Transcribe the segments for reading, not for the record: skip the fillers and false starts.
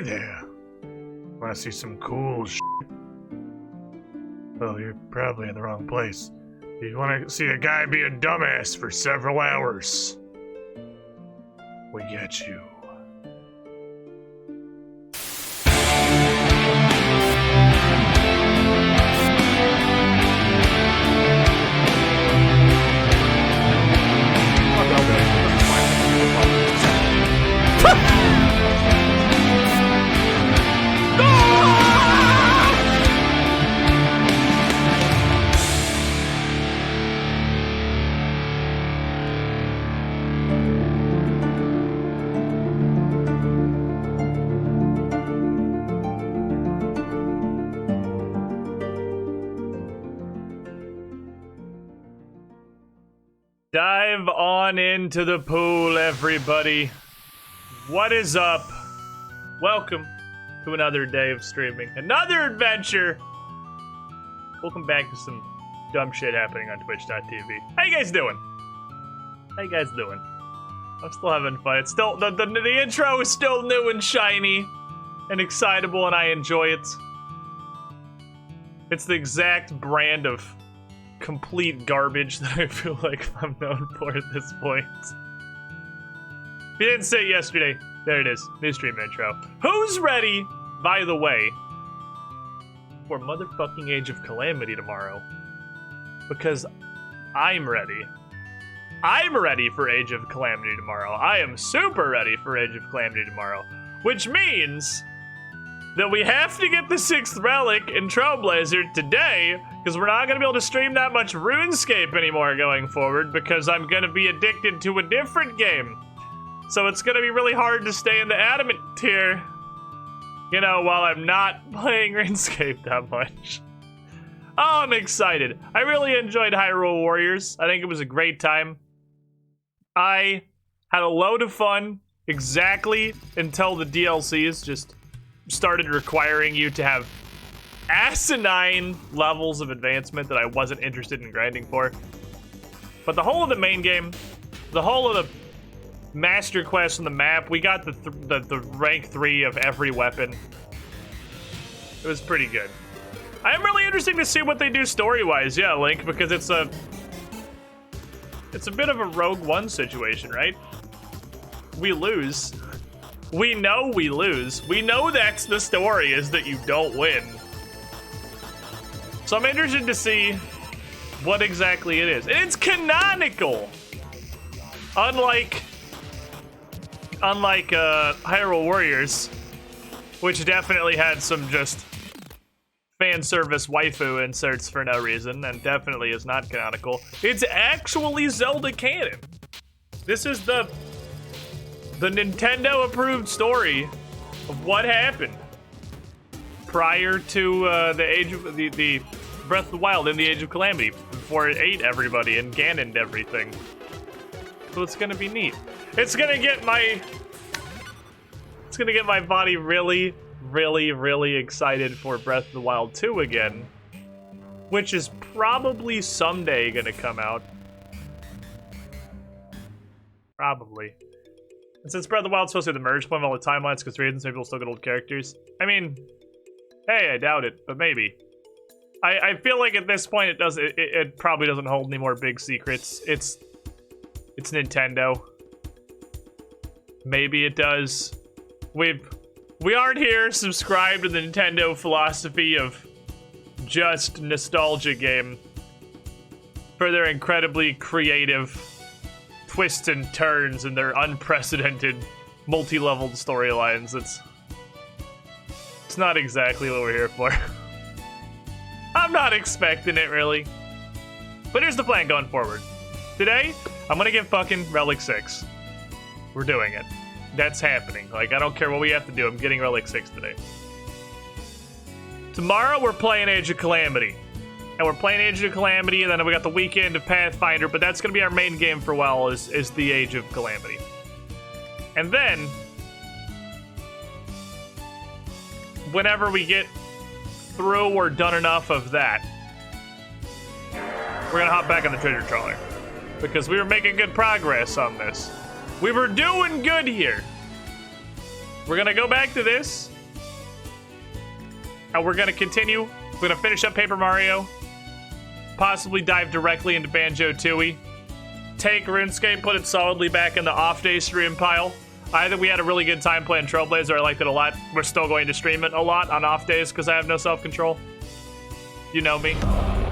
there. Wanna see some cool shit? Well, you're probably in the wrong place. You wanna see a guy be a dumbass for several hours. We get you. Dive on into the pool, everybody. What is up? Welcome to another day of streaming. Another adventure! Welcome back to some dumb shit happening on Twitch.tv. How you guys doing? How you guys doing? I'm still having fun. It's still, the intro is still new and shiny and excitable, and I enjoy it. It's the exact brand of complete garbage that I feel like I'm known for at this point. If you didn't say it yesterday, there it is. New stream intro. Who's ready, by the way, for motherfucking Age of Calamity tomorrow? Because I'm ready. I'm ready for Age of Calamity tomorrow. I am super ready for Age of Calamity tomorrow. Which means that we have to get the 6th relic in Trailblazer today, because we're not going to be able to stream that much Runescape anymore going forward, because I'm going to be addicted to a different game. So it's going to be really hard to stay in the adamant tier, you know, while I'm not playing Runescape that much. Oh, I'm excited. I really enjoyed Hyrule Warriors. I think it was a great time. I had a load of fun exactly until the DLCs just started requiring you to have asinine levels of advancement that I wasn't interested in grinding for. But the whole of the main game, the whole of the master quest on the map, we got the rank 3 of every weapon. It was pretty good. I'm really interested to see what they do story-wise, yeah, Link, because it's a bit of a Rogue One situation, right? We lose. We know we lose. We know that's the story, is that you don't win. So I'm interested to see what exactly it is. And it's canonical! Unlike Hyrule Warriors, which definitely had some just fan service waifu inserts for no reason, and definitely is not canonical. It's actually Zelda canon. This is the Nintendo approved story of what happened prior to the Age of the Breath of the Wild in the Age of Calamity, before it ate everybody and Ganoned everything. So it's gonna be neat. It's gonna get my body really, really, really excited for Breath of the Wild 2 again, which is probably someday gonna come out. Probably. And since Breath of the Wild's supposed to be the merge point of all the timelines, because reasons, maybe we'll still get old characters. I mean, hey, I doubt it, but maybe. I feel like at this point it probably doesn't hold any more big secrets. It's Nintendo. Maybe it does. We aren't here subscribed to the Nintendo philosophy of just nostalgia game for their incredibly creative twists and turns and their unprecedented multi-leveled storylines. It's not exactly what we're here for. I'm not expecting it, really. But here's the plan going forward. Today, I'm gonna get fucking Relic 6. We're doing it. That's happening. Like, I don't care what we have to do, I'm getting Relic 6 today. Tomorrow, we're playing Age of Calamity. And we're playing Age of Calamity, and then we got the weekend of Pathfinder, but that's gonna be our main game for a while, is the Age of Calamity. And then, whenever we get through or done enough of that, we're gonna hop back on the treasure trawler. Because we were making good progress on this. We were doing good here. We're gonna go back to this. And we're gonna continue. We're gonna finish up Paper Mario. Possibly dive directly into Banjo-Tooie. Take RuneScape, put it solidly back in the off-day stream pile. I think we had a really good time playing Trailblazer. I liked it a lot. We're still going to stream it a lot on off days because I have no self-control. You know me.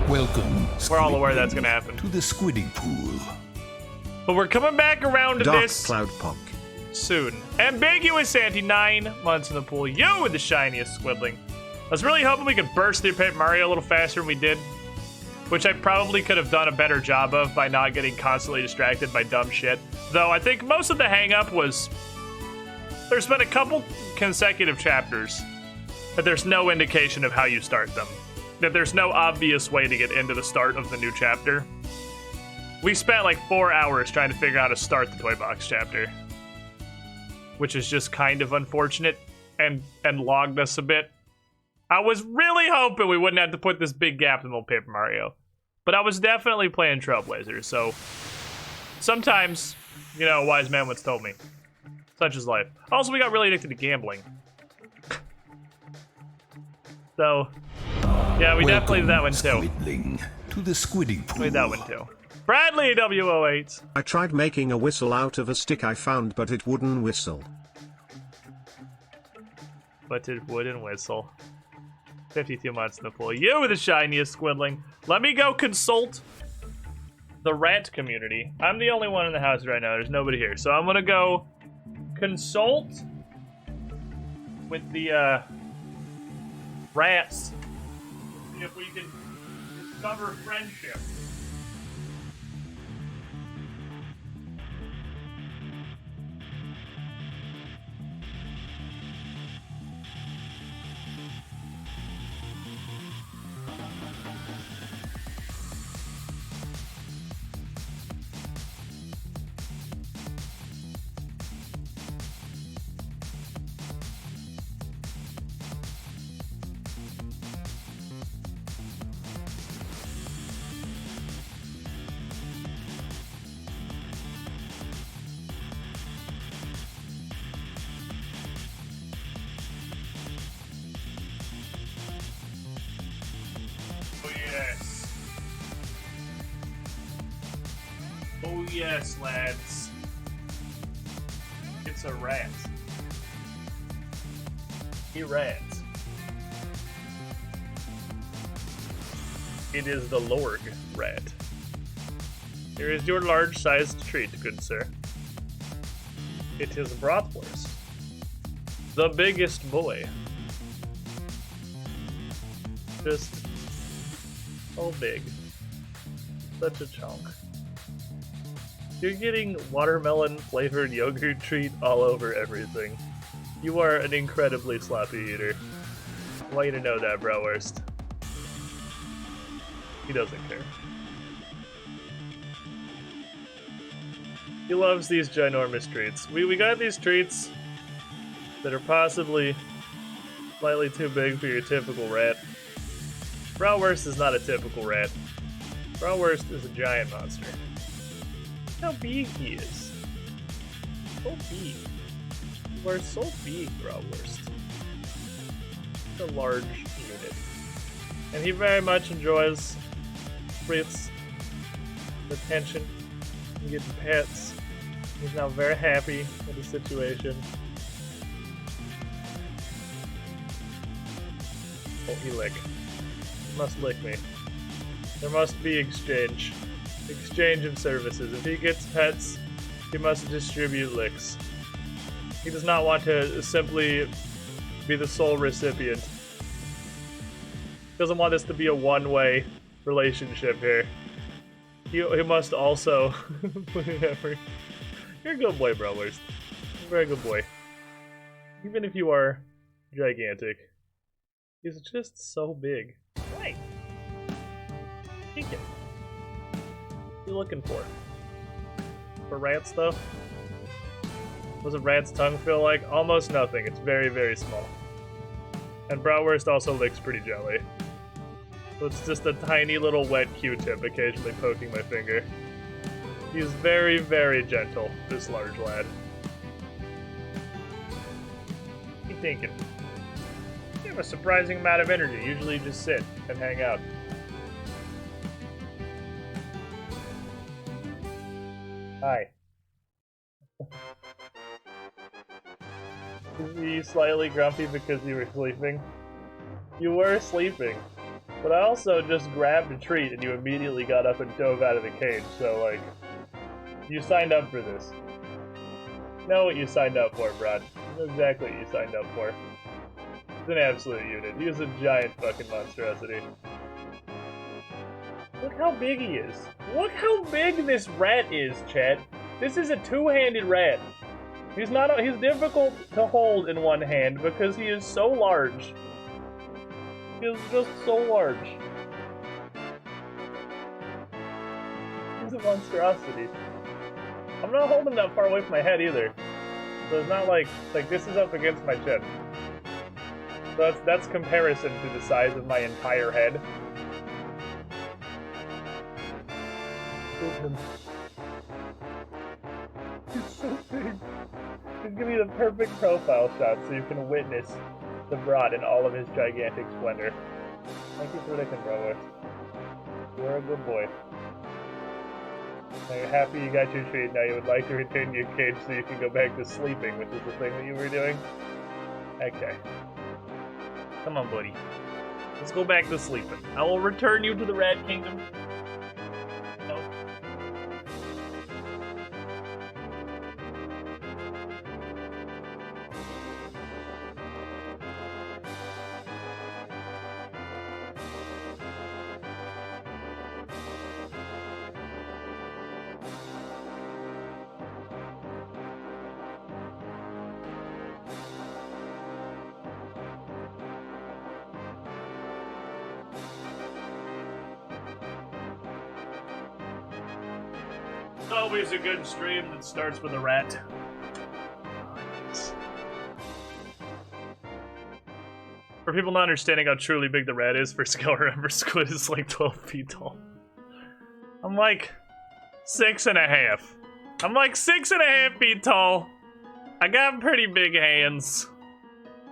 Welcome. We're all aware that's gonna happen. To the Squidding Pool. But we're coming back around to Dark this Cloud Punk. soon. Ambiguous Santy, 9 months in the pool. You with the shiniest squiddling. I was really hoping we could burst through Paper Mario a little faster than we did, which I probably could have done a better job of by not getting constantly distracted by dumb shit. Though I think most of the hang-up was there's been a couple consecutive chapters that there's no indication of how you start them. That there's no obvious way to get into the start of the new chapter. We spent like 4 hours trying to figure out how to start the Toy Box chapter, which is just kind of unfortunate and logged us a bit. I was really hoping we wouldn't have to put this big gap in the Paper Mario, but I was definitely playing Trailblazer, so sometimes, you know, a wise man once told me, such is life. Also, we got really addicted to gambling. So, yeah, we definitely did that one too. To the Squidding Pool. We did that one too. Bradley W08. I tried making a whistle out of a stick I found, but it wouldn't whistle. But it wouldn't whistle. 52 months in the pool. You with the shiniest squiddling. Let me go consult the rat community. I'm the only one in the house right now. There's nobody here. So I'm gonna go consult with the rats. See if we can discover friendship. Oh yes, lads. It's a rat. A rat. It is the Lord rat. Here is your large-sized treat, good sir. It is bratwurst. The biggest boy. Just so big. Such a chunk. You're getting watermelon-flavored yogurt treat all over everything. You are an incredibly sloppy eater. I want you to know that, bratwurst. He doesn't care. He loves these ginormous treats. We got these treats that are possibly slightly too big for your typical rat. Bratwurst is not a typical rat. Bratwurst is a giant monster. Look how big he is. So big. You are so big, Bratwurst. It's a large unit. And he very much enjoys Fritz, attention, and getting pets. He's now very happy with the situation. Oh, he lick. He must lick me. There must be exchange. Exchange of services. If he gets pets, he must distribute licks. He does not want to simply be the sole recipient. He doesn't want this to be a one-way relationship here. He must also... Whatever. You're a good boy, Bratwurst. You're a very good boy. Even if you are gigantic. He's just so big. Right. Take it. What are you looking for? For rats, though? What does a rat's tongue feel like? Almost nothing. It's very, very small. And Bratwurst also licks pretty jelly. So it's just a tiny little wet Q-tip occasionally poking my finger. He's very, very gentle, this large lad. What are you thinking? have a surprising amount of energy. Usually just sit and hang out. Hi. Is he slightly grumpy because you were sleeping? You were sleeping. But I also just grabbed a treat and you immediately got up and dove out of the cage, so like... You signed up for this. You know what you signed up for, Brad. You know exactly what you signed up for. He's an absolute unit. He is a giant fucking monstrosity. Look how big he is. Look how big this rat is, chat. This is a two-handed rat. He's difficult to hold in one hand because he is so large. He is just so large. He's a monstrosity. I'm not holding that far away from my head either. So it's not like this is up against my chin. So that's comparison to the size of my entire head. He's so big. He's giving me the perfect profile shot so you can witness the Broad in all of his gigantic splendor. Thank you for sticking, bro. You're a good boy. Now you're happy you got your treat, now you would like to return to your cage so you can go back to sleeping, which is the thing that you were doing? Okay. Come on, buddy. Let's go back to sleeping. I will return you to the Rat Kingdom. Oh. Always a good stream that starts with a rat. For people not understanding how truly big the rat is, for scale, remember Squid is like 12 feet tall. I'm like 6.5. I'm like 6.5 feet tall. I got pretty big hands.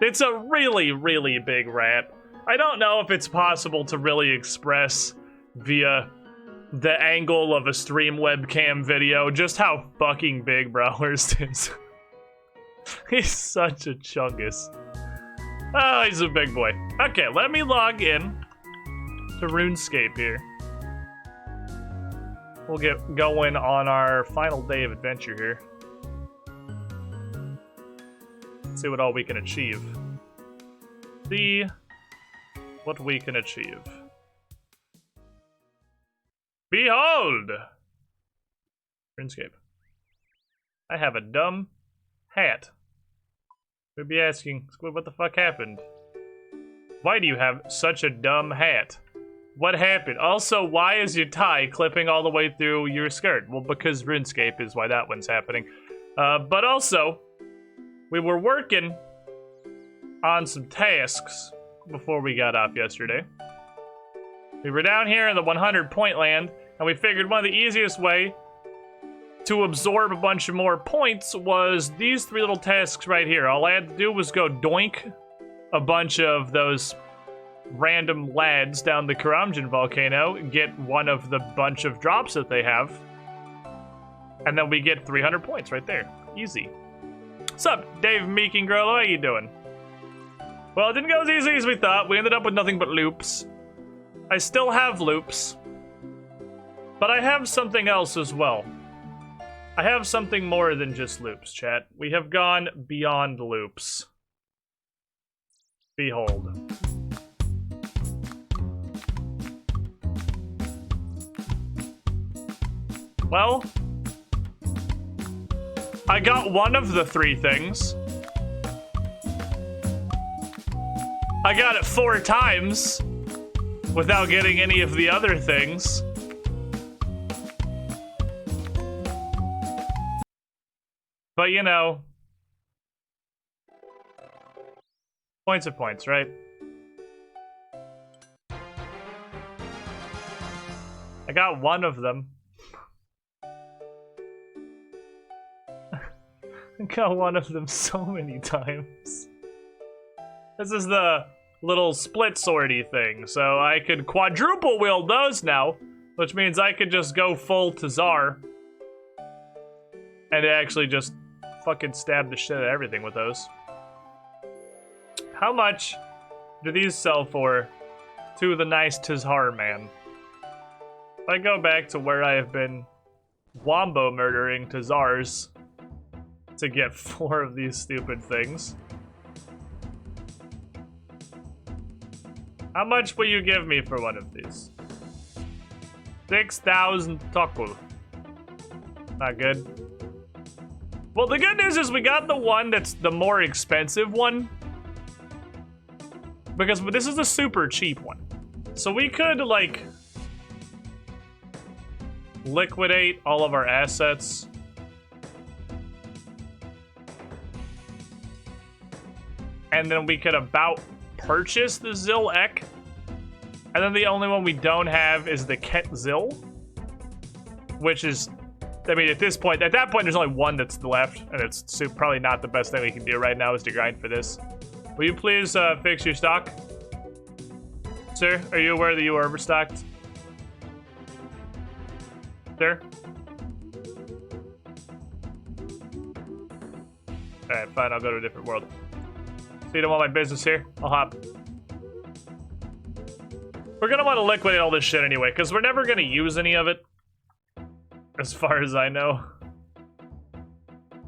It's a really, really big rat. I don't know if it's possible to really express via the angle of a stream webcam video just how fucking big Brawlhurst is. He's such a chungus. Oh, he's a big boy. Okay, let me log in to Runescape here. We'll get going on our final day of adventure here. See what all we can achieve. See what we can achieve. Behold! Runescape. I have a dumb hat. We'd be asking, Squid, what the fuck happened? Why do you have such a dumb hat? What happened? Also, why is your tie clipping all the way through your skirt? Well, because Runescape is why that one's happening. But also, we were working on some tasks before we got off yesterday. We were down here in the 100 point land, and we figured one of the easiest way to absorb a bunch of more points was these 3 little tasks right here. All I had to do was go doink a bunch of those random lads down the Karamjan volcano, get one of the bunch of drops that they have, and then we get 300 points right there. Easy. What's up, Dave Meeking Girl? How you doing? Well, it didn't go as easy as we thought. We ended up with nothing but loops. I still have loops, but I have something else as well. I have something more than just loops, chat. We have gone beyond loops. Behold. Well, I got one of the 3 things. I got it 4 times without getting any of the other things. But you know, points are points, right? I got one of them. I got one of them so many times. This is the little split swordy thing. So I could quadruple wield those now, which means I could just go full Tazar and actually just fucking stab the shit out of everything with those. How much do these sell for to the nice Tazar man? If I go back to where I have been wombo murdering Tazars to get 4 of these stupid things. How much will you give me for one of these? 6,000 toku. Not good. Well, the good news is we got the one that's the more expensive one. Because this is a super cheap one. So we could, like, liquidate all of our assets. And then we could about purchase the Zil Ek. And then the only one we don't have is the Ket Zil. Which is, I mean, at that point, there's only one that's left. And it's probably not the best thing we can do right now is to grind for this. Will you please fix your stock? Sir, are you aware that you are overstocked? Sir? Alright, fine, I'll go to a different world. So you don't want my business here? I'll hop. We're gonna want to liquidate all this shit anyway, because we're never gonna use any of it. As far as I know.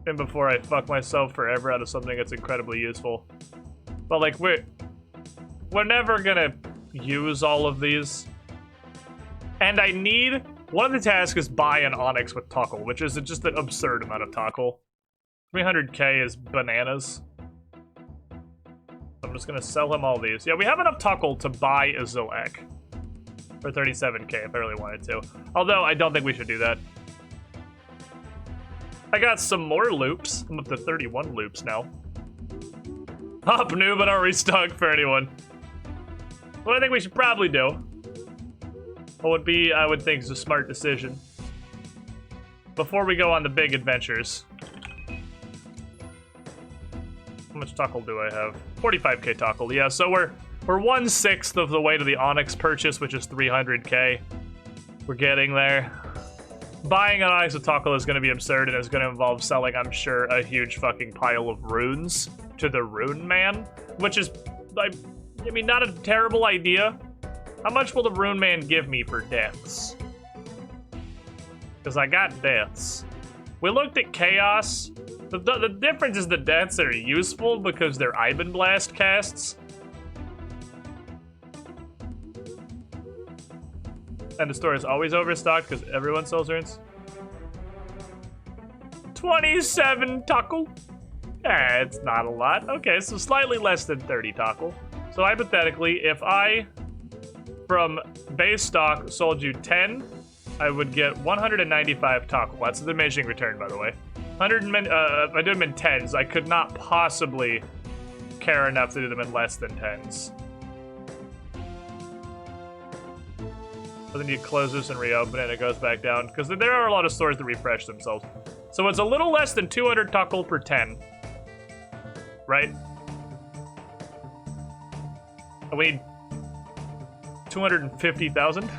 And before I fuck myself forever out of something that's incredibly useful. But like, we're never gonna use all of these. And I need, one of the tasks is buy an Onyx with Tuckle, which is just an absurd amount of Tuckle. 300k is bananas. I'm just gonna sell him all these. Yeah, we have enough Tuckle to buy a Zilek for 37k if I really wanted to. Although, I don't think we should do that. I got some more loops. I'm up to 31 loops now. Hop new, but not restock for anyone. What I think we should probably do, what would be, I would think, is a smart decision. Before we go on the big adventures. How much Tuckle do I have? 45k Tuckle, yeah, so we're 1/6 of the way to the Onyx purchase, which is 300k. We're getting there. Buying an Onyx with Tuckle is going to be absurd, and it's going to involve selling, I'm sure, a huge fucking pile of runes to the Rune Man, which is, like, I mean, not a terrible idea. How much will the Rune Man give me for deaths? Because I got deaths. We looked at Chaos. The difference is the deaths are useful because they're Iban Blast casts. And the store is always overstocked because everyone sells runes. 27 Tuckle. It's not a lot. Okay, so slightly less than 30 Tuckle. So hypothetically, if I, from base stock, sold you 10, I would get 195 Tuckle. That's the diminishing return, by the way. If I did them in 10s, I could not possibly care enough to do them in less than 10s. But then you close this and reopen it and it goes back down. Because there are a lot of stores that refresh themselves. So it's a little less than 200 Tuckle per 10. Right? And we need 250,000.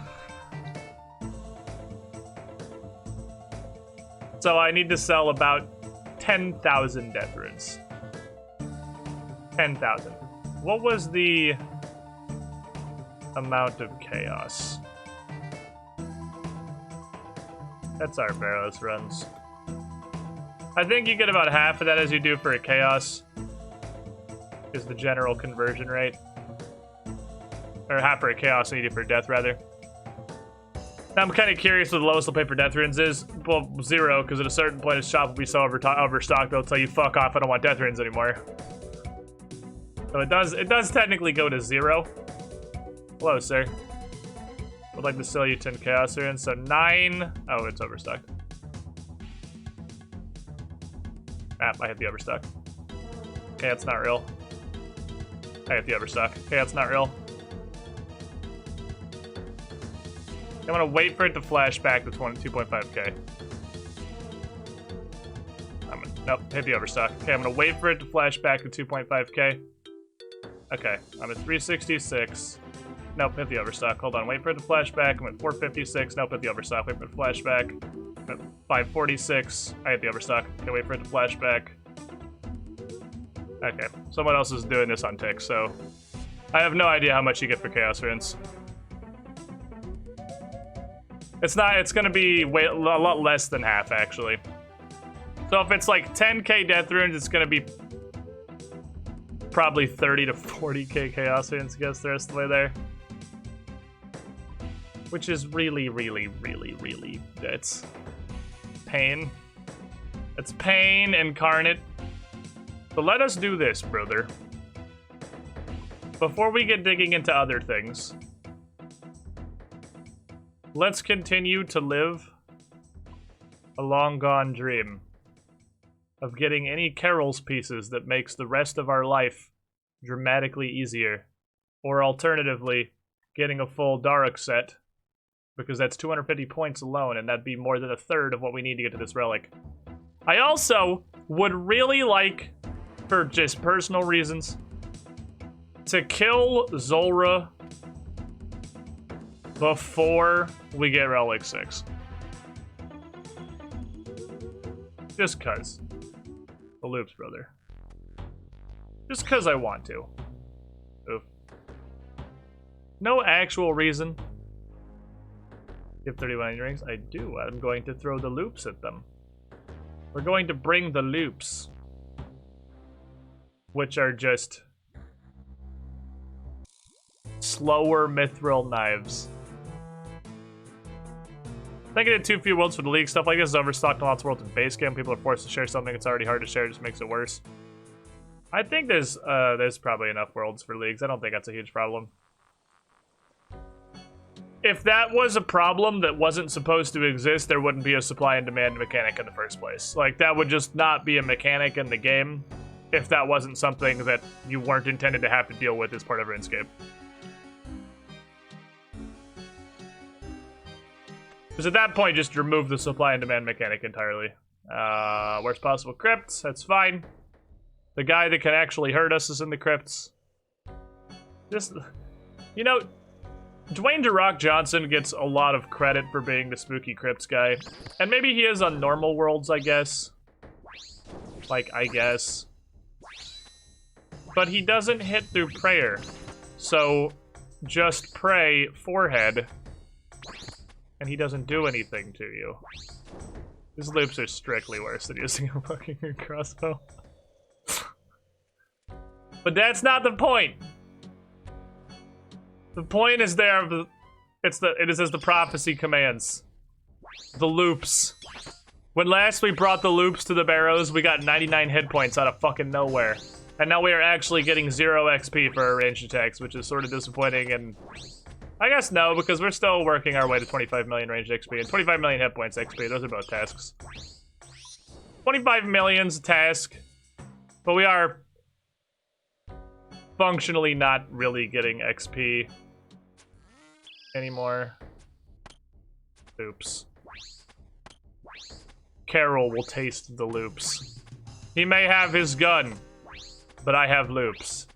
So I need to sell about 10,000 death runes. 10,000. What was the amount of chaos? That's our Barrows runs. I think you get about half of that as you do for a chaos. Is the general conversion rate. Or half for a chaos than you do for a death, rather. Now, I'm kind of curious what the lowest they'll pay for death runes is. Well, 0, because at a certain point, the shop will be so overstocked, they'll tell you, fuck off, I don't want death runes anymore. So it does technically go to 0. Hello, sir. Would like to sell you 10 chaos runes, so 9. Oh, it's overstocked. Ah, I hit the overstock. Okay, that's not real. I hit the overstock. Okay, that's not real. I'm gonna wait for it to flash back to 2.5k. Nope, hit the overstock. Okay, I'm gonna wait for it to flash back to 2.5k. Okay, I'm at 366. Nope, hit the overstock. Hold on, wait for it to flashback. I'm at 456. Nope, hit the overstock. Wait for it to flashback. I'm at 546. I hit the overstock. Okay, wait for it to flashback. Okay, someone else is doing this on tick, so I have no idea how much you get for Chaos Runes. It's not, it's gonna be a lot less than half, actually. So if it's like 10k Death Runes, it's gonna be probably 30 to 40k Chaos Runes, I guess, the rest of the way there. Which is really, it's pain. It's pain incarnate. But let us do this, brother. Before we get digging into other things, let's continue to live a long gone dream of getting any Carol's pieces that makes the rest of our life dramatically easier. Or alternatively, getting a full Daruk set, because that's 250 points alone, and that'd be more than a third of what we need to get to this relic. I also would really like, for just personal reasons, to kill Zulrah before we get Relic 6. Just cuz. The loops, brother. Just cuz I want to. Oof. No actual reason. You have 31 rings? I do. I'm going to throw the loops at them. We're going to bring the loops. Which are just slower mithril knives. I think I did too few worlds for the league. Stuff like this is overstocked in lots of worlds in base game. People are forced to share something it's already hard to share, just makes it worse. I think there's probably enough worlds for leagues. I don't think that's a huge problem. If that was a problem that wasn't supposed to exist, there wouldn't be a supply and demand mechanic in the first place. Like, that would just not be a mechanic in the game if that wasn't something that you weren't intended to have to deal with as part of RuneScape. Because at that point, just remove the supply and demand mechanic entirely. Worst possible crypts, that's fine. The guy that can actually hurt us is in the crypts. Just, you know, Dwayne "The Rock" Johnson gets a lot of credit for being the spooky crypts guy. And maybe he is on normal worlds, I guess. Like, I guess. But he doesn't hit through prayer. So, just pray forehead. And he doesn't do anything to you. These loops are strictly worse than using a fucking crossbow. But that's not the point. The point is there. It is as the prophecy commands. The loops. When last we brought the loops to the barrows, we got 99 hit points out of fucking nowhere. And now we are actually getting 0 XP for our ranged attacks, which is sort of disappointing, and I guess no, because we're still working our way to 25 million ranged XP and 25 million hit points XP. Those are both tasks. 25 million's a task, but we are functionally not really getting XP anymore. Oops. Carol will taste the loops. He may have his gun, but I have loops.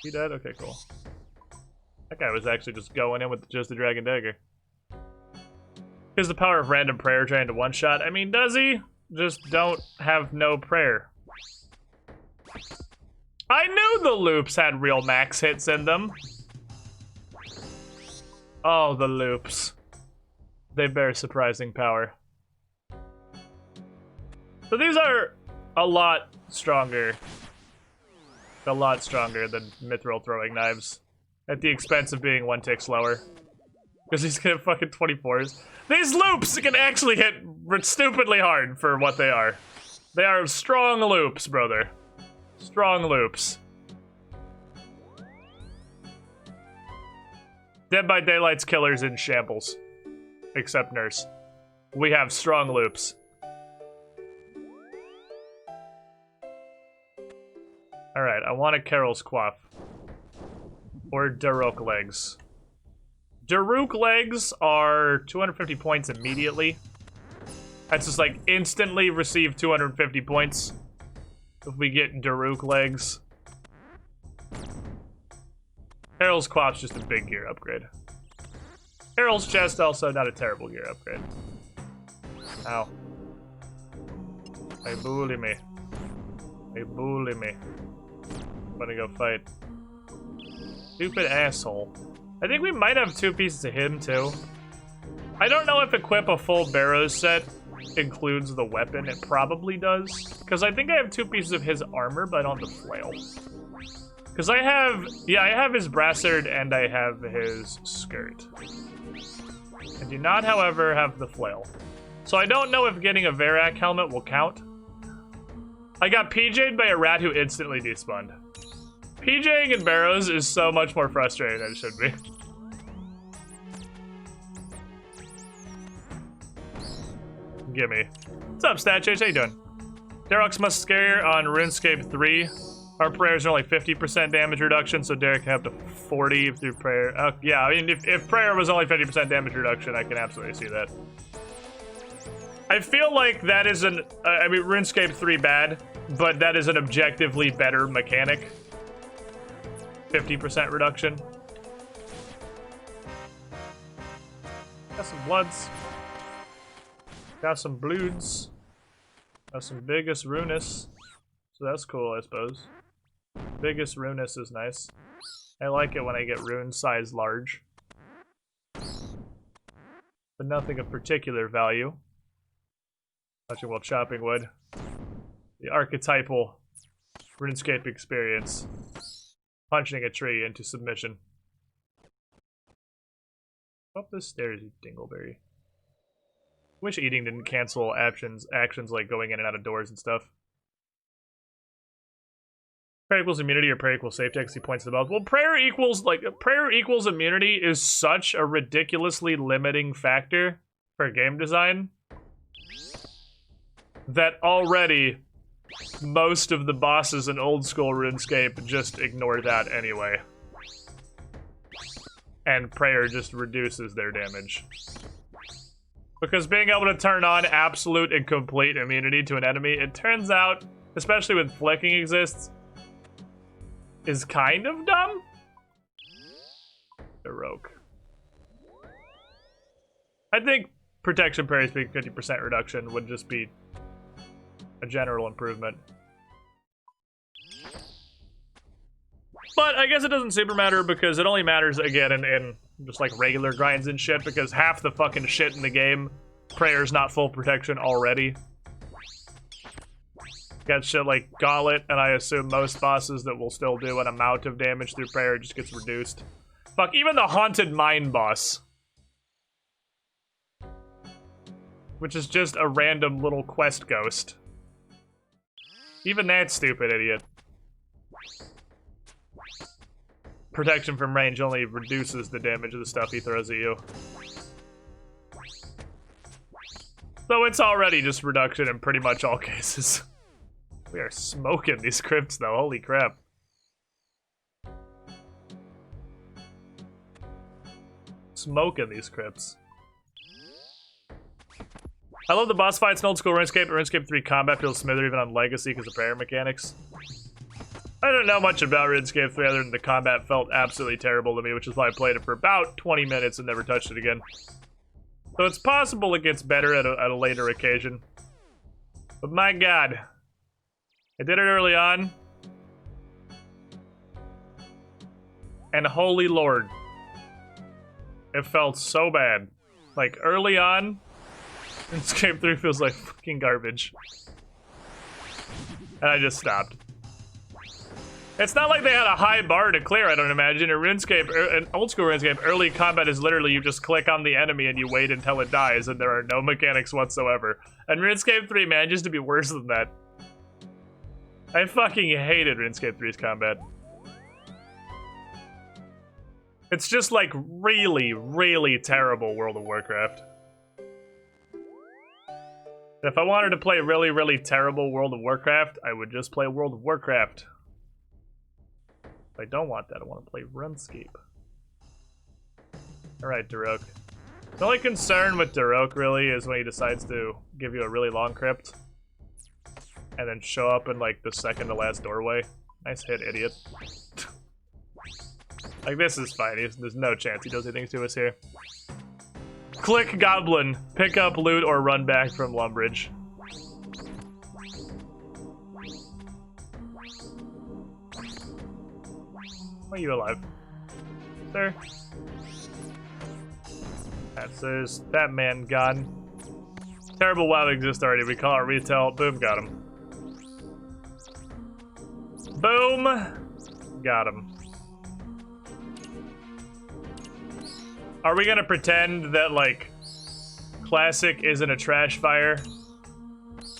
He dead? Okay, cool. That guy was actually just going in with just the Dragon Dagger. He has the power of random prayer trying to one-shot. I mean, does he? Just don't have no prayer. I knew the loops had real max hits in them. Oh, the loops. They bear surprising power. So these are a lot stronger. A lot stronger than mithril throwing knives. At the expense of being 1 tick slower. Because he's gonna fucking 24s. These loops can actually hit stupidly hard for what they are. They are strong loops, brother. Strong loops. Dead by Daylight's killers in shambles. Except Nurse. We have strong loops. Alright, I want a Carol's Quaff. Or Daruk Legs. Daruk Legs are 250 points immediately. That's just like instantly receive 250 points if we get Daruk legs. Harold's Quap's just a big gear upgrade. Harold's chest also not a terrible gear upgrade. Ow. They bully me. They bully me. I'm gonna go fight. Stupid asshole. I think we might have 2 pieces of him too. I don't know if equip a full Barrows set includes the weapon. It probably does. Because I think I have 2 pieces of his armor, but I don't have the flail. Because I have his brassard and I have his skirt. I do not, however, have the flail. So I don't know if getting a Varak helmet will count. I got PJ'd by a rat who instantly despawned. PJing in Barrows is so much more frustrating than it should be. Gimme. What's up, StatChase? How you doing? Darok's must scare on RuneScape 3. Our prayers are only 50% damage reduction, so Derek can have to 40 through prayer. Yeah, I mean, if prayer was only 50% damage reduction, I can absolutely see that. I feel like that is an... I mean, RuneScape 3 bad, but that is an objectively better mechanic. 50% reduction. Got some bloods. Got some bloods. Got some biggest runus. So that's cool, I suppose. Biggest runus is nice. I like it when I get rune size large. But nothing of particular value. Touching while chopping wood. The archetypal RuneScape experience. Punching a tree into submission. Up the stairs, you dingleberry. Wish eating didn't cancel actions like going in and out of doors and stuff. Prayer equals immunity or prayer equals safety. I can see points to the belt. Well, prayer equals immunity is such a ridiculously limiting factor for game design that already most of the bosses in old school RuneScape just ignore that anyway. And prayer just reduces their damage. Because being able to turn on absolute and complete immunity to an enemy, it turns out, especially when flicking exists, is kind of dumb. Heroic. I think protection parries being 50% reduction would just be a general improvement. But I guess it doesn't super matter because it only matters again in just like regular grinds and shit, because half the fucking shit in the game, prayer's not full protection already. Got shit like Gauntlet, and I assume most bosses that will still do an amount of damage through prayer just gets reduced. Fuck, even the Haunted Mine boss. Which is just a random little quest ghost. Even that stupid idiot. Protection from range only reduces the damage of the stuff he throws at you. So it's already just reduction in pretty much all cases. We are smoking these crypts though, holy crap. Smoking these crypts. I love the boss fights in old school RuneScape. RuneScape 3 combat feels smoother even on Legacy because of prayer mechanics. I don't know much about RuneScape 3 other than the combat felt absolutely terrible to me, which is why I played it for about 20 minutes and never touched it again. So it's possible it gets better at a later occasion. But my god. I did it early on. And holy lord. It felt so bad. Like, early on, RuneScape 3 feels like fucking garbage. And I just stopped. It's not like they had a high bar to clear, I don't imagine. In RuneScape, in old school RuneScape, early combat is literally you just click on the enemy and you wait until it dies, and there are no mechanics whatsoever. And RuneScape 3 manages to be worse than that. I fucking hated RuneScape 3's combat. It's just like really, really terrible World of Warcraft. If I wanted to play really, really terrible World of Warcraft, I would just play World of Warcraft. If I don't want that, I want to play RuneScape. Alright, Darok. The only concern with Darok, really, is when he decides to give you a really long crypt, and then show up in like the second to last doorway. Nice hit, idiot. Like, this is fine. There's no chance he does anything to us here. Click Goblin. Pick up loot or run back from Lumbridge. Are you alive? Sir? There's that man gone. Terrible WoW exists already. We call it retail. Boom, got him. Boom! Got him. Are we gonna pretend that, like, Classic isn't a trash fire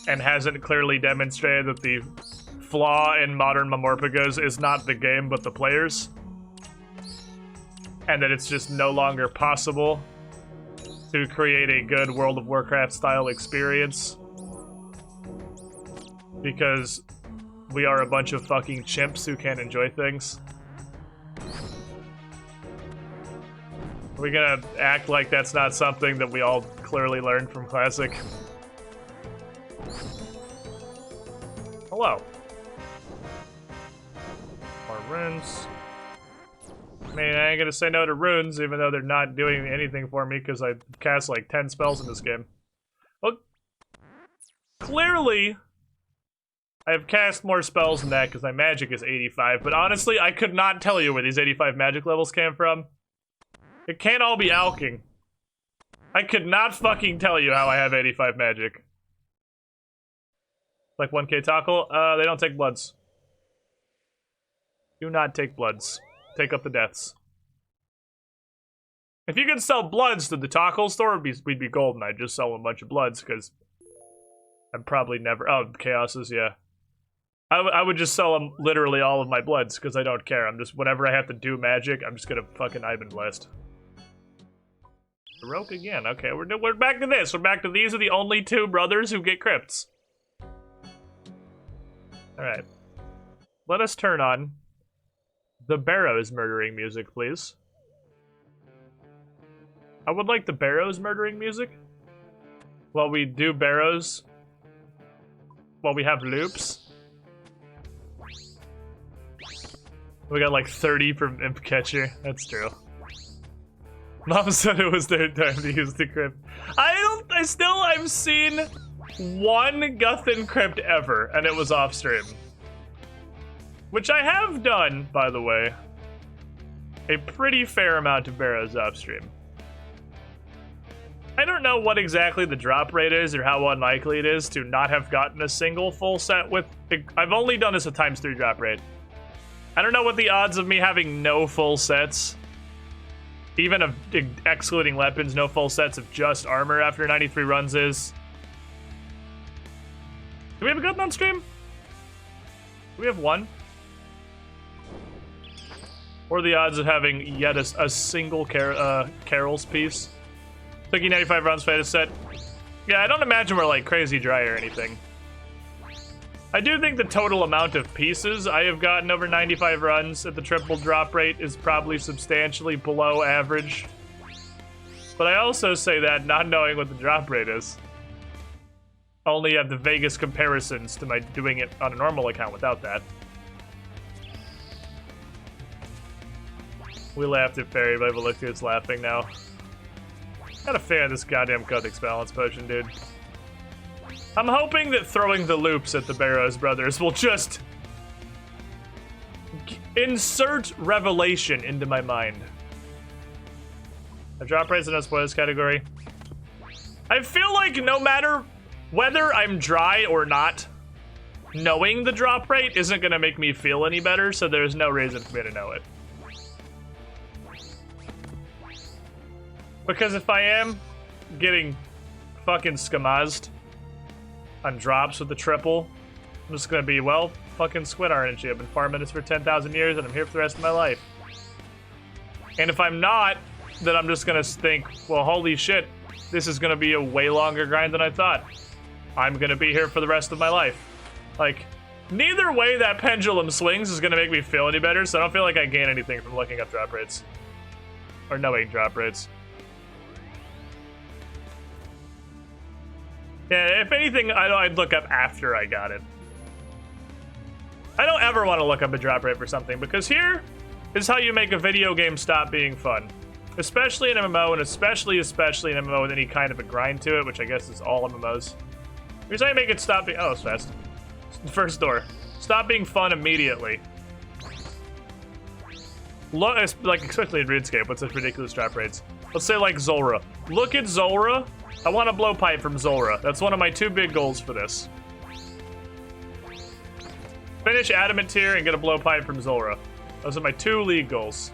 and hasn't clearly demonstrated that the flaw in modern Mamorpagos is not the game but the players? And that it's just no longer possible to create a good World of Warcraft style experience because we are a bunch of fucking chimps who can't enjoy things? Are we gonna act like that's not something that we all clearly learned from Classic? Hello. More runes. I mean, I ain't gonna say no to runes, even though they're not doing anything for me because I cast like 10 spells in this game. Well, clearly, I've cast more spells than that because my magic is 85, but honestly, I could not tell you where these 85 magic levels came from. It can't all be alking. I could not fucking tell you how I have 85 magic. Like 1k tackle? They don't take bloods. Do not take bloods. Take up the deaths. If you could sell bloods to the tackle store, we'd be golden. I'd just sell a bunch of bloods, because I'm probably never... Oh, chaoses, yeah. I would just sell them literally all of my bloods, because I don't care. I'm just... Whenever I have to do magic, I'm just gonna fucking Ivan Blast. Baroque again. Okay, we're back to this. We're back to these are the only two brothers who get crypts. Alright. Let us turn on the Barrows murdering music, please. I would like the Barrows murdering music. While we do Barrows. While we have loops. We got like 30 from Imp Catcher. That's true. Mom said it was their time to use the crypt. I've seen one Guthan crypt ever, and it was off stream. Which I have done, by the way. A pretty fair amount of Barrows off stream. I don't know what exactly the drop rate is or how unlikely it is to not have gotten a single full set with... I've only done this at ×3 drop rate. I don't know what the odds of me having no full sets, even of excluding weapons, no full sets of just armor after 93 runs is. Do we have a Guthan on stream? Do we have one? Or the odds of having yet a single Carol's piece? Took you 95 runs for a set. Yeah, I don't imagine we're like crazy dry or anything. I do think the total amount of pieces I have gotten over 95 runs at the triple drop rate is probably substantially below average. But I also say that not knowing what the drop rate is. Only have the vaguest comparisons to my doing it on a normal account without that. We laughed at Fairy, but Elixir's laughing now. Not a fan of this goddamn Cuthix balance potion, dude. I'm hoping that throwing the loops at the Barrows brothers will just insert revelation into my mind. A drop rate's in a spoilers category. I feel like no matter whether I'm dry or not, knowing the drop rate isn't gonna make me feel any better, so there's no reason for me to know it. Because if I am getting fucking skamazed on drops with the triple, I'm just gonna be, well, fucking squid RNG. I've been farming this for 10,000 years and I'm here for the rest of my life. And if I'm not, then I'm just gonna think, well, holy shit, this is gonna be a way longer grind than I thought. I'm gonna be here for the rest of my life. Like, neither way that pendulum swings is gonna make me feel any better, so I don't feel like I gain anything from looking up drop rates. Or knowing drop rates. Yeah, if anything, I'd look up after I got it. I don't ever want to look up a drop rate for something, because here is how you make a video game stop being fun. Especially in MMO, and especially in MMO with any kind of a grind to it, which I guess is all MMOs. Here's how you make it stop being... Oh, it's fast. First door. Stop being fun immediately. Look, like, especially in Runescape, with such ridiculous drop rates. Let's say, like, Zulrah. Look at Zulrah. I want a blowpipe from Zulrah. That's one of my 2 big goals for this. Finish Adamant tier and get a blowpipe from Zulrah. Those are my 2 league goals.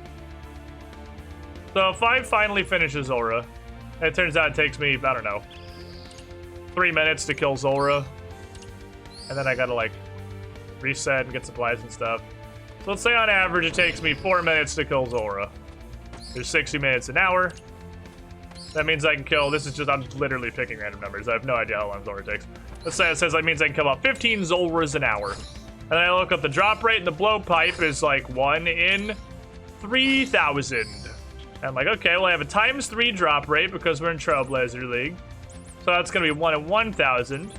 So if I finally finish Zulrah, and it turns out it takes me, I don't know, 3 minutes to kill Zulrah, and then I gotta, like, reset and get supplies and stuff. So let's say on average it takes me 4 minutes to kill Zulrah. There's 60 minutes an hour. That means I can kill, this is just, I'm literally picking random numbers. I have no idea how long Zulrah takes. Let's say it says that means I can kill about 15 Zulrahs an hour. And then I look up the drop rate, and the blowpipe is like 1 in 3,000. I'm like, okay, well I have a ×3 drop rate because we're in Trailblazer League. So that's gonna be 1 in 1,000. So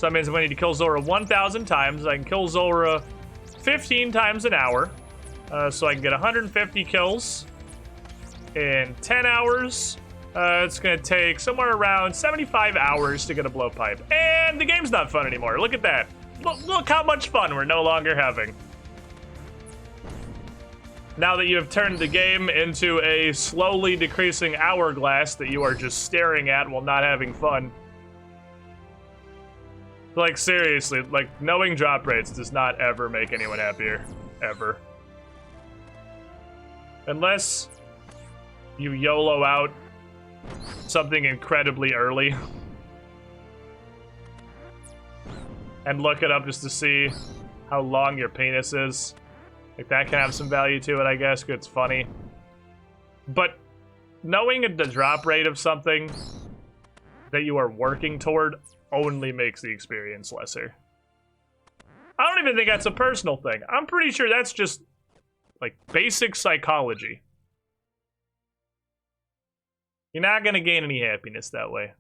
that means I'm gonna need to kill Zulrah 1,000 times. I can kill Zulrah 15 times an hour. So I can get 150 kills in 10 hours. It's gonna take somewhere around 75 hours to get a blowpipe. And the game's not fun anymore. Look at that. Look how much fun we're no longer having. Now that you have turned the game into a slowly decreasing hourglass that you are just staring at while not having fun. Like, seriously, like, knowing drop rates does not ever make anyone happier. Ever. Unless you YOLO out something incredibly early. And look it up just to see how long your penis is. Like, that can have some value to it, I guess, 'cause it's funny. But knowing the drop rate of something that you are working toward only makes the experience lesser. I don't even think that's a personal thing. I'm pretty sure that's just, like, basic psychology. You're not gonna gain any happiness that way.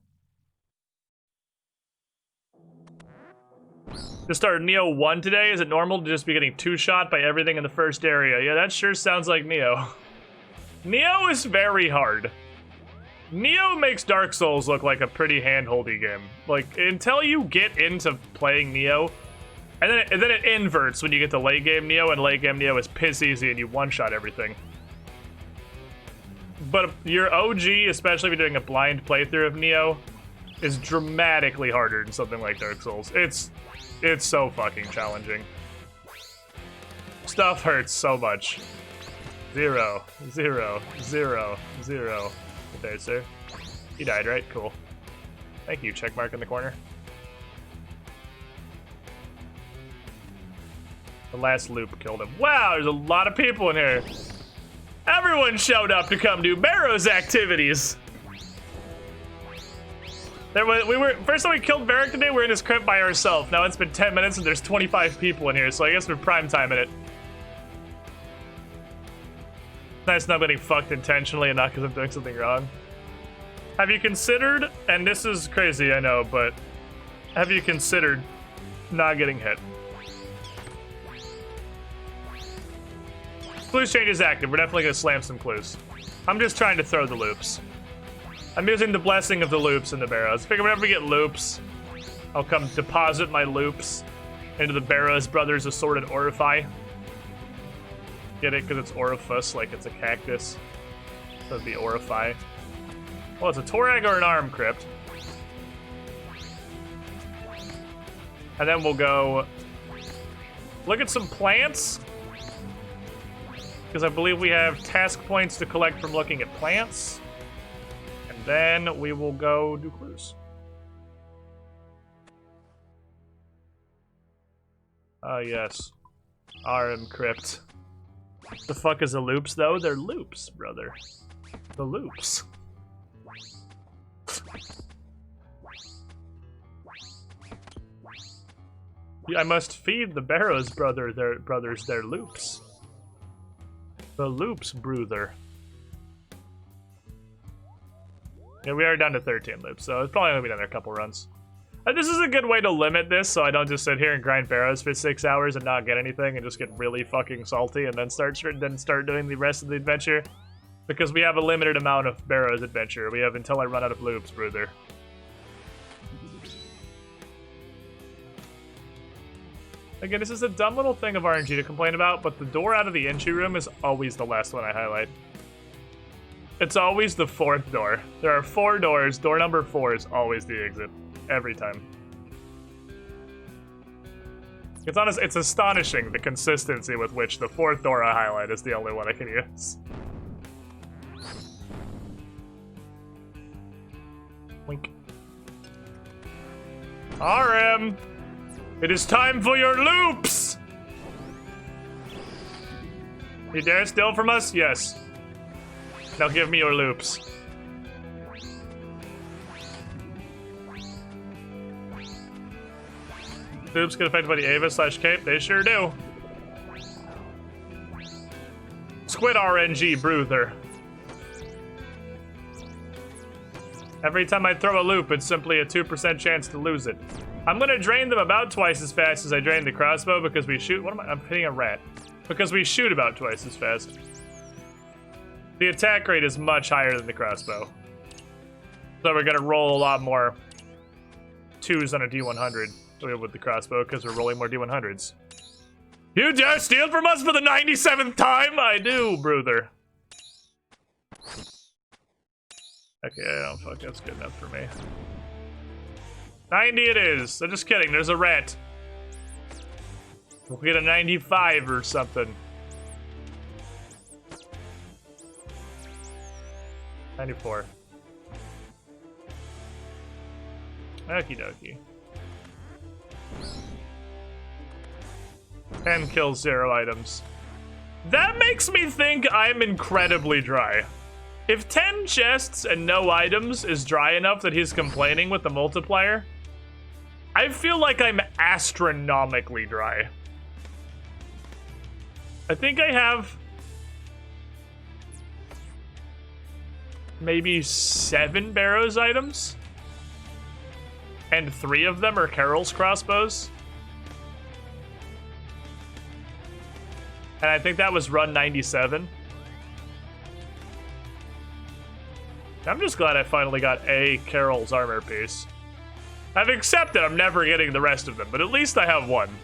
Just started Neo 1 today. Is it normal to just be getting 2-shot by everything in the first area? Yeah, that sure sounds like Neo. Neo is very hard. Neo makes Dark Souls look like a pretty hand-holdy game. Like, until you get into playing Neo, and then it inverts when you get to late game Neo, and late game Neo is piss easy and you one-shot everything. But your OG, especially if you're doing a blind playthrough of Neo, is dramatically harder than something like Dark Souls. It's so fucking challenging. Stuff hurts so much. 0, 0, 0, 0. There, sir. You died, right? Cool. Thank you, check mark in the corner. The last loop killed him. Wow, there's a lot of people in here. Everyone showed up to come do Barrow's activities. First time we killed Varric today, we're in his crypt by ourselves. Now it's been 10 minutes and there's 25 people in here, so I guess we're prime timing it. Nice not getting fucked intentionally and not because I'm doing something wrong. Have you considered, and this is crazy, I know, but have you considered not getting hit? Clues change is active. We're definitely gonna slam some clues. I'm just trying to throw the loops. I'm using the blessing of the loops in the Barrows. Figure whenever we get loops, I'll come deposit my loops into the Barrows Brothers Assorted Orify. Get it? Because it's orifice, like it's a cactus. So it'd be Orify. Well, it's a Torag or an Arm Crypt. And then we'll go look at some plants. Because I believe we have task points to collect from looking at plants. And then we will go do clues. Ah, yes. RM Crypt. The fuck is the loops, though? They're loops, brother. The loops. I must feed the Barrows brothers their loops. The loops, brother. Yeah, we are down to 13 loops, so it's probably gonna be another couple runs. This is a good way to limit this, so I don't just sit here and grind barrows for 6 hours and not get anything and just get really fucking salty and then start doing the rest of the adventure. Because we have a limited amount of barrows adventure. We have until I run out of loops, brother. Again, this is a dumb little thing of RNG to complain about, but the door out of the entry room is always the last one I highlight. It's always the 4th door. There are 4 doors. Door number 4 is always the exit. Every time. It's astonishing the consistency with which the 4th door I highlight is the only one I can use. Wink. RM! It is time for your loops! You dare steal from us? Yes. Now give me your loops. Loops get affected by the Ava/Cape? They sure do. Squid RNG Bruther. Every time I throw a loop, it's simply a 2% chance to lose it. I'm gonna drain them about twice as fast as I drain the crossbow because we shoot. I'm hitting a rat. Because we shoot about twice as fast. The attack rate is much higher than the crossbow. So we're gonna roll a lot more 2s on a D100 with the crossbow because we're rolling more D100s. You dare steal from us for the 97th time? I do, brother. Okay, I don't fuck, that's good enough for me. 90 it is. I'm just kidding, there's a rat. We'll get a 95 or something. 94. Okie dokie. 10 kills, 0 items. That makes me think I'm incredibly dry. If 10 chests and no items is dry enough that he's complaining with the multiplier, I feel like I'm astronomically dry. I think I have maybe 7 Barrows items, and 3 of them are Carol's crossbows. And I think that was run 97. I'm just glad I finally got a Carol's armor piece. I've accepted I'm never getting the rest of them, but at least I have one. Do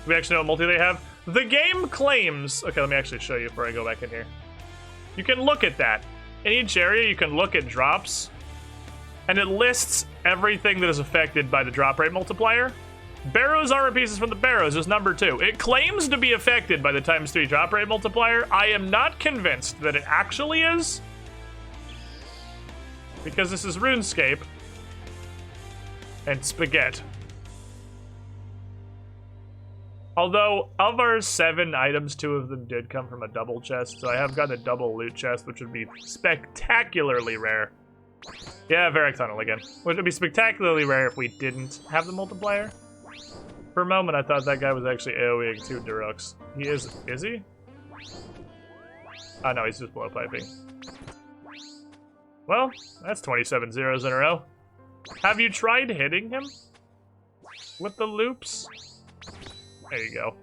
we actually know what multi they have? The game claims... Okay, let me actually show you before I go back in here. You can look at that. In each area, you can look at drops, and it lists everything that is affected by the drop rate multiplier. Barrows armor pieces from the Barrows is number 2. It claims to be affected by the ×3 drop rate multiplier. I am not convinced that it actually is, because this is RuneScape and spaghetti. Although, of our 7 items, 2 of them did come from a double chest, so I have got a double loot chest, which would be spectacularly rare. Yeah, Varric Tunnel again. Which would be spectacularly rare if we didn't have the multiplier. For a moment, I thought that guy was actually AoEing 2 Durox. He is he? Oh no, he's just blowpiping. Well, that's 27 zeros in a row. Have you tried hitting him with the loops? There you go.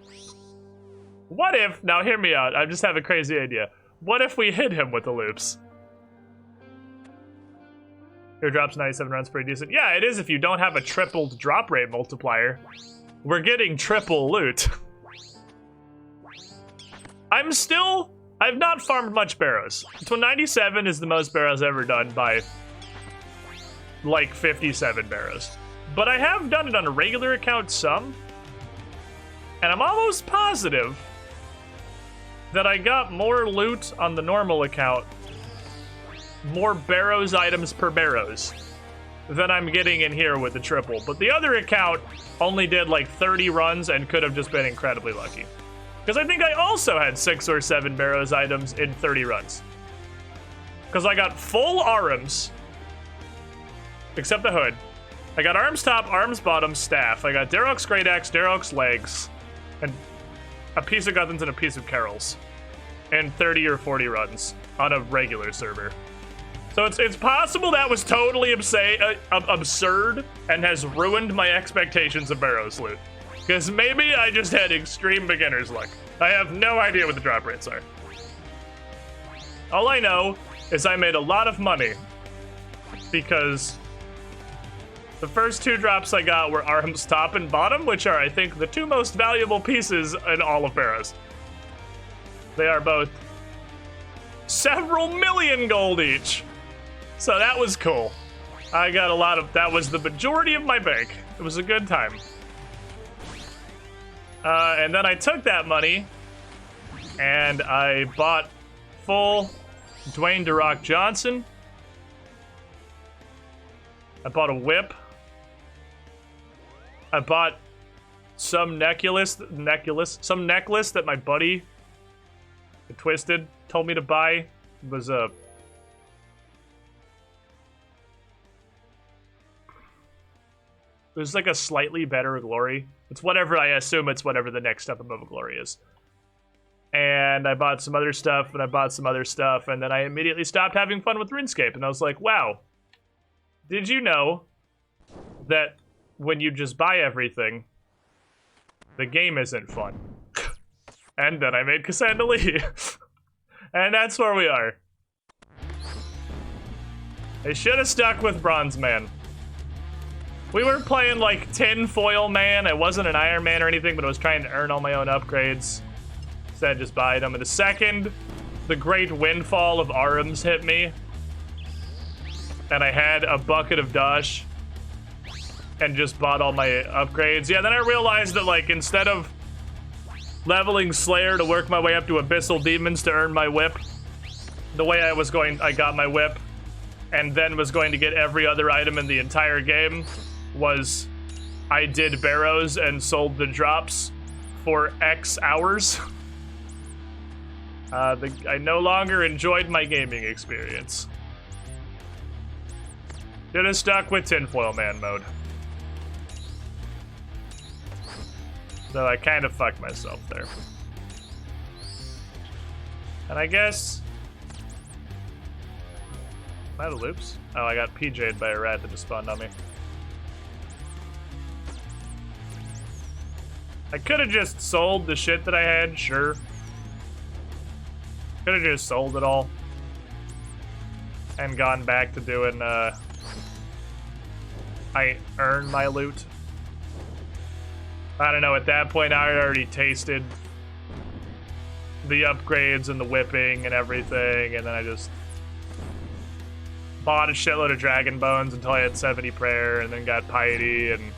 What if, now hear me out, I just have a crazy idea. What if we hit him with the loops? Your drop's 97 runs, pretty decent. Yeah, it is if you don't have a tripled drop rate multiplier. We're getting triple loot. I've not farmed much Barrows. 97 is the most Barrows ever done by like 57 Barrows. But I have done it on a regular account some. And I'm almost positive that I got more loot on the normal account, more Barrows items per Barrows, than I'm getting in here with the triple. But the other account only did like 30 runs and could have just been incredibly lucky. Because I think I also had 6 or 7 Barrows items in 30 runs. Because I got full arms, except the hood. I got arms top, arms bottom, staff. I got Darok's great axe, Darok's legs, and a piece of Guthans and a piece of Carol's. And 30 or 40 runs on a regular server. So it's possible that was totally absurd and has ruined my expectations of Barrows loot. Because maybe I just had extreme beginner's luck. I have no idea what the drop rates are. All I know is I made a lot of money because the first 2 drops I got were Arm's top and bottom, which are, I think, the 2 most valuable pieces in all of Barrows. They are both several million gold each. So that was cool. I got a lot of, that was the majority of my bank. It was a good time. And then I took that money and I bought full Dwayne "The Rock" Johnson. I bought a whip. I bought some necklace that my buddy Twisted told me to buy. It was a It was like a slightly better glory. It's whatever, I assume it's whatever the next step above a glory is. And I bought some other stuff, and I bought some other stuff, and then I immediately stopped having fun with Runescape, and I was like, wow, did you know that when you just buy everything, the game isn't fun? And then I made Cassandra Lee. And that's where we are. They should have stuck with Bronze Man. We were playing like Tin Foil Man. It wasn't an Iron Man or anything, but I was trying to earn all my own upgrades. Instead, just buy them. In a second, the great windfall of Arms hit me. And I had a bucket of Dash. And just bought all my upgrades. Yeah, then I realized that, like, instead of leveling Slayer to work my way up to Abyssal Demons to earn my whip, the way I got my whip, and then was going to get every other item in the entire game, was I did Barrows and sold the drops for X hours. I no longer enjoyed my gaming experience. Should have stuck with Tinfoil Man mode. So I kind of fucked myself there. And I guess... Am I out of loops? Oh, I got PJ'd by a rat that just spawned on me. I could have just sold the shit that I had, sure. Could have just sold it all. And gone back to doing, I earn my loot. I don't know, at that point I had already tasted the upgrades and the whipping and everything, and then I just bought a shitload of Dragon Bones until I had 70 prayer, and then got Piety, and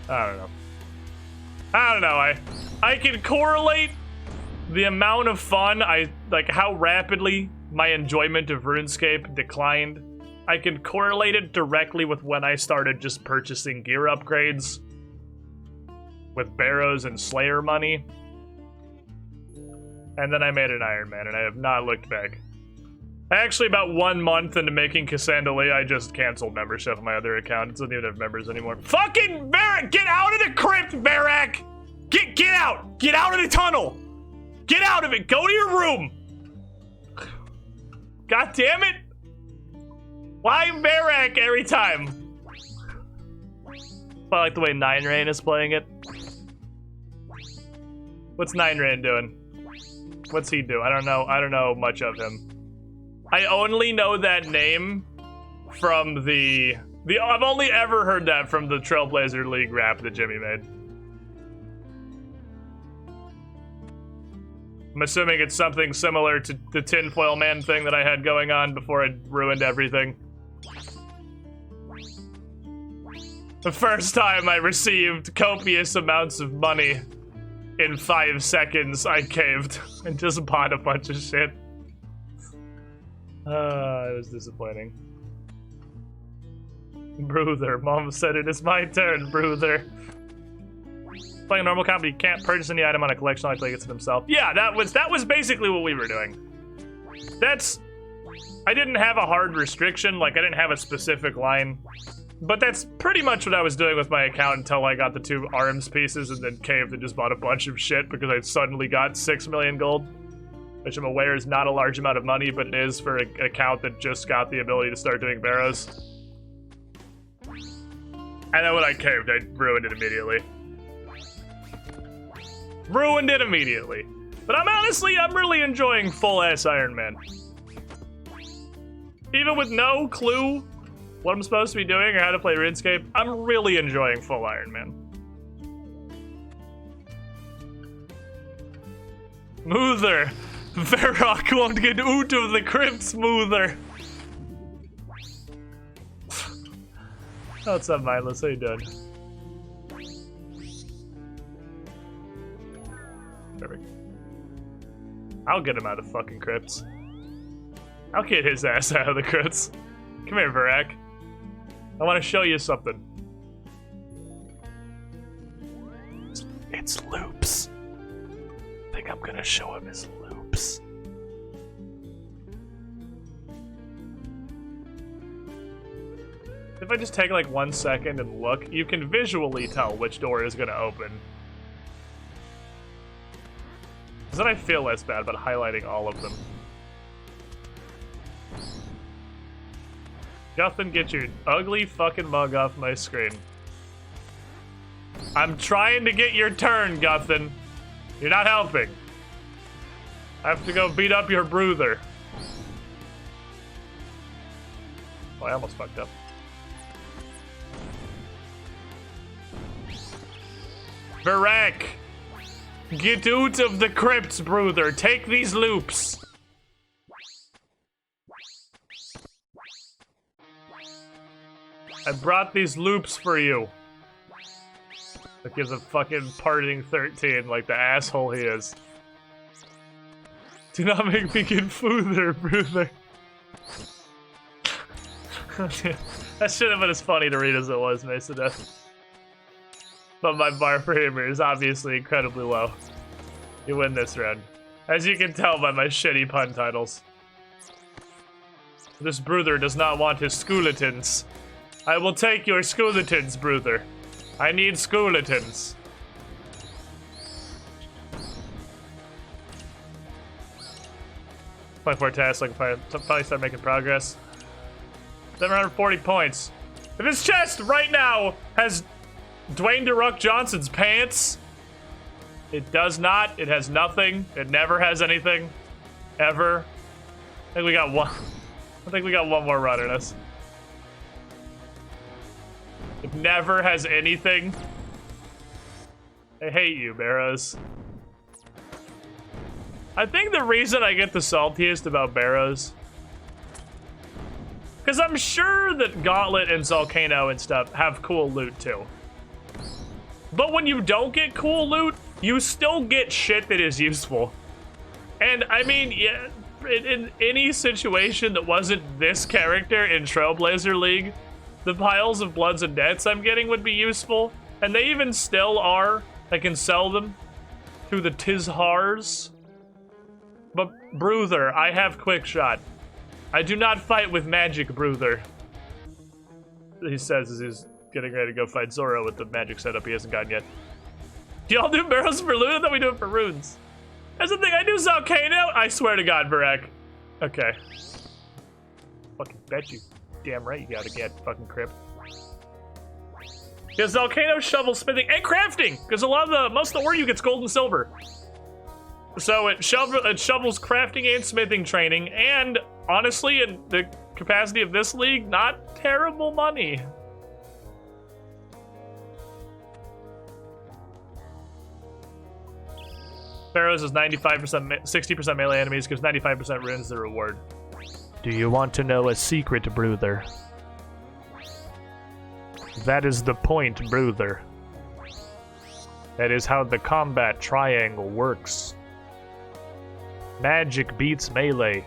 I don't know. I can correlate the amount of fun like how rapidly my enjoyment of RuneScape declined. I can correlate it directly with when I started just purchasing gear upgrades with Barrows and Slayer money. And then I made an Iron Man, and I have not looked back. Actually, about 1 month into making Cassandra Lee, I just canceled membership on my other account. It doesn't even have members anymore. Fucking Varric! Get out of the crypt, Varric! Get out! Get out of the tunnel! Get out of it! Go to your room! God damn it! Why Varric every time? I like the way 9rain is playing it. What's 9rain doing? What's he do? I don't know much of him. I only know that name from I've only ever heard that from the Trailblazer League rap that Jimmy made. I'm assuming it's something similar to the Tinfoil Man thing that I had going on before I ruined everything. The first time I received copious amounts of money, in 5 seconds I caved and just bought a bunch of shit. It was disappointing. Bruther, Mom said it is my turn, Bruther. Playing a normal comp, you can't purchase any item on a collection until he gets it himself. Yeah, that was basically what we were doing. I didn't have a hard restriction, like I didn't have a specific line. But that's pretty much what I was doing with my account until I got the 2 Arms pieces and then caved and just bought a bunch of shit because I suddenly got 6 million gold. which I'm aware is not a large amount of money, but it is for an account that just got the ability to start doing barrows. And then when I caved, I ruined it immediately. Ruined it immediately. But I'm really enjoying full-ass Iron Man. Even with no clue what I'm supposed to be doing or how to play RuneScape, I'm really enjoying full Iron Man. Smoother. Varrock won't get out of the crypt smoother. What's up, Mindless? How you doing? Perfect. I'll get him out of fucking crypts. I'll get his ass out of the crypts. Come here, Varrock. I want to show you something. It's loops. I think I'm gonna show him his loops. If I just take like 1 second and look, you can visually tell which door is gonna open. Because then I feel less bad about highlighting all of them. Guffin, get your ugly fucking mug off my screen. I'm trying to get your turn, Guffin. You're not helping. I have to go beat up your brother. Oh, I almost fucked up. Varrock! Get out of the crypts, brother. Take these loops. I brought these loops for you. That gives a fucking parting 13 like the asshole he is. Do not make me get food brother. That should have been as funny to read as it was, Mason Death. But my bar for humor is obviously incredibly low. You win this round. As you can tell by my shitty pun titles. This brother does not want his skeletons. I will take your skeletons, brother. I need skeletons. Play for a task, like finally start making progress. 740 points. If his chest right now has Dwayne DeRock Johnson's pants, it does not. It has nothing. It never has anything. Ever. I think we got one. I think we got one more run in us. It never has anything. I hate you, Barrows. I think the reason I get the saltiest about Barrows, because I'm sure that Gauntlet and Volcano and stuff have cool loot too. But when you don't get cool loot, you still get shit that is useful. And I mean, yeah, in any situation that wasn't this character in Trailblazer League, the piles of bloods and deaths I'm getting would be useful. And they even still are. I can sell them to the Tizhars. But brother, I have quick shot. I do not fight with magic, brother. He says as he's getting ready to go fight Zoro with the magic setup he hasn't gotten yet. Do y'all do barrels for loot? I thought we do it for runes. That's the thing, I do Volcano. I swear to God, Varrock. Okay. Fucking bet you. Damn right you gotta get fucking crypt. Because Volcano, shovel, smithing, and crafting! Because a lot of most of the ore you get's gold and silver. So it shovels crafting and smithing training, and honestly, in the capacity of this league, not terrible money. Pharaohs is 95%, 60% melee enemies, gives 95% runes the reward. Do you want to know a secret, brother? That is the point, brother. That is how the combat triangle works. Magic beats melee.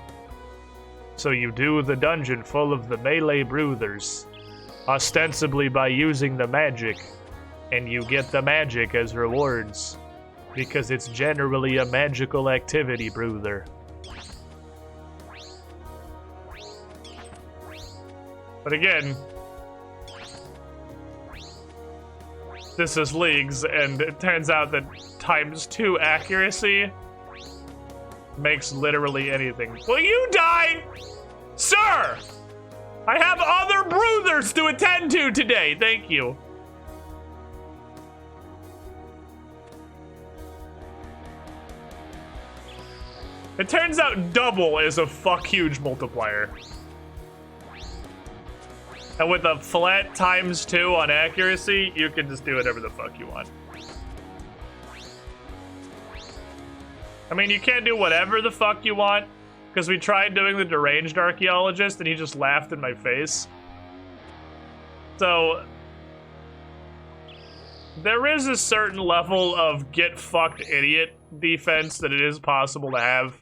So you do the dungeon full of the melee brothers, ostensibly by using the magic, and you get the magic as rewards, because it's generally a magical activity, brother. But again, this is leagues, and it turns out that ×2 accuracy makes literally anything. Will you die? Sir! I have other brothers to attend to today, thank you. It turns out double is a fuck huge multiplier. And with a flat ×2 on accuracy, you can just do whatever the fuck you want. I mean, you can't do whatever the fuck you want, because we tried doing the deranged archaeologist and he just laughed in my face. So, there is a certain level of get fucked idiot defense that it is possible to have.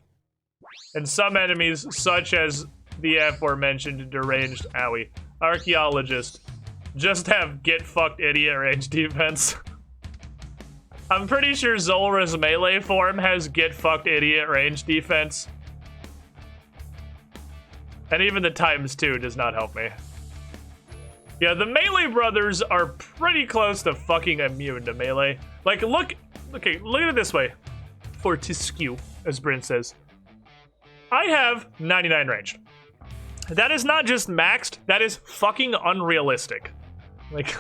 And some enemies, such as the aforementioned deranged archaeologist, just have get fucked idiot range defense. I'm pretty sure Zulra's melee form has get fucked idiot range defense. And even the ×2 does not help me. Yeah, the melee brothers are pretty close to fucking immune to melee. Like, look at it this way. Fortescue, as Bryn says. I have 99 range. That is not just maxed, that is fucking unrealistic. Like,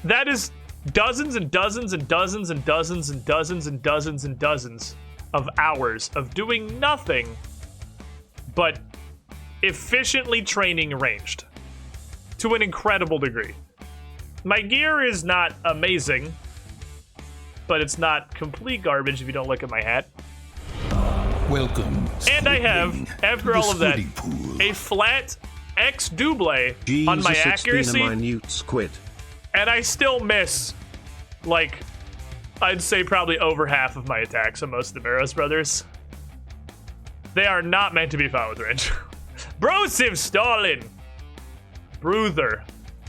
that is dozens and dozens and dozens and dozens and dozens and dozens and dozens of hours of doing nothing but efficiently training ranged to an incredible degree. My gear is not amazing, but it's not complete garbage if you don't look at my hat. Welcome. And I have, after all of that, a flat X double on my accuracy. It's been a minute squid. And I still miss, like, I'd say probably over half of my attacks on most of the Barrows brothers. They are not meant to be found with range. Brosiv Stalin! Bruther.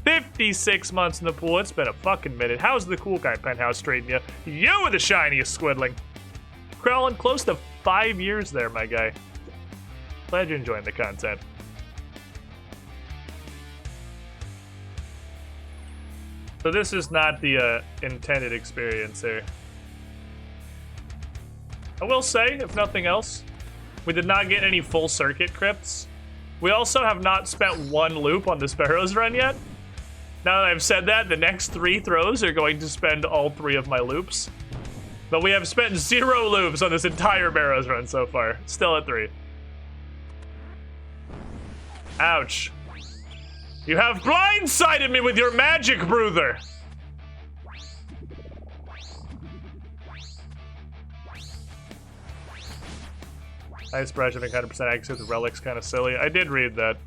56 months in the pool. It's been a fucking minute. How's the cool guy penthouse treating you? You were the shiniest squidling. Crawling close to 5 years there, my guy. Glad you're enjoying the content. So this is not the intended experience here. I will say, if nothing else, we did not get any full circuit crypts. We also have not spent one loop on the Sparrows run yet. Now that I've said that, the next 3 throws are going to spend all 3 of my loops. But we have spent 0 loops on this entire Barrows run so far. Still at 3. Ouch. You have blindsided me with your magic, brother! Ice Brush, I think 100% accuracy with the relics kind of silly. I did read that.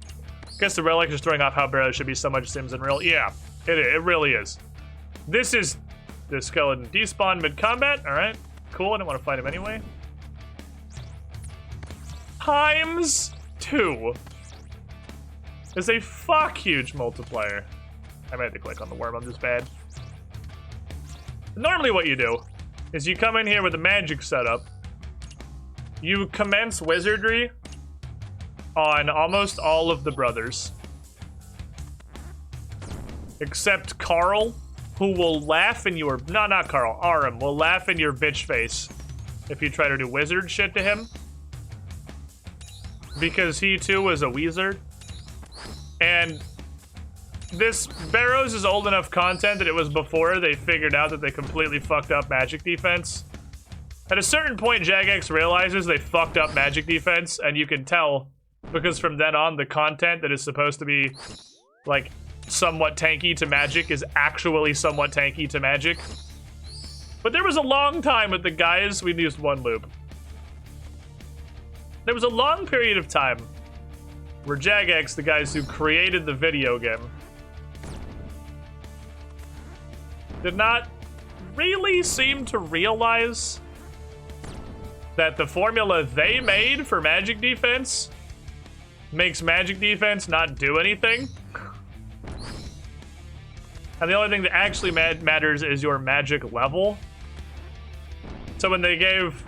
Guess the relic is throwing off how Barrows should be so much Sims unreal. Yeah, it really is. This is the skeleton despawn mid-combat. Alright, cool. I didn't want to fight him anyway. ×2 is a fuck huge multiplier. I might have to click on the worm, I'm this bad. Normally what you do is you come in here with a magic setup. You commence wizardry on almost all of the brothers. Except Carl, who will laugh in your... No, not Carl. Aram will laugh in your bitch face if you try to do wizard shit to him. Because he too is a wizard. And this Barrows is old enough content that it was before they figured out that they completely fucked up magic defense. At a certain point, Jagex realizes they fucked up magic defense, and you can tell, because from then on, the content that is supposed to be, like, somewhat tanky to magic is actually somewhat tanky to magic. But there was a long time with the guys, we used 1 loop. There was a long period of time where Jagex, the guys who created the video game, did not really seem to realize that the formula they made for magic defense makes magic defense not do anything. And the only thing that actually matters is your magic level. So when they gave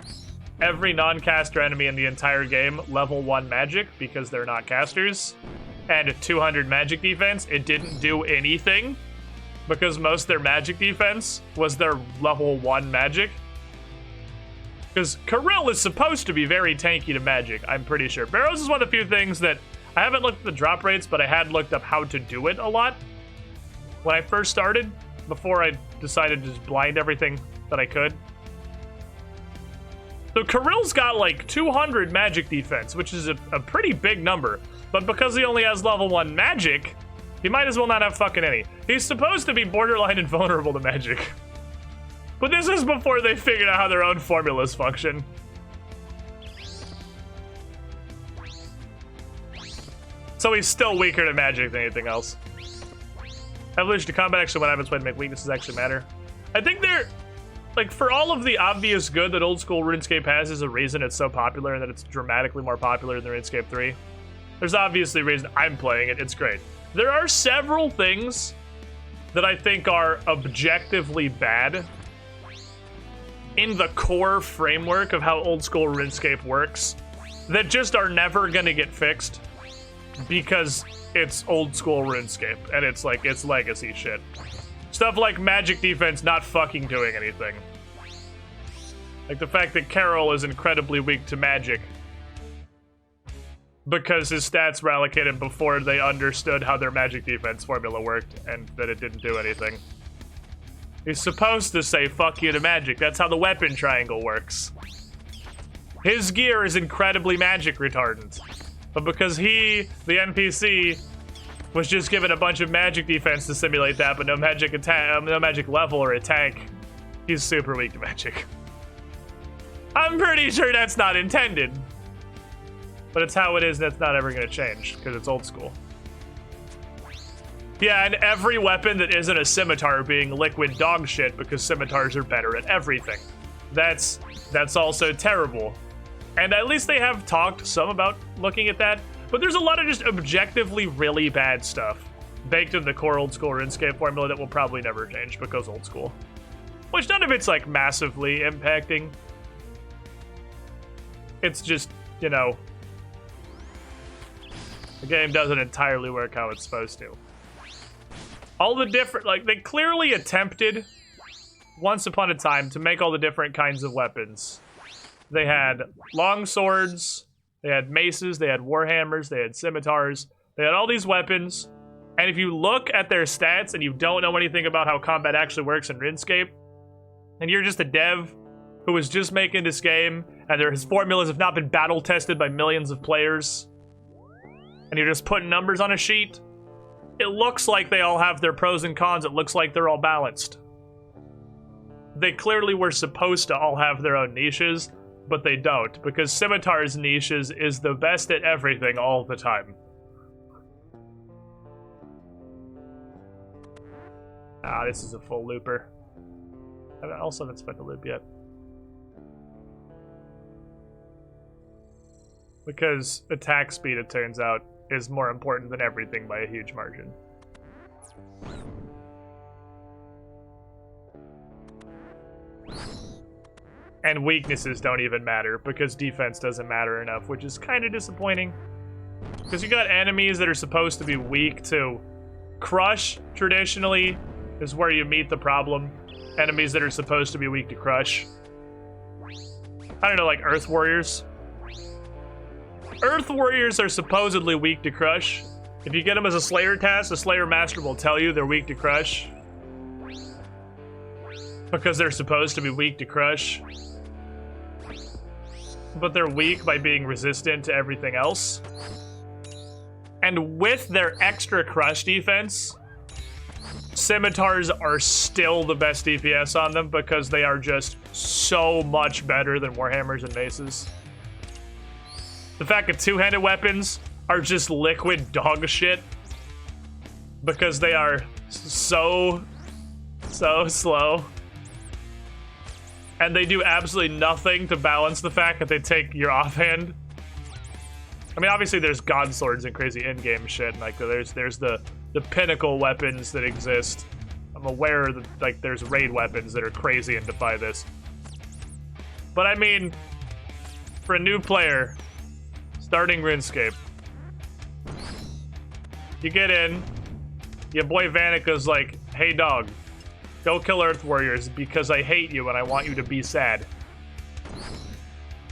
every non-caster enemy in the entire game level 1 magic, because they're not casters, and 200 magic defense, it didn't do anything, because most of their magic defense was their level 1 magic. Because Kirill is supposed to be very tanky to magic, I'm pretty sure. Barrows is one of the few things that I haven't looked at the drop rates, but I had looked up how to do it a lot when I first started, before I decided to just blind everything that I could. So Kirill's got like 200 magic defense, which is a pretty big number. But because he only has level 1 magic, he might as well not have fucking any. He's supposed to be borderline invulnerable to magic. But this is before they figured out how their own formulas function. So he's still weaker to magic than anything else. Evolution to combat actually what happens when make weaknesses actually matter. I think they're, like, for all of the obvious good that old school RuneScape has is a reason it's so popular and that it's dramatically more popular than RuneScape 3. There's obviously a reason I'm playing it, it's great. There are several things that I think are objectively bad in the core framework of how old school RuneScape works that just are never gonna get fixed because it's old school RuneScape and it's like, it's legacy shit. Stuff like magic defense not fucking doing anything. Like the fact that Carol is incredibly weak to magic because his stats were allocated before they understood how their magic defense formula worked and that it didn't do anything. He's supposed to say fuck you to magic. That's how the weapon triangle works. His gear is incredibly magic retardant. But because he, the NPC, was just given a bunch of magic defense to simulate that, but no magic attack, no magic level or attack, he's super weak to magic. I'm pretty sure that's not intended. But it's how it is, and that's not ever gonna change, because it's old school. Yeah, and every weapon that isn't a scimitar being liquid dog shit because scimitars are better at everything. That's also terrible. And at least they have talked some about looking at that, but there's a lot of just objectively really bad stuff baked in the core old school RuneScape formula that will probably never change because old school. Which none of it's like massively impacting. It's just, you know, the game doesn't entirely work how it's supposed to. All the different, like, they clearly attempted once upon a time to make all the different kinds of weapons. They had long swords, they had maces, they had warhammers, they had scimitars, they had all these weapons. And if you look at their stats and you don't know anything about how combat actually works in RuneScape, and you're just a dev who was just making this game, and his formulas have not been battle tested by millions of players, and you're just putting numbers on a sheet, it looks like they all have their pros and cons. It looks like they're all balanced. They clearly were supposed to all have their own niches, but they don't, because Scimitar's niches is the best at everything all the time. Ah, this is a full looper. I also haven't spent a loop yet. Because attack speed, it turns out, is more important than everything by a huge margin. And weaknesses don't even matter, because defense doesn't matter enough, which is kind of disappointing. Because you got enemies that are supposed to be weak to crush, traditionally, is where you meet the problem. Enemies that are supposed to be weak to crush. I don't know, like Earth Warriors. Earth Warriors are supposedly weak to crush. If you get them as a Slayer task, the Slayer Master will tell you they're weak to crush. Because they're supposed to be weak to crush. But they're weak by being resistant to everything else. And with their extra crush defense, Scimitars are still the best DPS on them because they are just so much better than Warhammers and Maces. The fact that two-handed weapons are just liquid dog shit because they are so slow. And they do absolutely nothing to balance the fact that they take your offhand. I mean, obviously there's god swords and crazy in-game shit, and like there's the pinnacle weapons that exist. I'm aware that like there's raid weapons that are crazy and defy this. But I mean, for a new player starting RuneScape, you get in, your boy Vanika's like, hey dog, go kill Earth Warriors because I hate you and I want you to be sad.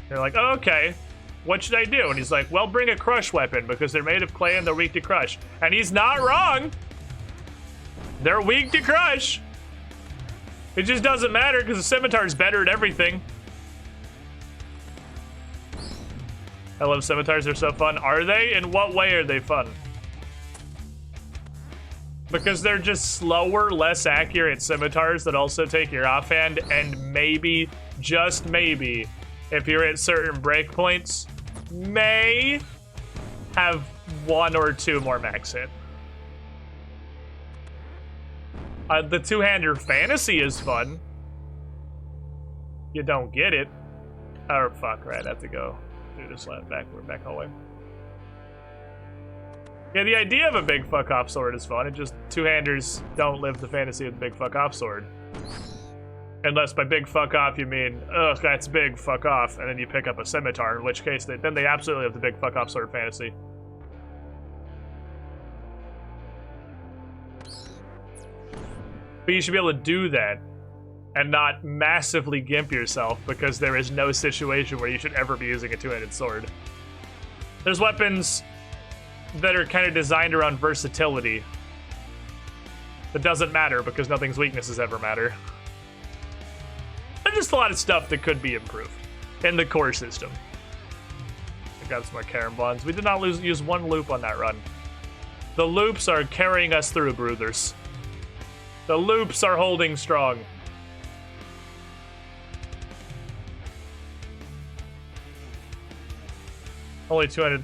They're like, oh, okay, what should I do? And he's like, well, bring a crush weapon because they're made of clay and they're weak to crush. And he's not wrong. They're weak to crush. It just doesn't matter because the scimitar's better at everything. I love scimitars, they're so fun. Are they? In what way are they fun? Because they're just slower, less accurate scimitars that also take your offhand, and maybe, just maybe, if you're at certain breakpoints, may have 1 or 2 more max hit. The two-hander fantasy is fun. You don't get it. Oh, fuck, right, I have to go do this back hallway. Yeah, the idea of a big fuck-off sword is fun. It just, two-handers don't live the fantasy of the big fuck-off sword. Unless by big fuck-off you mean, ugh, that's big, fuck off, and then you pick up a scimitar, in which case then they absolutely have the big fuck-off sword fantasy. But you should be able to do that and not massively gimp yourself because there is no situation where you should ever be using a two-handed sword. There's weapons that are kind of designed around versatility that doesn't matter because nothing's weaknesses ever matter. There's just a lot of stuff that could be improved in the core system. I got some more Karen bonds. We did not use 1 loop on that run. The loops are carrying us through, brothers. The loops are holding strong. Only 200.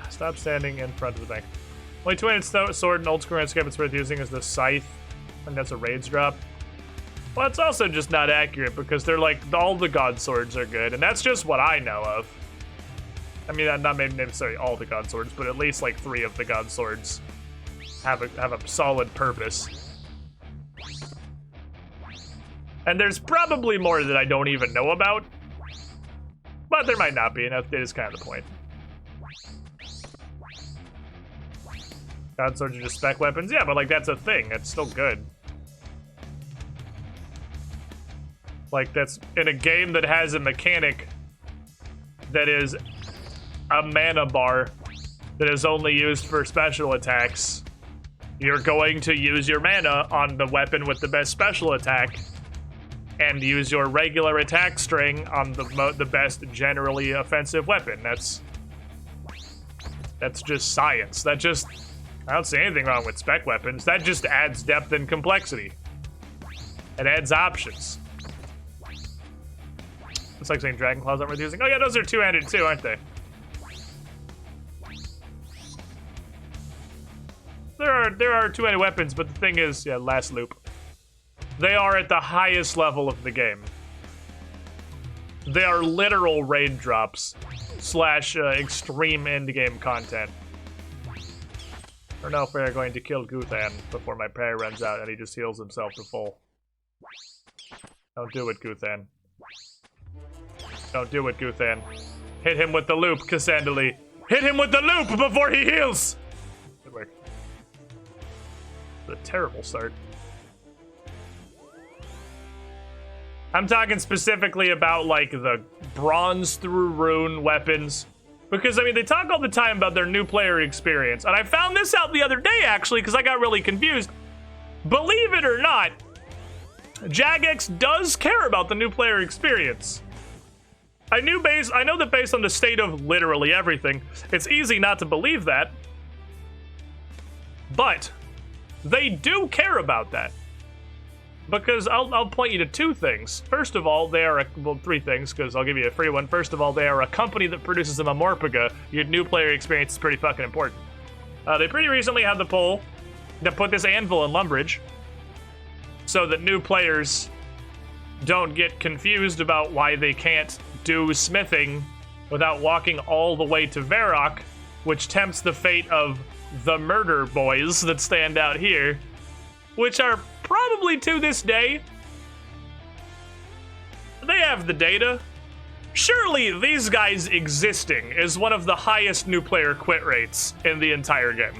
Stop standing in front of the bank. Only 200 sword in old school Runescape it's worth using is the scythe. And that's a raids drop. Well, it's also just not accurate because they're like, all the god swords are good. And that's just what I know of. I mean, not maybe necessarily all the god swords, but at least like 3 of the god swords have a solid purpose. And there's probably more that I don't even know about. But there might not be, and that is kind of the point. God swords are just spec weapons? Yeah, but like that's a thing. It's still good. Like that's in a game that has a mechanic that is a mana bar that is only used for special attacks. You're going to use your mana on the weapon with the best special attack and use your regular attack string on the best generally offensive weapon. That's just science. I don't see anything wrong with spec weapons. That just adds depth and complexity. It adds options. It's like saying Dragon Claws aren't worth using. Oh yeah, those are two-handed too, aren't they? There are two-handed weapons, but the thing is, yeah, last loop. They are at the highest level of the game. They are literal raid drops / extreme endgame content. I don't know if we're going to kill Guthan before my prayer runs out and he just heals himself to full. Don't do it, Guthan. Don't do it, Guthan. Hit him with the loop, Cassandali. Hit him with the loop before he heals! Good work. What a terrible start. I'm talking specifically about, like, the bronze through rune weapons. Because, I mean, they talk all the time about their new player experience. And I found this out the other day, actually, because I got really confused. Believe it or not, Jagex does care about the new player experience. I know that based on the state of literally everything, it's easy not to believe that. But they do care about that. Because I'll point you to 2 things. First of all, they are, well, 3 things, because I'll give you a free one. First of all, they are a company that produces a Mamorpaga. Your new player experience is pretty fucking important. They pretty recently had the poll that put this anvil in Lumbridge so that new players don't get confused about why they can't do smithing without walking all the way to Varrock, which tempts the fate of the murder boys that stand out here, which are probably to this day, they have the data. Surely these guys existing is one of the highest new player quit rates in the entire game.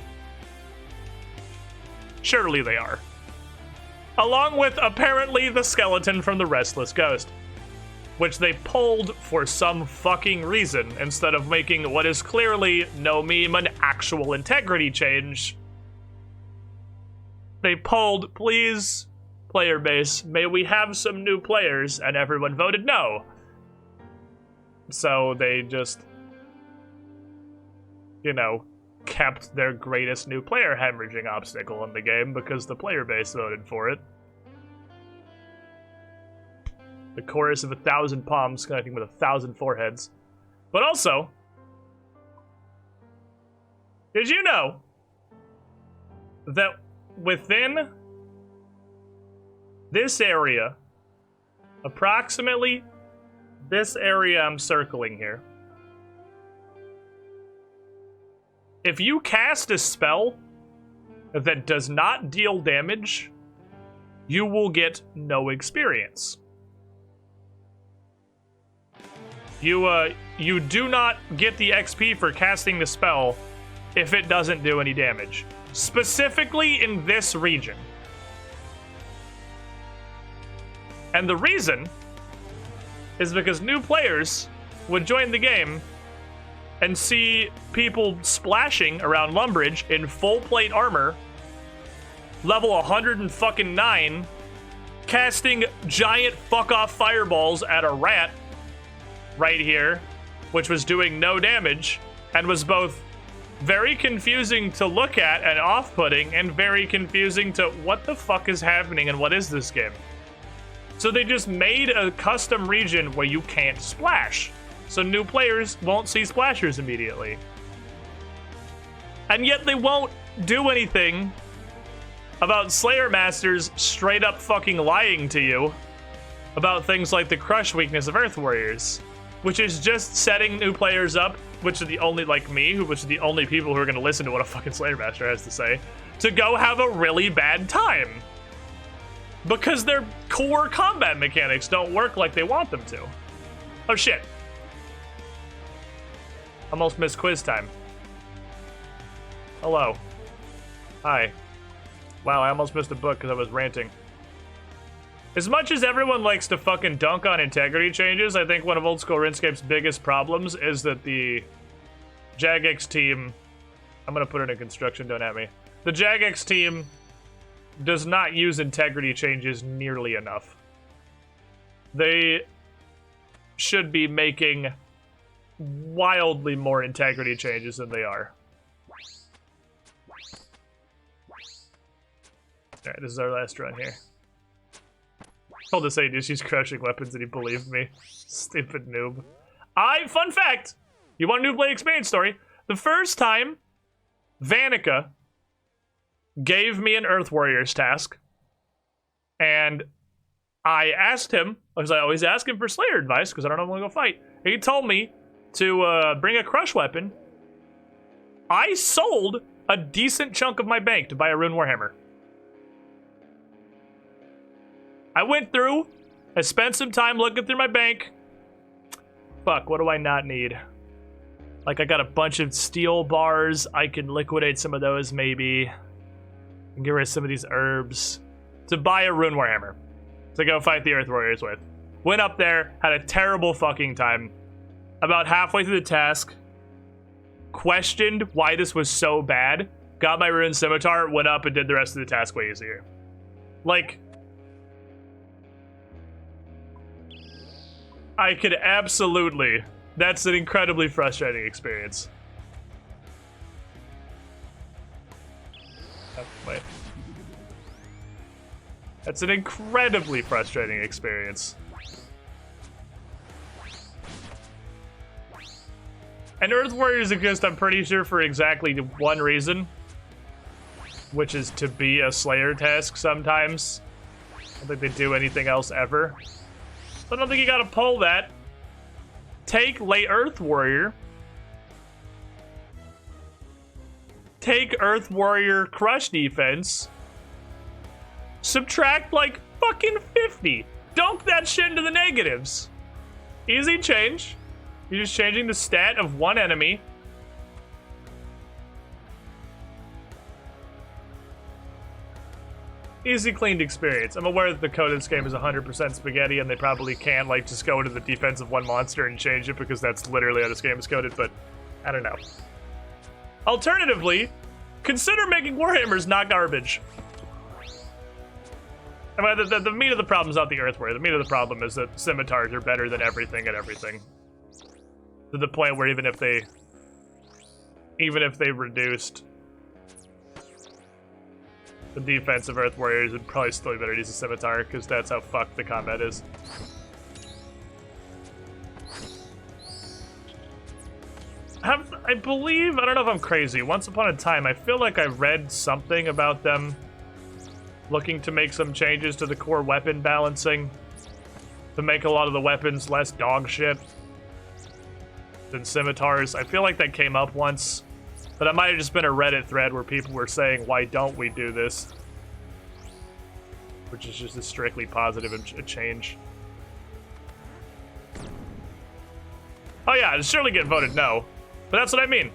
Surely they are. Along with apparently the skeleton from the Restless Ghost. which they pulled for some fucking reason instead of making what is clearly no meme an actual integrity change. They pulled, please, player base, may we have some new players, and everyone voted no. So they just, you know, kept their greatest new player hemorrhaging obstacle in the game because the player base voted for it. The chorus of 1,000 palms connecting with 1,000 foreheads. But also, did you know that within this area, approximately this area I'm circling here, if you cast a spell that does not deal damage, you will get no experience. You do not get the XP for casting the spell if it doesn't do any damage. Specifically in this region. And the reason is because new players would join the game and see people splashing around Lumbridge in full plate armor, level 109, casting giant fuck-off fireballs at a rat right here, which was doing no damage, and was both very confusing to look at and off-putting, and very confusing to what the fuck is happening and what is this game? So they just made a custom region where you can't splash. So new players won't see splashers immediately. And yet they won't do anything about Slayer Masters straight up fucking lying to you about things like the crush weakness of Earth Warriors, which is just setting new players up, which are the only, like me, which are the only people who are going to listen to what a fucking Slayer Master has to say, to go have a really bad time. Because their core combat mechanics don't work like they want them to. Oh shit. Almost missed quiz time. Hello. Hi. Wow, I almost missed a book because I was ranting. As much as everyone likes to fucking dunk on integrity changes, I think one of old school Runescape's biggest problems is that the Jagex team... I'm gonna put it in construction, don't at me. The Jagex team does not use integrity changes nearly enough. They should be making wildly more integrity changes than they are. Alright, this is our last run here. Told this Aegis use crushing weapons and he believed me. Stupid noob. Fun fact! You want a new Blade experience story? The first time Vanica gave me an Earth Warriors task, and I asked him, because I always ask him for Slayer advice, because I don't know when to go fight. He told me to bring a crush weapon. I sold a decent chunk of my bank to buy a Rune Warhammer. I went through, I spent some time looking through my bank. Fuck, what do I not need? Like, I got a bunch of steel bars. I can liquidate some of those, maybe. And get rid of some of these herbs. To buy a Rune Warhammer. To go fight the Earth Warriors with. Went up there, had a terrible fucking time. About halfway through the task, questioned why this was so bad. Got my Rune Scimitar, went up and did the rest of the task way easier. Like... I could absolutely... That's an incredibly frustrating experience. Oh, wait. That's an incredibly frustrating experience. And Earth Warriors exist, I'm pretty sure, for exactly one reason. Which is to be a Slayer task sometimes. I don't think they do anything else ever. So I don't think you gotta pull that. Take Lay Earth Warrior. Take Earth Warrior Crush Defense. Subtract like fucking 50. Dunk that shit into the negatives. Easy change. You're just changing the stat of one enemy. easy, cleaned experience. I'm aware that the code of this game is 100% spaghetti, and they probably can't, like, just go into the defense of one monster and change it, because that's literally how this game is coded, but I don't know. Alternatively, consider making Warhammers not garbage. I mean, the meat of the problem is not the Earthware. The meat of the problem is that scimitars are better than everything at everything. To the point where even if they reduced the defense of Earth Warriors, would probably still be better to use a scimitar, because that's how fucked the combat is. I believe, I don't know if I'm crazy, once upon a time, I feel like I read something about them looking to make some changes to the core weapon balancing to make a lot of the weapons less dog shit than scimitars. I feel like that came up once, but it might have just been a Reddit thread where people were saying, why don't we do this? Which is just a strictly positive change. Oh yeah, it'd surely get voted no. But that's what I mean.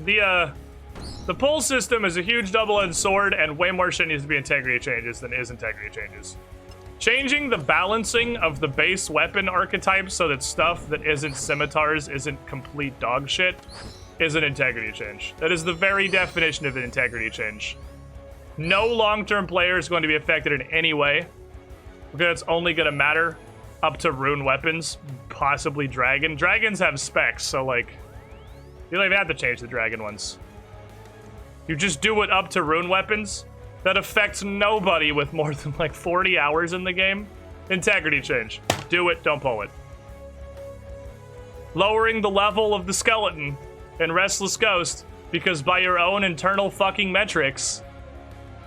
The pull system is a huge double-edged sword, and way more shit needs to be integrity changes than is integrity changes. Changing the balancing of the base weapon archetypes so that stuff that isn't scimitars isn't complete dog shit is an integrity change. That is the very definition of an integrity change. No long-term player is going to be affected in any way, because it's only going to matter up to rune weapons, possibly dragon. Dragons have specs, so like, you don't even have to change the dragon ones. You just do it up to rune weapons. That affects nobody with more than like 40 hours in the game. Integrity change. Do it, don't pull it. Lowering the level of the skeleton in Restless Ghost, because by your own internal fucking metrics,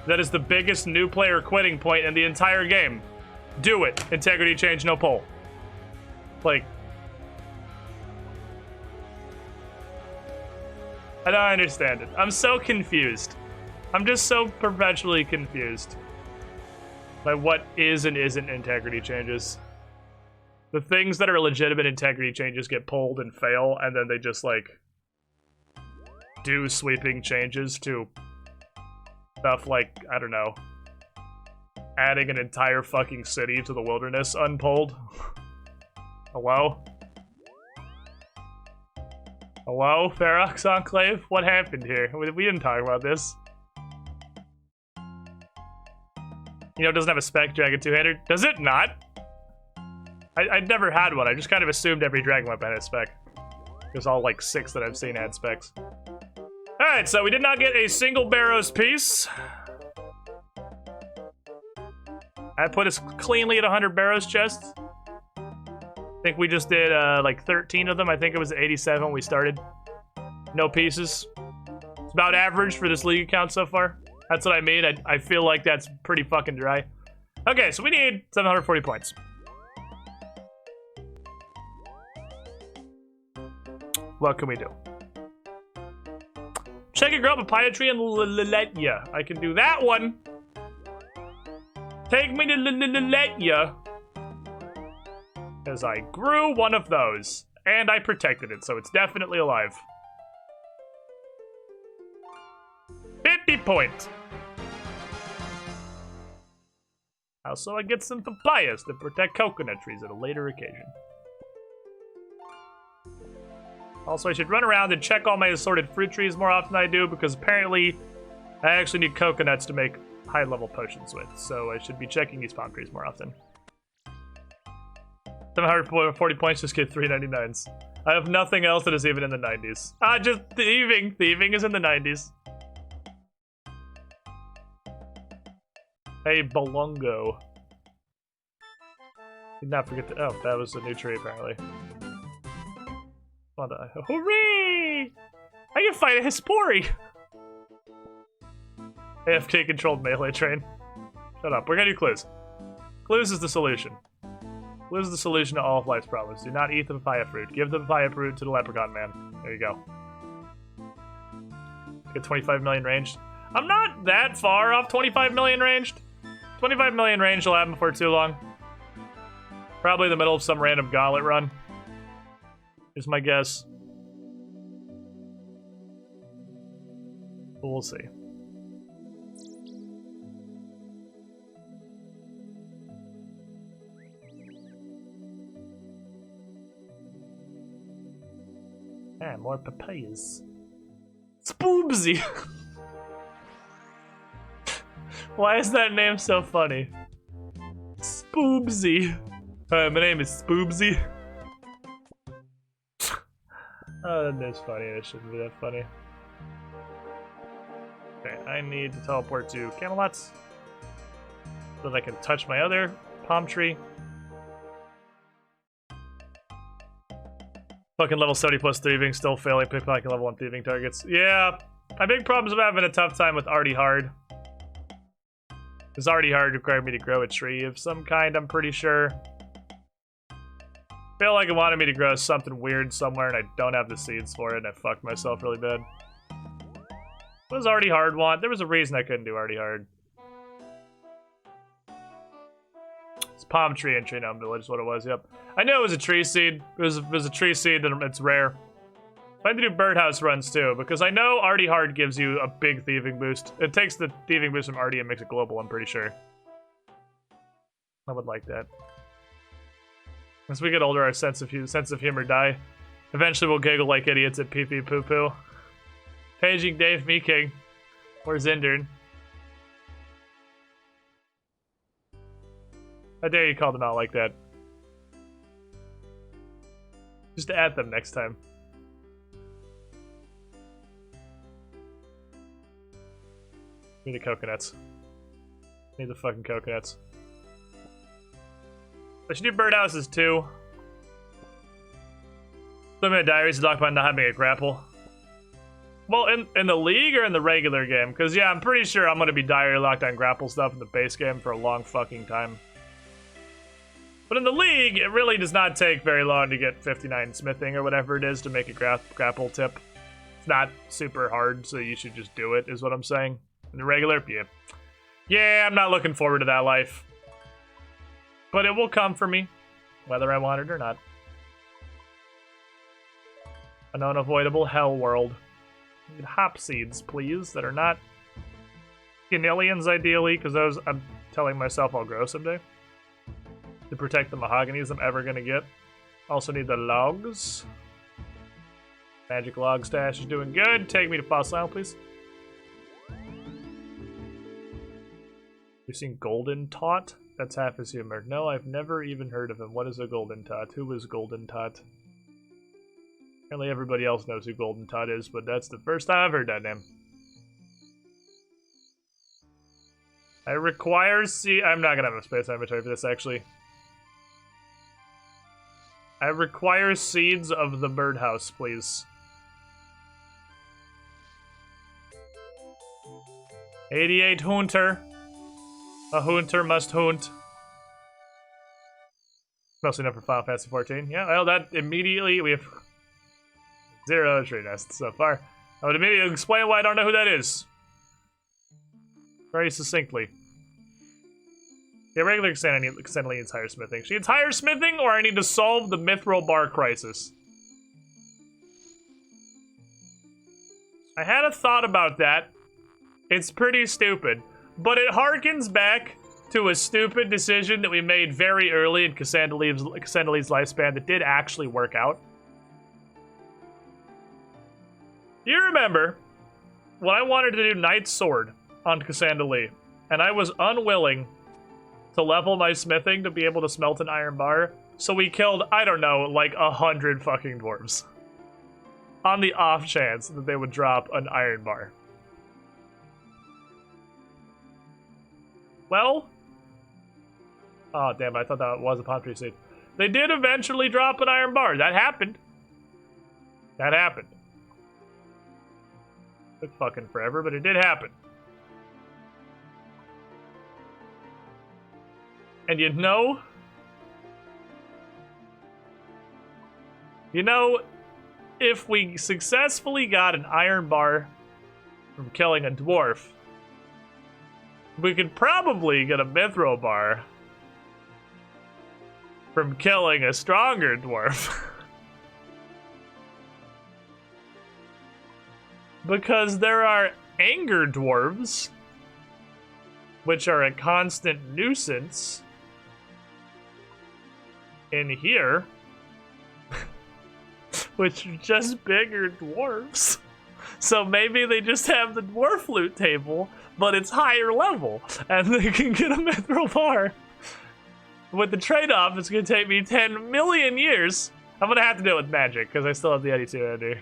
that is the biggest new player quitting point in the entire game. Do it. Integrity change, no pull. Like, I don't understand it. I'm so confused. I'm just so perpetually confused by what is and isn't integrity changes. The things that are legitimate integrity changes get pulled and fail, and then they just, like, do sweeping changes to stuff like, I don't know, adding an entire fucking city to the wilderness unpulled. Hello? Hello, Ferox Enclave? What happened here? We didn't talk about this. You know, it doesn't have a spec dragon two-hander. Does it not? I'd never had one. I just kind of assumed every dragon weapon had a spec. There's all like 6 that I've seen had specs. Alright, so we did not get a single Barrows piece. I put us cleanly at 100 Barrows chests. I think we just did like 13 of them. I think it was 87 when we started. No pieces. It's about average for this league account so far. That's what I mean. I feel like that's pretty fucking dry. Okay, so we need 740 points. What can we do? Check and grow up a papaya tree and Liletya. I can do that one. Take me to Liletya. As I grew one of those. And I protected it, so it's definitely alive. 50 points. Also, I get some papayas to protect coconut trees at a later occasion. Also, I should run around and check all my assorted fruit trees more often than I do, because apparently I actually need coconuts to make high-level potions with, so I should be checking these palm trees more often. 740 points, just get 399s. I have nothing else that is even in the 90s. Just thieving. Thieving is in the 90s. Hey, Bolongo. Did not forget to. Oh, that was a new tree, apparently. Hooray! I can fight a Hispori! AFK controlled melee train. Shut up. We're gonna do clues. Clues is the solution. Clues is the solution to all of life's problems. Do not eat the papaya fruit. Give the papaya fruit to the leprechaun man. There you go. Get 25 million ranged. I'm not that far off 25 million ranged. 25 million range will happen before too long. Probably in the middle of some random gauntlet run. Is my guess. But we'll see. Ah, more papayas. Spoobsy! Why is that name so funny? Spoobsy. Hi, my name is Spoobsy. Oh, that name's funny. It shouldn't be that funny. Okay, I need to teleport to Camelot's so that I can touch my other palm tree. Fucking level 70 plus thieving, still failing pickpocketing level 1 thieving targets. Yeah, my big problems of having a tough time with Arty Hard. Because Arty Hard required me to grow a tree of some kind, I'm pretty sure. Feel like it wanted me to grow something weird somewhere and I don't have the seeds for it and I fucked myself really bad. What does Arty Hard want? There was a reason I couldn't do Arty Hard. It's palm tree in Tree Gnome Village is what it was, yep. I knew it was a tree seed. It was a tree seed that it's rare. I had to do birdhouse runs too, because I know Arty Hard gives you a big thieving boost. It takes the thieving boost from Arty and makes it global, I'm pretty sure. I would like that. As we get older, our sense of humor die. Eventually we'll giggle like idiots at pee-pee poo-poo. Paging Dave Meeking. Or Zindern. How dare you call them out like that? Just add them next time. Need the coconuts. Need the fucking coconuts. I should do birdhouses too. Swimming in diaries is locked by not having a grapple. Well, in the league or in the regular game? Because yeah, I'm pretty sure I'm gonna be diary locked on grapple stuff in the base game for a long fucking time. But in the league, it really does not take very long to get 59 smithing or whatever it is to make a grapple tip. It's not super hard, so you should just do it, is what I'm saying. In the regular, yeah. Yeah, I'm not looking forward to that life. But it will come for me, whether I want it or not. An unavoidable hell world. Need hop seeds, please, that are not ganillions, ideally, because those I'm telling myself I'll grow someday. To protect the mahoganies I'm ever gonna get. Also need the logs. Magic log stash is doing good. Take me to Fossil Isle, please. You've seen Golden Tot? That's half his humor. No, I've never even heard of him. What is a Golden Tot? Who is Golden Tot? Apparently everybody else knows who Golden Tot is, but that's the first time I've heard that name. I require I'm not gonna have a space inventory for this, actually. I require seeds of the birdhouse, please. 88 Hunter. A Hunter must hunt. Mostly enough for Final Fantasy 14. Yeah, well, that immediately we have 0 tree nests so far. I would immediately explain why I don't know who that is. Very succinctly. Yeah, regular Cassandra needs higher smithing. She needs higher smithing, or I need to solve the mithril bar crisis. I had a thought about that. It's pretty stupid, but it harkens back to a stupid decision that we made very early in Cassandra Lee's lifespan that did actually work out. You remember when I wanted to do Knight's Sword on Cassandra Lee, and I was unwilling to level my smithing to be able to smelt an iron bar, so we killed, I don't know, like 100 fucking dwarves. On the off chance that they would drop an iron bar. Well, oh damn, I thought that was a palm tree seed. They did eventually drop an iron bar. That happened. That happened. Took fucking forever, but it did happen. And you know, if we successfully got an iron bar from killing a dwarf, we could probably get a mithril bar from killing a stronger dwarf. Because there are anger dwarves, which are a constant nuisance in here. which are just bigger dwarves. So maybe they just have the dwarf loot table, but it's higher level, and they can get a mithril bar. With the trade-off, it's gonna take me 10 million years. I'm gonna have to do it with magic, because I still have the 82 energy.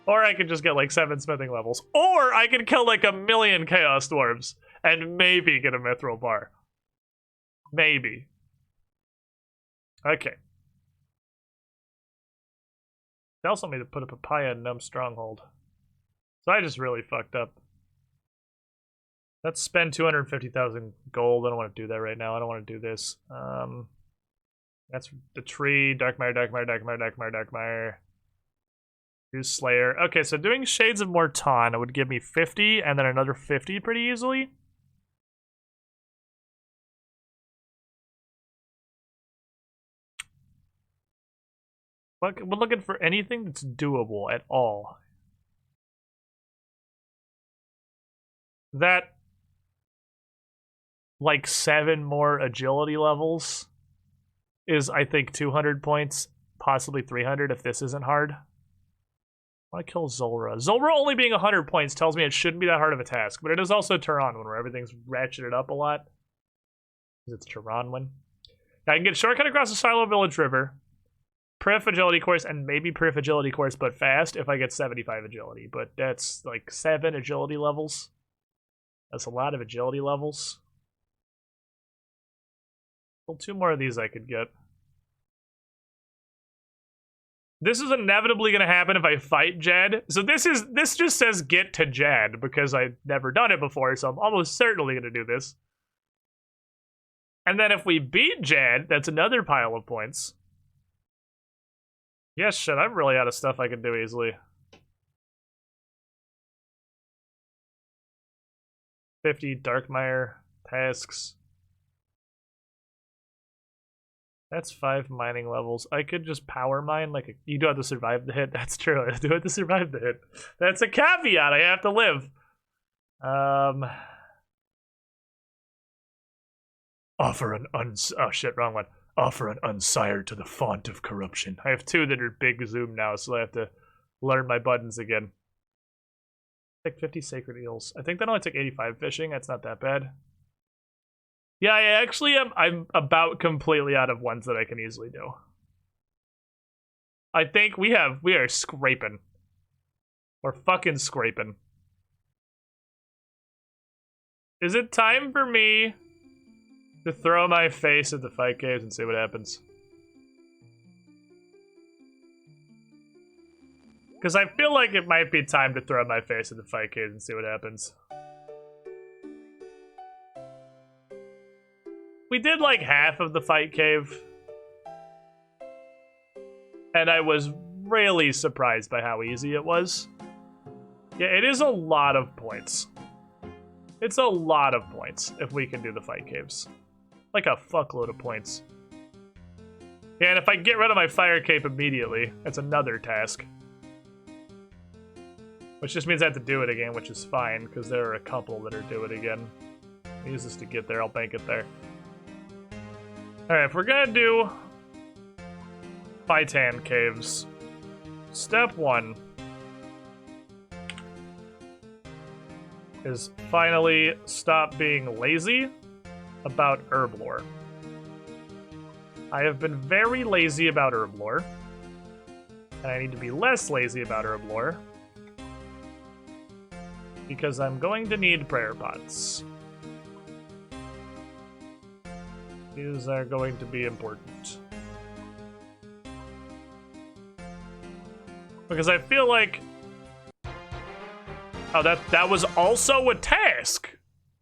Or I could just get like 7 smithing levels. Or I could kill like 1 million chaos dwarves, and maybe get a mithril bar. Maybe. Okay. They also made me put a papaya in Numb Stronghold. So I just really fucked up. Let's spend 250,000 gold. I don't want to do that right now. I don't want to do this. That's the tree. Darkmire. Do Slayer. Okay, so doing Shades of Morton would give me 50 and then another 50 pretty easily. We're looking for anything that's doable at all. That, like 7 more agility levels is, I think, 200 points, possibly 300 if this isn't hard. I want to kill Zulrah. Zulrah only being 100 points tells me it shouldn't be that hard of a task, but it is also Turan where everything's ratcheted up a lot. It's Turan one. I can get shortcut across the Silo Village River, Perif Agility course, and maybe Perif Agility course, but fast if I get 75 agility. But that's like 7 agility levels. That's a lot of agility levels. Well, 2 more of these I could get. This is inevitably going to happen if I fight Jed. So this just says get to Jed because I've never done it before, so I'm almost certainly going to do this. And then if we beat Jed, that's another pile of points. Yes, shit, I'm really out of stuff I can do easily. 50 Darkmire tasks. That's 5 mining levels. I could just power mine like you do have to survive the hit. That's true. I do have to survive the hit. That's a caveat. I have to live. Offer an oh shit, wrong one. Offer an unsired to the font of corruption. I have 2 that are big zoom now, so I have to learn my buttons again. Like 50 sacred eels. I think that only took 85 fishing. That's not that bad. Yeah, I actually am. I'm about completely out of ones that I can easily do. I think we are scraping. We're fucking scraping. Is it time for me to throw my face at the fight caves and see what happens? Because I feel like it might be time to throw my face at the fight caves and see what happens. We did like half of the fight cave. And I was really surprised by how easy it was. Yeah, it is a lot of points. It's a lot of points if we can do the fight caves. Like a fuckload of points. Yeah, and if I get rid of my fire cape immediately, that's another task. Which just means I have to do it again, which is fine, because there are a couple that are due it again. I'll use this to get there, I'll bank it there. Alright, if we're gonna do Phytan caves, step 1 is finally stop being lazy about herb lore. I have been very lazy about herb lore, and I need to be less lazy about herb lore because I'm going to need prayer pots. These are going to be important. Because I feel like... Oh, that was also a task!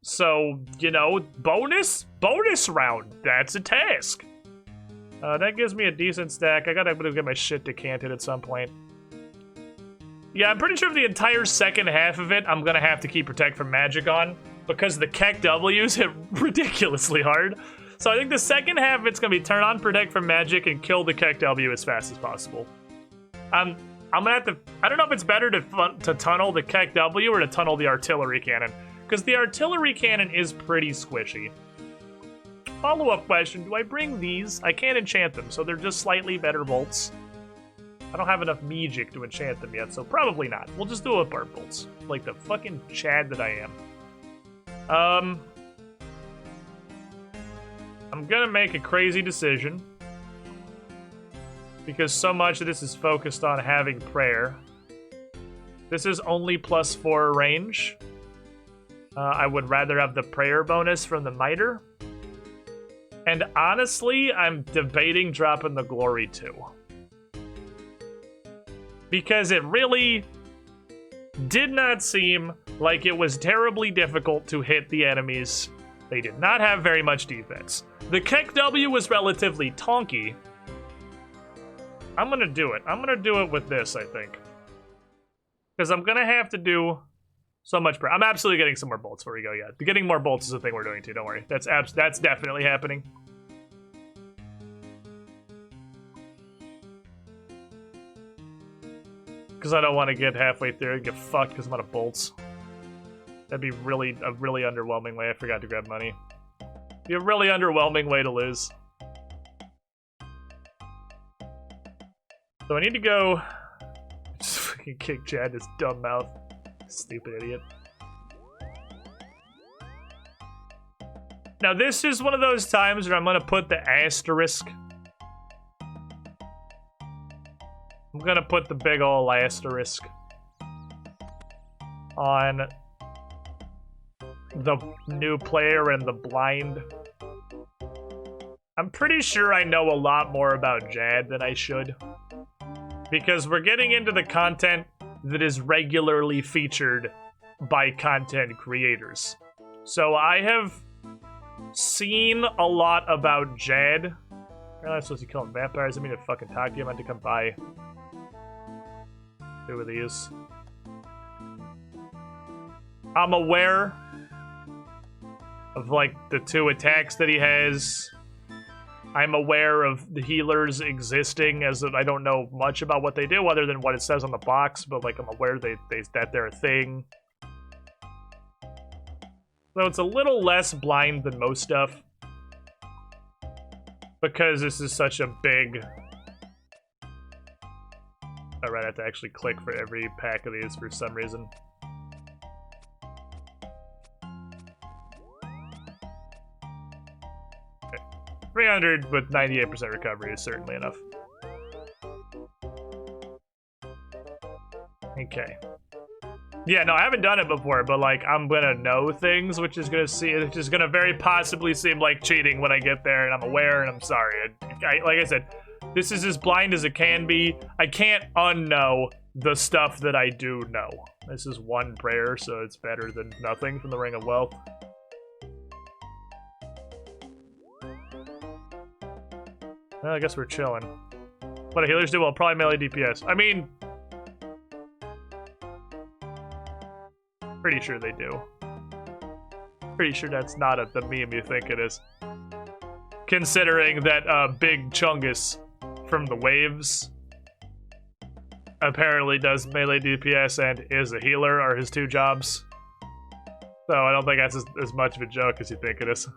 So, you know, bonus round. That's a task. That gives me a decent stack. I gotta get my shit decanted at some point. Yeah, I'm pretty sure the entire second half of it, I'm gonna have to keep Protect from Magic on, because the Keck W's hit ridiculously hard. So I think the second half of it's gonna be turn on Protect from Magic and kill the Keck W as fast as possible. I'm gonna have to, I don't know if it's better to tunnel the Keck W or to tunnel the Artillery Cannon, because the Artillery Cannon is pretty squishy. Follow-up question, do I bring these? I can't enchant them, so they're just slightly better bolts. I don't have enough magic to enchant them yet, so probably not. We'll just do it with bark bolts, like the fucking Chad that I am. I'm gonna make a crazy decision because so much of this is focused on having prayer. This is only +4 range. I would rather have the prayer bonus from the miter. And honestly, I'm debating dropping the glory too. Because it really did not seem like it was terribly difficult to hit the enemies. They did not have very much defense. The Keck W was relatively tonky. I'm gonna do it. I'm gonna do it with this, I think. Because I'm gonna have to do so much prayer. I'm absolutely getting some more bolts before we go yet. Getting more bolts is a thing we're doing too, don't worry. That's definitely happening. Because I don't want to get halfway through and get fucked because I'm out of bolts. That'd be a really underwhelming way. I forgot to grab money. Be a really underwhelming way to lose. So I need to go... Just fucking kick Chad, his dumb mouth. Stupid idiot. Now this is one of those times where I'm gonna put the asterisk. I'm gonna put the big ol' asterisk on the new player and the blind. I'm pretty sure I know a lot more about Jad than I should. Because we're getting into the content that is regularly featured by content creators. So I have seen a lot about Jad. I'm not supposed to kill vampires. I mean to fucking talk to you. I meant to come by. 2 of these. I'm aware of like the 2 attacks that he has. I'm aware of the healers existing, as I don't know much about what they do other than what it says on the box, but like I'm aware that they're a thing. So it's a little less blind than most stuff. Because this is such a big... Alright, I have to actually click for every pack of these for some reason. 300 with 98% recovery is certainly enough. Okay. Yeah, no, I haven't done it before, but like I'm gonna know things, which is gonna very possibly seem like cheating when I get there, and I'm aware, and I'm sorry. Like I said, this is as blind as it can be. I can't unknow the stuff that I do know. This is 1 prayer, so it's better than nothing from the Ring of Wealth. Well, I guess we're chilling. What do healers do? Well, probably melee DPS. I mean... Pretty sure they do. Pretty sure that's not the meme you think it is. Considering that Big Chungus from the Waves apparently does melee DPS and is a healer are his 2 jobs. So I don't think that's as much of a joke as you think it is.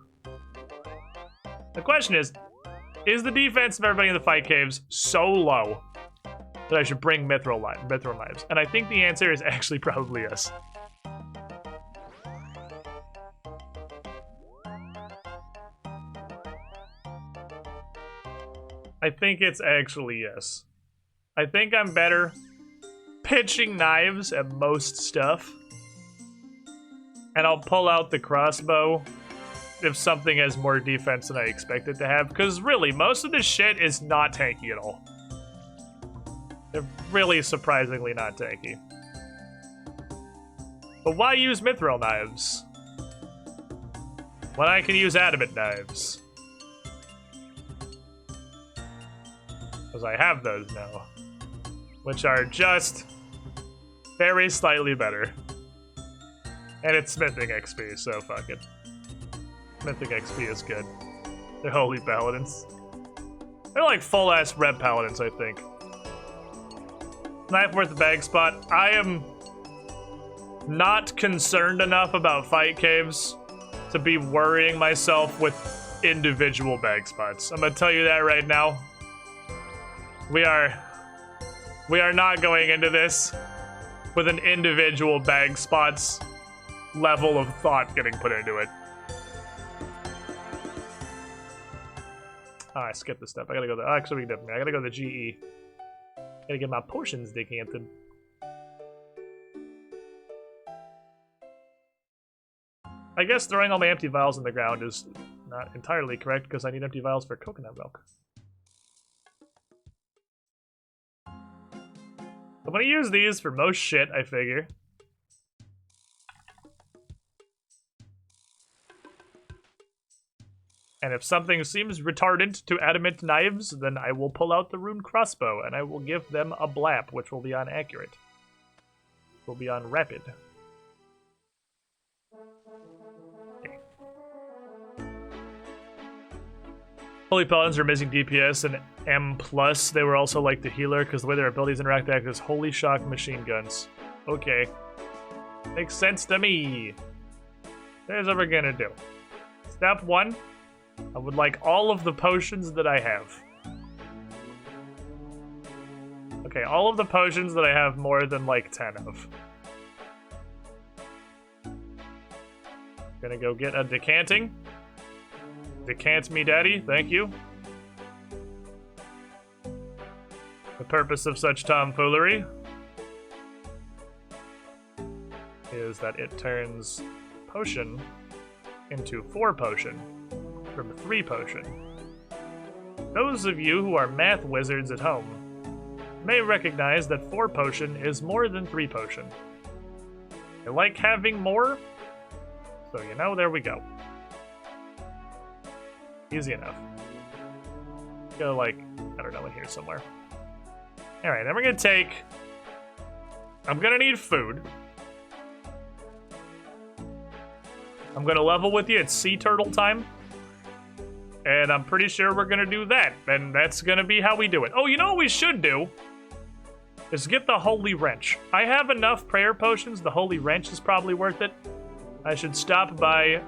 The question is the defense of everybody in the fight caves so low that I should bring Mithril Knives? And I think the answer is actually probably yes. I think it's actually yes. I think I'm better pitching knives at most stuff. And I'll pull out the crossbow if something has more defense than I expect it to have. Because really, most of this shit is not tanky at all. They're really surprisingly not tanky. But why use Mithril Knives when I can use Adamant Knives? Because I have those now, which are just very slightly better. And it's smithing XP, so fuck it. Smithing XP is good. They're holy paladins. They're like full-ass red paladins, I think. Knife worth a bag spot. I am not concerned enough about fight caves to be worrying myself with individual bag spots. I'm gonna tell you that right now. We are We are not going into this with an individual bag spots level of thought getting put into it. I skipped this step. I gotta go there. Actually, we can definitely. I gotta go to GE. Gotta get my potions decanted. I guess throwing all my empty vials on the ground is not entirely correct because I need empty vials for coconut milk. I'm gonna use these for most shit, I figure. And if something seems retardant to adamant knives, then I will pull out the rune crossbow and I will give them a blap, which will be on accurate. Will be on rapid. Okay. Holy Paladins are missing DPS and M+. They were also like the healer because the way their abilities interact act as holy shock machine guns. Okay. Makes sense to me. Here's what we're gonna do. Step 1. I would like all of the potions that I have. Okay, all of the potions that I have more than like 10 of. Gonna go get a decanting. Decant me, daddy, thank you. The purpose of such tomfoolery is that it turns potion into 4 potion. From 3 potion. Those of you who are math wizards at home may recognize that 4 potion is more than 3 potion. I like having more, so you know, there we go. Easy enough. Go like, I don't know, in here somewhere. Alright, then we're gonna take... I'm gonna need food. I'm gonna level with you at sea turtle time. And I'm pretty sure we're gonna do that. And that's gonna be how we do it. Oh, you know what we should do? Is get the Holy Wrench. I have enough prayer potions. The Holy Wrench is probably worth it. I should stop by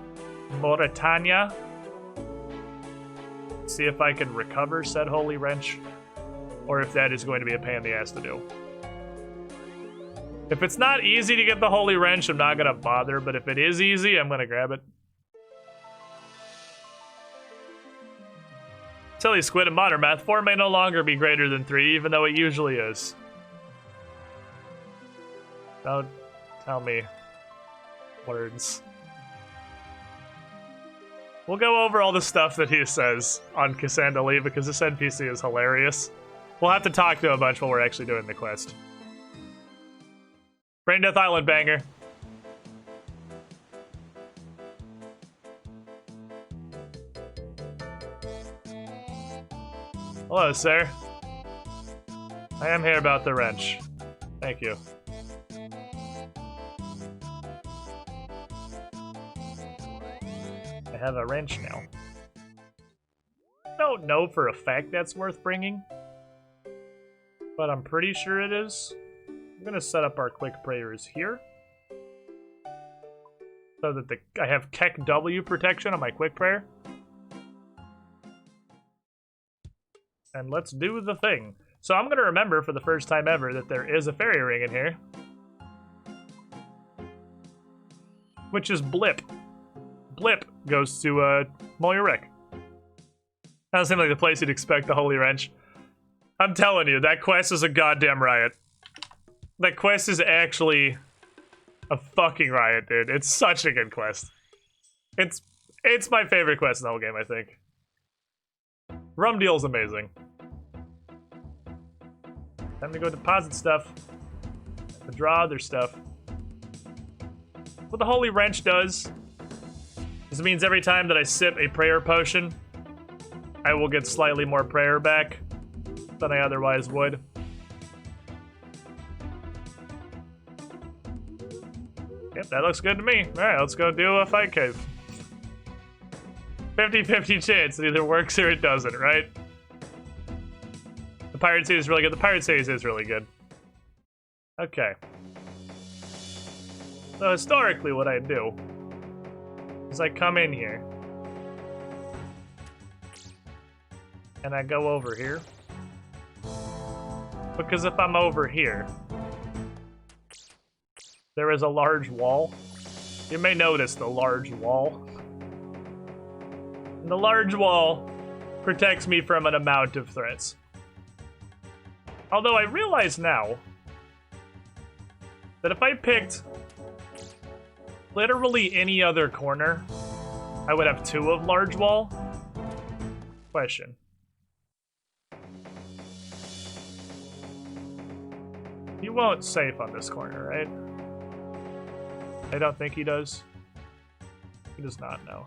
Mauritania. See if I can recover said Holy Wrench. Or if that is going to be a pain in the ass to do. If it's not easy to get the Holy Wrench, I'm not gonna bother. But if it is easy, I'm gonna grab it. Silly squid in modern math, 4 may no longer be greater than 3, even though it usually is. Don't tell me words. We'll go over all the stuff that he says on Cassandra Lee because this NPC is hilarious. We'll have to talk to him a bunch while we're actually doing the quest. Brain Death Island banger. Hello, sir. I am here about the wrench. Thank you. I have a wrench now. I don't know for a fact that's worth bringing, but I'm pretty sure it is. I'm gonna set up our quick prayers here so that I have Keck W protection on my quick prayer. And let's do the thing. So I'm gonna remember for the first time ever that there is a fairy ring in here. Which is Blip. Blip goes to Moirek. That doesn't seem like the place you'd expect the Holy Wrench. I'm telling you, that quest is a goddamn riot. That quest is actually a fucking riot, dude. It's such a good quest. It's my favorite quest in the whole game, I think. Rum Deal's amazing. Time to go deposit stuff. To draw other stuff. What the Holy Wrench does is it means every time that I sip a prayer potion, I will get slightly more prayer back than I otherwise would. Yep, that looks good to me. Alright, let's go do a fight cave. 50-50 chance. It either works or it doesn't, right? The Pirate Series is really good. The Pirate Series is really good. Okay. So historically what I do is I come in here and I go over here Because if I'm over here, there is a large wall. You may notice the large wall. And the large wall protects me from an amount of threats. Although I realize now that if I picked literally any other corner, I would have 2 of large wall. Question. He won't safe on this corner, right? I don't think he does. He does not know.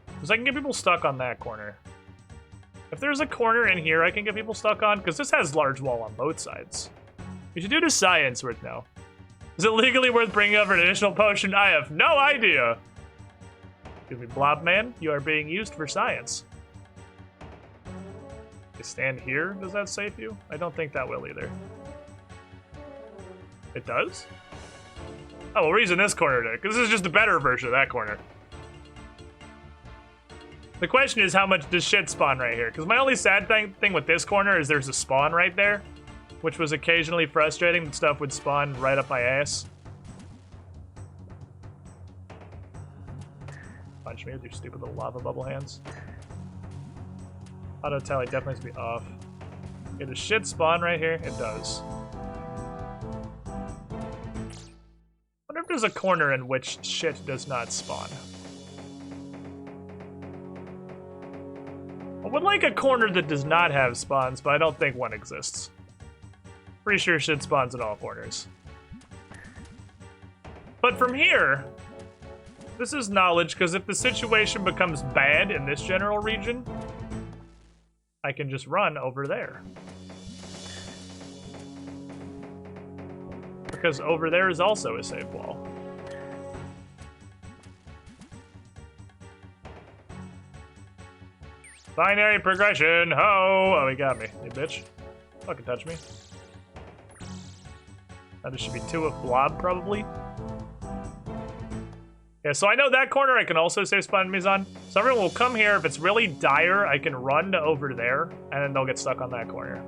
Because I can get people stuck on that corner. If there's a corner in here I can get people stuck on, because this has large wall on both sides. You should do the science worth now. Is it legally worth bringing over an additional potion? I have no idea. Excuse me, Blob Man, you are being used for science. You stand here, does that save you? I don't think that will either. It does? Oh, well, we're using this corner then, because this is just a better version of that corner. The question is, how much does shit spawn right here? Because my only sad thing with this corner is there's a spawn right there, which was occasionally frustrating. That stuff would spawn right up my ass. Punch me with your stupid little lava bubble hands. Auto tally definitely has to be off. Okay, does shit spawn right here? It does. I wonder if there's a corner in which shit does not spawn. I would like a corner that does not have spawns, but I don't think one exists. Pretty sure shit spawns in all corners. But from here, this is knowledge, because if the situation becomes bad in this general region, I can just run over there. Because over there is also a safe wall. Binary progression, ho! Oh, he got me, you bitch. Fucking touch me. Now there should be 2 of Blob, probably. Yeah, so I know that corner I can also save spawn enemies on. So everyone will come here. If it's really dire, I can run to over there, and then they'll get stuck on that corner.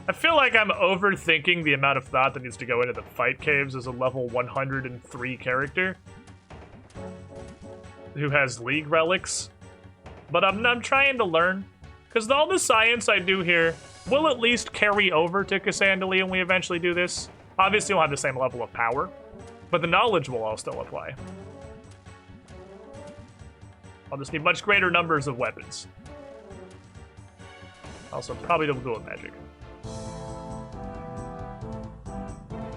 I feel like I'm overthinking the amount of thought that needs to go into the fight caves as a level 103 character who has League relics. But I'm trying to learn, because all the science I do here will at least carry over to Cassandali when we eventually do this. Obviously, we'll have the same level of power, but the knowledge will all still apply. I'll just need much greater numbers of weapons. Also, probably double dual magic.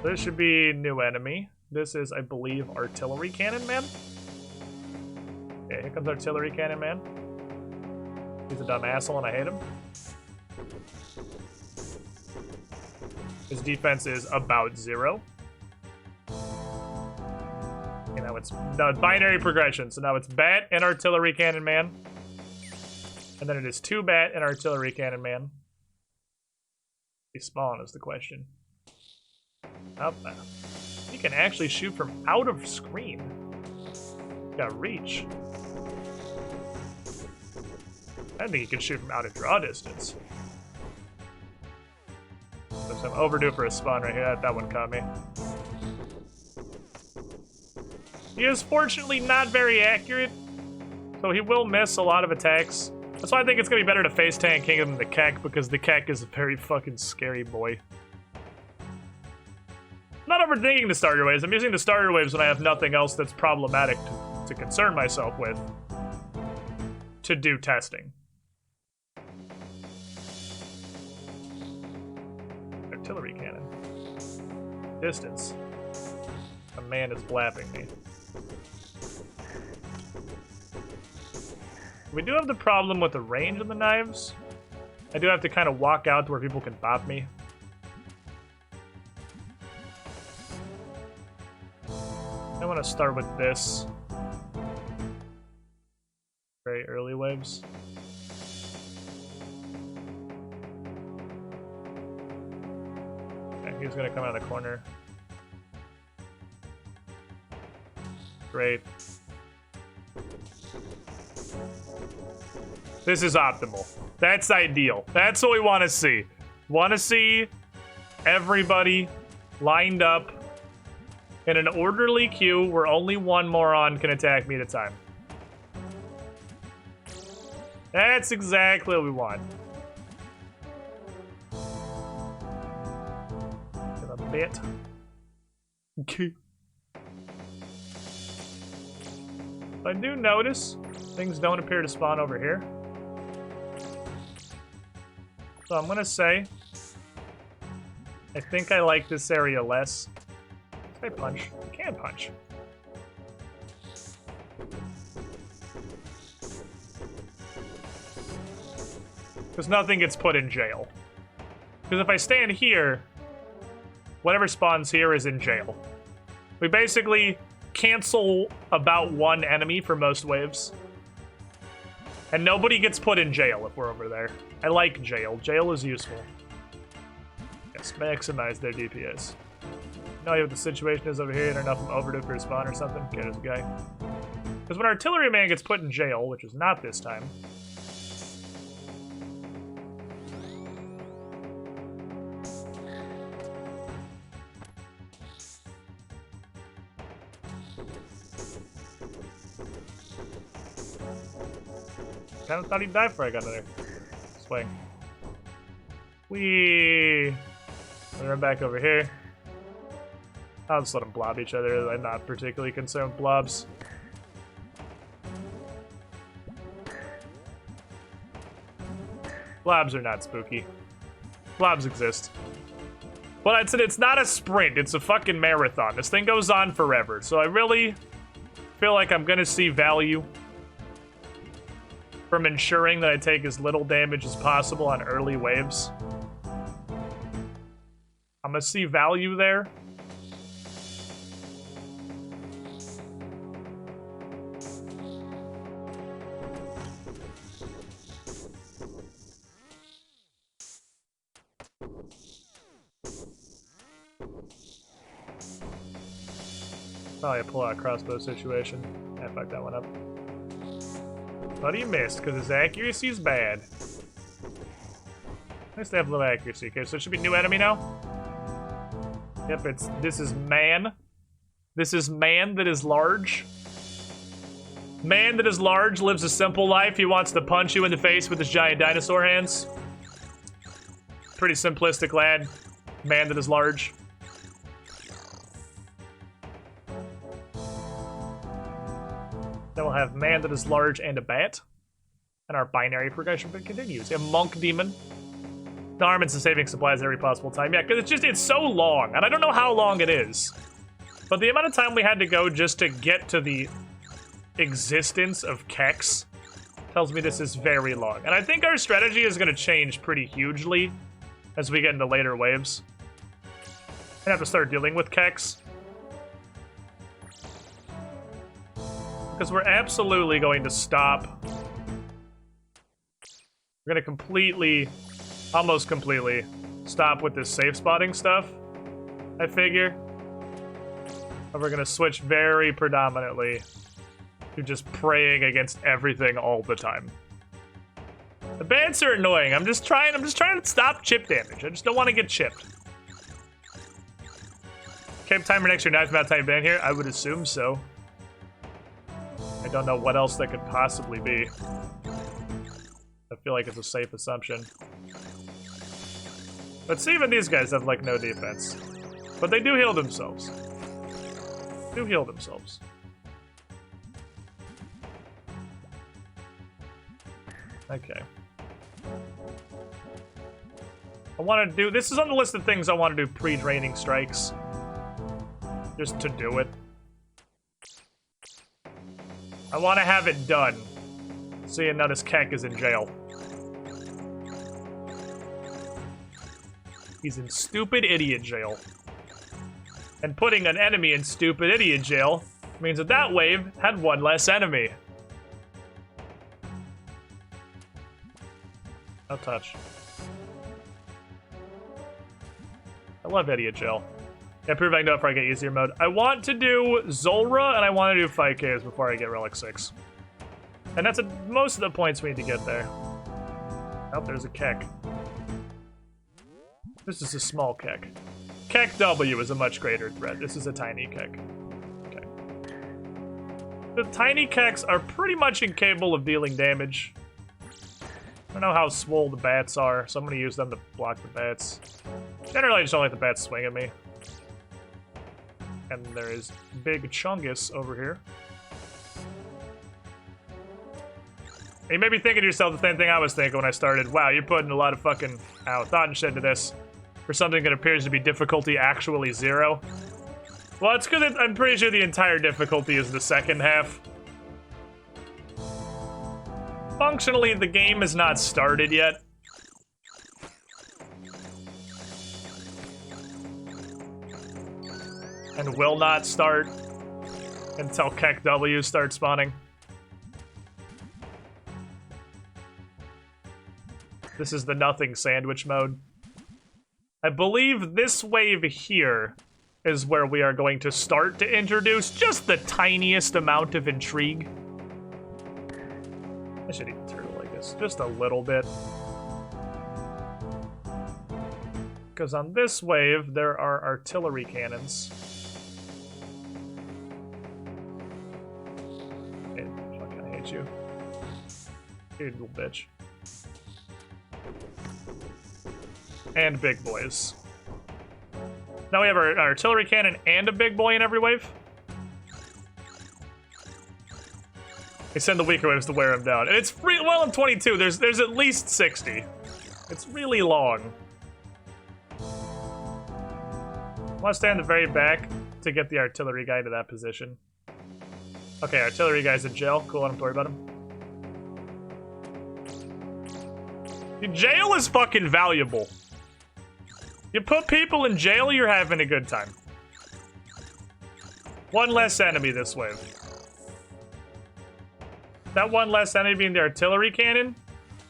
This should be new enemy. This is, I believe, Artillery Cannon Man. Okay, here comes Artillery Cannon Man. He's a dumb asshole and I hate him. His defense is about 0. Okay, now it's binary progression. So now it's Bat and Artillery Cannon Man. And then it is 2 Bat and Artillery Cannon Man. He spawn is the question. Up. You can actually shoot from out of screen. Got reach. I think you can shoot from out of draw distance. So I'm overdue for a spawn right here. That one caught me. He is fortunately not very accurate, so he will miss a lot of attacks. That's why I think it's gonna be better to face tank him than the Keck, because the Keck is a very fucking scary boy. I'm not overthinking the starter waves. I'm using the starter waves when I have nothing else that's problematic to concern myself with to do testing. Artillery cannon. Distance. A man is blapping me. We do have the problem with the range of the knives. I do have to kind of walk out to where people can bop me. I want to start with this. Very early waves. Okay, he's gonna come out of the corner. Great. This is optimal. That's ideal. That's what we want to see. Want to see everybody lined up in an orderly queue where only one moron can attack me at a time. That's exactly what we want. Get a bit. Okay. I do notice things don't appear to spawn over here. So I'm gonna say I think I like this area less. Can I punch? I can punch. Because nothing gets put in jail. Because if I stand here, whatever spawns here is in jail. We basically cancel about one enemy for most waves. And nobody gets put in jail if we're over there. I like jail. Jail is useful. Yes, maximize their DPS. Know what the situation is over here. I don't know if I'm overdue for a spawn or something. Okay, there's a guy. Because when Artilleryman gets put in jail, which is not this time, I thought he'd die before I got there. Swing. Whee! Run back over here. I'll just let them blob each other. I'm not particularly concerned with blobs. Blobs are not spooky. Blobs exist. But I said it's not a sprint, it's a fucking marathon. This thing goes on forever, so I really feel like I'm gonna see value from ensuring that I take as little damage as possible on early waves. I'm gonna see value there. Probably a pull-out crossbow situation. I fucked that one up. But he missed, because his accuracy is bad. Nice to have a little accuracy. Okay, so it should be new enemy now. Yep, this is man. This is man that is large. Man that is large, lives a simple life. He wants to punch you in the face with his giant dinosaur hands. Pretty simplistic lad. Man that is large. Then we'll have man that is large and a bat. And our binary progression continues. A monk demon. The armaments and saving supplies at every possible time. Yeah, because it's so long. And I don't know how long it is. But the amount of time we had to go just to get to the existence of Kex tells me this is very long. And I think our strategy is going to change pretty hugely as we get into later waves. I have to start dealing with Kex. Because we're absolutely going to stop. We're going to completely, almost completely, stop with this safe spotting stuff, I figure. And we're going to switch very predominantly to just praying against everything all the time. The bats are annoying. I'm just trying to stop chip damage. I just don't want to get chipped. Cape timer next year, knife about time ban here? I would assume so. I don't know what else that could possibly be. I feel like it's a safe assumption. But see, even these guys have, like, no defense. But they do heal themselves. Do heal themselves. Okay. I want to do... This is on the list of things I want to do pre-draining strikes. Just to do it. I want to have it done. So you notice Keck is in jail. He's in stupid idiot jail. And putting an enemy in stupid idiot jail means that that wave had one less enemy. No touch. I love idiot jail. Yeah, prove I can do it before I get easier mode. I want to do Zulra and I want to do 5Ks before I get Relic 6. And that's most of the points we need to get there. Oh, there's a Keck. This is a small kek. Kek W is a much greater threat. This is a tiny kek. Okay. The tiny keks are pretty much incapable of dealing damage. I don't know how swole the bats are, so I'm gonna use them to block the bats. Generally, I just don't let the bats swing at me. And there is Big Chungus over here. And you may be thinking to yourself the same thing I was thinking when I started. Wow, you're putting a lot of fucking thought and shit into this for something that appears to be difficulty actually 0. Well, it's because I'm pretty sure the entire difficulty is the second half. Functionally, the game has not started yet. And will not start until Kek W starts spawning. This is the nothing sandwich mode. I believe this wave here is where we are going to start to introduce just the tiniest amount of intrigue. I should eat the turtle, I guess. Just a little bit. Because on this wave, there are artillery cannons. Hey, fucking hate you. You little bitch. And big boys. Now we have our artillery cannon and a big boy in every wave. They send the weaker waves to wear him down. And it's well, in 22, there's at least 60. It's really long. I want to stand in the very back to get the artillery guy to that position. Okay, artillery guy's in jail. Cool, I don't have to worry about him. Dude, jail is fucking valuable. You put people in jail, you're having a good time. One less enemy this wave. That one less enemy being the artillery cannon?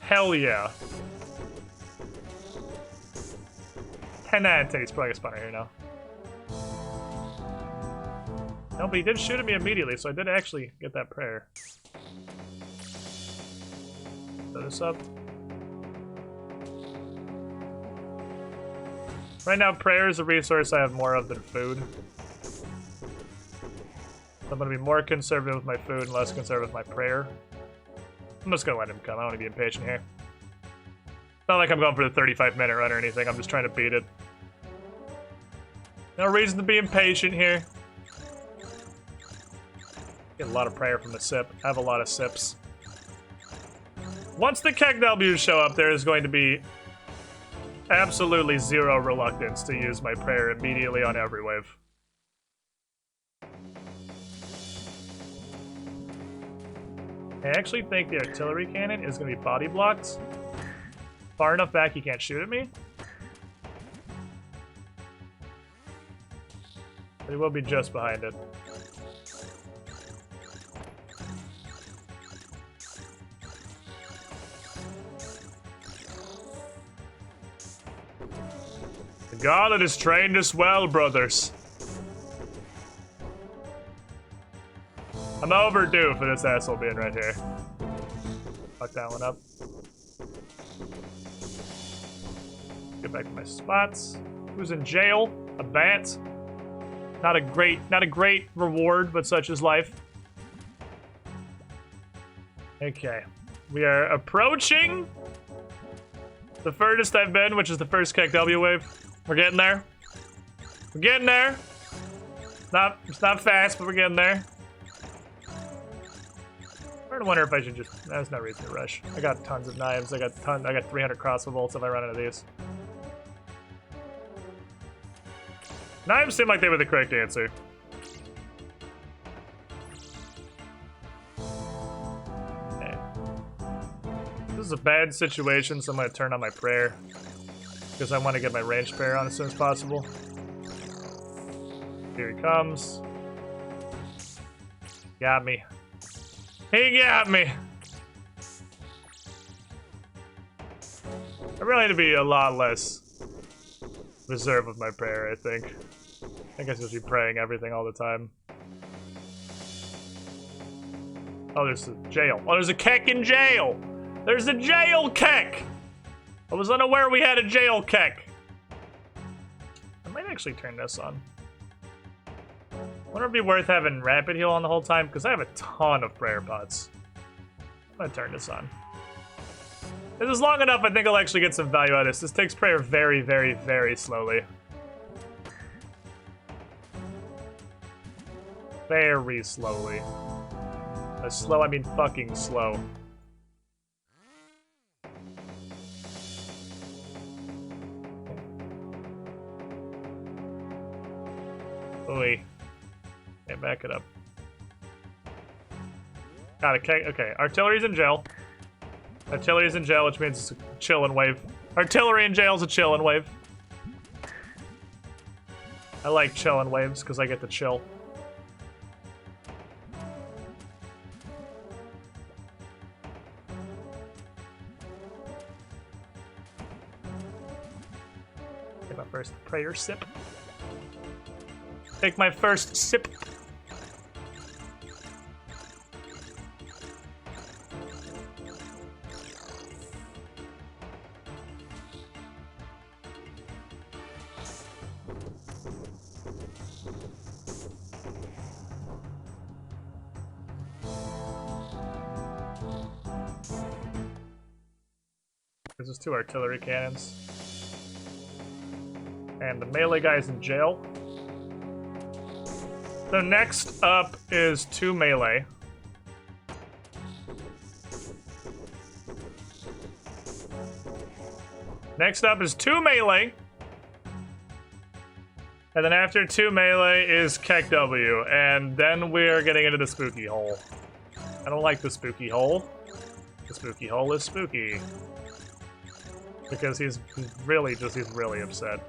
Hell yeah. He's probably gonna spawn right here now. No, but he did shoot at me immediately, so I did actually get that prayer. Set this up. Right now, prayer is a resource I have more of than food. So I'm gonna be more conservative with my food and less conservative with my prayer. I'm just gonna let him come. I don't want to be impatient here. It's not like I'm going for the 35-minute run or anything. I'm just trying to beat it. No reason to be impatient here. Get a lot of prayer from the sip. I have a lot of sips. Once the Kek W's show up, there is going to be absolutely zero reluctance to use my prayer immediately on every wave. I actually think the artillery cannon is going to be body blocked. Far enough back he can't shoot at me. But he will be just behind it. The God that has trained us well, brothers. I'm overdue for this asshole being right here. Fuck that one up. Get back to my spots. Who's in jail? A bat. Not a great reward, but such is life. Okay. We are approaching the furthest I've been, which is the first Kek W wave. We're getting there. We're getting there. It's not fast, but we're getting there. I'm starting to wonder if I should just... There's no reason to rush. I got tons of knives. I got 300 crossbow bolts if I run into these. Knives seem like they were the correct answer. Okay. This is a bad situation, so I'm going to turn on my prayer. Because I want to get my ranged prayer on as soon as possible. Here he comes. Got me. He got me! I really need to be a lot less reserved with my prayer, I think. I guess I should be praying everything all the time. Oh, there's a jail. Oh, there's a Kek in jail! There's a jail Kek! I was unaware we had a jail Kek. actually turn this on. Wouldn't it be worth having rapid heal on the whole time? Because I have a ton of prayer pots. I'm gonna turn this on. This is long enough, I think I'll actually get some value out of this. This takes prayer very, very, very slowly. Very slowly. By slow, I mean fucking slow. Oi. Okay, back it up. Got it. Okay, artillery's in jail. Artillery's in jail, which means it's a chillin' wave. Artillery in jail's a chillin' wave. I like chillin' waves because I get to chill. Take my first prayer sip. Take my first sip. There's just 2 artillery cannons. And the melee guy's in jail. So next up is 2 melee. Next up is 2 melee. And then after 2 melee is Keck W. And then we're getting into the spooky hole. I don't like the spooky hole. The spooky hole is spooky. Because he's really upset.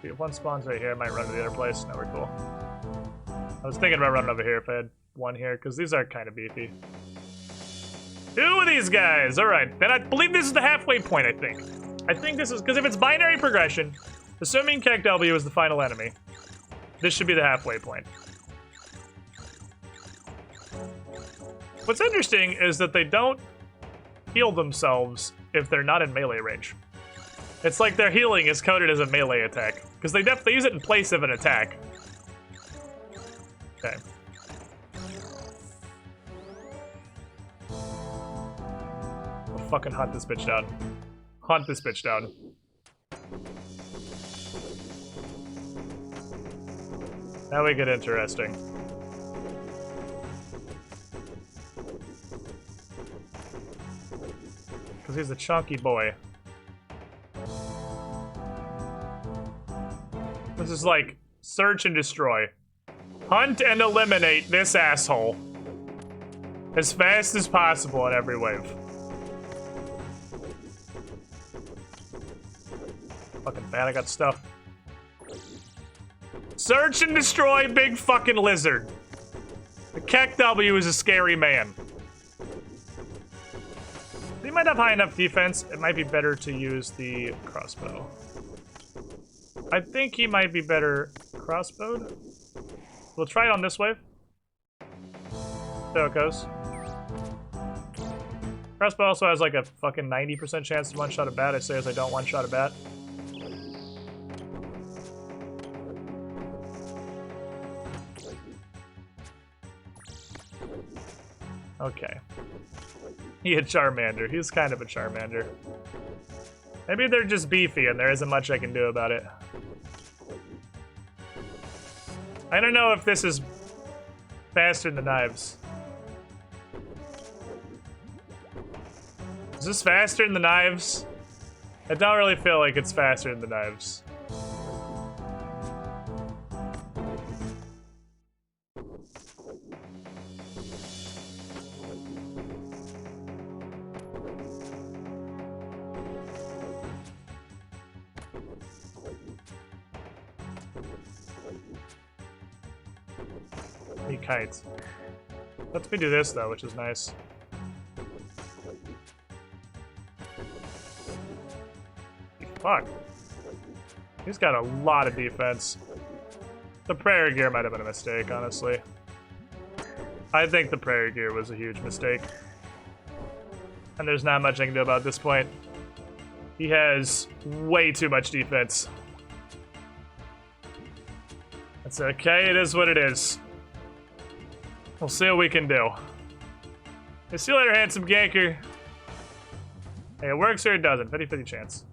If one spawns right here, I might run to the other place. No, we're cool. I was thinking about running over here if I had one here, because these are kind of beefy. 2 of these guys! Alright, then I believe this is the halfway point, I think. I think this is, because if it's binary progression, assuming Keck W is the final enemy, this should be the halfway point. What's interesting is that they don't heal themselves if they're not in melee range. It's like their healing is coded as a melee attack, because they definitely use it in place of an attack. Okay. I'll fucking hunt this bitch down. Hunt this bitch down. Now we get interesting. Because he's a chunky boy. This is like, search and destroy. Hunt and eliminate this asshole. As fast as possible in every wave. Fucking bad, I got stuff. Search and destroy big fucking lizard. The Keck W is a scary man. He might have high enough defense, it might be better to use the crossbow. I think he might be better crossbowed. We'll try it on this wave. There it goes. Crossbow also has like a fucking 90% chance to one-shot a bat. I say as I don't one-shot a bat. Okay. He a Charmander. He's kind of a Charmander. Maybe they're just beefy and there isn't much I can do about it. I don't know if this is faster than the knives. Is this faster than the knives? I don't really feel like it's faster than the knives. He kites. Lets me do this though, which is nice. Fuck. He's got a lot of defense. The prayer gear might have been a mistake, honestly. I think the prayer gear was a huge mistake. And there's not much I can do about this point. He has way too much defense. It's okay, it is what it is. We'll see what we can do. Hey, see you later, handsome ganker. Hey, it works or it doesn't. 50-50 chance.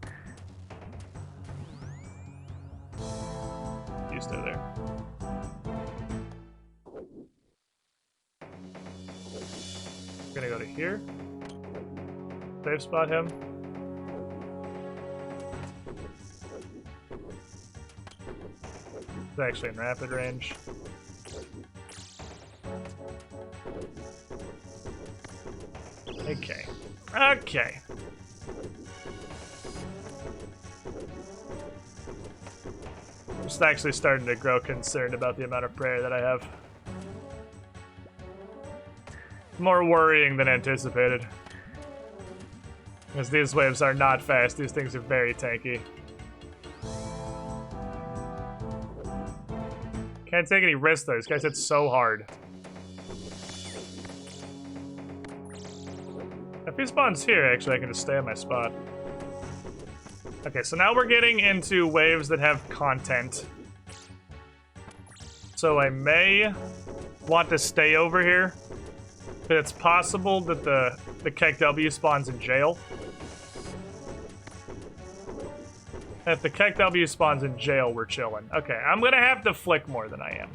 You stay there. We're gonna go to here. Safe spot him. It's actually in rapid range. Okay. Okay. I'm just actually starting to grow concerned about the amount of prayer that I have. More worrying than anticipated. Because these waves are not fast, these things are very tanky. Can't take any risks though, this guy's hit so hard. If he spawns here, actually I can just stay on my spot. Okay, so now we're getting into waves that have content. So I may want to stay over here. But it's possible that the Keck W spawns in jail. If the Keck W spawns in jail, we're chilling. Okay, I'm gonna have to flick more than I am.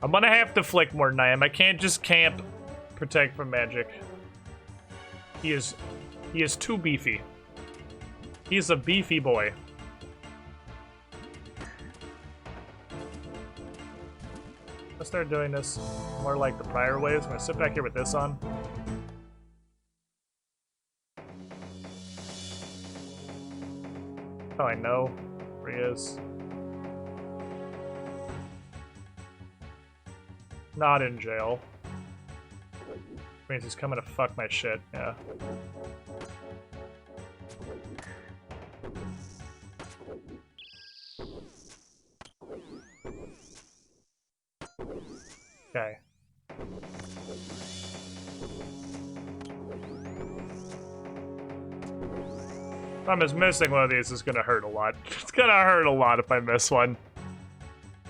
I'm gonna have to flick more than I am. I can't just camp, protect from magic. He is too beefy. He's a beefy boy. Let's start doing this more like the prior waves. I'm gonna sit back here with this on. Oh, I know where he is. Not in jail. Means he's coming to fuck my shit, yeah. Okay. If I'm just missing one of these, it's gonna hurt a lot. It's gonna hurt a lot if I miss one.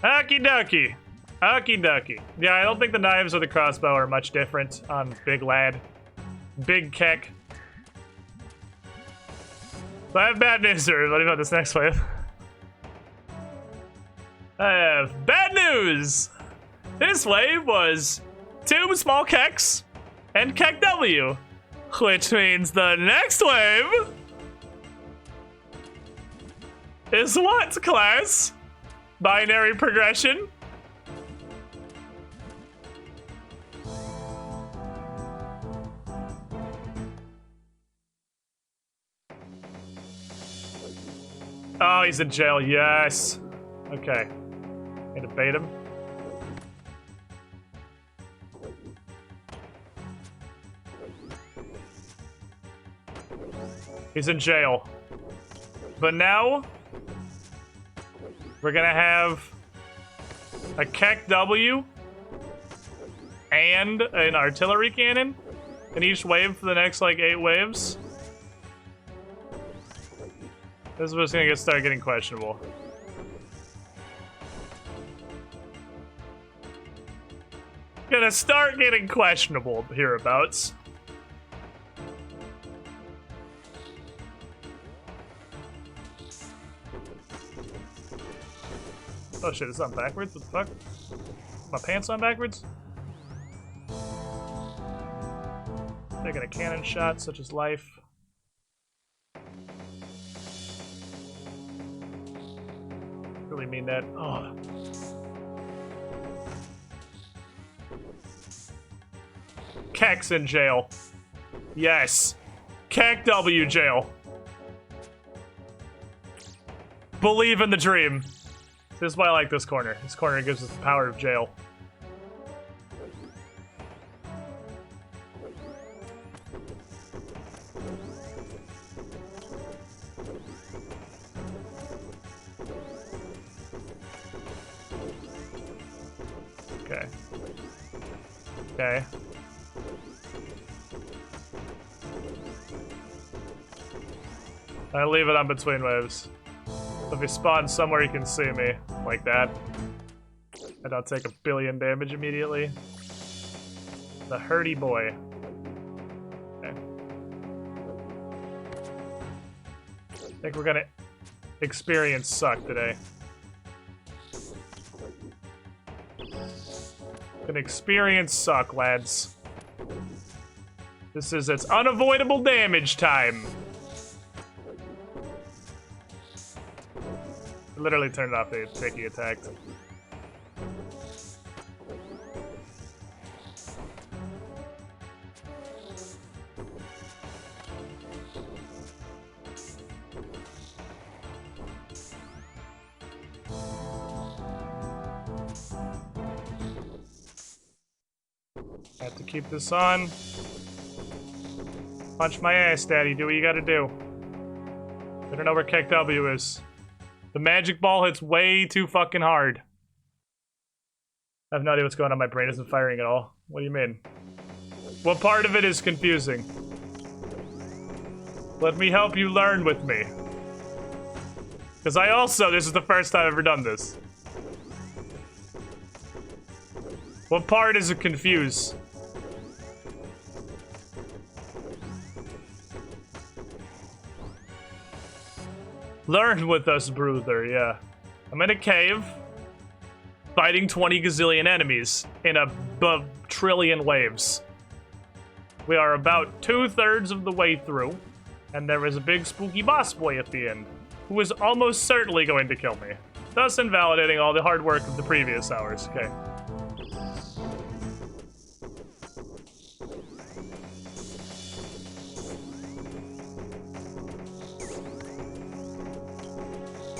Okie dokie. Okie dokie. Yeah, I don't think the knives or the crossbow are much different on Big Lad. Big Keck. So I have bad news for everybody about this next wave. I have bad news! This wave was 2 small Kecks and Keck W, which means the next wave is what class? Binary progression? Oh, he's in jail, yes. Okay. Need to bait him. He's in jail. But now, we're gonna have a Keck W and an artillery cannon in each wave for the next, like, 8 waves. This is what's gonna start getting questionable. Gonna start getting questionable hereabouts. Oh shit, it's on backwards? What the fuck? My pants on backwards? Taking a cannon shot, such as life. Really mean that. Oh. Keck's in jail. Yes. Keck W jail. Believe in the dream. This is why I like this corner. This corner gives us the power of jail. Okay. Okay. I leave it on between waves. If he spawns somewhere he can see me, like that, and I'll take 1 billion damage immediately. The hurdy boy. Okay. I think we're gonna experience suck today. Gonna experience suck, lads. This is its unavoidable damage time. I literally turned off the taking attacked. Have to keep this on. Punch my ass, daddy. Do what you gotta do. I don't know where KW is. The magic ball hits way too fucking hard. I have no idea what's going on. My brain isn't firing at all. What do you mean? What part of it is confusing? Let me help you learn with me. Because I also, this is the first time I've ever done this. What part is it confused? Learn with us, brother, yeah. I'm in a cave, fighting 20 gazillion enemies in a trillion waves. We are about 2/3 of the way through, and there is a big spooky boss boy at the end, who is almost certainly going to kill me, thus invalidating all the hard work of the previous hours. Okay.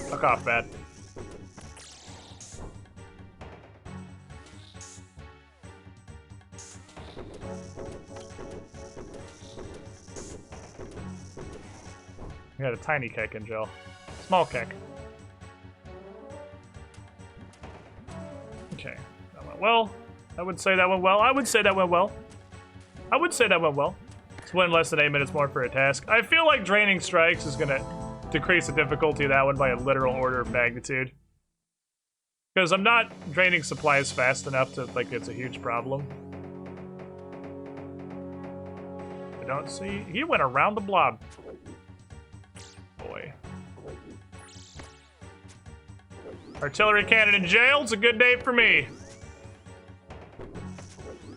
Fuck off, Bat. We got a tiny kek in jail. Small kek. Okay, that went well. I would say that went well. I would say that went well. I would say that went well. It's one less than 8 minutes more for a task. I feel like draining strikes is gonna decrease the difficulty of that one by a literal order of magnitude. Because I'm not draining supplies fast enough to like it's a huge problem. I don't see. He went around the blob. Boy. Artillery cannon in jail. It's a good day for me.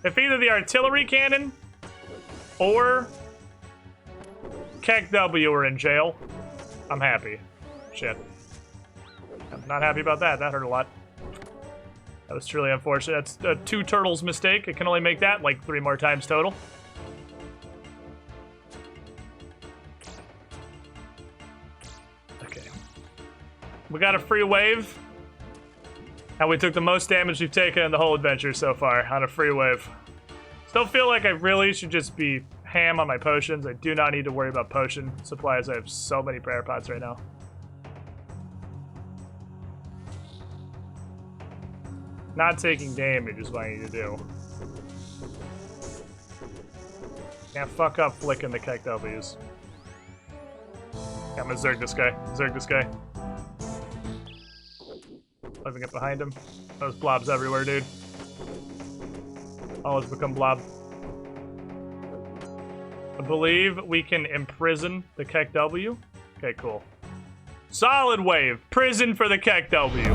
If either the artillery cannon or KW are in jail, I'm happy. Shit. I'm not happy about that. That hurt a lot. That was truly unfortunate. That's a 2 turtles mistake. I can only make that like 3 more times total. Okay. We got a free wave. And we took the most damage we've taken in the whole adventure so far on a free wave. Still feel like I really should just be ham on my potions. I do not need to worry about potion supplies. I have so many prayer pots right now. Not taking damage is what I need to do. Can't fuck up flicking the kek W's. Yeah, I'm gonna zerg this guy. Zerg this guy. Let me get behind him. Those blobs everywhere, dude. Always become blob. I believe we can imprison the kek W. Okay, cool. Solid wave. Prison for the kek W.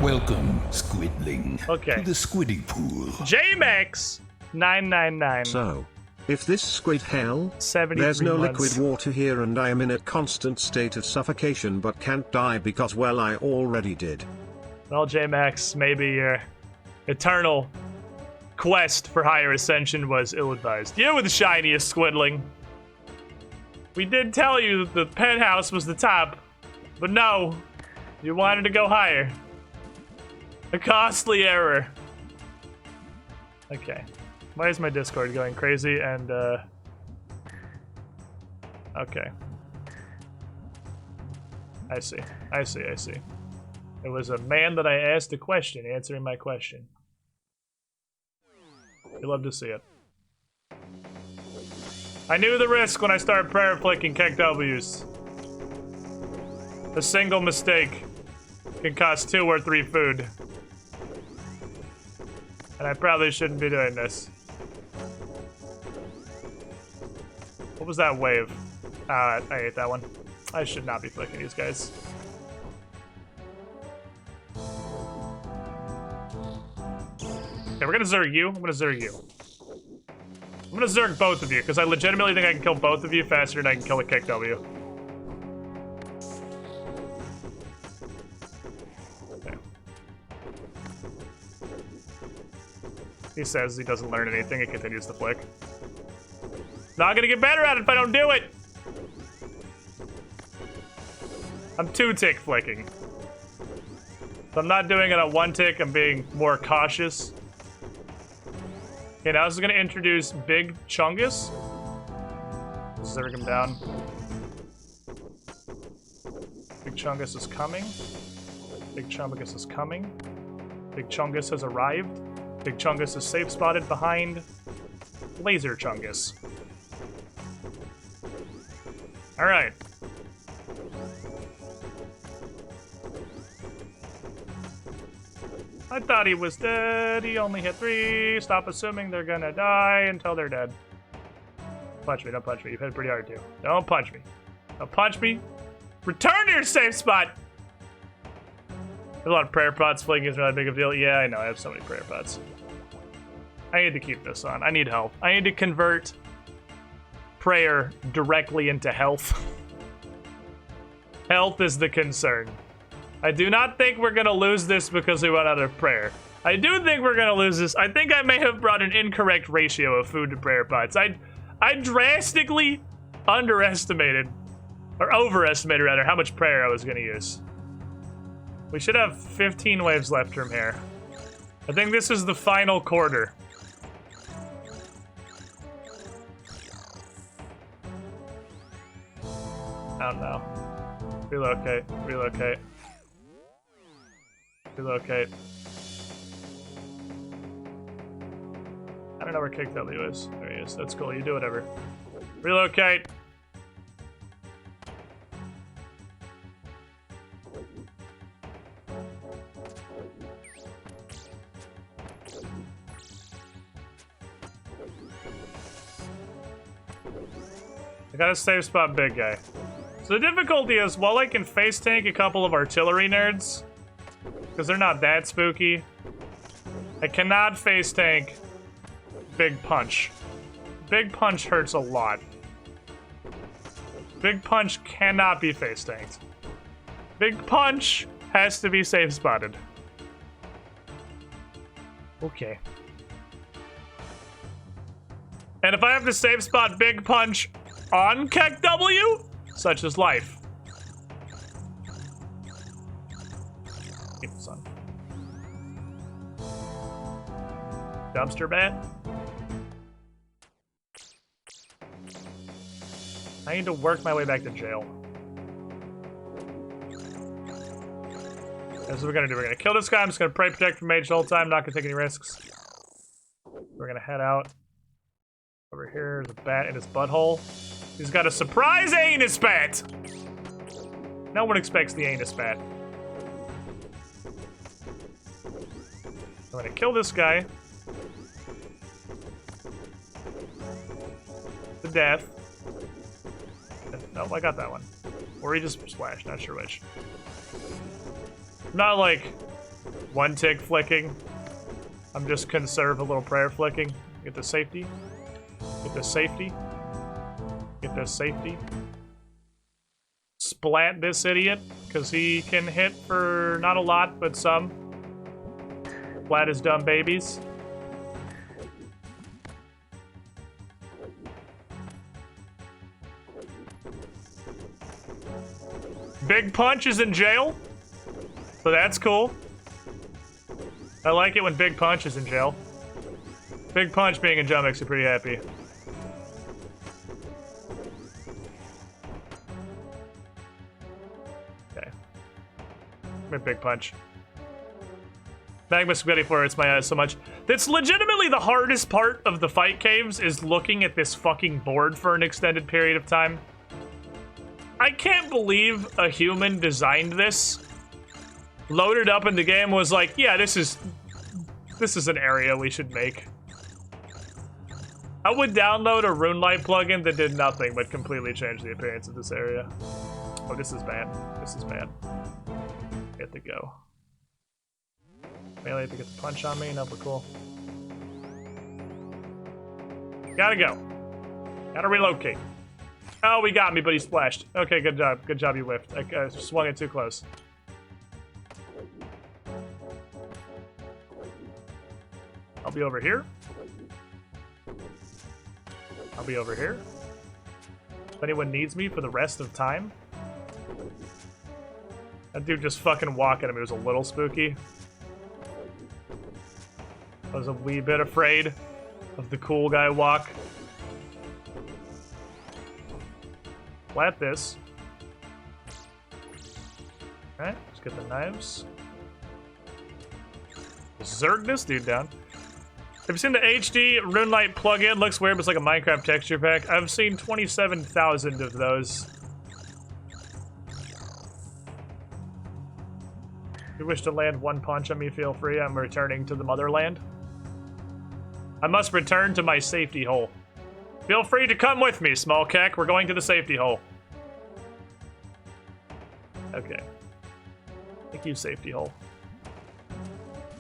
Welcome, Squidling. Okay. To the Squiddy Pool. JMax 999. So, if this squid hell, 73 there's no months. liquid water here and I am in a constant state of suffocation but can't die because, well, I already did. Well, JMax, maybe your eternal quest for higher ascension was ill-advised. You were the shiniest, Squidling. We did tell you that the penthouse was the top, but no, you wanted to go higher. A costly error. Okay. Why is my Discord going crazy and, okay. I see. I see, I see. It was a man that I asked a question answering my question. You love to see it. I knew the risk when I started prayer flicking kek W's. A single mistake can cost 2 or 3 food. And I probably shouldn't be doing this. What was that wave? I ate that one. I should not be flicking these guys. Okay, we're gonna Zerg you. I'm gonna Zerg you. I'm gonna Zerg both of you, because I legitimately think I can kill both of you faster than I can kill a kick W. Okay. He says he doesn't learn anything, he continues to flick. Not gonna get better at it if I don't do it! I'm 2-tick flicking. If I'm not doing it at 1-tick, I'm being more cautious. Okay, now this is gonna introduce Big Chungus. Zerg him down. Big Chungus is coming. Big Chungus is coming. Big Chungus has arrived. Big Chungus is safe spotted behind Laser Chungus. Alright. I thought he was dead. He only hit 3. Stop assuming they're gonna die until they're dead. Punch me, don't punch me. You've hit pretty hard too. Don't punch me. Don't punch me. Return to your safe spot! There's a lot of prayer pots. Flicking is not a big of a deal. Yeah, I know. I have so many prayer pots. I need to keep this on. I need help. I need to convert prayer directly into health. Health is the concern. I do not think we're gonna lose this because we went out of prayer. I do think we're gonna lose this. I think I may have brought an incorrect ratio of food to prayer pots. I drastically underestimated, or overestimated rather, how much prayer I was gonna use. We should have 15 waves left from here. I think this is the final quarter. I don't know. Relocate, relocate. Relocate. I don't know where Kick W is. There he is. That's cool. You do whatever. Relocate. I got a safe spot, big guy. So the difficulty is, while I can face tank a couple of artillery nerds, because they're not that spooky, I cannot face tank Big Punch. Big Punch hurts a lot. Big Punch cannot be face tanked. Big Punch has to be safe spotted. Okay. And if I have to safe spot Big Punch on Keck W, such is life. Keep this on. Dumpster bat. I need to work my way back to jail. That's what we're gonna do. We're gonna kill this guy. I'm just gonna pray protect from mage the whole time. Not gonna take any risks. We're gonna head out. Over here, there's a bat in his butthole. He's got a surprise anus bat! No one expects the anus bat. I'm gonna kill this guy. To death. Nope, I got that one. Or he just splashed, not sure which. I'm not like one tick flicking. I'm just conserve a little prayer flicking. Get the safety. Get the safety. Get the safety. Splat this idiot, because he can hit for not a lot, but some. Splat his dumb babies. Big Punch is in jail, so that's cool. I like it when Big Punch is in jail. Big Punch being in jail makes me pretty happy. Okay. Big Punch. Magma Spaghetti Flare hurts my eyes so much. That's legitimately the hardest part of the fight caves, is looking at this fucking board for an extended period of time. I can't believe a human designed this loaded up in the game was like, yeah, this is an area we should make. I would download a RuneLight plugin that did nothing but completely change the appearance of this area. Oh, this is bad. This is bad. Get to go. Melee to get the punch on me. No, but cool. Gotta go. Gotta relocate. Oh, he got me, but he splashed. Okay, good job. Good job, you whiffed. I swung it too close. I'll be over here. I'll be over here. If anyone needs me for the rest of time. That dude just fucking walking at me was a little spooky. I was a wee bit afraid of the cool guy walk. Flat this. Alright, let's get the knives. Zerg this dude down. Have you seen the HD RuneLight plugin? Looks weird, but it's like a Minecraft texture pack. I've seen 27,000 of those. If you wish to land one punch on me, feel free. I'm returning to the motherland. I must return to my safety hole. Feel free to come with me, small keck. We're going to the safety hole. Okay. Thank you, safety hole.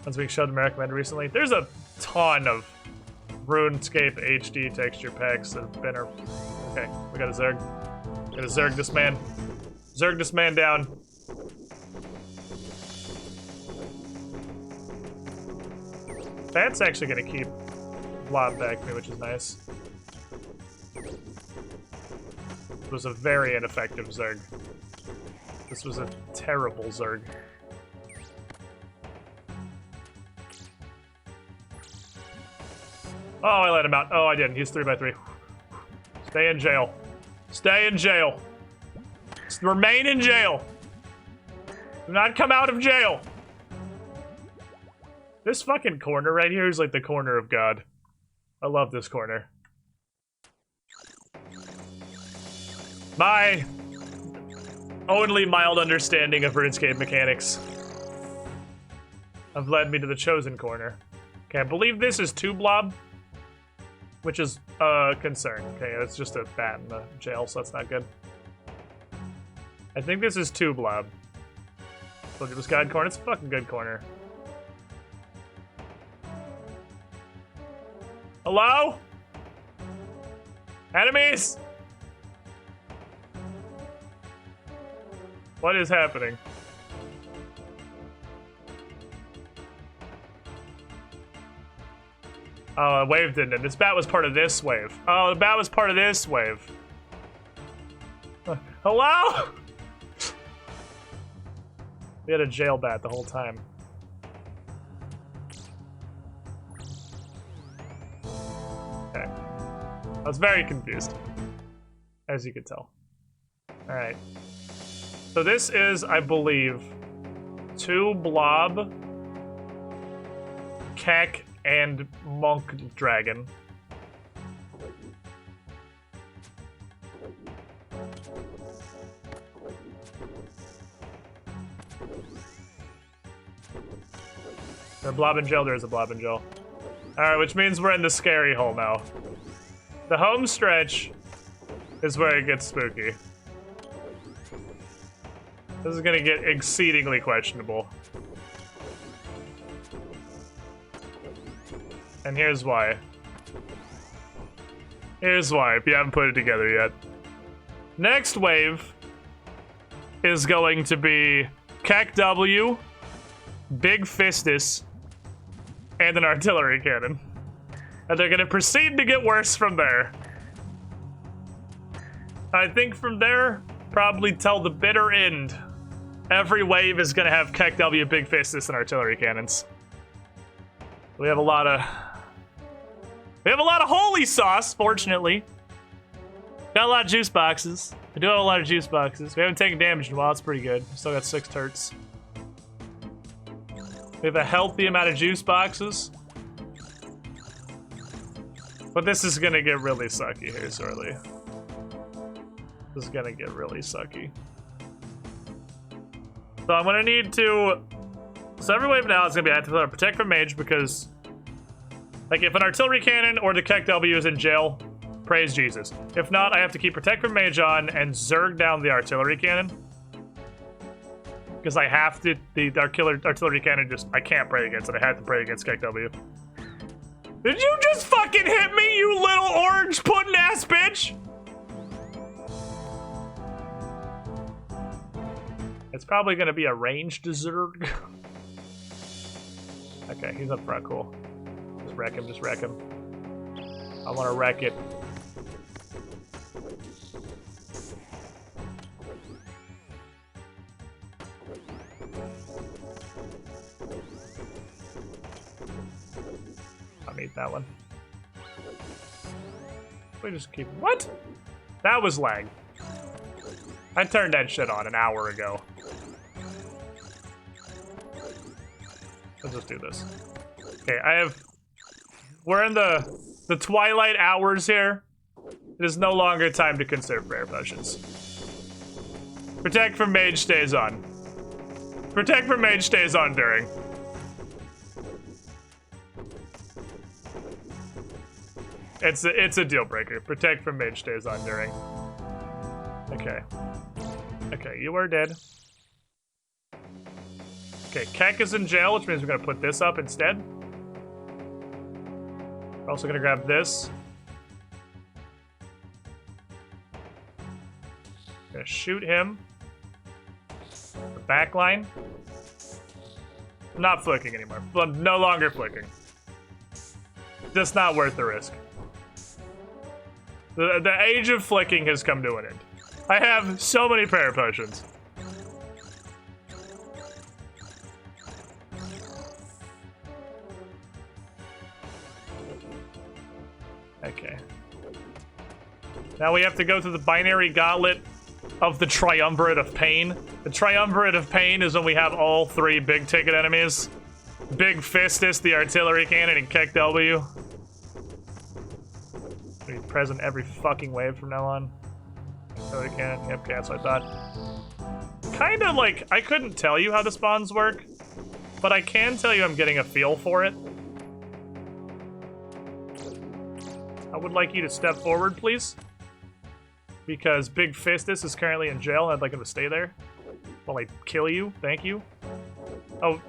As we showed them recommended recently. There's a ton of RuneScape HD texture packs that have been... Okay, we got a Zerg. Gotta Zerg this man. Zerg this man down. That's actually gonna keep Blob back me, which is nice. It was a very ineffective Zerg. This was a terrible Zerg. Oh, I let him out. Oh, I didn't. He's 3x3. Stay in jail. Stay in jail. Remain in jail. Do not come out of jail. This fucking corner right here is like the corner of God. I love this corner. My only mild understanding of RuneScape mechanics have led me to the chosen corner. Okay, I believe this is 2 blob, which is a concern. Okay, it's just a bat in the jail, so that's not good. I think this is 2 blob. Look at this guide corner. It's a fucking good corner. Hello? Enemies? What is happening? Oh, a wave didn't end. This bat was part of this wave. Oh, the bat was part of this wave. Hello? We had a jail bat the whole time. Okay. I was very confused, as you could tell. Alright. So this is, I believe, 2 blob, Kek, and monk dragon. A blob in jail, there is a blob in jail. Alright, which means we're in the scary hole now. The home stretch is where it gets spooky. This is gonna get exceedingly questionable. And here's why. Here's why, if you haven't put it together yet. Next wave is going to be Kek W, Big Fistus, and an artillery cannon. And they're gonna proceed to get worse from there. I think from there, probably till the bitter end, every wave is gonna have Kek W, Big Fistus, and artillery cannons. We have a lot of holy sauce, fortunately. Got a lot of juice boxes. I do have a lot of juice boxes. We haven't taken damage in a while, it's pretty good. Still got 6 turrets. We have a healthy amount of juice boxes. But this is gonna get really sucky here shortly. This is gonna get really sucky. So I'm gonna need to So every wave now is gonna be active to protect from mage because, like, if an artillery cannon or the Keck W is in jail, praise Jesus. If not, I have to keep protect from mage on and zerg down the artillery cannon. Because I have to, the artillery cannon just, I can't pray against it. I have to pray against Keck W. Did you just fucking hit me, you little orange pudding ass bitch? It's probably gonna be a ranged zerg. Okay, he's up front, cool. Just wreck him, just wreck him. I wanna wreck it. I'll need that one. We just keep, what? That was lag. I turned that shit on an hour ago. Let's just do this. Okay, we're in the twilight hours here. It is no longer time to conserve prayer potions. Protect from mage stays on. Protect from mage stays on during. It's a deal breaker. Protect from mage stays on during. Okay. Okay, you are dead. Okay, Keck is in jail, which means we're gonna put this up instead. We're also gonna grab this. Gonna shoot him. The back line. I'm not flicking anymore. I'm no longer flicking. Just not worth the risk. The age of flicking has come to an end. I have so many prayer potions. Okay. Now we have to go through the binary gauntlet of the Triumvirate of Pain. The Triumvirate of Pain is when we have all three big ticket enemies. Big Fistus, the artillery cannon, and Keck W. Be present every fucking wave from now on. Artillery cannon, yep, okay, that's what I thought. Kinda like, I couldn't tell you how the spawns work, but I can tell you I'm getting a feel for it. I would like you to step forward, please. Because Big Fistus is currently in jail, and I'd like him to stay there while I kill you. Thank you. Oh,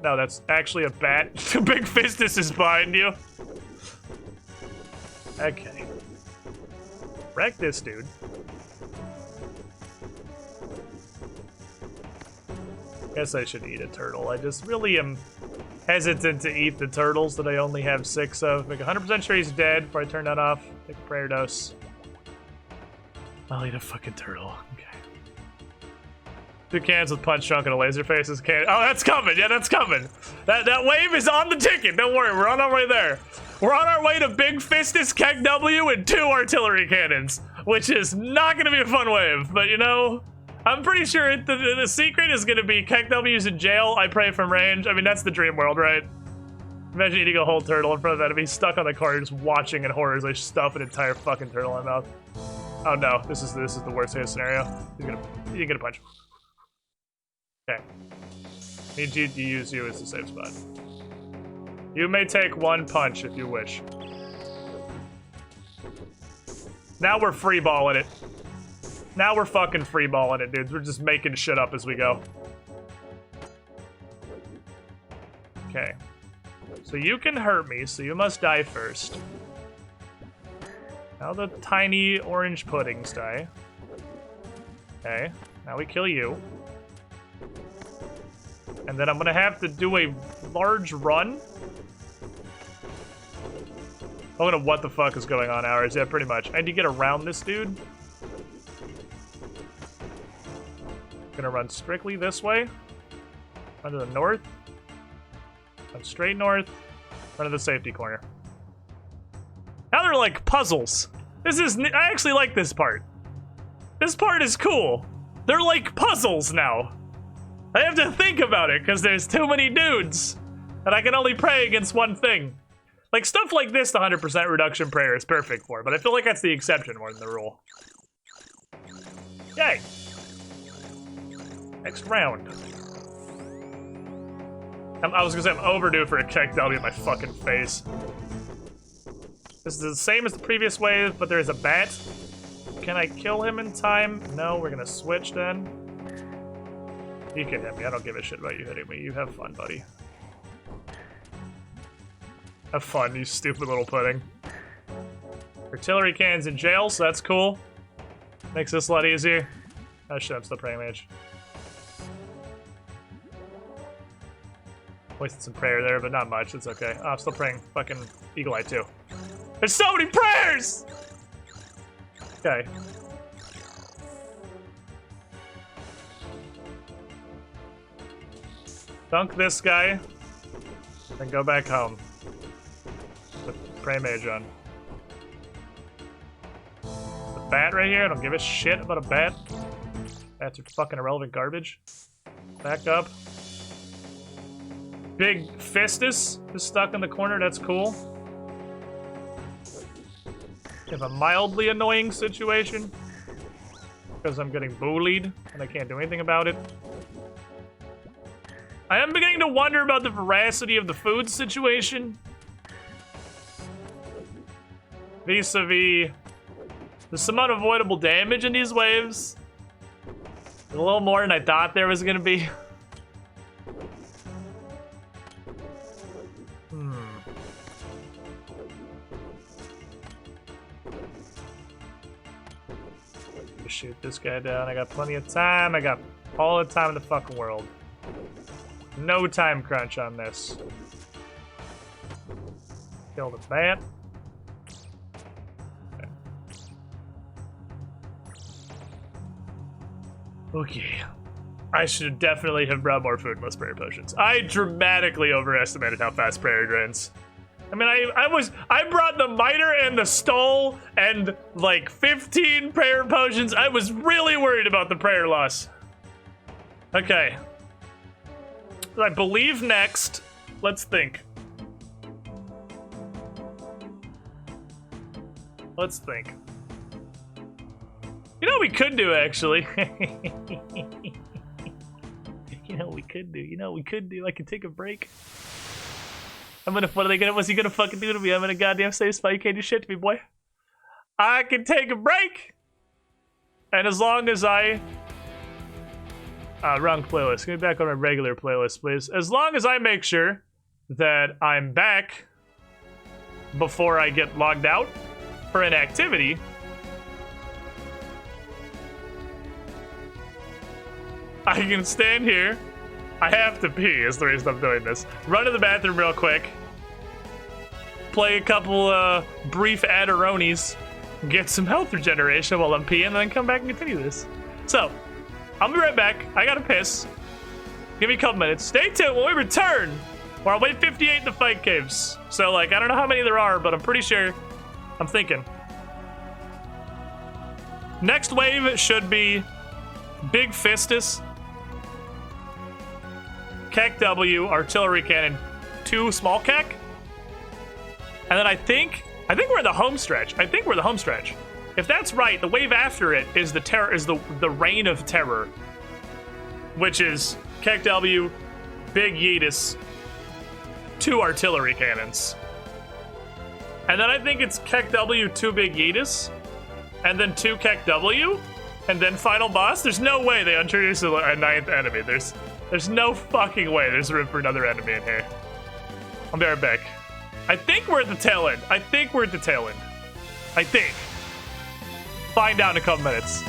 no, that's actually a bat. Big Fistus is behind you. Okay. Wreck this dude. Guess I should eat a turtle. I just really am hesitant to eat the turtles that I only have 6 of. Make 100% sure he's dead before I turn that off. Take a prayer dose. I'll eat a fucking turtle. Okay. 2 cans with punch drunk and a laser face is can. Oh, that's coming. Yeah, that's coming. That wave is on the ticket. Don't worry, we're on our way there. We're on our way to Big Fistus, Keck W, and 2 artillery cannons, which is not going to be a fun wave. But you know, I'm pretty sure the secret is going to be Keck W's in jail. I pray from range. I mean, that's the dream world, right? Imagine eating a whole turtle in front of enemy, stuck on the corner, just watching in horror as I stuff an entire fucking turtle in my mouth. Oh no, this is the worst case scenario. He's gonna punch. Okay. Need you to use you as the safe spot. You may take 1 punch if you wish. Now we're freeballing it. Now we're fucking freeballing it, dudes. We're just making shit up as we go. Okay. So you can hurt me, so you must die first. Now the tiny orange puddings die. Okay, now we kill you. And then I'm gonna have to do a large run. I don't know what the fuck is going on, hours. Yeah, pretty much. I need to get around this dude. Gonna run strictly this way. Run to the north. Run straight north. Run to the safety corner. Now they're like puzzles. I actually like this part. This part is cool. They're like puzzles now. I have to think about it because there's too many dudes. And I can only pray against one thing. Like stuff like this, the 100% reduction prayer is perfect for, but I feel like that's the exception more than the rule. Yay. Next round. I was gonna say I'm overdue for a kick. That'll be in my fucking face. This is the same as the previous wave, but there is a bat. Can I kill him in time? No, we're gonna switch then. You can hit me. I don't give a shit about you hitting me. You have fun, buddy. Have fun, you stupid little pudding. Artillery cannons in jail, so that's cool. Makes this a lot easier. Oh shit, I'm still praying mage. Wasted some prayer there, but not much. It's okay. Oh, I'm still praying fucking Eagle Eye too. There's so many prayers! Okay. Dunk this guy, then go back home. With Prey Mage on. The bat right here, I don't give a shit about a bat. Bats are fucking irrelevant garbage. Back up. Big Fistus is stuck in the corner, that's cool. We have a mildly annoying situation. Because I'm getting bullied, and I can't do anything about it. I am beginning to wonder about the veracity of the food situation. Vis-a-vis, there's some unavoidable damage in these waves. A little more than I thought there was gonna be. Shoot this guy down. I got plenty of time. I got all the time in the fucking world. No time crunch on this. Kill the bat. Okay. I should definitely have brought more food and less prayer potions. I dramatically overestimated how fast prayer drains. I mean, I brought the miter and the stole and like 15 prayer potions. I was really worried about the prayer loss. Okay. I believe next, let's think. Let's think. You know what we could do, actually? You know what we could do? I could take a break. What's he gonna fucking do to me? I'm in a goddamn safe spot. You can't do shit to me, boy. I can take a break! And as long as I... wrong playlist. Get me back on my regular playlist, please. As long as I make sure that I'm back before I get logged out for an activity, I can stand here. I have to pee is the reason I'm doing this. Run to the bathroom real quick. Play a couple brief Adderonis. Get some health regeneration while I'm peeing, and then come back and continue this. So, I'll be right back. I gotta piss. Give me a couple minutes. Stay tuned when we return. We're on wave 58 in the fight caves. So, like, I don't know how many there are, but I'm pretty sure. I'm thinking. Next wave should be Big Fistus, Keck W, Artillery Cannon, 2 Small Keck. And then I think we're in the home stretch. If that's right, the wave after it is the Reign of Terror, which is Keck W, Big Yeetus, 2 Artillery Cannons. And then I think it's Keck W, 2 Big Yeetus, and then 2 Keck W, and then final boss. There's no way they introduce a 9th enemy. There's no fucking way there's room for another enemy in here. I'll be right back. I think we're at the tail end. I think. Find out in a couple minutes.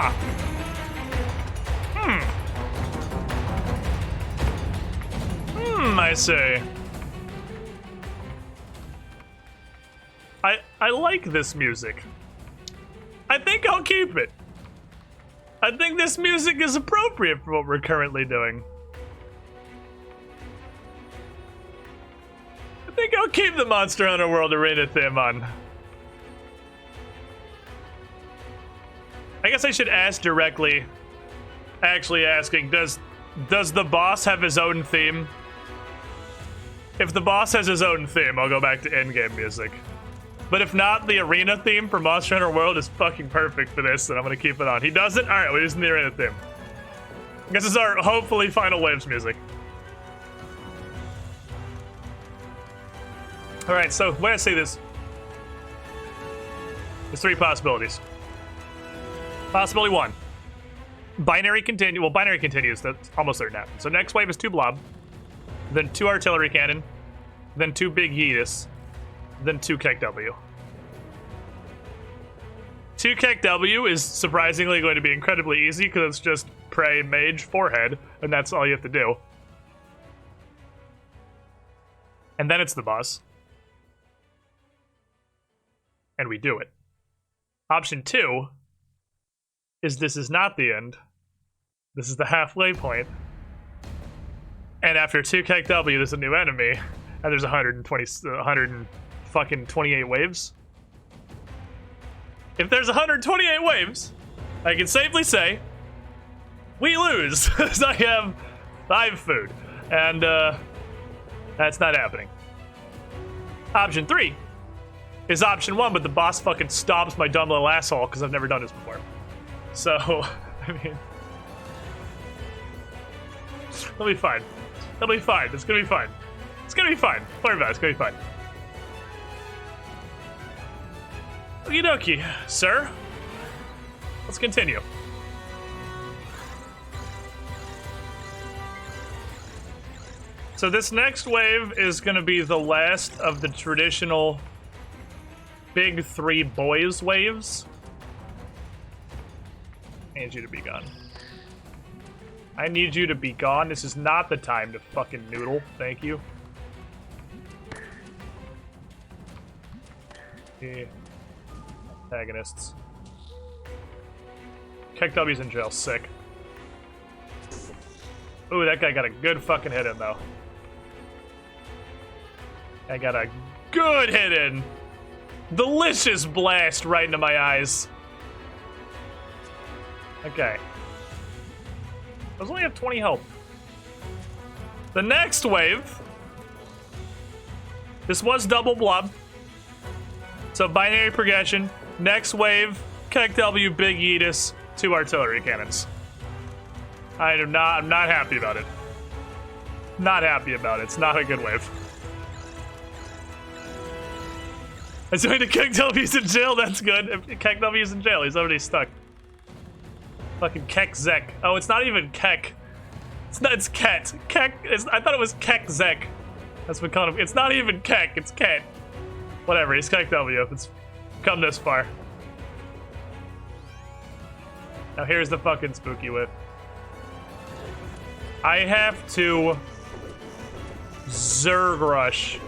Huh. I say. I like this music. I think I'll keep it. I think this music is appropriate for what we're currently doing. I think I'll keep the Monster Hunter World Arena theme on. I guess I should ask directly. Actually asking, does the boss have his own theme? If the boss has his own theme, I'll go back to in-game music. But if not, the arena theme for Monster Hunter World is fucking perfect for this, and I'm gonna keep it on. He doesn't? Alright, we're using the arena theme. This is our, hopefully, final waves music. Alright, so when I say this, there's three possibilities. Possibility one. Binary continue. Well, binary continues. That's almost certain now. So next wave is 2 blob, then 2 artillery cannon, then 2 big Yeetus, then 2 Keck W. 2 Keck W is surprisingly going to be incredibly easy because it's just pray mage forehead, and that's all you have to do. And then it's the boss. And we do it. Option 2 is this is not the end. This is the halfway point. And after 2 Keck W, there's a new enemy, and there's 128 waves. If there's 128 waves, I can safely say we lose. Because I have food, and that's not happening. Option 3 is option 1, but the boss fucking stomps my dumb little asshole because I've never done this before. So, I mean, it'll be fine. It'll be fine. It's gonna be fine. It's gonna be fine. Don't worry about it. It's gonna be fine. Okie dokie, sir. Let's continue. So this next wave is gonna be the last of the traditional big 3 boys waves. I need you to be gone. I need you to be gone. This is not the time to fucking noodle. Thank you. Yeah. Antagonists. Keck W's in jail. Sick. Ooh, that guy got a good fucking hit in, though. I got a good hit in. Delicious blast right into my eyes. Okay. Those only have 20 health. The next wave. This was double blob. So binary progression. Next wave, Keck W, big Yeetus, 2 artillery cannons. I'm not happy about it. Not happy about it. It's not a good wave. It's going to Keck W's in jail. That's good. If Keck W's in jail, he's already stuck. Fucking Keck Zek. Oh, it's not even Keck. It's not. It's Ket. Keck. I thought it was Keck Zek. That's what called him. It's not even Keck. It's Ket. Whatever. He's Keck W. It's come this far. Now here's the fucking spooky whip. I have to Zerg rush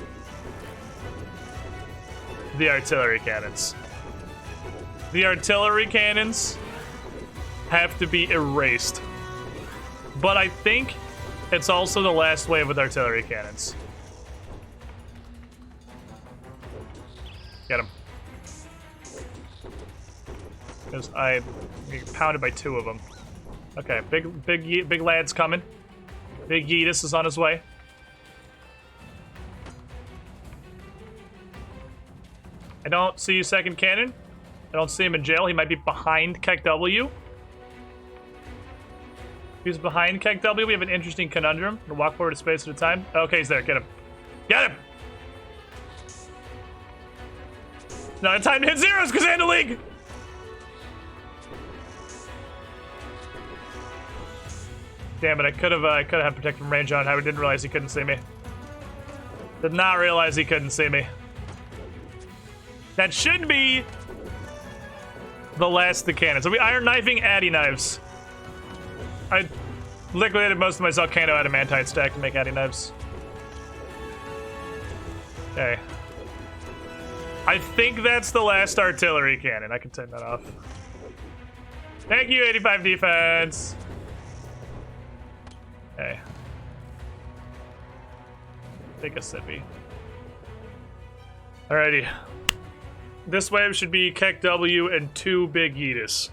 the artillery cannons. The artillery cannons have to be erased. But I think it's also the last wave with artillery cannons. Get him. Because I get pounded by 2 of them. Okay, big lad's coming. Big Yeetus is on his way. I don't see you, second cannon. I don't see him in jail. He might be behind Keck W. He's behind Keck W. We have an interesting conundrum. We'll walk forward a space at a time. Okay, he's there. Get him. Get him! Not a time to hit zeros, Kazanda League! Damn it, I could have had protect from range on. I didn't realize he couldn't see me. Did not realize he couldn't see me. That should be the last of the cannons. Are we iron knifing Addy knives? I liquidated most of my Zelcano adamantite stack to make Addy knives. Okay. I think that's the last artillery cannon. I can turn that off. Thank you, 85 defense. Okay. Take a sippy. Alrighty. This wave should be Keck W and 2 Big Yeetus.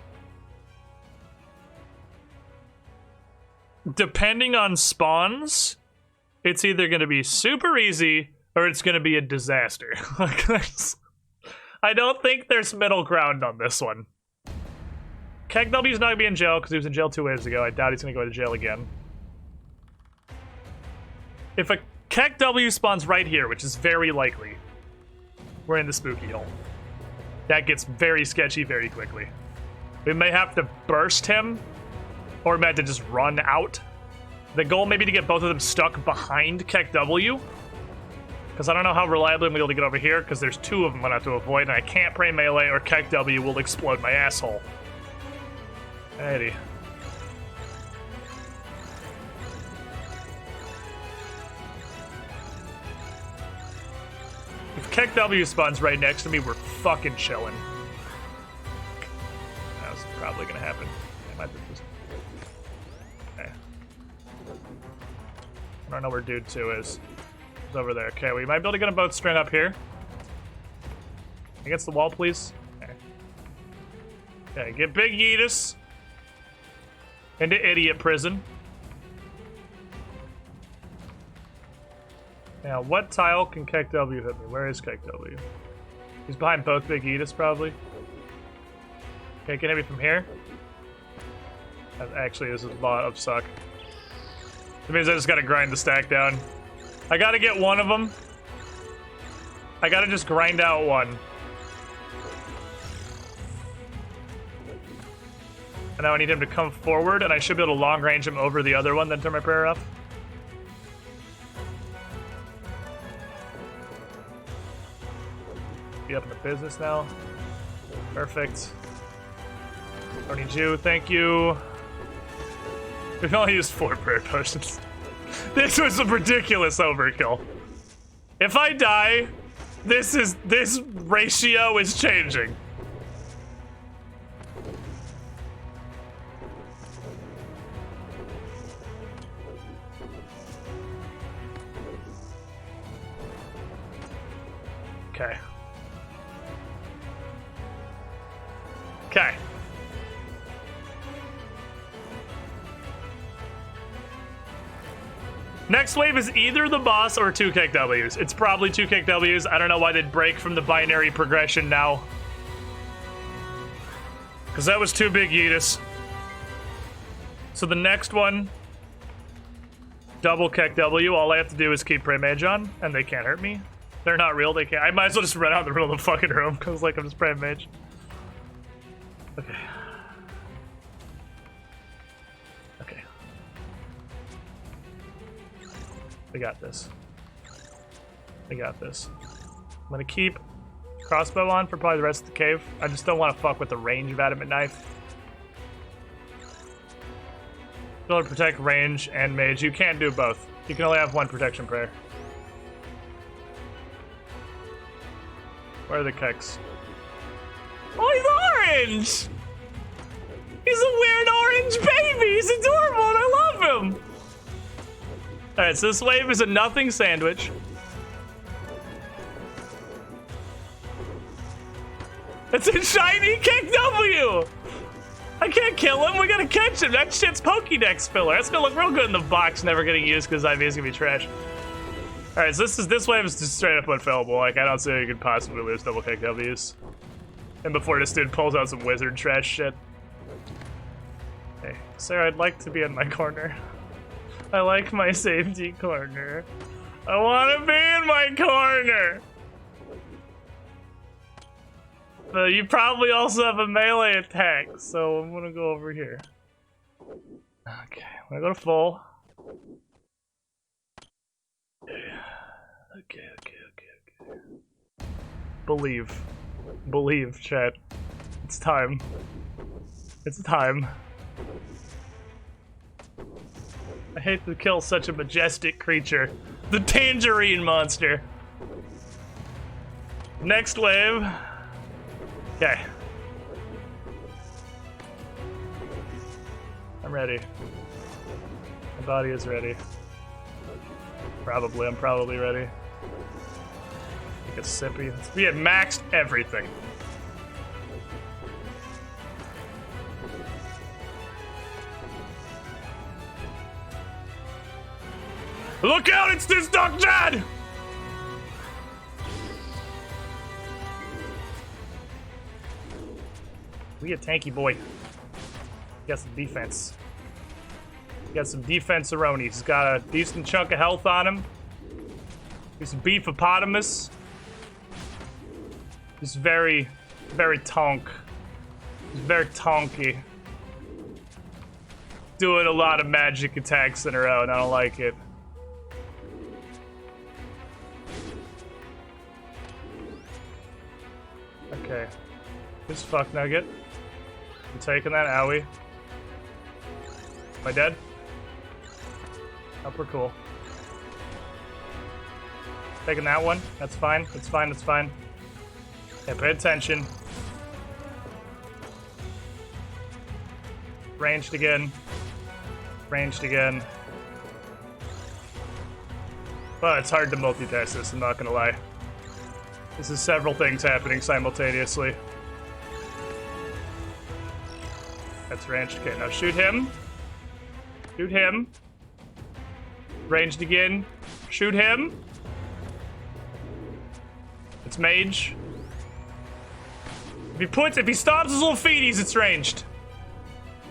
Depending on spawns, it's either going to be super easy or it's going to be a disaster. I don't think there's middle ground on this one. Keck W's not going to be in jail because he was in jail 2 waves ago. I doubt he's going to go to jail again. If a Keck W spawns right here, which is very likely, we're in the spooky hole. That gets very sketchy very quickly. We may have to burst him, or we might have to just run out. The goal may be to get both of them stuck behind Keck W, because I don't know how reliably I'm going to be able to get over here, because there's 2 of them I'm going to have to avoid, and I can't pray melee or Keck W will explode my asshole. Alrighty. If Keck W spawns right next to me, we're fucking chilling. That's probably gonna happen. Okay. I don't know where dude 2 is. He's over there. Okay, we might be able to get a boat string up here. Against the wall, please. Okay. Okay, get Big Yeetus into idiot prison. Now, what tile can Keck W hit me? Where is Keck W? He's behind both Big Yeetus, probably. Okay, can hit me from here? Actually, this is a lot of suck. That means I just gotta grind the stack down. I gotta get one of them. I gotta just grind out one. And now I need him to come forward, and I should be able to long range him over the other one, then turn my prayer off. Be up in the business now. Perfect. Don't need you, thank you. We've only used 4 prayer potions. This was a ridiculous overkill. If I die, this ratio is changing. Okay. Okay. Next wave is either the boss or 2 Keck W's. It's probably 2 Keck W's. I don't know why they'd break from the binary progression now. Because that was 2 Big Yeetus. So the next one, double Keck W. All I have to do is keep Prey Mage on, and they can't hurt me. They're not real, they can't. I might as well just run out in the middle of the fucking room, because like I'm just Prey Mage. Okay. Okay. We got this. We got this. I'm gonna keep crossbow on for probably the rest of the cave. I just don't want to fuck with the range of adamant knife. Be able to protect range and mage. You can't do both. You can only have one protection prayer. Where are the kecks? Oh, he's orange! He's a weird orange baby! He's adorable and I love him! Alright, so this wave is a nothing sandwich. It's a shiny Keck W! I can't kill him, we gotta catch him. That shit's Pokédex filler. That's gonna look real good in the box, never getting used because IV is gonna be trash. Alright, so this wave is just straight up unfillable. Like, I don't see how you could possibly lose double Keck W's. And before this dude pulls out some wizard trash shit. Hey, Sarah, I'd like to be in my corner. I like my safety corner. I wanna be in my corner! But you probably also have a melee attack, so I'm gonna go over here. Okay, I'm gonna go to full. Okay. Believe, chat. It's time. It's time. I hate to kill such a majestic creature. The tangerine monster. Next wave. Okay. I'm ready. My body is ready. I'm probably ready. Take a sippy. We had maxed everything. Look out, it's this Doc Jad! We a tanky boy. Got some defense. Got some defense-aroni. He's got a decent chunk of health on him. He's a beefopotamus. He's very, very tonk. He's very tonky. Doing a lot of magic attacks in a row, and I don't like it. Okay. This fuck nugget. I'm taking that, owie. Am I dead? Oh, we're cool. Taking that one. That's fine. That's fine. That's fine. Okay, pay attention. Ranged again. Ranged again. But it's hard to multitask this, I'm not gonna lie. This is several things happening simultaneously. That's ranged. Okay, now shoot him. Shoot him. Ranged again. Shoot him. It's mage. If he stops his little feeties, it's ranged.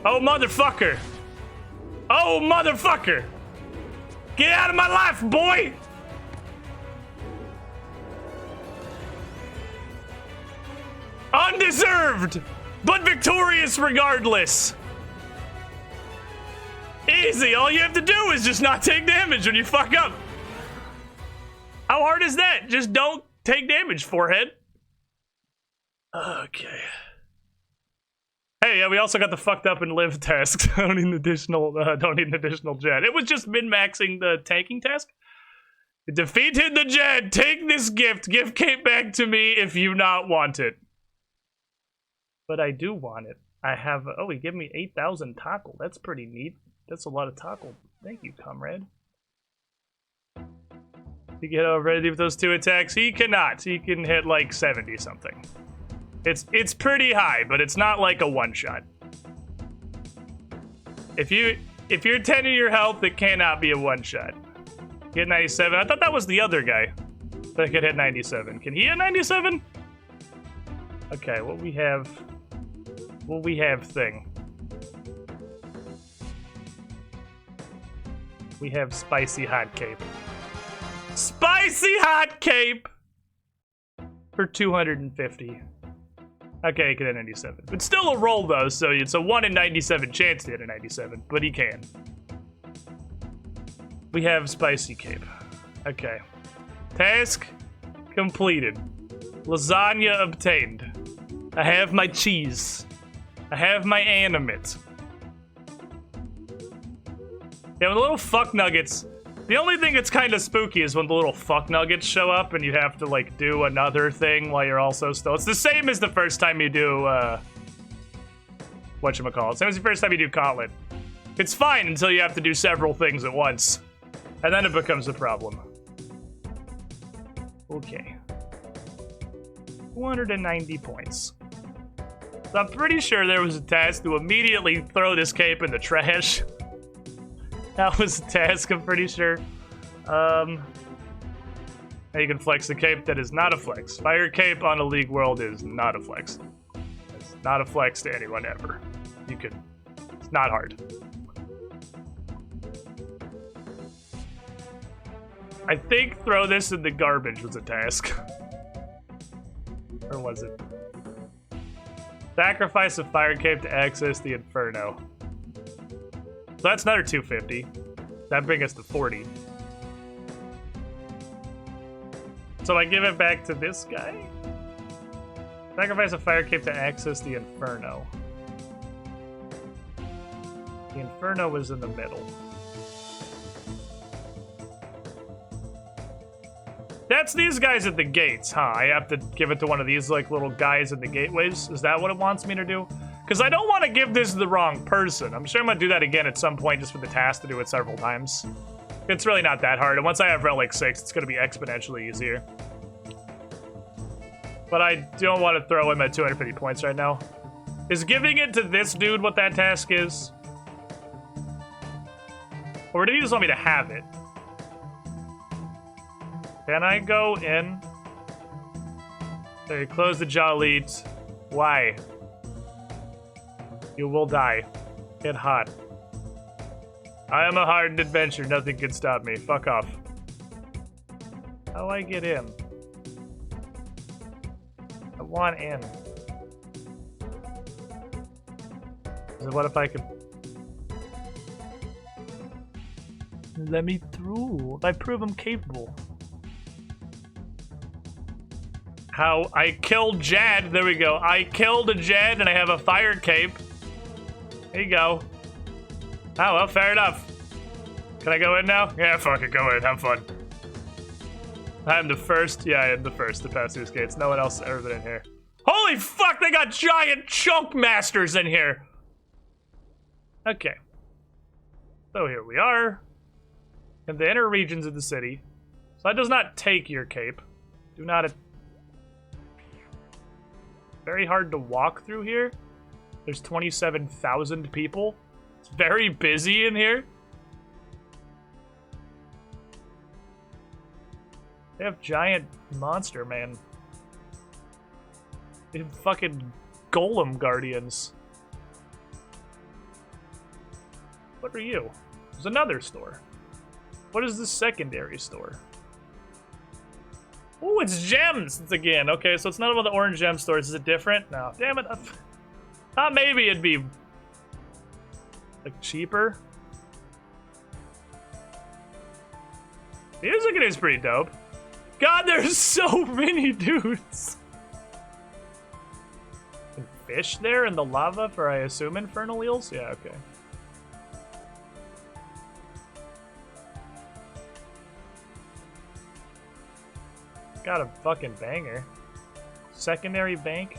Oh, motherfucker. Oh, motherfucker. Get out of my life, boy. Undeserved, but victorious regardless. Easy, all you have to do is just not take damage when you fuck up. How hard is that? Just don't take damage, forehead. Okay. Hey, yeah, we also got the fucked up and live task. Don't need an additional jet. It was just min-maxing the tanking task. It defeated the jet. Take this gift. Give Kate back to me if you not want it. But I do want it. I have, oh, he gave me 8,000 tackle. That's pretty neat. That's a lot of tackle. Thank you, comrade. You get already with those two attacks? He cannot. He can hit like 70 something. It's pretty high, but it's not like a one-shot. If you're 10 in your health, it cannot be a one-shot. Hit 97. I thought that was the other guy that could hit 97. Can he hit 97? Okay, what we have thing. We have spicy hot cape. Spicy hot cape for 250. Okay, he can hit 97. But still a roll though, so it's a 1 in 97 chance to hit a 97, but he can. We have spicy cape. Okay. Task completed. Lasagna obtained. I have my cheese. I have my animate. Yeah, when the little fuck nuggets, the only thing that's kind of spooky is when the little fuck nuggets show up and you have to like do another thing while you're also still. It's the same as the first time you do, whatchamacallit. Same as the first time you do Kotlet. It's fine until you have to do several things at once. And then it becomes a problem. Okay. 290 points. So I'm pretty sure there was a task to immediately throw this cape in the trash. That was a task, I'm pretty sure. Now you can flex the cape that is not a flex. Fire cape on a League World is not a flex. It's not a flex to anyone ever. You could, it's not hard. I think throw this in the garbage was a task. Or was it? Sacrifice a fire cape to access the Inferno. So that's another 250. That brings us to 40. So I give it back to this guy? Sacrifice a fire cape to access the Inferno. The Inferno is in the middle. That's these guys at the gates, huh? I have to give it to one of these like little guys at the gateways? Is that what it wants me to do? Because I don't want to give this to the wrong person. I'm sure I'm going to do that again at some point just for the task to do it several times. It's really not that hard, and once I have Relic 6, it's going to be exponentially easier. But I don't want to throw him at 250 points right now. Is giving it to this dude what that task is? Or did he just want me to have it? Can I go in? There, close the Jalit. Why? You will die. Get hot. I am a hardened adventurer. Nothing can stop me. Fuck off. How do I get in? I want in. What if I could... Let me through. I prove I'm capable. How I killed Jad. There we go. I killed a Jad and I have a fire cape. There you go. Oh, well, fair enough. Can I go in now? Yeah, fuck it, go in, have fun. I'm the first, yeah, I am the first to pass these gates. No one else has ever been in here. Holy fuck, they got giant chunk masters in here! Okay. So here we are. In the inner regions of the city. So that does not take your cape. Do not... Very hard to walk through here. There's 27,000 people. It's very busy in here. They have giant monster, man. They have fucking golem guardians. What are you? There's another store. What is the secondary store? Oh, it's gems! It's again. Okay, so it's not about the orange gem stores. Is it different? No. Damn it. Thought maybe it'd be like cheaper. Music is pretty dope. God, there's so many dudes. And fish there in the lava for, I assume, infernal eels? Yeah, okay. Got a fucking banger. Secondary bank.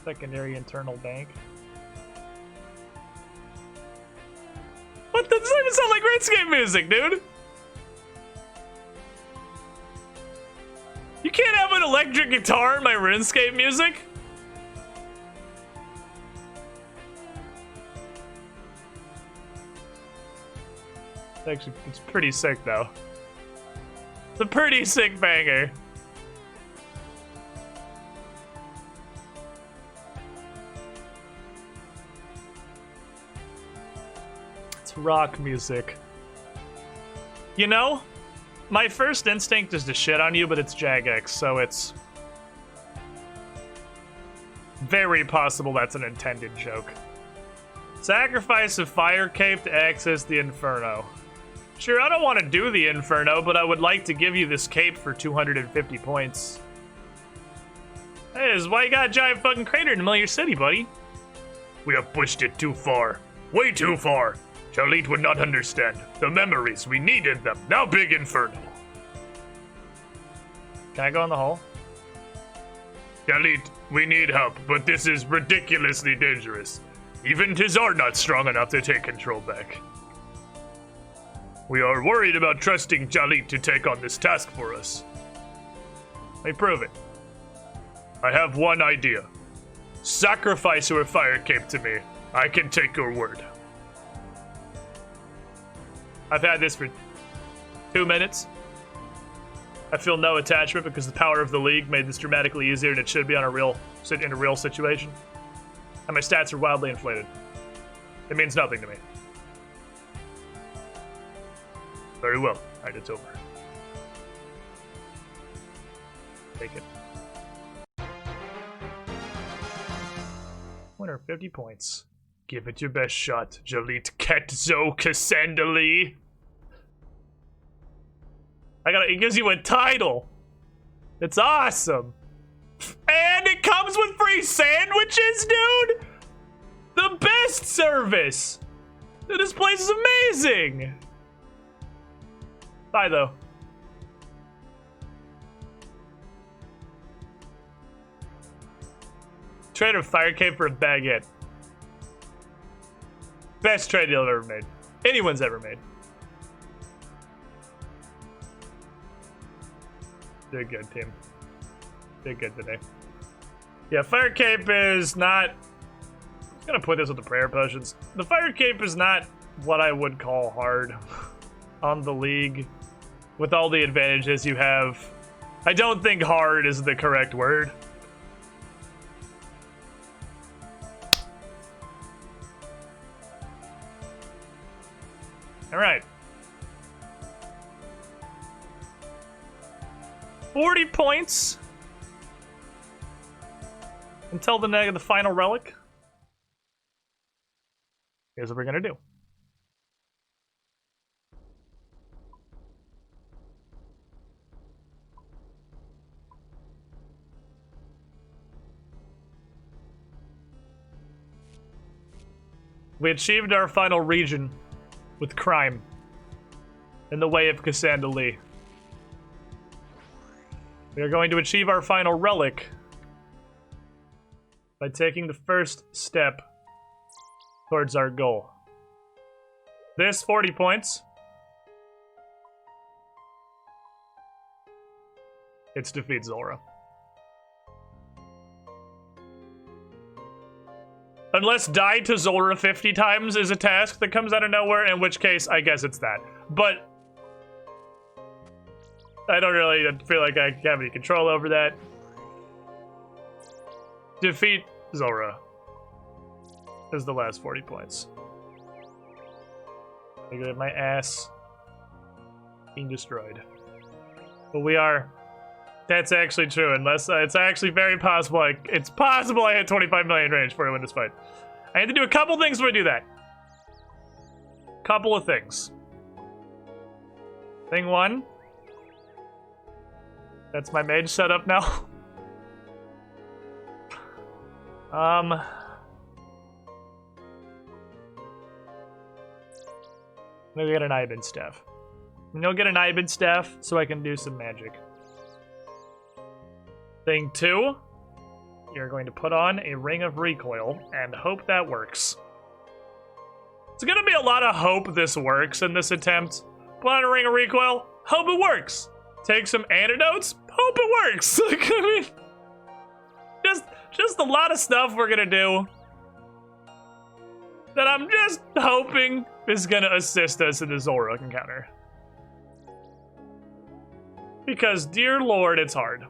Secondary internal bank. What? That doesn't even sound like Runescape music, dude! You can't have an electric guitar in my Runescape music? Actually, it's pretty sick, though. It's a pretty sick banger. It's rock music. You know? My first instinct is to shit on you, but it's Jagex, so it's very possible that's an intended joke. Sacrifice a fire cape to access the Inferno. Sure, I don't want to do the Inferno, but I would like to give you this cape for 250 points. Hey, this is why you got a giant fucking crater in the middle of your city, buddy. We have pushed it too far. Way too far. Jalit would not understand. The memories, we needed them. Now big Inferno. Can I go in the hole? Jalit, we need help, but this is ridiculously dangerous. Even Tizar not strong enough to take control back. We are worried about trusting Jalit to take on this task for us. Let me prove it. I have one idea. Sacrifice your fire cape to me. I can take your word. I've had this for 2 minutes. I feel no attachment because the power of the league made this dramatically easier than it should be on in a real situation. And my stats are wildly inflated. It means nothing to me. Very well. Alright, it's over. Take it. 150 points. Give it your best shot, Jalit Ketzo Cassandali. It gives you a title. It's awesome. And it comes with free sandwiches, dude! The best service! This place is amazing! Bye, though. Trade a fire cape for a baguette. Best trade deal I've ever made. Anyone's ever made. Did good, team. Did good today. Yeah, fire cape is not... I'm gonna put this with the prayer potions. The fire cape is not what I would call hard on the league. With all the advantages you have, I don't think hard is the correct word. All right. 40 points until the final relic. Here's what we're gonna do. We achieved our final region with crime in the way of Cassandra Lee. We are going to achieve our final relic by taking the first step towards our goal. This 40 points. It's defeat Zora. Unless die to Zora 50 times is a task that comes out of nowhere, in which case I guess it's that. But I don't really feel like I have any control over that. Defeat Zora is the last 40 points. Look at my ass being destroyed. But we are... That's actually true, unless it's actually very possible. It's possible I hit 25 million range before I win this fight. I had to do a couple things before I do that. Couple of things. Thing one. That's my mage setup now. Maybe get an Ibon staff. I'm gonna get an Ibon staff so I can do some magic. Thing two, you're going to put on a ring of recoil and hope that works. It's gonna be a lot of hope this works in this attempt. Put on a ring of recoil, hope it works. Take some antidotes, hope it works. Like, I mean, just a lot of stuff we're gonna do that I'm just hoping is gonna assist us in the Zora encounter. Because, dear Lord, it's hard.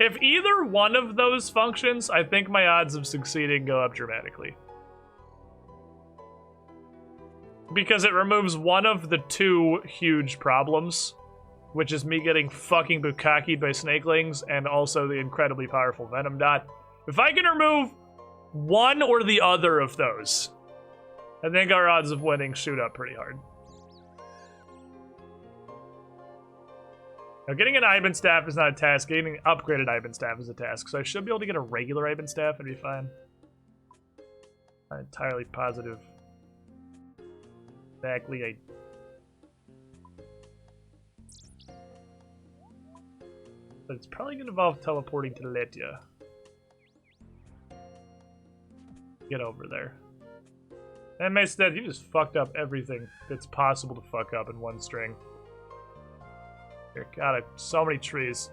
If either one of those functions, I think my odds of succeeding go up dramatically. Because it removes one of the two huge problems, which is me getting fucking bukkakied by snakelings and also the incredibly powerful Venom Dot. If I can remove one or the other of those, I think our odds of winning shoot up pretty hard. Now, getting an Ibon staff is not a task. Getting an upgraded Ibon staff is a task. So I should be able to get a regular Ibon staff and be fine. Not entirely positive. Exactly, but it's probably going to involve teleporting to Letia. Get over there. And Maestad, you just fucked up everything that's possible to fuck up in one string. God, so many trees.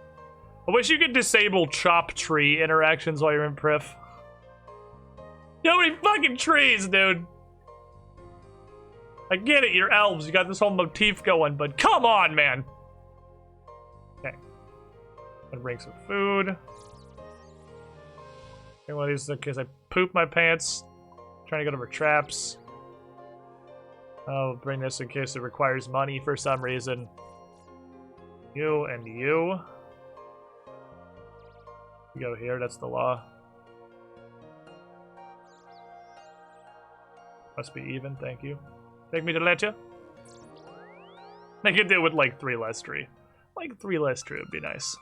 I wish you could disable chop tree interactions while you're in Prif. So many fucking trees, dude. I get it, you're elves. You got this whole motif going, but come on, man. Okay. Gonna bring some food. Okay, one of these in case I poop my pants. Trying to get over traps. I'll bring this in case it requires money for some reason. You and you. You go here, that's the law. Must be even, thank you. Take me to Letia. I could do with like 3 less tree. Like 3 less tree would be nice.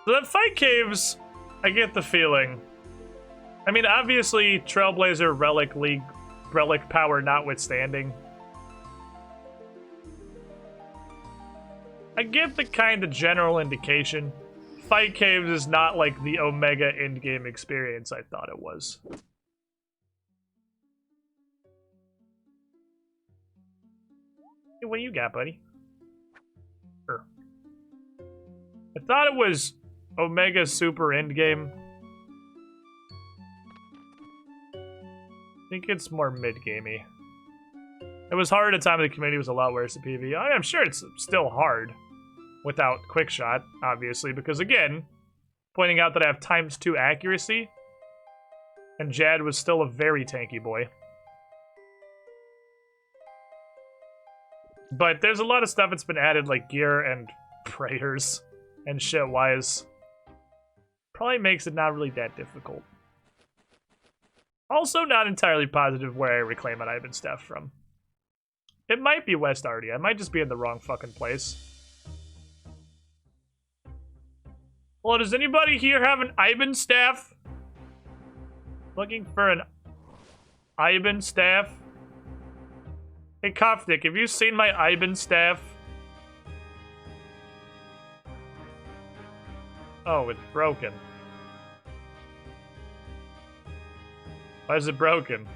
So that fight caves, I get the feeling. I mean, obviously, Trailblazer Relic League, relic power notwithstanding. I get the kind of general indication. Fight caves is not like the Omega endgame experience I thought it was. Hey, what do you got, buddy? Sure. I thought it was Omega Super Endgame. I think it's more mid-gamey. It was hard at the time. The community was a lot worse at PvE. I'm sure it's still hard without quickshot, obviously, because again, pointing out that I have ×2 accuracy, and Jad was still a very tanky boy. But there's a lot of stuff that's been added, like gear and prayers and shit-wise. Probably makes it not really that difficult. Also not entirely positive where I reclaim an Ivan staff from. It might be West Arty. I might just be in the wrong fucking place. Well, does anybody here have an Ivan staff? Looking for an Ivan staff? Hey, Kofnik, have you seen my Ivan staff? Oh, it's broken. Why is it broken?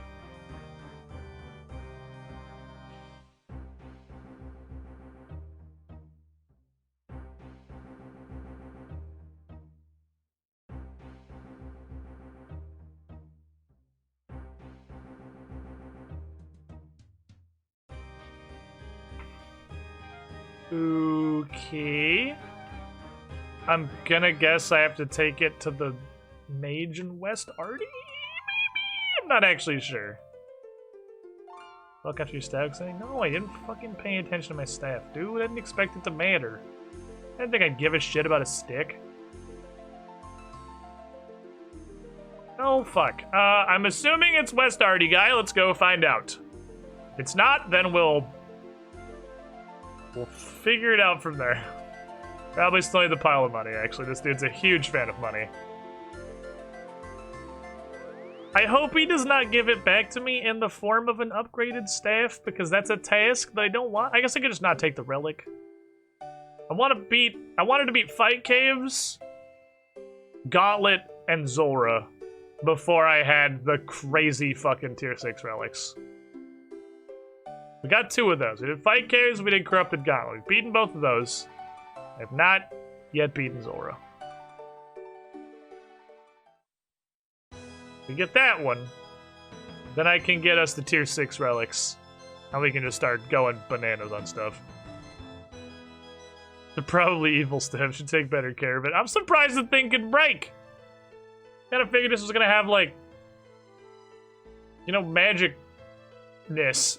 Okay. I'm gonna guess I have to take it to the mage in West Arty? Maybe? I'm not actually sure. Look at your staff saying, no, I didn't fucking pay attention to my staff, dude. I didn't expect it to matter. I didn't think I'd give a shit about a stick. Oh, fuck. I'm assuming it's West Arty, guy. Let's go find out. If it's not, then we'll figure it out from there. Probably still need the pile of money, actually. This dude's a huge fan of money. I hope he does not give it back to me in the form of an upgraded staff, because that's a task that I don't want. I guess I could just not take the relic. I wanted to beat Fight Caves, Gauntlet, and Zulrah before I had the crazy fucking tier 6 relics. We got 2 of those. We did Fight Caves, we did Corrupted Gauntlet. We've beaten both of those. I have not yet beaten Zulrah. We get that one, then I can get us the tier 6 relics. And we can just start going bananas on stuff. They're probably evil stuff, should take better care of it. I'm surprised the thing could break. Kinda figured this was gonna have, like, you know, magicness.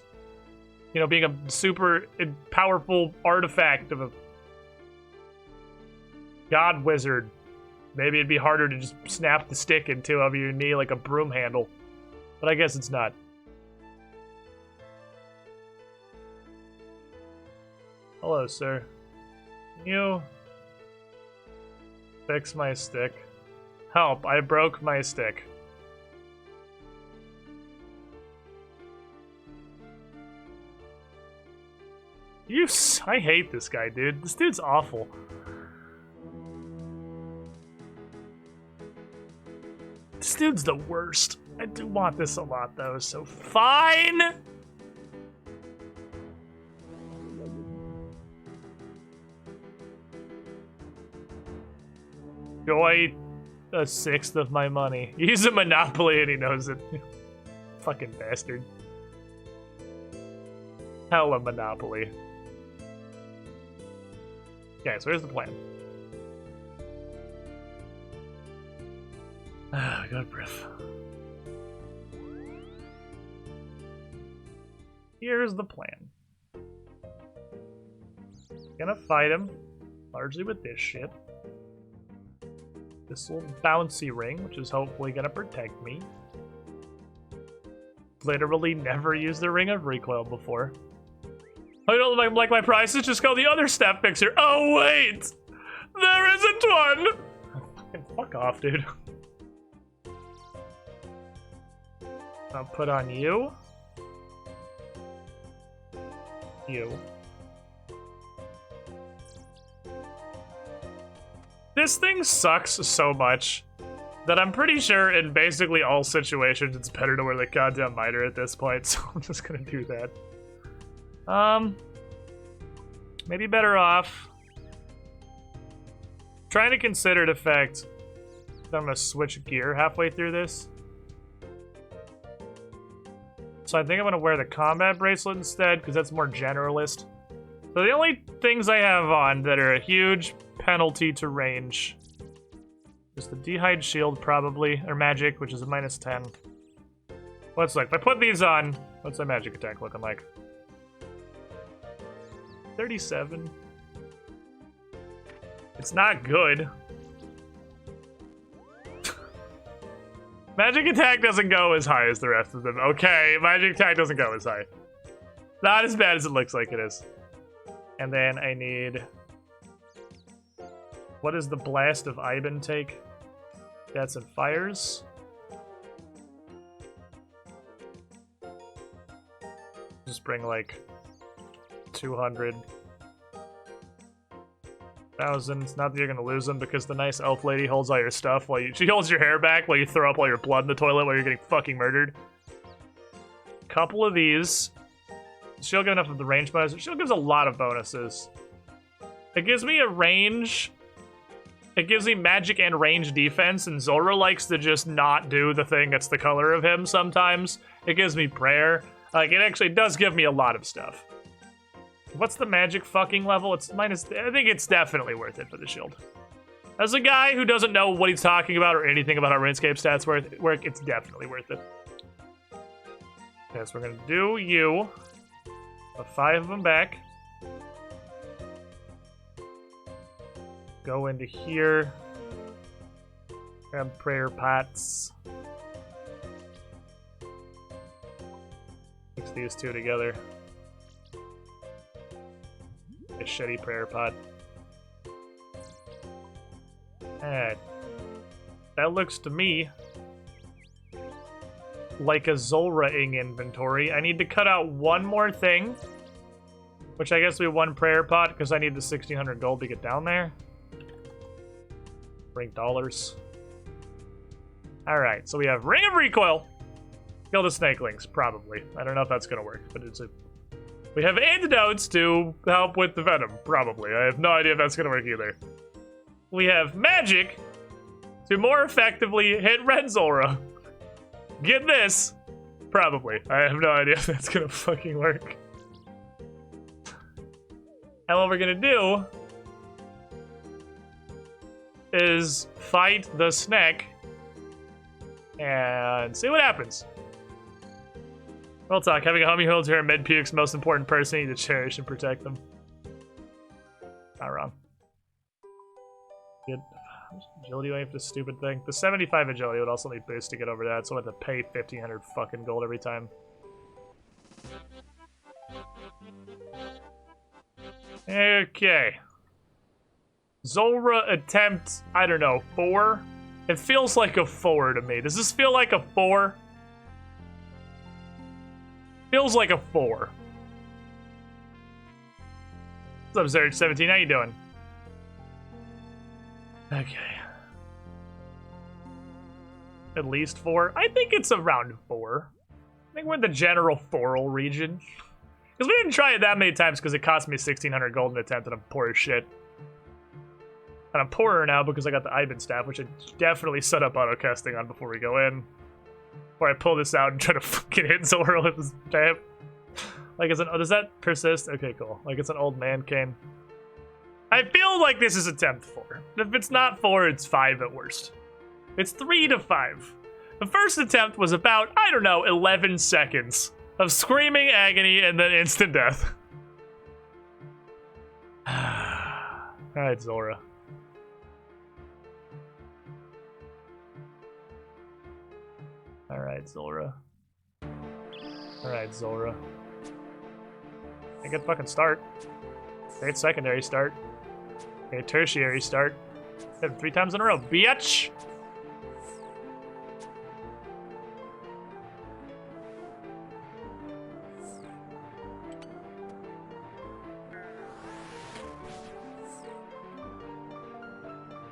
You know, being a super powerful artifact of a god wizard. Maybe it'd be harder to just snap the stick into of your knee like a broom handle. But I guess it's not. Hello, sir. Can you fix my stick? Help, I broke my stick. I hate this guy, dude. This dude's awful. This dude's the worst. I do want this a lot, though, so fine! Enjoy a 1/6 of my money. He's a monopoly and he knows it. Fucking bastard. Hella monopoly. Okay, so here's the plan. Good breath. Here's the plan. Gonna fight him, largely with this shit. This little bouncy ring, which is hopefully gonna protect me. Literally never used the Ring of Recoil before. I don't like my prices, just go the other staff fixer. Oh wait! There isn't one! Fuck off, dude. I'll put on you. You. This thing sucks so much that I'm pretty sure in basically all situations it's better to wear the goddamn miter at this point, so I'm just gonna do that. Maybe better off trying to consider the fact that I'm gonna switch gear halfway through this. So I think I'm gonna wear the combat bracelet instead, because that's more generalist. So the only things I have on that are a huge penalty to range is the Dehyde Shield, probably, or Magic, which is a -10. What's like, if I put these on, what's that magic attack looking like? 37. It's not good. Magic attack doesn't go as high as the rest of them. Okay, magic attack doesn't go as high. Not as bad as it looks like it is. And then I need... What does the Blast of Iban take? That's in fires. Just bring like 200,000. Not that you're gonna lose them because the nice elf lady holds all your stuff while she holds your hair back while you throw up all your blood in the toilet while you're getting fucking murdered. Couple of these. She'll give enough of the range bonus. She'll gives a lot of bonuses. It gives me a range. It gives me magic and range defense, and Zora likes to just not do the thing that's the color of him sometimes. It gives me prayer. Like, it actually does give me a lot of stuff. What's the magic fucking level? It's minus... I think it's definitely worth it for the shield. As a guy who doesn't know what he's talking about or anything about how RuneScape stats work, it's definitely worth it. Okay, so we're gonna do you. Put 5 of them back. Go into here. Grab prayer pots. Mix these two together. A shitty prayer pot. Alright. That looks to me like a Zora-ing inventory. I need to cut out one more thing, which I guess will be one prayer pot because I need the 1600 gold to get down there. Bring dollars. Alright, so we have Ring of Recoil. Kill the snakelings, probably. I don't know if that's gonna work, but it's a... We have antidotes to help with the venom, probably. I have no idea if that's gonna work either. We have magic to more effectively hit Red Zora. Get this, probably. I have no idea if that's gonna fucking work. And what we're gonna do is fight the snack and see what happens. Real talk, having a homie who holds her mid puke's most important person, you need to cherish and protect them. Not wrong. Good. Agility wave for the stupid thing. The 75 agility would also need boost to get over that, so I have to pay 1500 fucking gold every time. Okay. Zora attempt, I don't know, 4? It feels like a 4 to me. Does this feel like a 4? Feels like a 4. What's up, Zerg17? How you doing? Okay. At least 4? I think it's around 4. I think we're in the general Foral region. Because we didn't try it that many times because it cost me 1600 gold an attempt and I'm poor as shit. And I'm poorer now because I got the Iban staff, which I definitely set up auto-casting on before we go in. Before I pull this out and try to fucking hit Zora with this stamp. Like, oh, does that persist? Okay, cool. Like, it's an old man cane. I feel like this is attempt 4. If it's not 4, it's 5 at worst. It's 3 to 5. The first attempt was about, I don't know, 11 seconds of screaming agony and then instant death. Alright, Zora. Alright, Zora. Alright, Zora. A good fucking start. Great secondary start. Okay, tertiary start. Hit 3 times in a row, bitch!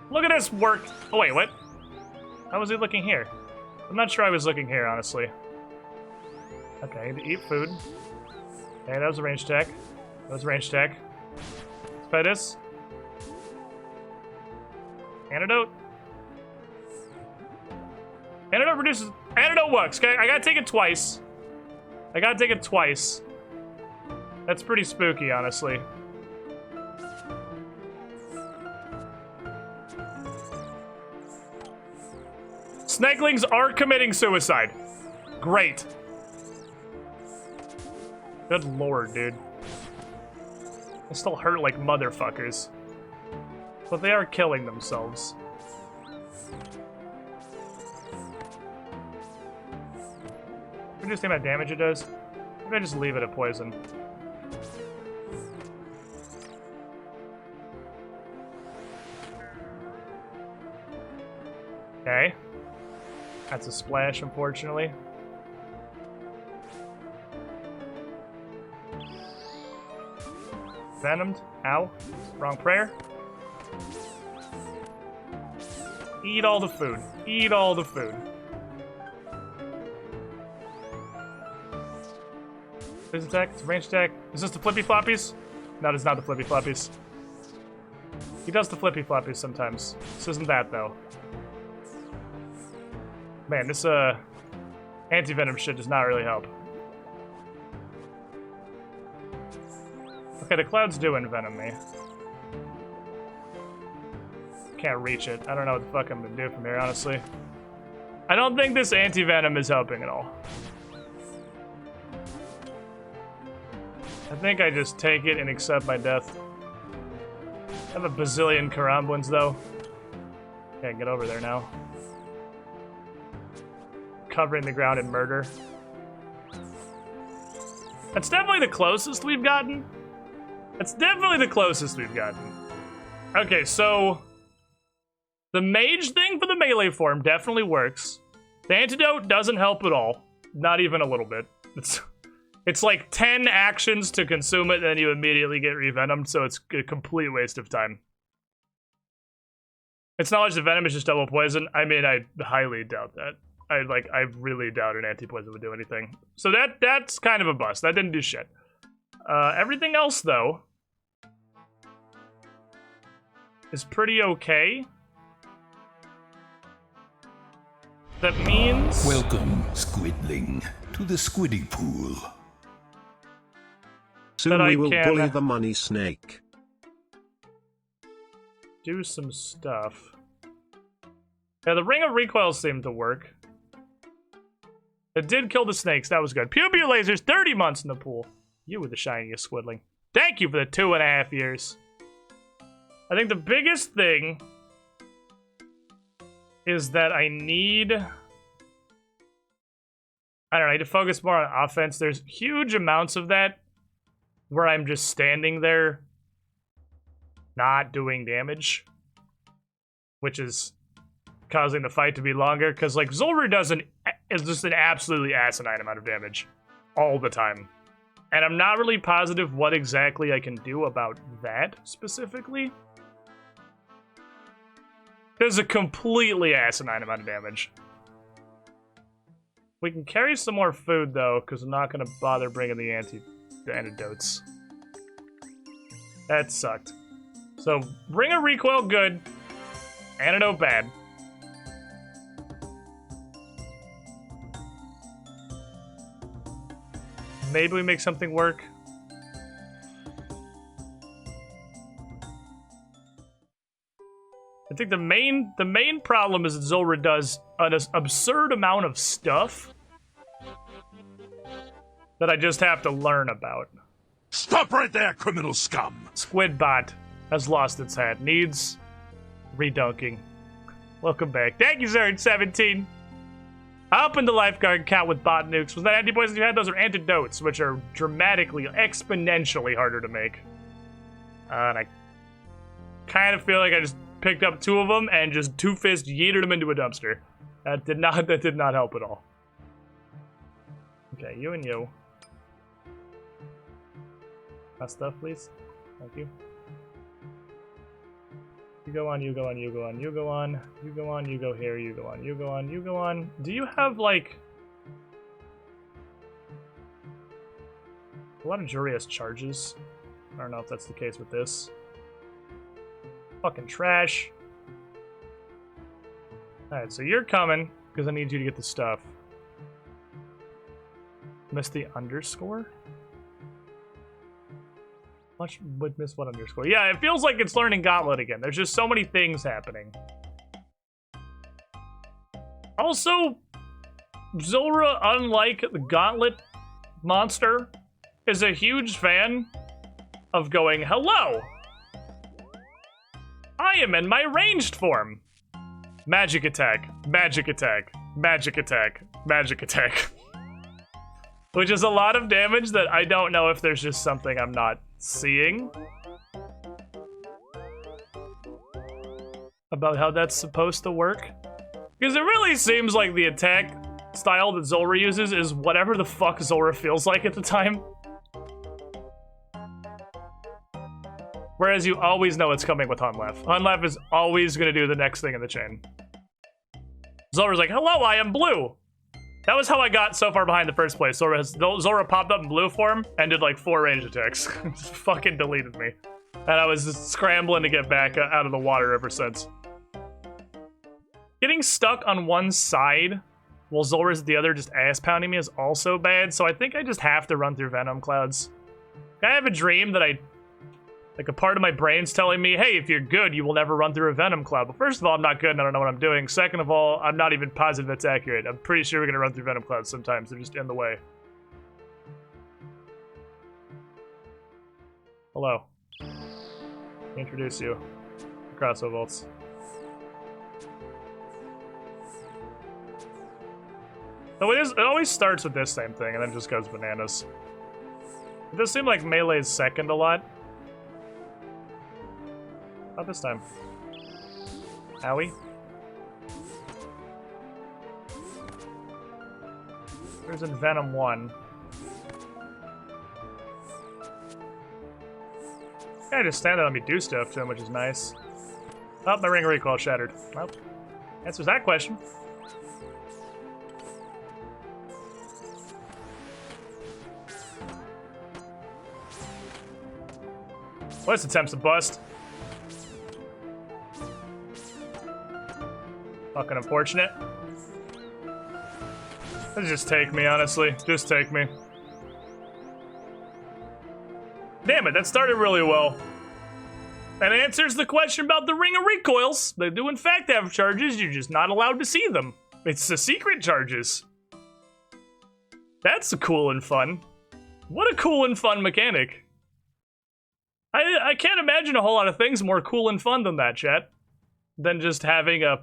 Look at this work! Oh wait, what? How was he looking here? I'm not sure I was looking here, honestly. Okay, I need to eat food. Okay, that was a range attack. That was a range attack. Let's play this. Antidote. Antidote reduces... Antidote works, okay? I gotta take it twice. I gotta take it twice. That's pretty spooky, honestly. Snakelings are committing suicide. Great. Good lord, dude. They still hurt like motherfuckers. But they are killing themselves. Reduce the amount of damage it does. Maybe I just leave it at poison. Okay. That's a splash, unfortunately. Venomed. Ow. Wrong prayer. Eat all the food. Eat all the food. This attack, it's range attack. Is this the flippy floppies? No, it's not the flippy floppies. He does the flippy floppies sometimes. This isn't that, though. Man, this anti-venom shit does not really help. Okay, the clouds do envenom me. Can't reach it. I don't know what the fuck I'm gonna do from here, honestly. I don't think this anti-venom is helping at all. I think I just take it and accept my death. I have a bazillion Karambwins, though. Can't get over there now. Covering the ground in murder. That's definitely the closest we've gotten. That's definitely the closest we've gotten. Okay, so... the mage thing for the melee form definitely works. The antidote doesn't help at all. Not even a little bit. It's like 10 actions to consume it, and then you immediately get revenomed, so it's a complete waste of time. It's knowledge that venom is just double poison. I mean, I highly doubt that. I really doubt an anti-poison would do anything. So that's kind of a bust. That didn't do shit. Everything else, though, is pretty okay. That means... Welcome, Squidling, to the Squiddy Pool. Soon we will bully the money snake. Do some stuff. Yeah, the Ring of Recoil seemed to work. It did kill the snakes. That was good. Pupil lasers, 30 months in the pool. You were the shiniest Squidling. Thank you for the 2.5 years. I think the biggest thing is that I need... I don't know, I need to focus more on offense. There's huge amounts of that where I'm just standing there not doing damage, which is causing the fight to be longer, because like Zulrah is just an absolutely asinine amount of damage all the time. And I'm not really positive what exactly I can do about that specifically. There's a completely asinine amount of damage. We can carry some more food though, because I'm not going to bother bringing the antidotes. That sucked. So, Ring of Recoil, good. Antidote, bad. Maybe we make something work. I think the main problem is that Zulrah does an absurd amount of stuff that I just have to learn about. Stop right there, criminal scum! Squidbot has lost its hat. Needs redunking. Welcome back. Thank you, Zerd17. I opened the lifeguard count with bot nukes. Was that anti-poisons you had? Those are antidotes, which are dramatically, exponentially harder to make. And I kind of feel like I just picked up 2 of them and just two-fist yeeted them into a dumpster. That did not help at all. Okay, you and you. That stuff, please. Thank you. You go on, you go on, you go on, you go on, you go on, you go here, you go on, you go on, you go on. Do you have, like... a lot of jury has charges. I don't know if that's the case with this. Fucking trash. Alright, so you're coming, because I need you to get the stuff. Missed the underscore? Much would miss what underscore? Yeah, it feels like it's learning Gauntlet again. There's just so many things happening. Also, Zulrah, unlike the Gauntlet monster, is a huge fan of going, hello! I am in my ranged form. Magic attack, magic attack, magic attack, magic attack. Which is a lot of damage that I don't know if there's just something I'm not seeing about how that's supposed to work. Because it really seems like the attack style that Zulrah uses is whatever the fuck Zulrah feels like at the time. Whereas you always know it's coming with Hunlef. Hunlef is always going to do the next thing in the chain. Zulrah's like, hello, I am blue. That was how I got so far behind the first place. Zulrah popped up in blue form and did like 4 range attacks. Just fucking deleted me. And I was just scrambling to get back out of the water ever since. Getting stuck on one side while Zulrah's at the other just ass pounding me is also bad, so I think I just have to run through Venom Clouds. I have a dream that like a part of my brain's telling me, hey, if you're good, you will never run through a Venom Cloud. But first of all, I'm not good and I don't know what I'm doing. Second of all, I'm not even positive that's accurate. I'm pretty sure we're gonna run through Venom Clouds sometimes. They're just in the way. Hello. Introduce you. Crossover vaults. So it always starts with this same thing and then just goes bananas. It does seem like melee's second a lot. Not this time. Owie. There's in Venom 1. Yeah, just stand there and let me do stuff to him, which is nice. Oh, my ring of recoil shattered. Well, answers that question. Well, this attempts to bust. Fucking unfortunate. Let's just take me, honestly. Just take me. Damn it, that started really well. That answers the question about the ring of recoils. They do in fact have charges, you're just not allowed to see them. It's the secret charges. That's cool and fun. What a cool and fun mechanic. I can't imagine a whole lot of things more cool and fun than that, chat. Than just having a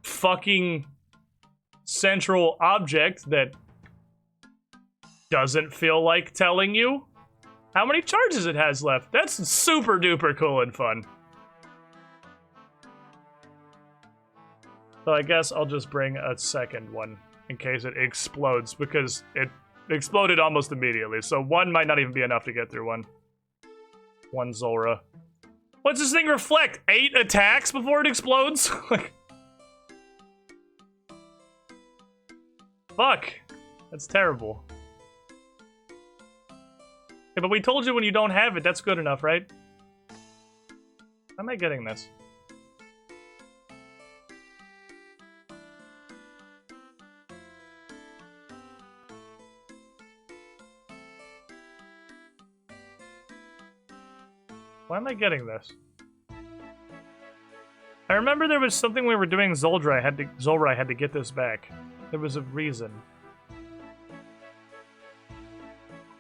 fucking central object that doesn't feel like telling you how many charges it has left. That's super duper cool and fun. So I guess I'll just bring a second one in case it explodes, because it exploded almost immediately, so 1 might not even be enough to get through one. 1 Zulrah. What's this thing reflect? 8 attacks before it explodes? Like, fuck. That's terrible. Yeah, but we told you when you don't have it, that's good enough, right? How am I getting this? Why am I getting this? I remember there was something we were doing Zulrah. I had to get this back. There was a reason.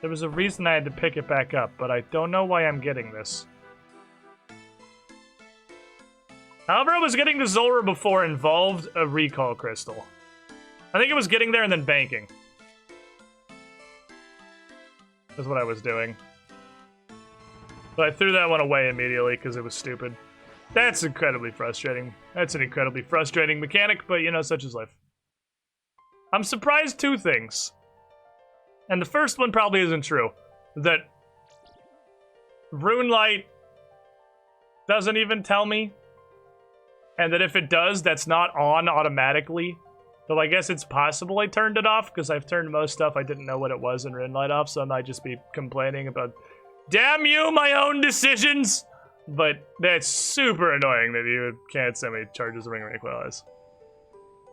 There was a reason I had to pick it back up, but I don't know why I'm getting this. However, I was getting to Zulrah before involved a recall crystal. I think it was getting there and then banking. That's what I was doing. But I threw that one away immediately because it was stupid. That's incredibly frustrating. That's an incredibly frustrating mechanic, but you know, such is life. I'm surprised two things. And the first one probably isn't true. That Runelight doesn't even tell me. And that if it does, that's not on automatically. Though I guess it's possible I turned it off, because I've turned most stuff I didn't know what it was in Runelight off, so I might just be complaining about, damn you, my own decisions! But that's super annoying that you can't send me charges of Ring Ring Equalize.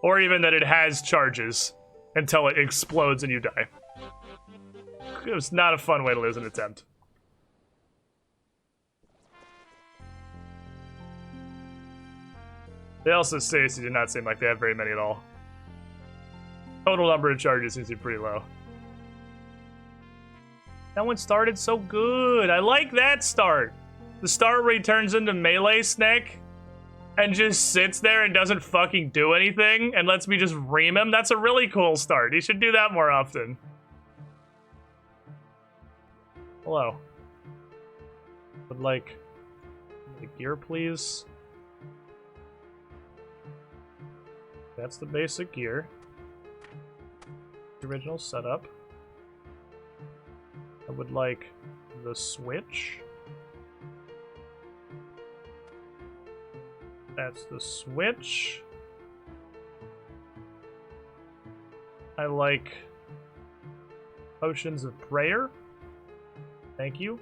Or even that it has charges until it explodes and you die. It was not a fun way to lose an attempt. They also seriously do not seem like they have very many at all. Total number of charges seems to be pretty low. That one started so good. I like that start. The start where he turns into Melee Snake and just sits there and doesn't fucking do anything and lets me just ream him. That's a really cool start. He should do that more often. Hello. Would like the gear, please. That's the basic gear. The original setup. I would like the switch. That's the switch. I like potions of prayer. Thank you.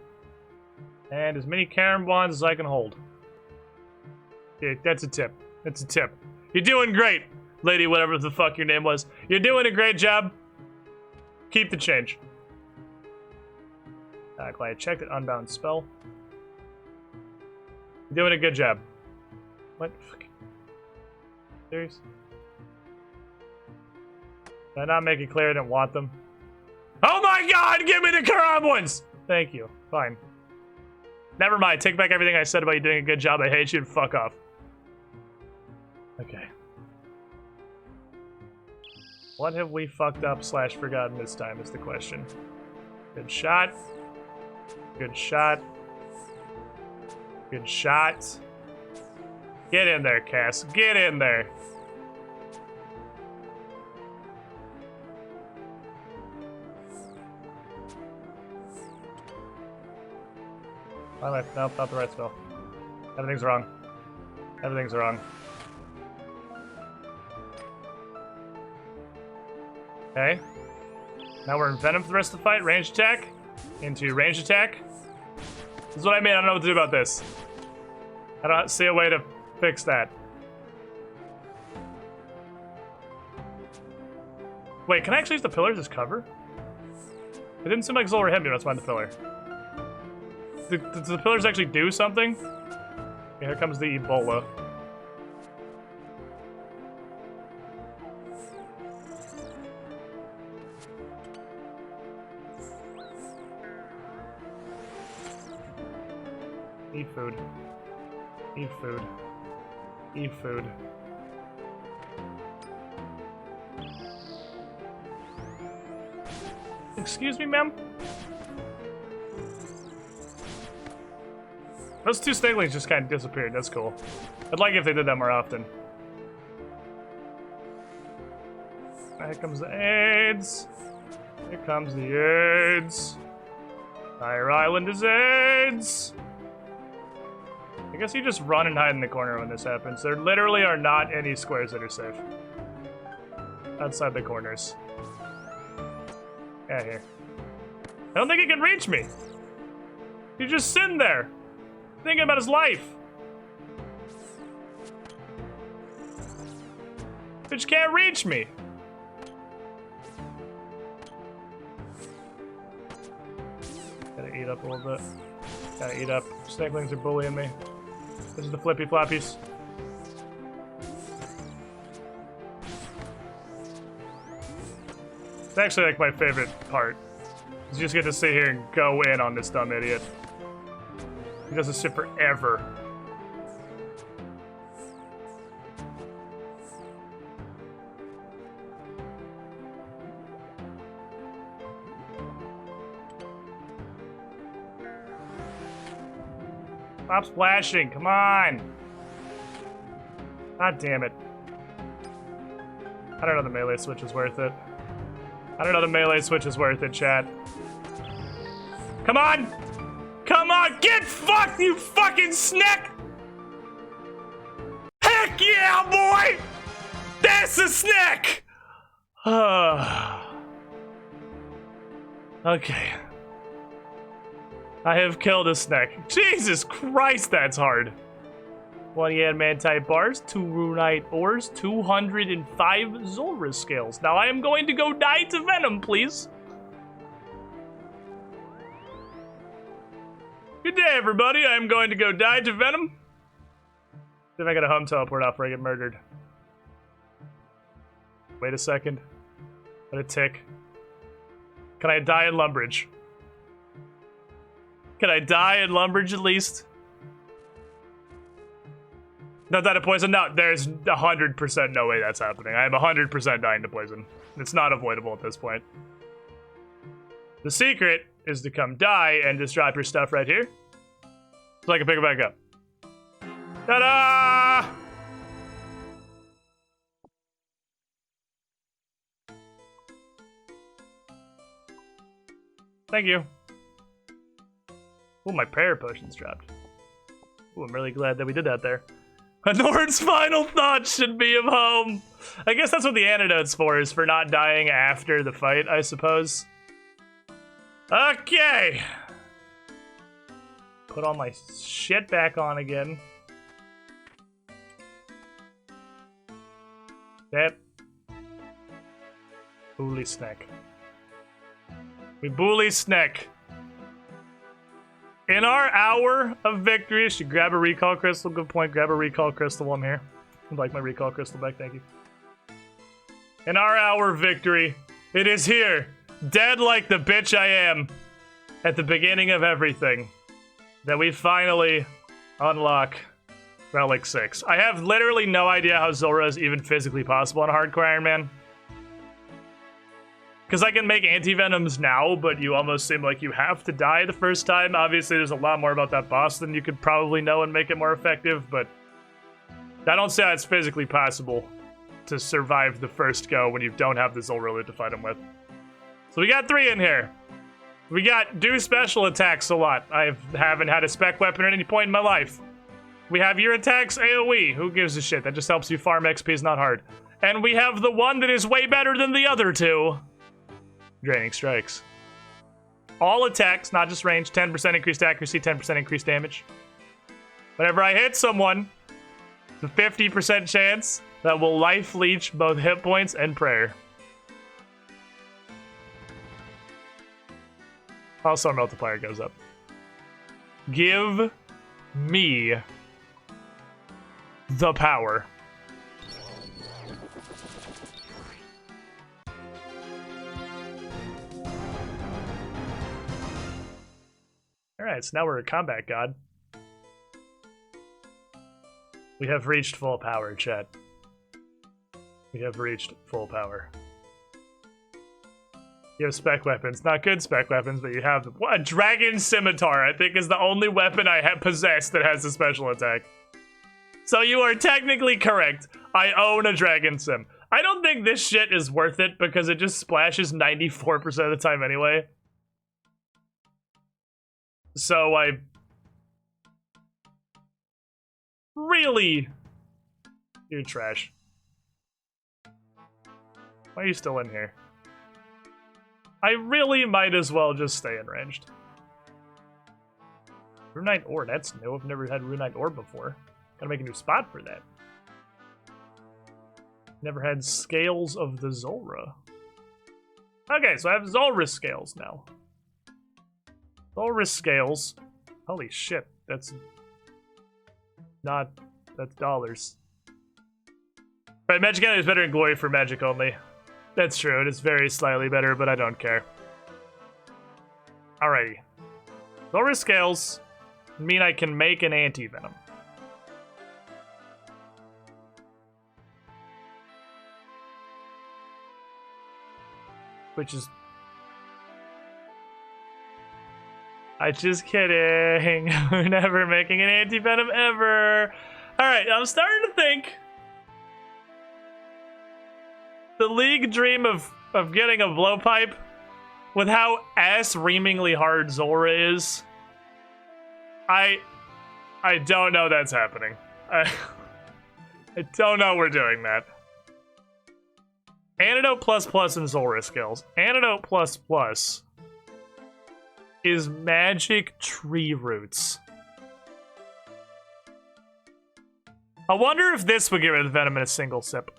And as many Karen Bonds as I can hold. Yeah, that's a tip. That's a tip. You're doing great, lady, whatever the fuck your name was. You're doing a great job. Keep the change. Glad I checked it. Unbound spell. You're doing a good job. What? Serious? Did I not make it clear I didn't want them? Oh my god! Give me the Karam ones! Thank you. Fine. Never mind. Take back everything I said about you doing a good job. I hate you and fuck off. Okay. What have we fucked up / forgotten this time is the question. Good shot. Good shot. Good shot. Get in there, Cass. Get in there. Nope, not the right spell. Everything's wrong. Everything's wrong. Okay. Now we're in Venom for the rest of the fight. Range attack. Into range attack. This is what I mean. I don't know what to do about this. I don't see a way to fix that. Wait, can I actually use the pillars as cover? It didn't seem like Zolra hit me. Let's find the pillar. Do the pillars actually do something? Okay, here comes the Ebola. Eat food. Eat food. Eat food. Excuse me, ma'am? Those two snakelings just kind of disappeared. That's cool. I'd like if they did that more often. Here comes the AIDS. Here comes the AIDS. Fire Island is AIDS. I guess you just run and hide in the corner when this happens. There literally are not any squares that are safe. Outside the corners. Yeah, here. I don't think he can reach me. He's just sitting there. Thinking about his life. Bitch can't reach me. Gotta eat up a little bit. Gotta eat up. Snakelings are bullying me. This is the flippy floppies. It's actually like my favorite part. You just get to sit here and go in on this dumb idiot. He does this shit forever. Stop splashing, come on! God damn it. I don't know the melee switch is worth it. I don't know the melee switch is worth it, chat. Come on! Come on! Get fucked, you fucking snack! Heck yeah, boy! That's a snack! Okay. I have killed a snack. Jesus Christ, that's hard. 20 adamantite bars, 2 runite ores, 205 Zulrah scales. Now I am going to go die to Venom, please. Good day, everybody. I am going to go die to Venom. See if I got a home teleport off where I get murdered. Wait a second. Let it tick. Can I die in Lumbridge? Can I die in Lumbridge at least? Not that a poison? No, there's 100% no way that's happening. I am 100% dying to poison. It's not avoidable at this point. The secret is to come die and just drop your stuff right here, so I can pick it back up. Ta-da! Thank you. Oh, my prayer potion's dropped. Oh, I'm really glad that we did that there. Nord's final thought should be of home. I guess that's what the antidote's for, is for not dying after the fight, I suppose. Okay. Put all my shit back on again. Yep. Bully snack. We bully snack. In our hour of victory, I should grab a recall crystal. Good point. Grab a recall crystal while I'm here. I'd like my recall crystal back. Thank you. In our hour of victory, it is here, dead like the bitch I am, at the beginning of everything, that we finally unlock Relic 6. I have literally no idea how Zulrah is even physically possible on a hardcore Iron Man. Because I can make anti-venoms now, but you almost seem like you have to die the first time. Obviously, there's a lot more about that boss than you could probably know and make it more effective, but I don't say it's physically possible to survive the first go when you don't have the Zulrah to fight him with. So we got 3 in here. We got do special attacks a lot. I haven't had a spec weapon at any point in my life. We have your attacks AoE. Who gives a shit? That just helps you farm XP, is not hard. And we have the one that is way better than the other 2. Draining strikes. All attacks, not just range, 10% increased accuracy, 10% increased damage. Whenever I hit someone, it's a 50% chance that will life leech both hit points and prayer. Also, our multiplier goes up. Give me the power. Alright, so now we're a combat god. We have reached full power, chat. We have reached full power. You have spec weapons. Not good spec weapons, but you have them. What? A dragon scimitar, I think, is the only weapon I have possessed that has a special attack. So you are technically correct. I own a dragon sim. I don't think this shit is worth it because it just splashes 94% of the time anyway. So I really... You're trash. Why are you still in here? I really might as well just stay in ranged. Runite ore, that's new. I've never had runite ore before. Gotta make a new spot for that. Never had scales of the Zulrah. Okay, so I have Zulrah scales now. Zulrah scales. Holy shit, that's dollars. Right, Magic Enemy is better in glory for magic only. That's true, it is very slightly better, but I don't care. Alrighty. Zulrah scales mean I can make an anti-venom. Which is... I'm just kidding. We're never making an anti-venom ever. Alright, I'm starting to think The league dream of getting a blowpipe with how ass-reamingly hard Zora is. I don't know that's happening. I don't know we're doing that. Antidote plus and Zora skills. Antidote plus is magic tree roots. I wonder if this would give it the venom in a single sip.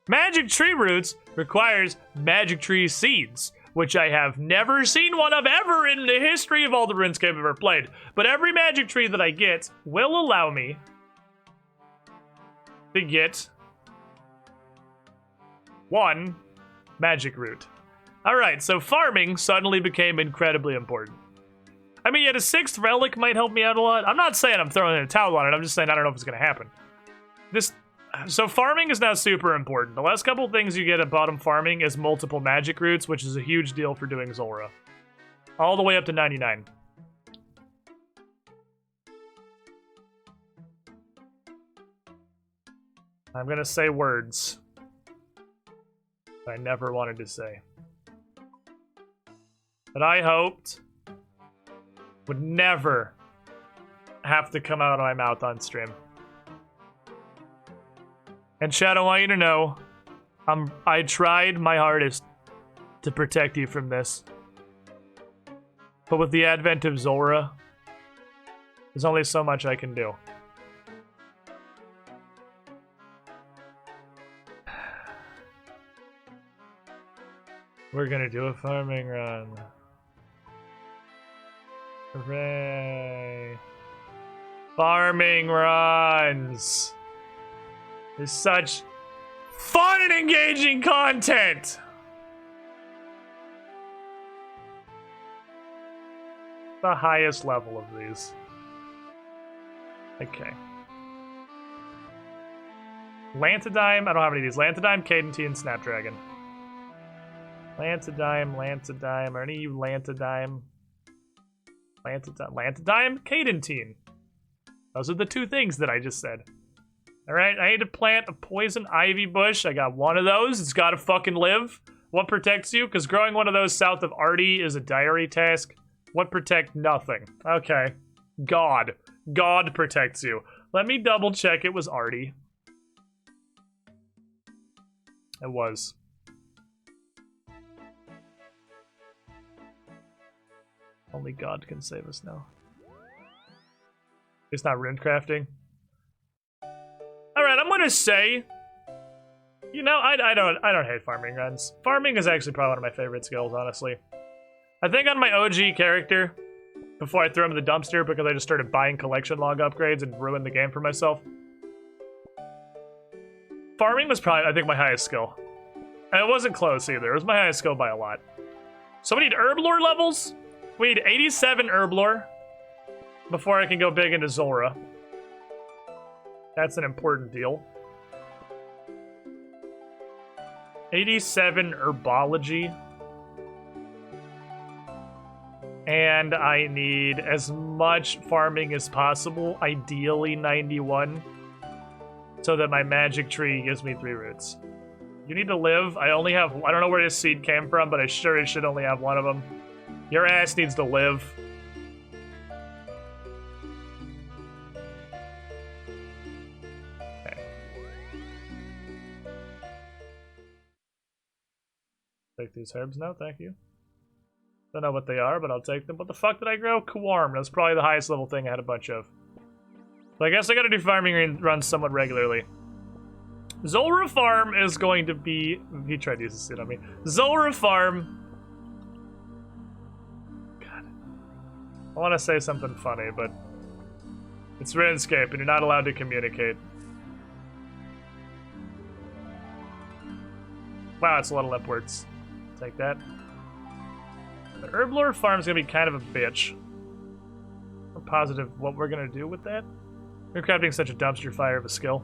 Magic tree roots requires magic tree seeds, which I have never seen one of ever in the history of all the RuneScape I've ever played. But every magic tree that I get will allow me to get one magic root. Alright, so farming suddenly became incredibly important. I mean, yet a 6th relic might help me out a lot. I'm not saying I'm throwing in a towel on it, I'm just saying I don't know if it's gonna happen. So farming is now super important. The last couple things you get at bottom farming is multiple magic roots, which is a huge deal for doing Zora. All the way up to 99. I'm gonna say words I never wanted to say. But I hoped would never have to come out of my mouth on stream. And Shadow, I want you to know, I tried my hardest to protect you from this. But with the advent of Zora, there's only so much I can do. We're gonna do a farming run. Hooray! Farming runs! There's such fun and engaging content! The highest level of these. Okay. Lantidime, I don't have any of these. Lantidime, Cadentine, and Snapdragon. Lantidime, are any of you Lantidime? Lantidime, Cadentine. Those are the two things that I just said. Alright, I need to plant a poison ivy bush. I got one of those. It's gotta fucking live. What protects you? Because growing one of those south of Artie is a diary task. What protect? Nothing. Okay. God. God protects you. Let me double check it was Artie. It was. Only God can save us now. It's not rune crafting. Alright, I'm gonna say, you know, I don't hate farming runs. Farming is actually probably one of my favorite skills, honestly. I think on my OG character, before I threw him in the dumpster because I just started buying collection log upgrades and ruined the game for myself. Farming was probably, I think, my highest skill. And it wasn't close either. It was my highest skill by a lot. So we need herb lore levels. We need 87 herb lore before I can go big into Zora. That's an important deal. 87 herbology. And I need as much farming as possible, ideally 91, so that my magic tree gives me 3 roots. You need to live. I only have, I don't know where this seed came from, but I sure should only have one of them. Your ass needs to live. Okay. Take these herbs now, thank you. Don't know what they are, but I'll take them. What the fuck did I grow? Kawarm. That's probably the highest level thing I had a bunch of. So I guess I gotta do farming runs somewhat regularly. Zora Farm is going to be... He tried to use this shit on me. Zora Farm... God. I want to say something funny, but... It's Runescape, and you're not allowed to communicate. Wow, it's a lot of lip words. Take that. The Herblore Farm's gonna be kind of a bitch. I'm positive what we're gonna do with that. We're crafting such a dumpster fire of a skill.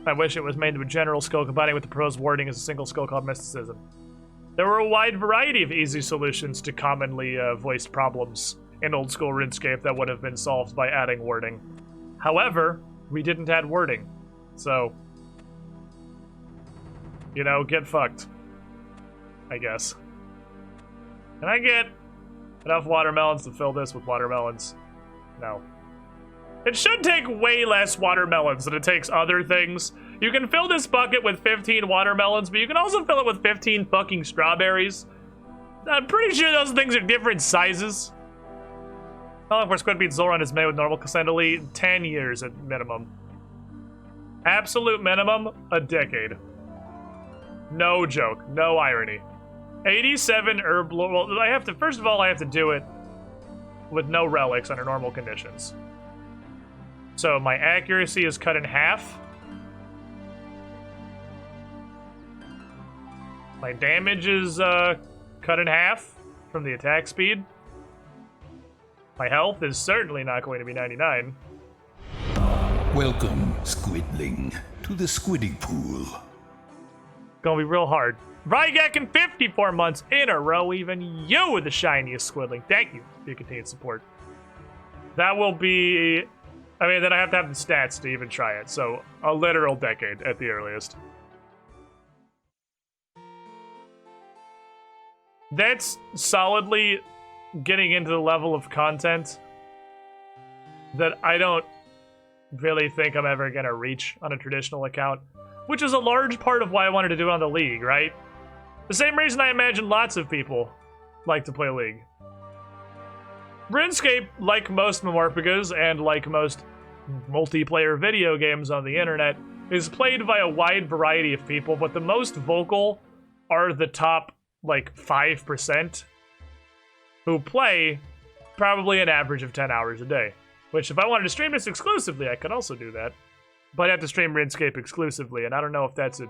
I wish it was made into a general skill combining with the pro's wording as a single skill called Mysticism. There were a wide variety of easy solutions to commonly voiced problems in old school RuneScape that would have been solved by adding wording. However, we didn't add wording, so you know, get fucked. I guess. Can I get enough watermelons to fill this with watermelons? No. It should take way less watermelons than it takes other things. You can fill this bucket with 15 watermelons, but you can also fill it with 15 fucking strawberries. I'm pretty sure those things are different sizes. How long for Squid Beat Zoran is made with normal Cassandali? 10 years at minimum. Absolute minimum, a decade. No joke, no irony. 87 herb, well, I have to, first of all, I have to do it with no relics under normal conditions. So my accuracy is cut in half. My damage is cut in half from the attack speed. My health is certainly not going to be 99. Welcome, Squidling, to the Squiddy Pool. Gonna be real hard. Rygak in 54 months in a row, even you with the shiniest Squidling. Thank you for your continued support. That will be... I mean, then I have to have the stats to even try it, so a literal decade at the earliest. That's solidly getting into the level of content that I don't really think I'm ever gonna reach on a traditional account, which is a large part of why I wanted to do it on the League, right? The same reason I imagine lots of people like to play League. RuneScape, like most Memorphagas and like most multiplayer video games on the internet, is played by a wide variety of people, but the most vocal are the top, like, 5% who play probably an average of 10 hours a day. Which, if I wanted to stream this exclusively, I could also do that. But I'd have to stream RuneScape exclusively, and I don't know if that's a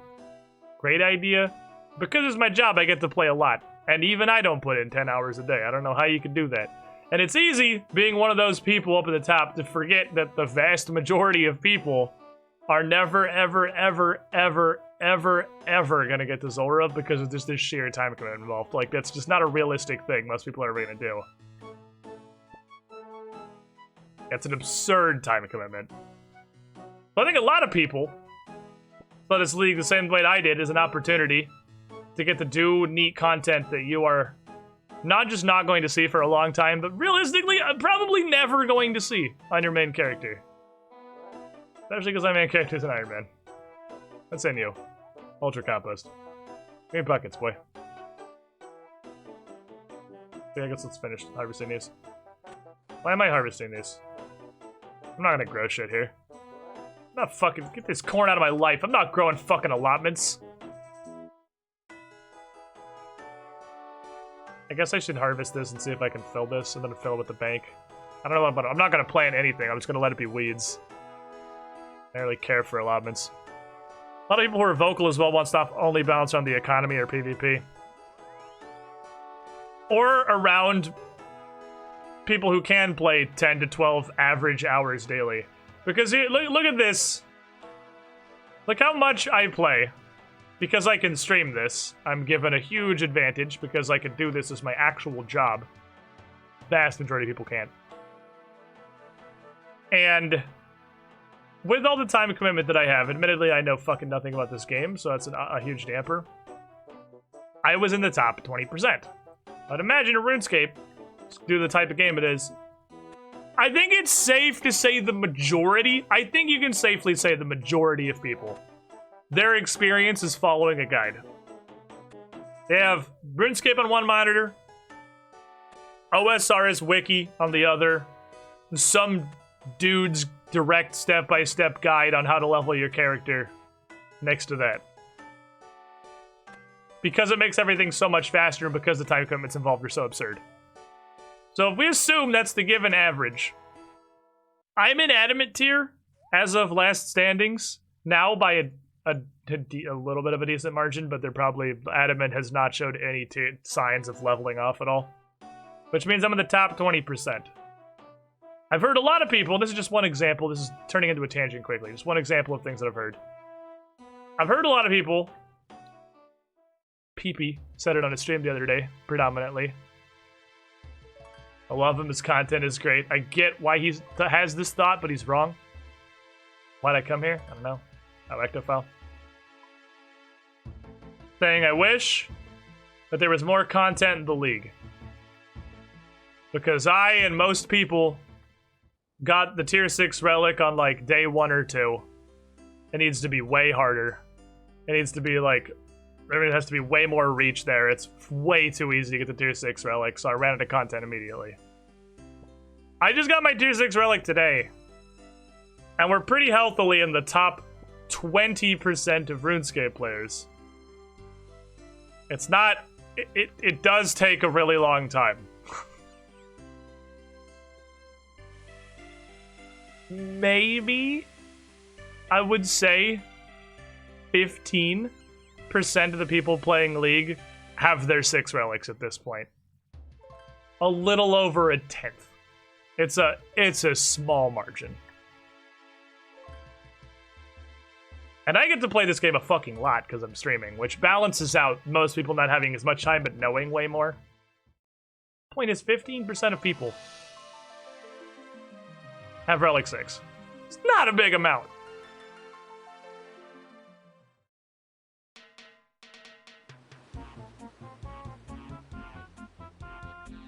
great idea. Because it's my job, I get to play a lot. And even I don't put in 10 hours a day. I don't know how you could do that. And it's easy, being one of those people up at the top, to forget that the vast majority of people are never, ever, ever, ever, ever, ever gonna get to Zora because of just this sheer time commitment involved. Like, that's just not a realistic thing most people are ever gonna do. It's an absurd time commitment. But I think a lot of people saw this league the same way I did as an opportunity to get to do neat content that you are not just not going to see for a long time, but realistically, probably never going to see on your main character. Especially because my main character is an Iron Man. That's in you. Ultra Compost. Give me buckets, boy. Okay, I guess let's finish harvesting these. Why am I harvesting these? I'm not gonna grow shit here. I'm not fucking... Get this corn out of my life. I'm not growing fucking allotments. I guess I should harvest this and see if I can fill this and then fill it with the bank. I don't know about it. I'm not gonna plant anything. I'm just gonna let it be weeds. I don't really care for allotments. A lot of people who are vocal as well want stuff only balanced on the economy or PvP. Or around people who can play 10 to 12 average hours daily. Because look at this. Look how much I play. Because I can stream this, I'm given a huge advantage because I can do this as my actual job. Vast majority of people can't. And with all the time and commitment that I have, admittedly I know fucking nothing about this game, so that's a huge damper. I was in the top 20%. I'd imagine a RuneScape, do the type of game it is. I think it's safe to say the majority, I think you can safely say the majority of people, their experience is following a guide. They have RuneScape on one monitor, OSRS wiki on the other, some dude's direct step-by-step guide on how to level your character next to that. Because it makes everything so much faster and because the time commitments involved are so absurd. So if we assume that's the given average, I'm in Adamant tier as of last standings, now by a little bit of a decent margin, but they're probably, Adamant has not showed any signs of leveling off at all. Which means I'm in the top 20%. I've heard a lot of people, this is just one example, this is turning into a tangent quickly, just one example of things that I've heard. I've heard a lot of people, Pee said it on his stream the other day, predominantly. I love him, his content is great. I get why he has this thought, but he's wrong. Why'd I come here? I don't know. I Ectophile. saying I wish that there was more content in the league. Because I and most people got the tier 6 relic on like day 1 or 2. It needs to be way harder. It needs to be like, it has to be way more reach there. It's way too easy to get the tier 6 relic, so I ran out of content immediately. I just got my tier 6 relic today. And we're pretty healthily in the top 20% of RuneScape players. It's not, it does take a really long time. Maybe, I would say 15% of the people playing League have their 6 relics at this point. A little over a 10th. It's a small margin. And I get to play this game a fucking lot because I'm streaming, which balances out most people not having as much time but knowing way more. Point is, 15% of people have Relic 6. It's not a big amount.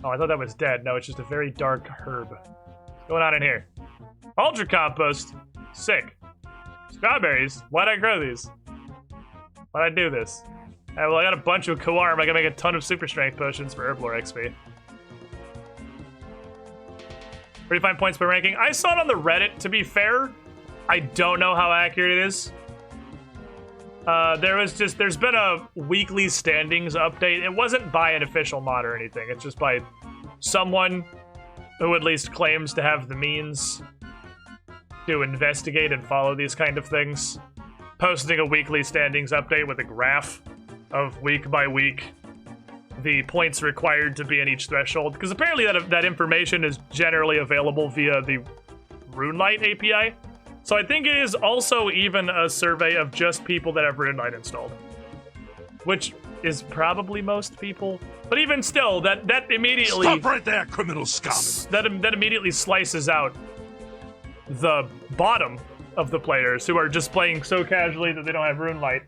Oh, I thought that was dead. No, it's just a very dark herb. What's going on in here? Ultra compost. Sick. Strawberries. Why'd I grow these? Why'd I do this? Well, I got a bunch of Coarm. I can make a ton of super strength potions for Herblore XP. 35 points per ranking. I saw it on the Reddit, to be fair. I don't know how accurate it is. There's been a weekly standings update. It wasn't by an official mod or anything. It's just by someone who at least claims to have the means to investigate and follow these kind of things. Posting a weekly standings update with a graph of week by week the points required to be in each threshold, because apparently that information is generally available via the RuneLite API. So I think it is also even a survey of just people that have RuneLite installed, which is probably most people. But even still, that immediately Stop right there, criminal scum! That immediately slices out the bottom of the players who are just playing so casually that they don't have RuneLite.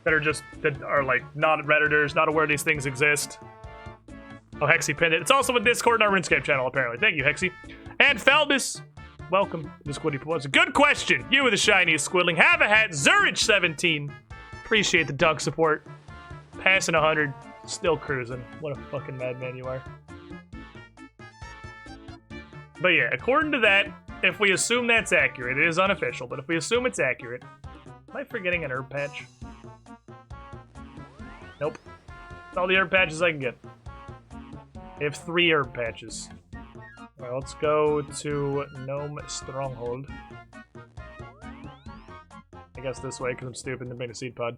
That are like not Redditors, not aware these things exist. Oh, Hexy pinned it. It's also a Discord in our RuneScape channel, apparently. Thank you, Hexy. And Felbus, welcome to the Squiddy Pawns. Good question. You were the shiniest Squidling. Have a hat. Zurich17. Appreciate the dunk support. Passing 100. Still cruising. What a fucking madman you are. But yeah, according to that, if we assume that's accurate, it is unofficial, but if we assume it's accurate, am I forgetting an herb patch? Nope. That's all the herb patches I can get. I have 3 herb patches. Alright, let's go to Gnome Stronghold. I guess this way, because I'm stupid and made a seed pod.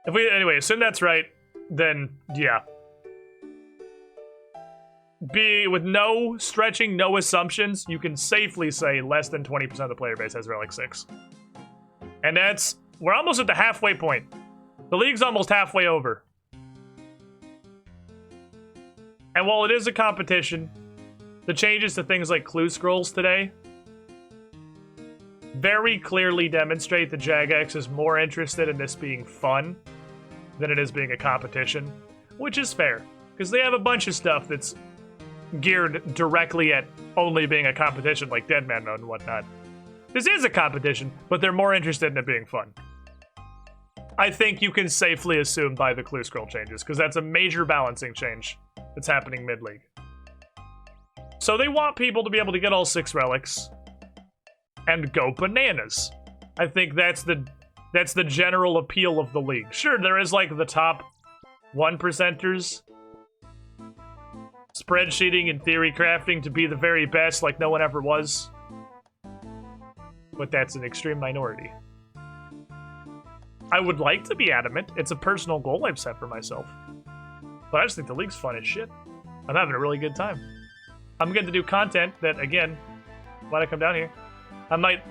If we, anyway, assume that's right, then, yeah. With no stretching, no assumptions, you can safely say less than 20% of the player base has Relic 6. And that's, we're almost at the halfway point. The league's almost halfway over. And while it is a competition, the changes to things like clue scrolls today very clearly demonstrate that Jagex is more interested in this being fun than it is being a competition, which is fair, because they have a bunch of stuff that's geared directly at only being a competition, like Deadman Mode and whatnot. This is a competition, but they're more interested in it being fun. I think you can safely assume by the clue scroll changes, because that's a major balancing change that's happening mid-league. So they want people to be able to get all 6 relics and go bananas. I think that's the general appeal of the league. Sure, there is like the top 1%ers spreadsheeting and theory crafting to be the very best like no one ever was. But that's an extreme minority. I would like to be adamant. It's a personal goal I've set for myself. But I just think the league's fun as shit. I'm having a really good time. I'm getting to do content that, again, when I come down here, I might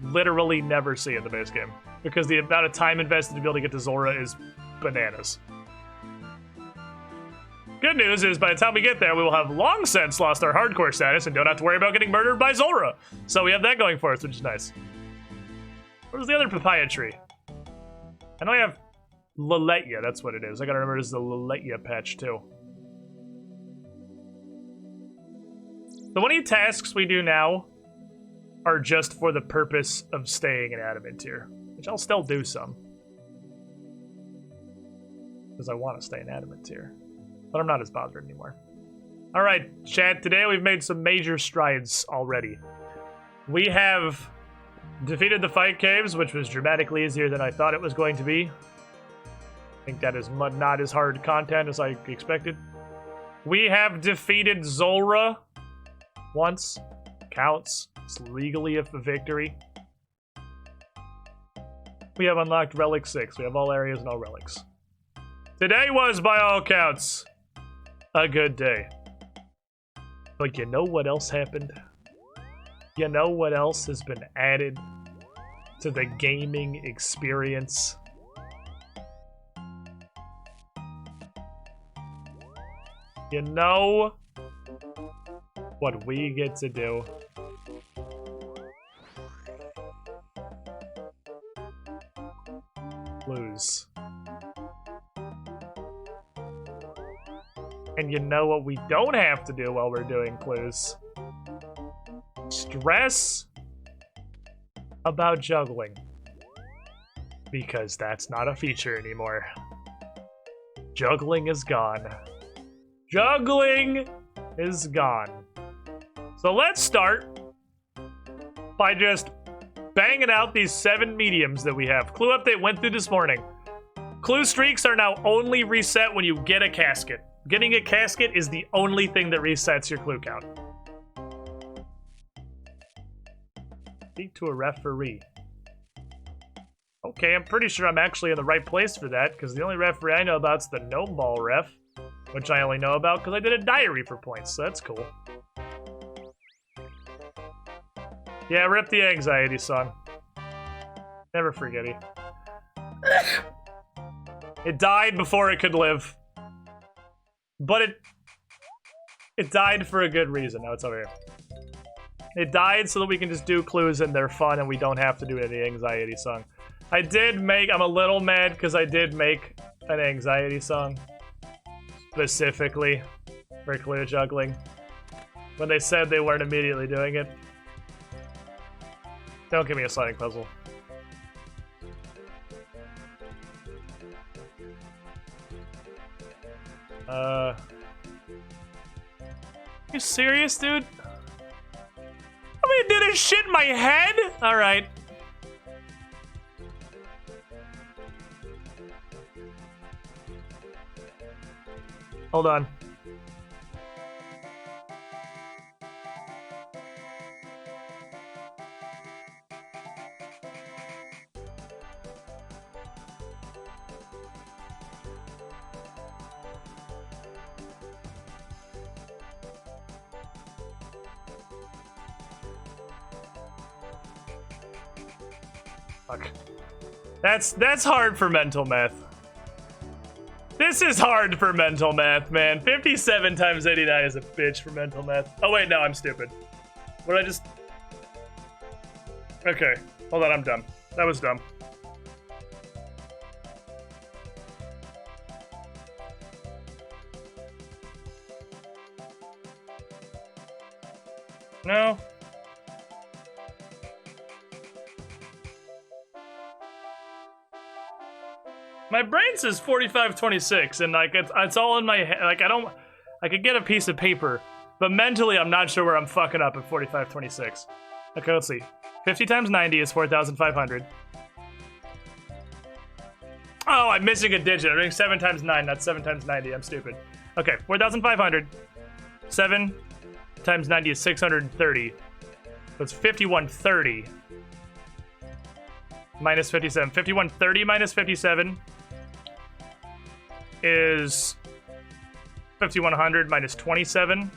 literally never see in the base game. Because the amount of time invested to be able to get to Zora is bananas. Good news is, by the time we get there, we will have long since lost our hardcore status and don't have to worry about getting murdered by Zora. So we have that going for us, which is nice. Where's the other papaya tree? I know I have Liletia, that's what it is. I gotta remember this is the Liletia patch too. So any tasks we do now are just for the purpose of staying in Adamant tier, which I'll still do some. Because I want to stay in Adamant tier. But I'm not as bothered anymore. Alright, chat, today we've made some major strides already. We have defeated the fight caves, which was dramatically easier than I thought it was going to be. I think that is not as hard content as I expected. We have defeated Zulrah once. Counts. It's legally a victory. We have unlocked Relic 6. We have all areas and all relics. Today was, by all counts, a good day. But you know what else happened? You know what else has been added to the gaming experience? You know what we get to do? Lose. And you know what we don't have to do while we're doing clues? Stress about juggling. Because that's not a feature anymore. Juggling is gone. Juggling is gone. So let's start by just banging out these 7 mediums that we have. Clue update went through this morning. Clue streaks are now only reset when you get a casket. Getting a casket is the only thing that resets your clue count. Speak to a referee. Okay, I'm pretty sure I'm actually in the right place for that, because the only referee I know about is the Gnome Ball ref, which I only know about because I did a diary for points, so that's cool. Yeah, rip the anxiety song. Never forget it. It died before it could live. But it died for a good reason. Now it's over here. It died so that we can just do clues and they're fun and we don't have to do any anxiety song. I'm a little mad because I did make an anxiety song specifically for clue juggling. When they said they weren't immediately doing it. Don't give me a sliding puzzle. You serious, dude? I mean, did it shit in my head? Alright. Hold on. Fuck. That's hard for mental math. This is hard for mental math, man. 57 times 89 is a bitch for mental math. Oh wait, no, I'm stupid. What did I just... Okay, hold on, I'm dumb. That was dumb. No. My brain says 4526, and like it's all in my head. Like I could get a piece of paper, but mentally I'm not sure where I'm fucking up at 4526. Okay, let's see. 50 times 90 is 4,500. Oh, I'm missing a digit. I'm doing 7 times 9, not 7 times 90. I'm stupid. Okay, 4,500. 7 times 90 is 630. So it's 5130. Minus 57. 5130 minus 57 is 5100 minus 27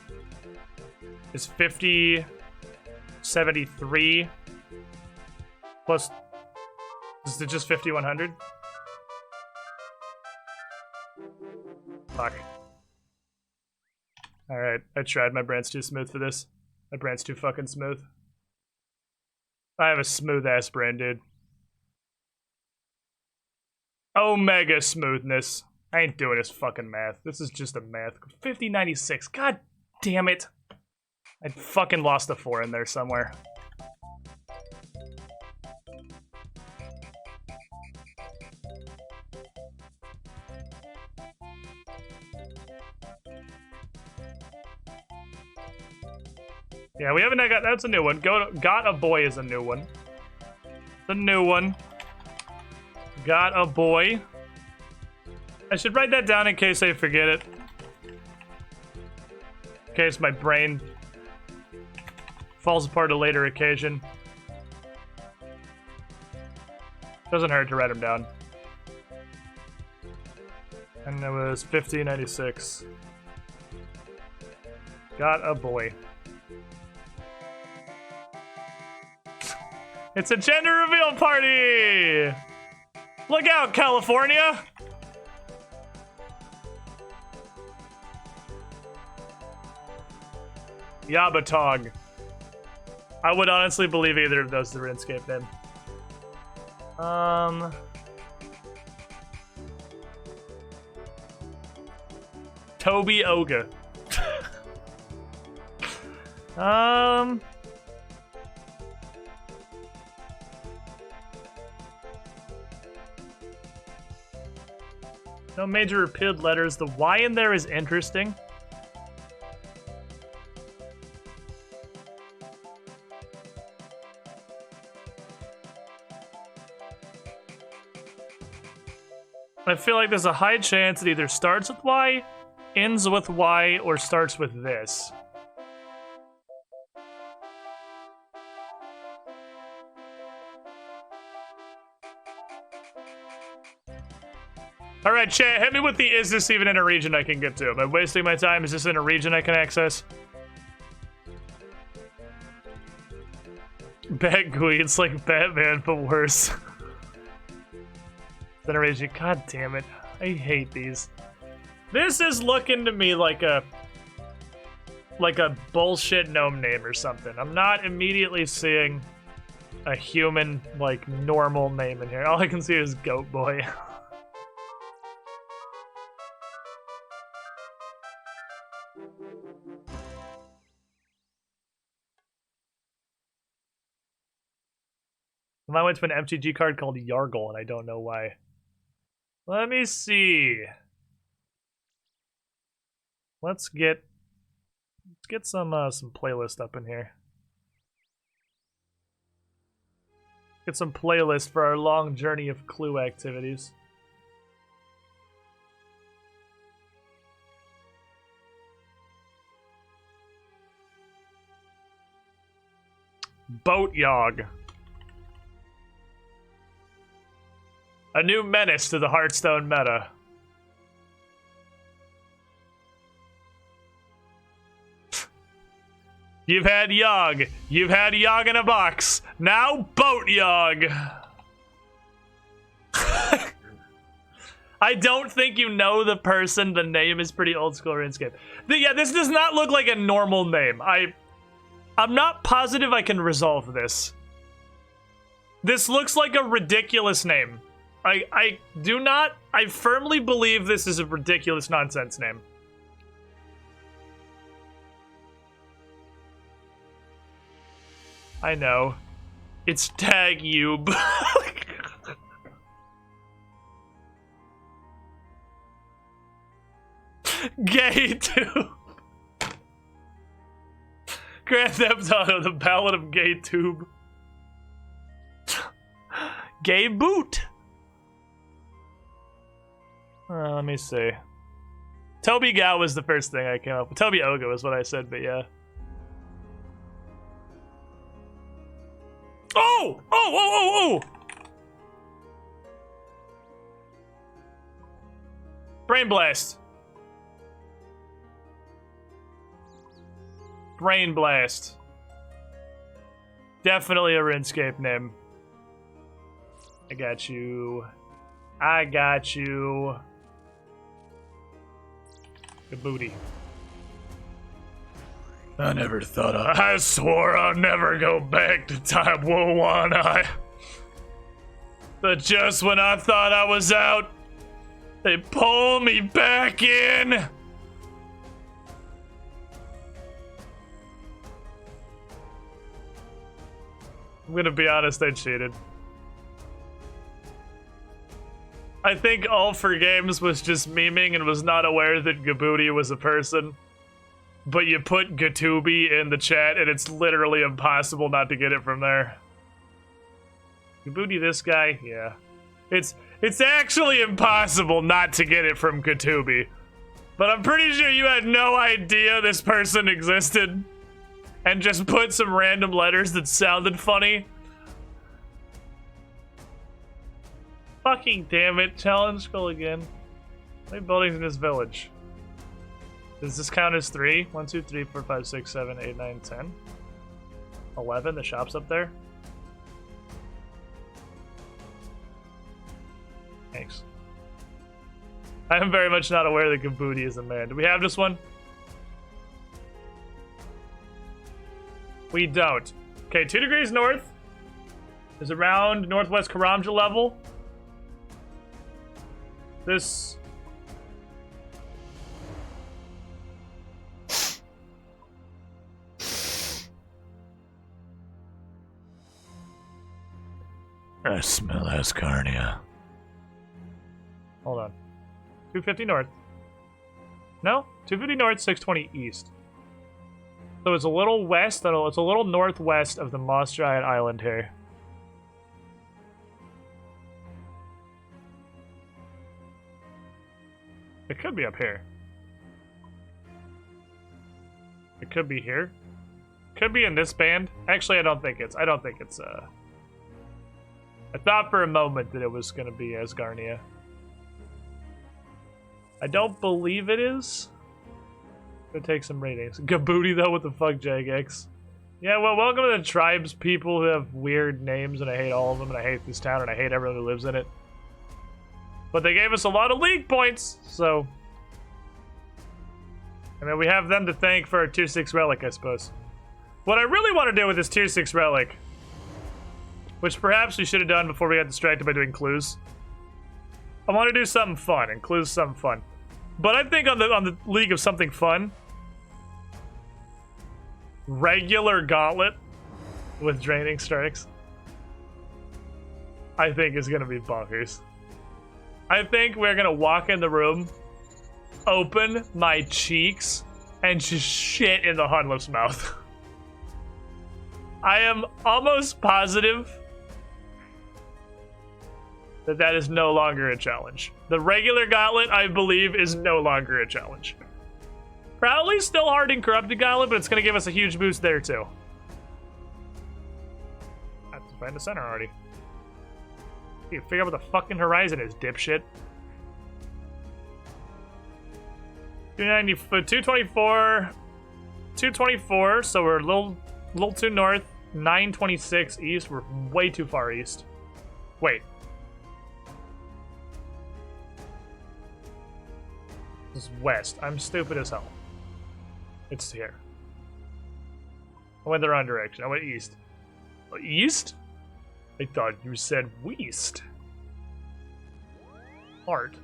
is 5073 plus, is it just 5100? Fuck. Alright, I tried. My brain's too smooth for this. My brain's too fucking smooth. I have a smooth ass brain, dude. Omega smoothness. I ain't doing this fucking math. This is just a math. 5096. God damn it. I fucking lost a 4 in there somewhere. Yeah, we haven't got. That's a new one. Got a boy is a new one. The new one. Got a boy. I should write that down in case I forget it. In case my brain falls apart at a later occasion. Doesn't hurt to write them down. And it was 5096. Got a boy. It's a gender reveal party! Look out, California! Yabatog. I would honestly believe either of those is the Runescape name. Toby Oga. No major repeated letters. The Y in there is interesting. I feel like there's a high chance it either starts with Y, ends with Y, or starts with this. Alright, chat, hit me with the is this even in a region I can get to? Am I wasting my time? Is this in a region I can access? Batgui, it's like Batman, but worse. In a region, god damn it. I hate these. This is looking to me like a bullshit gnome name or something. I'm not immediately seeing a human, like, normal name in here. All I can see is Goat Boy. I went to an MTG card called Yargle, and I don't know why. Let me see. Let's get some playlist up in here. Get some playlist for our long journey of clue activities. Boat Yogg. A new menace to the Hearthstone meta. You've had Yogg. You've had Yogg in a box. Now Boat Yogg. I don't think you know the person. The name is pretty old school RuneScape. Yeah, this does not look like a normal name. I'm not positive I can resolve this. This looks like a ridiculous name. I firmly believe this is a ridiculous nonsense name. I know. It's Tag Yub. Gay Tube. Grand Theft Auto, the Ballad of Gay Tube. Gay Boot. Let me see. Toby Gao was the first thing I came up with. Toby Oga was what I said, but yeah. Oh! Brain Blast. Brain Blast. Definitely a RuneScape name. I got you. I got you. Good booty. I never thought I swore I'd never go back to type 1. But just when I thought I was out, they pull me back in. I'm gonna be honest, I cheated. I think All for Games was just memeing and was not aware that Gaboody was a person. But you put Gatubi in the chat and it's literally impossible not to get it from there. Gaboody, this guy? Yeah. It's actually impossible not to get it from Gatubi. But I'm pretty sure you had no idea this person existed. And just put some random letters that sounded funny. Fucking damn it. Challenge skull again. How many buildings in this village? Does this count as 3? 1, 2, 3, 4, 5, 6, 7, 8, 9, 10. 11, the shop's up there. Thanks. I am very much not aware that Gaboody is a man. Do we have this one? We don't. Okay, 2 degrees north is around northwest Karamja level. This... I smell Ascarnia. Hold on. 250 north. No? 250 north, 620 east. So it's a little west, it's a little northwest of the Moss Giant Island here. It could be up here. It could be here. Could be in this band. Actually, I don't think it's, I thought for a moment that it was gonna be Asgarnia. I don't believe it is. Gonna take some ratings. Gaboody though, what the fuck, Jagex? Yeah, well, welcome to the tribes people who have weird names, and I hate all of them, and I hate this town, and I hate everyone who lives in it. But they gave us a lot of league points, so... I mean, we have them to thank for our tier 6 relic, I suppose. What I really want to do with this tier 6 relic, which perhaps we should have done before we got distracted by doing clues. I want to do something fun, and clues something fun. But I think on the League of something fun, regular gauntlet with draining strikes, I think is gonna be bonkers. I think we're gonna walk in the room, open my cheeks, and just shit in the Hunlift's mouth. I am almost positive that is no longer a challenge. The regular gauntlet, I believe, is no longer a challenge. Probably still hard in Corrupted Gauntlet, but it's going to give us a huge boost there, too. I have to find the center already. You figure out what the fucking horizon is, dipshit. 290, 224, 224, so we're a little too north. 926 east, we're way too far east. Wait. This is west. I'm stupid as hell. It's here. I went the wrong direction. I went east. East? I thought you said west. Art.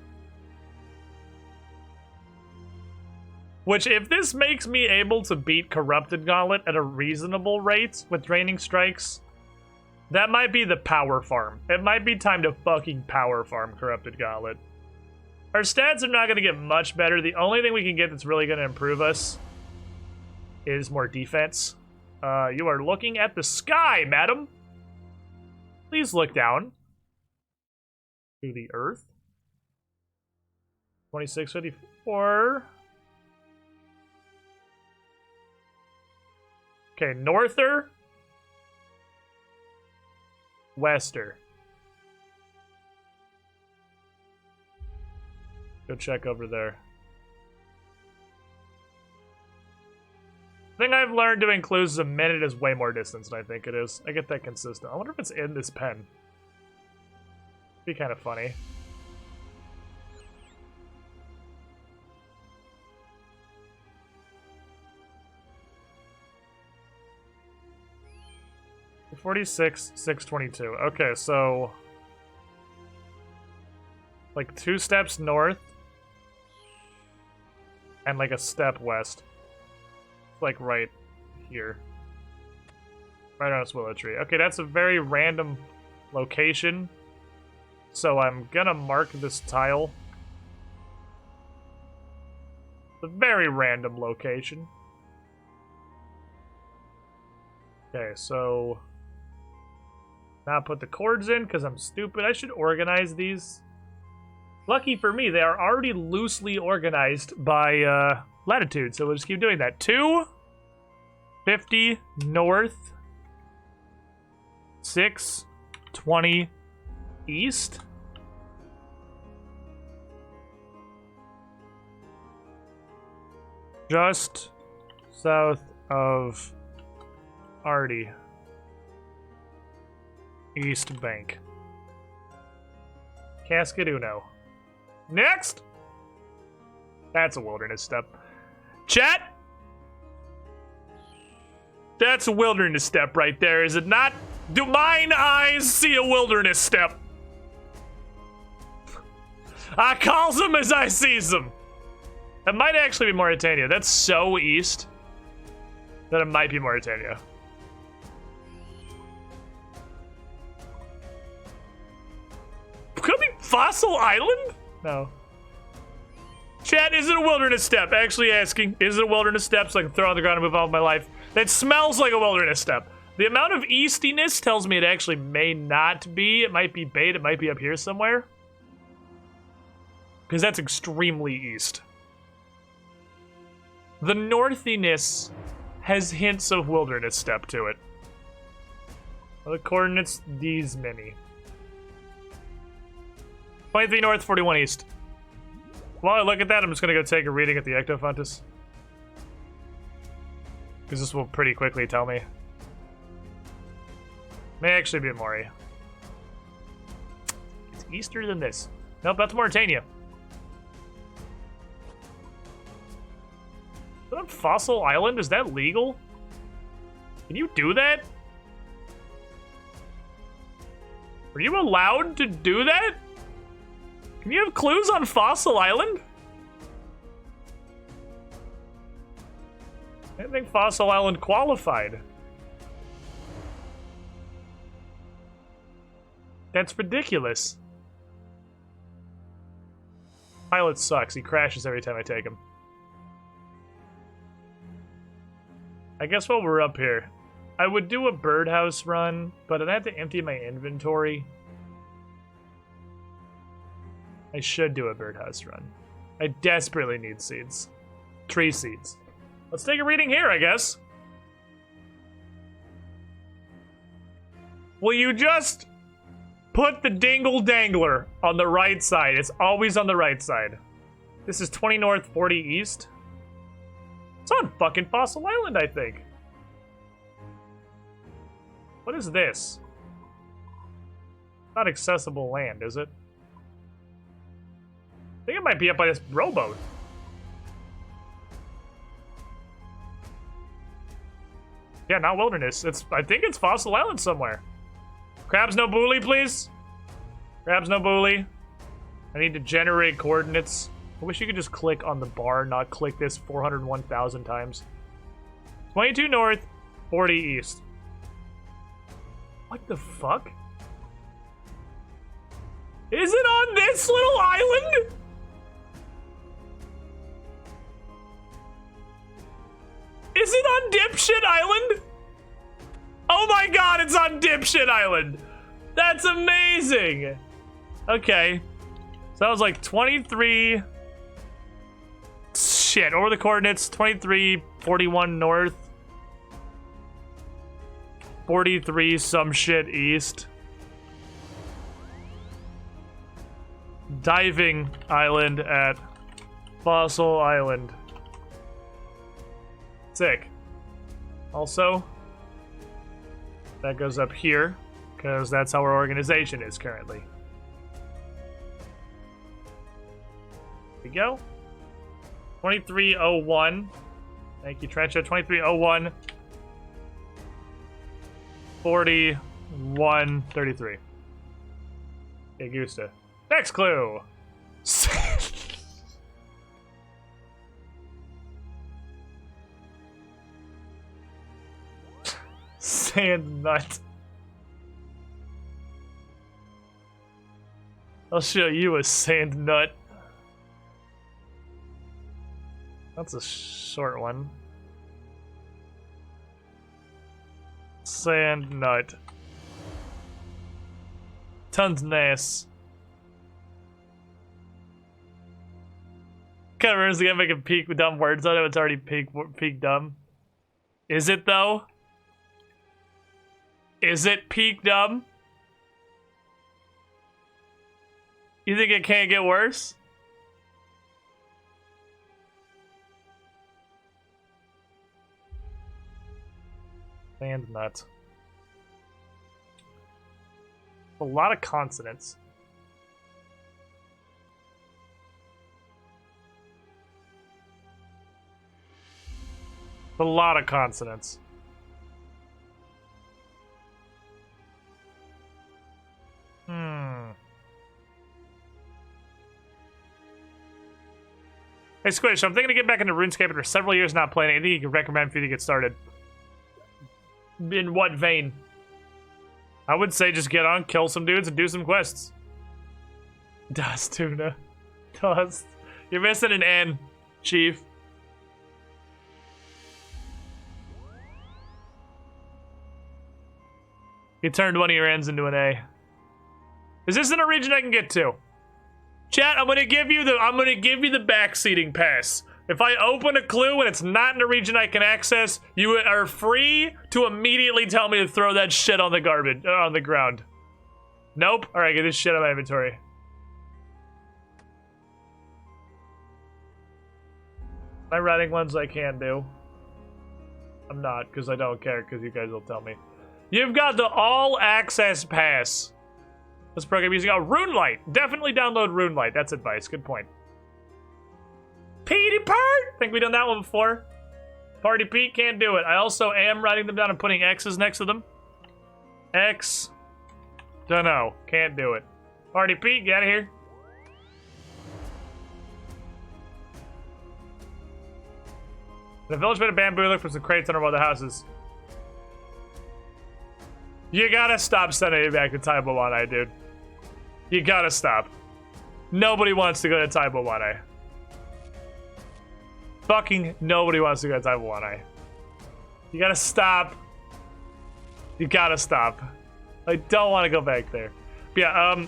Which, if this makes me able to beat Corrupted Gauntlet at a reasonable rate with draining strikes, that might be the power farm. It might be time to fucking power farm Corrupted Gauntlet. Our stats are not going to get much better. The only thing we can get that's really going to improve us is more defense. You are looking at the sky, madam. Please look down to the earth. 2654. Okay, norther. Wester. Go check over there. The thing I've learned doing clues is a minute is way more distance than I think it is. I get that consistent. I wonder if it's in this pen. Be kind of funny. $46,622. Okay, so like 2 steps north and like a step west. Like right here. Right on this willow tree. Okay, that's a very random location. So I'm gonna mark this tile. It's a very random location. Okay, so now put the chords in because I'm stupid. I should organize these. Lucky for me, they are already loosely organized by latitude, so we'll just keep doing that. 250 north, 620 east. Just south of Artie. East Bank. Cascaduno. Next! That's a wilderness step. Chat! That's a wilderness step right there, is it not? Do mine eyes see a wilderness step? I calls them as I sees them. That might actually be Mauritania. That's so east that it might be Mauritania. Could it be Fossil Island? No. Chat, is it a wilderness step? Actually asking, is it a wilderness step so I can throw it on the ground and move on with my life? That smells like a wilderness step. The amount of eastiness tells me it actually may not be. It might be bait. It might be up here somewhere. Because that's extremely east. The northiness has hints of wilderness step to it. Well, the coordinates, these many. 23 north, 41 east. While I look at that, I'm just gonna go take a reading at the Ectofontus. Because this will pretty quickly tell me. May actually be Maury. It's easter than this. Nope, that's Mauritania. Is that on Fossil Island? Is that legal? Can you do that? Are you allowed to do that? Can you have clues on Fossil Island? I didn't think Fossil Island qualified. That's ridiculous. Pilot sucks. He crashes every time I take him. I guess while we're up here, I would do a birdhouse run, but I'd have to empty my inventory. I should do a birdhouse run. I desperately need seeds. Tree seeds. Let's take a reading here, I guess. Will you just put the dingle dangler on the right side? It's always on the right side. This is 20 north, 40 east. It's on fucking Fossil Island, I think. What is this? Not accessible land, is it? I think it might be up by this rowboat. Yeah, not wilderness. I think it's Fossil Island somewhere. Crabs no bully, please. Crabs no bully. I need to generate coordinates. I wish you could just click on the bar, not click this 401,000 times. 22 north, 40 east. What the fuck? Is it on this little island? Is it on Dipshit Island? Oh my god, it's on Dipshit Island. That's amazing. Okay. So that was like 23... Shit, what were the coordinates? 23, 41 north. 43 some shit east. Diving island at Fossil Island. Sick. Also, that goes up here, because that's how our organization is currently. Here we go. 2301. Thank you, Trencha. 2301. 4133. Okay, Gusta. Next clue. sand nut. I'll show you a sand nut. That's a short one. Sand nut. Tons nice. Kind of ruins the game making peak with dumb words on it. It's already peak dumb. Is it though? Is it peak dumb? You think it can't get worse? Sand nut. A lot of consonants. A lot of consonants. Hey Squish, I'm thinking to get back into Runescape after several years not playing. Anything you can recommend for you to get started? In what vein? I would say just get on, kill some dudes, and do some quests. Dust tuna. Dust. You're missing an N, Chief. You turned one of your N's into an A. Is this in a region I can get to? Chat, I'm gonna give you the backseating pass. If I open a clue and it's not in a region I can access, you are free to immediately tell me to throw that shit on the garbage, on the ground. Nope. All right, get this shit out of my inventory. Am I writing ones I can do? I'm not, because I don't care, because you guys will tell me. You've got the all access pass. This program using Runelight. Definitely download Runelight. That's advice. Good point. Petey Part! Think we done that one before. Party Pete can't do it. I also am writing them down and putting X's next to them. X. Dunno. Can't do it. Party Pete, get out of here. The village made a bamboo look for some crates under one of the houses. You gotta stop sending me back to Taibawane, dude. You gotta stop. Nobody wants to go to Taibawane. Fucking nobody wants to go to Taibawane. You gotta stop. You gotta stop. I don't want to go back there. But yeah,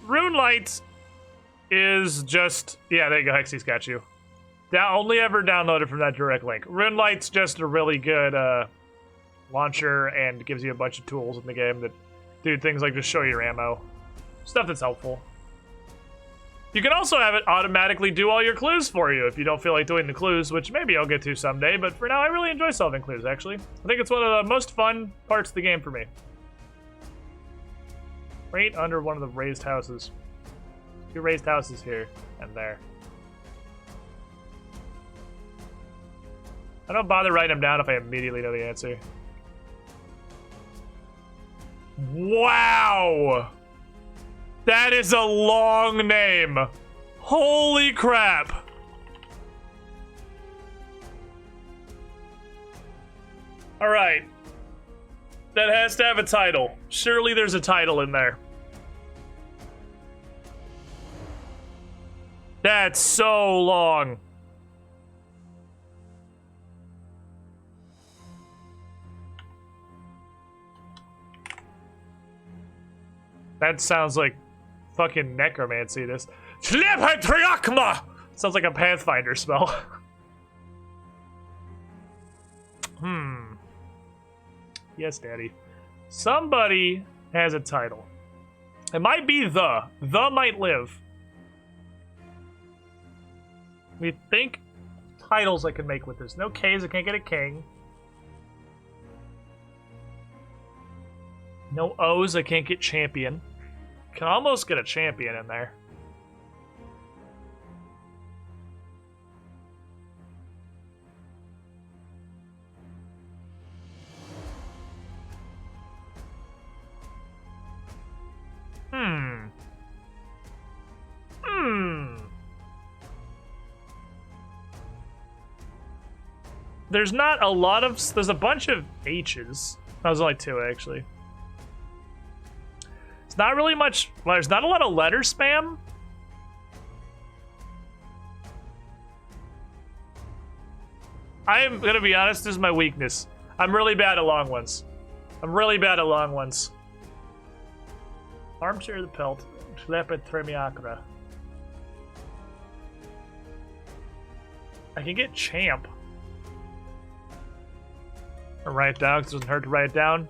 Runelight is just... Yeah, there you go, Hexy's got you. Only ever download it from that direct link. Runelight's just a really good launcher and gives you a bunch of tools in the game that do things like just show your ammo. Stuff that's helpful. You can also have it automatically do all your clues for you if you don't feel like doing the clues, which maybe I'll get to someday, but for now I really enjoy solving clues, actually. I think it's one of the most fun parts of the game for me. Right under one of the raised houses. 2 raised houses here and there. I don't bother writing them down if I immediately know the answer. Wow! That is a long name. Holy crap. All right. That has to have a title. Surely there's a title in there. That's so long. That sounds like fucking necromancy, this. Sounds like a Pathfinder spell. Yes, Daddy. Somebody has a title. It might be the. The might live. We think titles I can make with this. No K's, I can't get a king. No O's, I can't get champion. Can almost get a champion in there. There's not a lot of... There's a bunch of H's. That was only 2, actually. It's not really much. Well, there's not a lot of letter spam. I am gonna be honest, this is my weakness. I'm really bad at long ones. I'm really bad at long ones. Armchair of the pelt. Schleppet Tremiacra. I can get champ. Or write it down, because it doesn't hurt to write it down.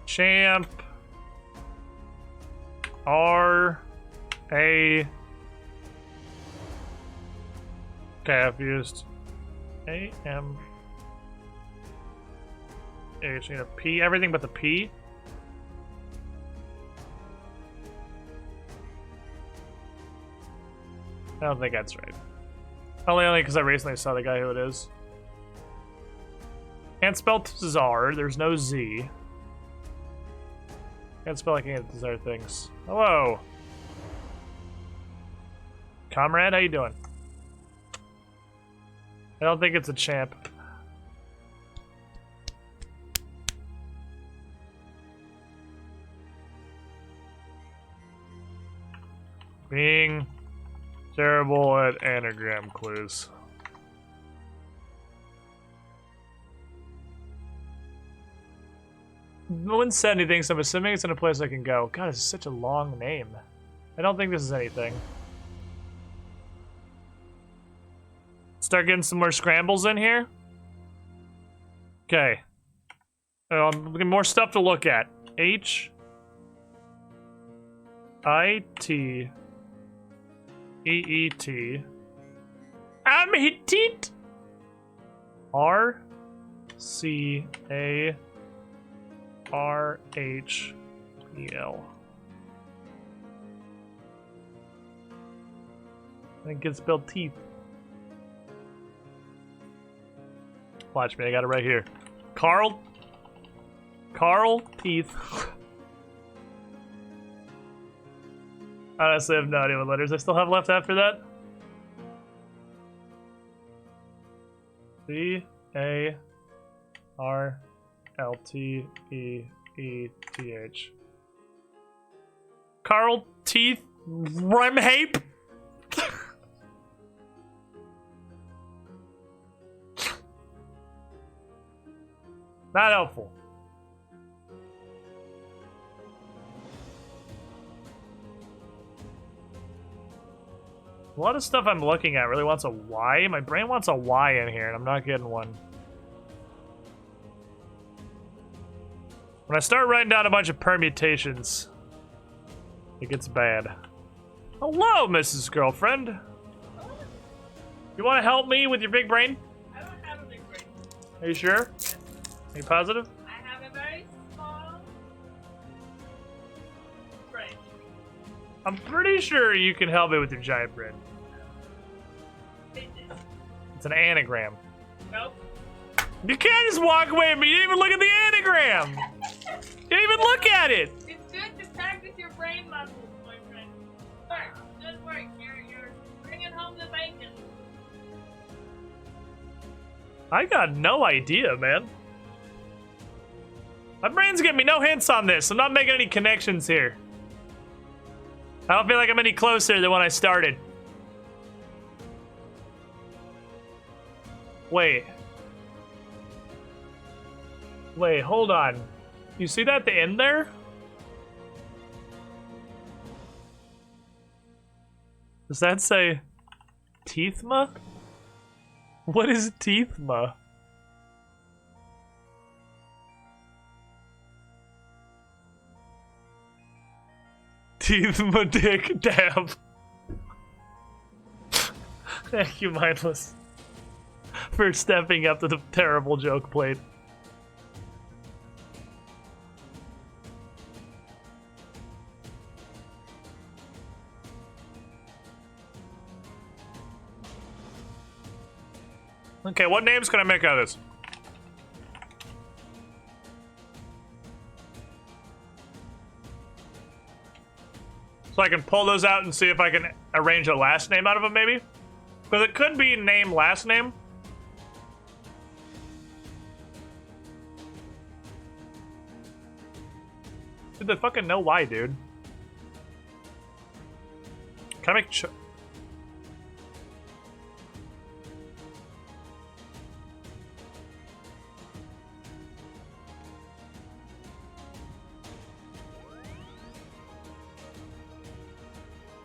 Champ. R. A. Okay, I've used A, M. H, need a P. Everything but the P. I don't think that's right. Only because I recently saw the guy who it is. Can't spell Czar. There's no Z. Can't spell like any of these other things. Hello. Comrade, how you doing? I don't think it's a champ. Being terrible at anagram clues. No one said anything, so I'm assuming it's in a place I can go. God, this is such a long name. I don't think this is anything. Start getting some more scrambles in here. Okay. More stuff to look at. H I T E E T. I'm Hittit. R C A R H E L. I think it's spelled teeth. Watch me, I got it right here. Carl Teeth. Honestly, I have no idea what letters I still have left after that. C A R L T E E T H. Carl Teeth Remhape. Not helpful. A lot of stuff I'm looking at really wants a Y. My brain wants a Y in here, and I'm not getting one. When I start writing down a bunch of permutations, it gets bad. Hello, Mrs. Girlfriend. You want to help me with your big brain? I don't have a big brain. Are you sure? Yes. Are you positive? I have a very small brain. I'm pretty sure you can help me with your giant brain. It's an anagram. Nope. You can't just walk away from me. You didn't even look at the anagram. You didn't even look at it. It's good to practice your brain muscles, my friend. Work. Good work. You're bringing home the bacon. I got no idea, man. My brain's giving me no hints on this. I'm not making any connections here. I don't feel like I'm any closer than when I started. Wait, hold on. You see that at the end there? Does that say Teethma? What is Teethma? Teethma dick dab. Thank you, Mindless, for stepping up to the terrible joke plate. Okay, what names can I make out of this? So I can pull those out and see if I can arrange a last name out of them, maybe? Because it could be name, last name. Dude, they fucking know why, dude. Can I make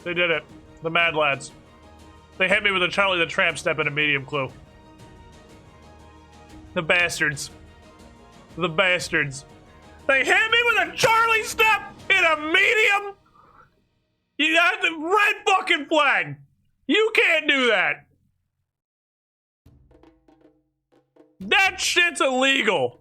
They did it. The Mad Lads. They hit me with a Charlie the Tramp step and a medium clue. The bastards. The bastards. They hit me with a Charlie step in a medium? You got the red fucking flag. You can't do that. That shit's illegal.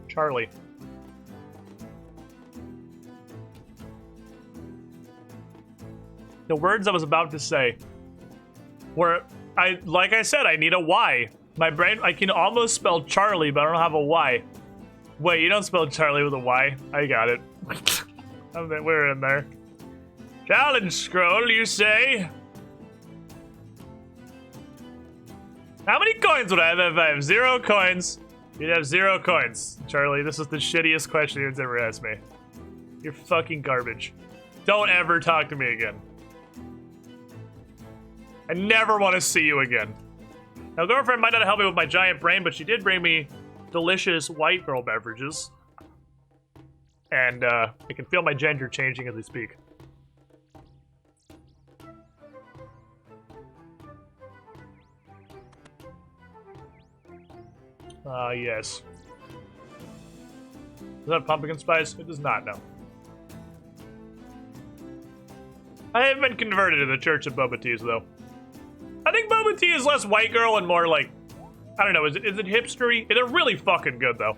Charlie. The words I was about to say were, like I said, I need a Y. My brain, I can almost spell Charlie, but I don't have a Y. Wait, you don't spell Charlie with a Y? I got it. We're in there. Challenge scroll, you say? How many coins would I have if I have 0 coins? You'd have 0 coins. Charlie, this is the shittiest question anyone's ever asked me. You're fucking garbage. Don't ever talk to me again. I never want to see you again. Now, girlfriend might not help me with my giant brain, but she did bring me delicious white girl beverages. And, I can feel my gender changing as we speak. Yes. Does that have pumpkin spice? It does not, no. I have been converted to the Church of Boba Teas, though. I think Boba Tea is less white girl and more like, I don't know, is it hipstery? They're really fucking good, though.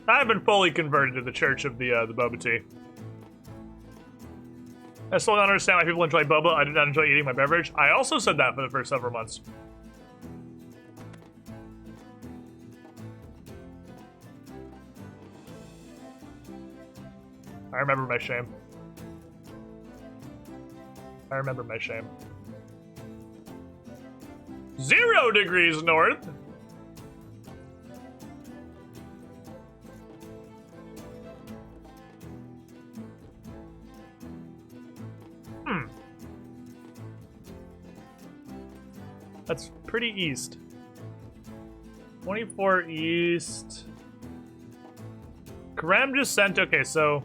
I've been fully converted to the Church of the Boba Tea. I still don't understand why people enjoy boba. I do not enjoy eating my beverage. I also said that for the first several months. I remember my shame. I remember my shame. 0 degrees north. That's pretty east. 24 east. Karam just sent, okay, so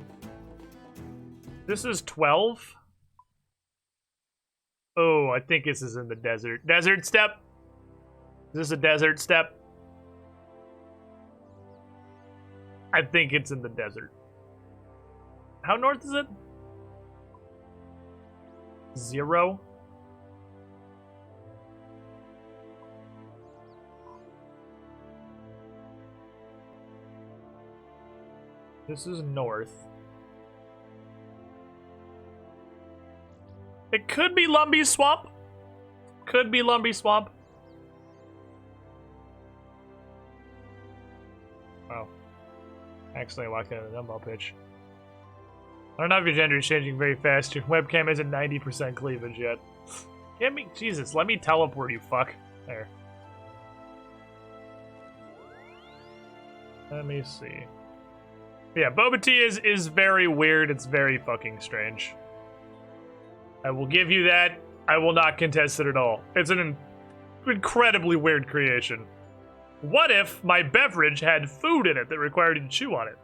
this is 12. Oh, I think this is in the desert. Desert steppe? Is this a desert steppe? I think it's in the desert. How north is it? 0? This is north. It could be Lumbee Swamp. Could be Lumbee Swamp. Oh. Accidentally locked in a dumbbell pitch. I don't know if your gender is changing very fast. Your webcam isn't 90% cleavage yet. Get me, Jesus, let me teleport you, fuck. There. Let me see. Yeah, Boba Tea is very weird. It's very fucking strange. I will give you that. I will not contest it at all. It's an incredibly weird creation. What if my beverage had food in it that required you to chew on it?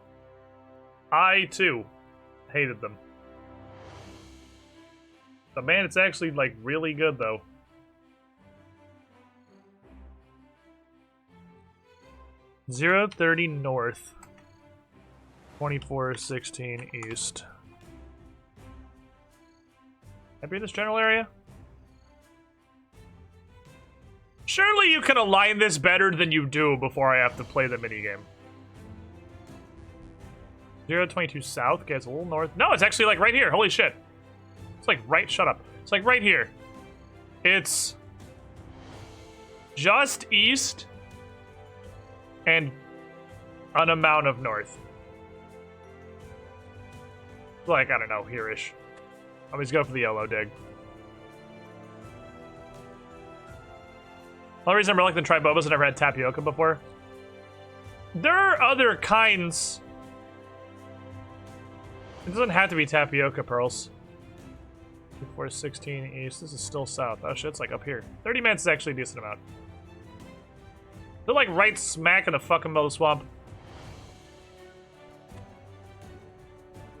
I, too, hated them. But man, it's actually, like, really good, though. .030 north. 2416 east. Happy in this general area? Surely you can align this better than you do before I have to play the minigame. 022 south, okay, it's a little north. No, it's actually like right here, holy shit. It's like right, shut up. It's like right here. It's just east and an amount of north. Like, I don't know, here-ish. Always go for the yellow dig. Only reason I'm reluctant to try bobas, I've never had tapioca before. There are other kinds. It doesn't have to be tapioca pearls. 416 east. This is still south. Oh shit, it's like up here. 30 minutes is actually a decent amount. They're like right smack in the fucking middle of the swamp.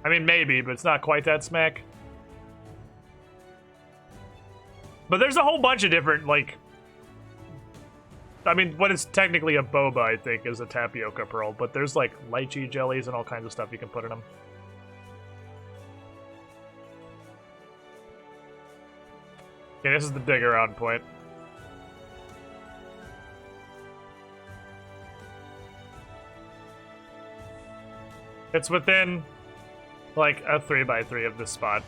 I mean, maybe, but it's not quite that smack. But there's a whole bunch of different, like... I mean, what is technically a boba, I think, is a tapioca pearl. But there's, like, lychee jellies and all kinds of stuff you can put in them. Okay, this is the dig around point. It's within, like, a 3x3 of this spot.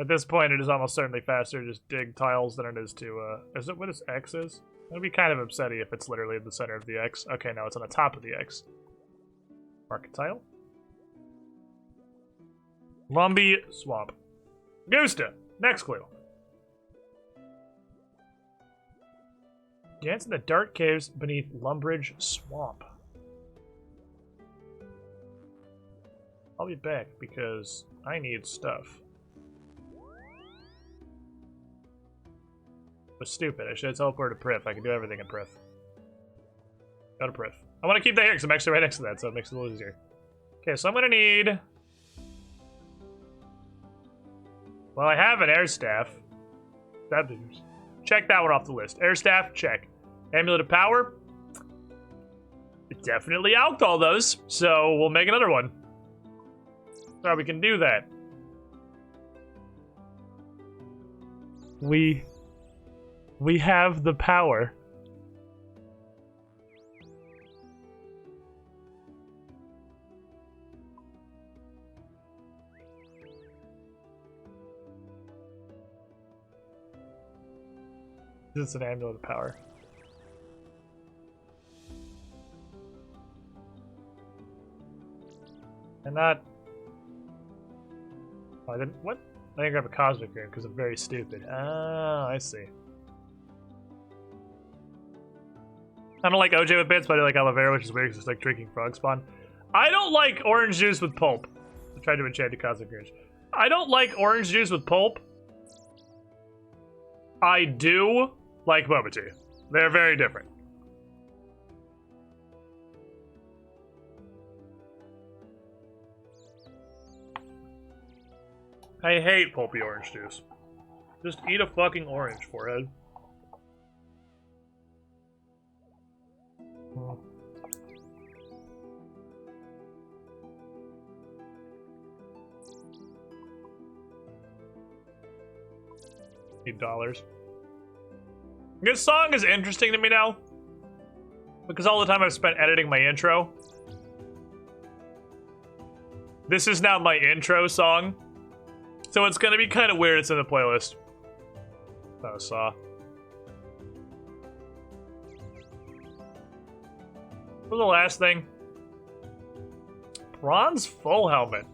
At this point, it is almost certainly faster to just dig tiles than it is to, is it what this X is? That'd be kind of upsetty if it's literally in the center of the X. Okay, no, it's on the top of the X. Mark a tile. Lumbee Swamp. Gusta! Next clue. Dance in the dark caves beneath Lumbridge Swamp. I'll be back because I need stuff. It was stupid. I should have teleported to Prif. I can do everything in Prif. Go to Prif. I want to keep that here because I'm actually right next to that, so it makes it a little easier. Okay, so I'm going to need... Well, I have an air staff. Check that one off the list. Air staff, check. Amulet of power. Definitely out all those, so we'll make another one. So we can do that. We have the power. This is an amulet of power. And not... Oh, I didn't... What? I didn't grab a cosmic rune because I'm very stupid. Ah, I see. I don't like OJ with bits, but I do like aloe vera, which is weird because it's like drinking frog spawn. I don't like orange juice with pulp. I tried to enchant a cosmic rune. I don't like orange juice with pulp. I do like boba tea. They're very different. I hate pulpy orange juice. Just eat a fucking orange, forehead. $8. This song is interesting to me now because all the time I've spent editing my intro. This is now my intro song, so it's gonna be kind of weird. It's in the playlist. Oh, saw. What was the last thing? Bronze full helmet.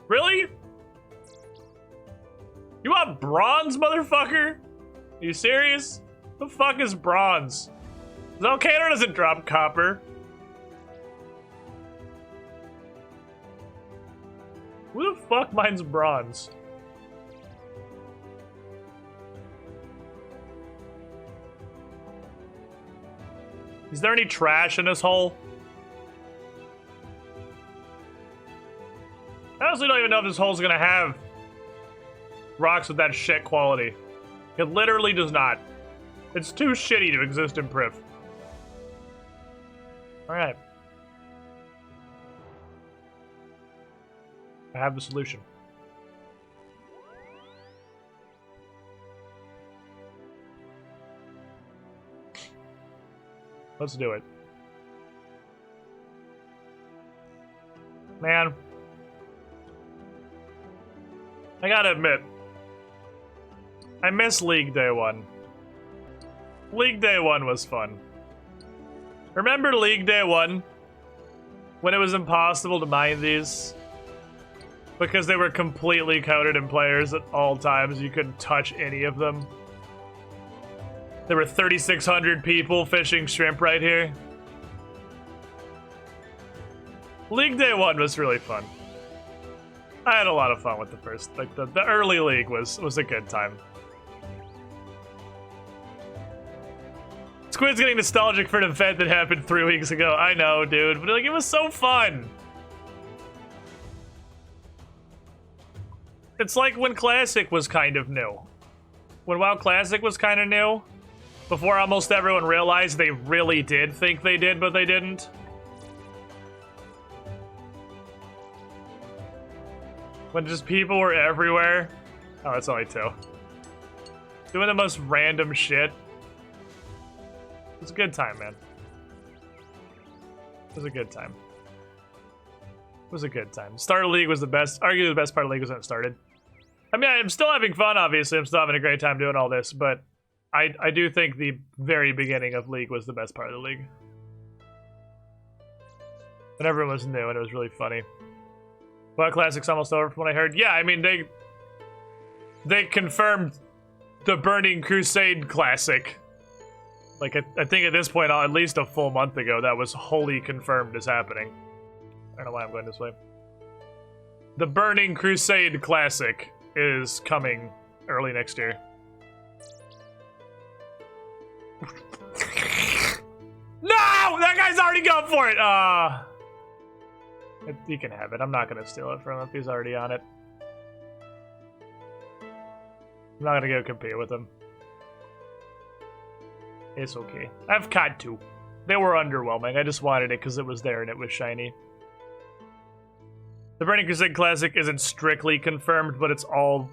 Really? You want bronze, motherfucker? Are you serious? The fuck is bronze? Volcano doesn't drop copper. Who the fuck mines bronze? Is there any trash in this hole? I honestly don't even know if this hole's gonna have rocks with that shit quality. It literally does not. It's too shitty to exist in Priv. Alright. I have the solution. Let's do it. Man. I gotta admit, I miss League Day 1. League Day 1 was fun. Remember League Day 1? When it was impossible to mine these? Because they were completely coated in players at all times. You couldn't touch any of them. There were 3,600 people fishing shrimp right here. League Day 1 was really fun. I had a lot of fun with the first, like the early league was a good time. Squid's getting nostalgic for an event that happened 3 weeks ago. I know, dude, but like it was so fun. It's like when Classic was kind of new. When WoW Classic was kind of new, before almost everyone realized they really did think they did, but they didn't. When just people were everywhere. Oh, it's only 2. Doing the most random shit. It was a good time, man. It was a good time. It was a good time. Start of League was the best. Arguably the best part of League was when it started. I mean, I'm still having fun, obviously. I'm still having a great time doing all this, but I do think the very beginning of League was the best part of the League. When everyone was new and it was really funny. Well, Classic's almost over from what I heard. Yeah, I mean, they confirmed the Burning Crusade Classic. Like, I think at this point, at least a full month ago, that was wholly confirmed as happening. I don't know why I'm going this way. The Burning Crusade Classic is coming early next year. No! That guy's already going for it! You can have it. I'm not going to steal it from him if he's already on it. I'm not going to go compete with him. It's okay. I've caught 2. They were underwhelming. I just wanted it because it was there and it was shiny. The Burning Crusade Classic isn't strictly confirmed, but it's all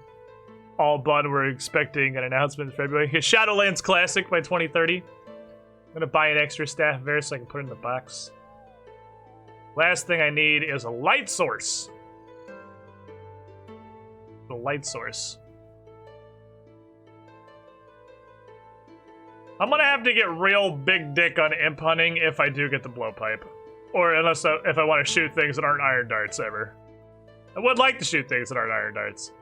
but. We're expecting an announcement in February. Shadowlands Classic by 2030. I'm going to buy an extra staff verse so I can put it in the box. Last thing I need is a light source. The light source. I'm gonna have to get real big dick on imp hunting if I do get the blowpipe. Or unless if I want to shoot things that aren't iron darts ever. I would like to shoot things that aren't iron darts.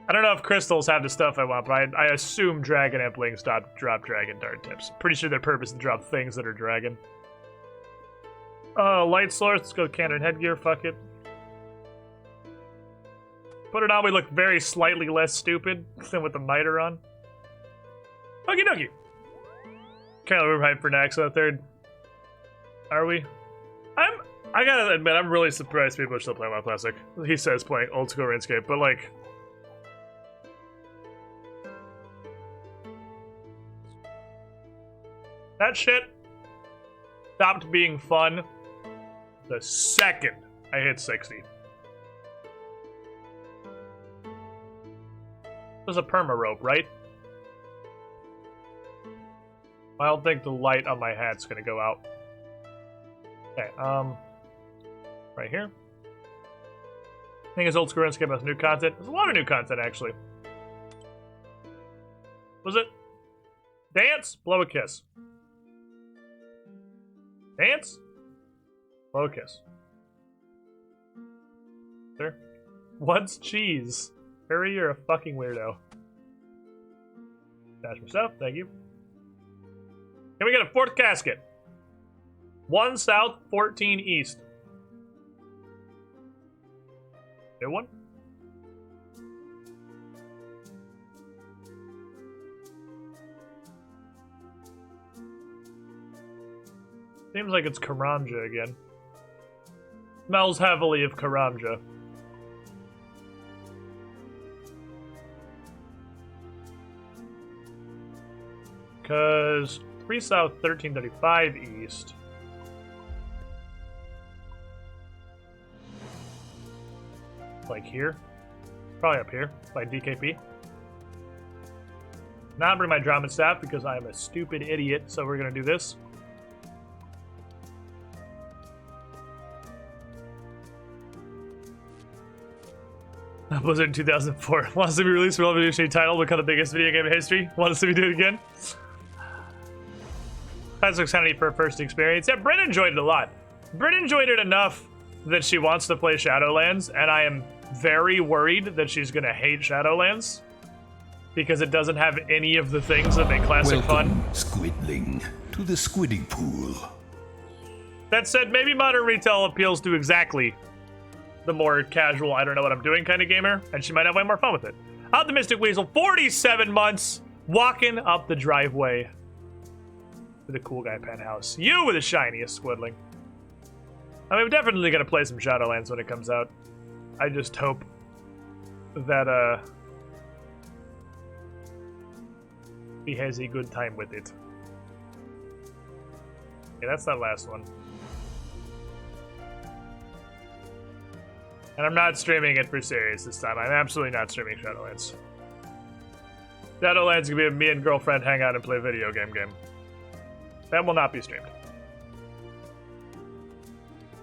I don't know if crystals have the stuff I want, but I assume dragon implings drop dragon dart tips. Pretty sure their purpose is to drop things that are dragon. Light source, let's go cannon headgear, fuck it. Put it on, we look very slightly less stupid than with the miter on. Okie dokie. Okay, we're hyped for next on the 3rd. Are we? I gotta admit, I'm really surprised people are still playing WoW Classic. He says playing old school Runescape, but like... that shit stopped being fun the second I hit 60. There's a perma rope, right? I don't think the light on my hat's gonna go out. Okay, right here. I think it's old school Runescape has new content. There's a lot of new content, actually. Was it? Dance? Blow a kiss. Dance? Blow a kiss. There. What's cheese? Harry, you're a fucking weirdo. Dash myself, thank you. Can we get a 4th casket? 1 south, 14 east. New one? Seems like it's Karamja again. Smells heavily of Karamja. Because 3 south, 1335 east. Like here? Probably up here, by DKP. Now I bring my Drummond staff because I am a stupid idiot, so we're gonna do this. Blizzard in 2004. Want us to be released for revolutionary title, become the biggest video game in history? Want us to do it again? Classic sanity for a first experience. Yeah, Bryn enjoyed it a lot. Bryn enjoyed it enough that she wants to play Shadowlands, and I am very worried that she's gonna hate Shadowlands because it doesn't have any of the things that make classic Welcome, fun. Squidling, to the Squiddy Pool. That said, maybe modern retail appeals to exactly the more casual, I don't know what I'm doing kind of gamer, and she might have way more fun with it. Optimistic Weasel, 47 months, walking up the driveway to the cool guy penthouse. You were the shiniest, Squidling. I mean, we're definitely gonna play some Shadowlands when it comes out. I just hope that, he has a good time with it. Okay, that's that last one. And I'm not streaming it for serious this time. I'm absolutely not streaming Shadowlands. Shadowlands can be a me and girlfriend hang out and play video game. That will not be streamed.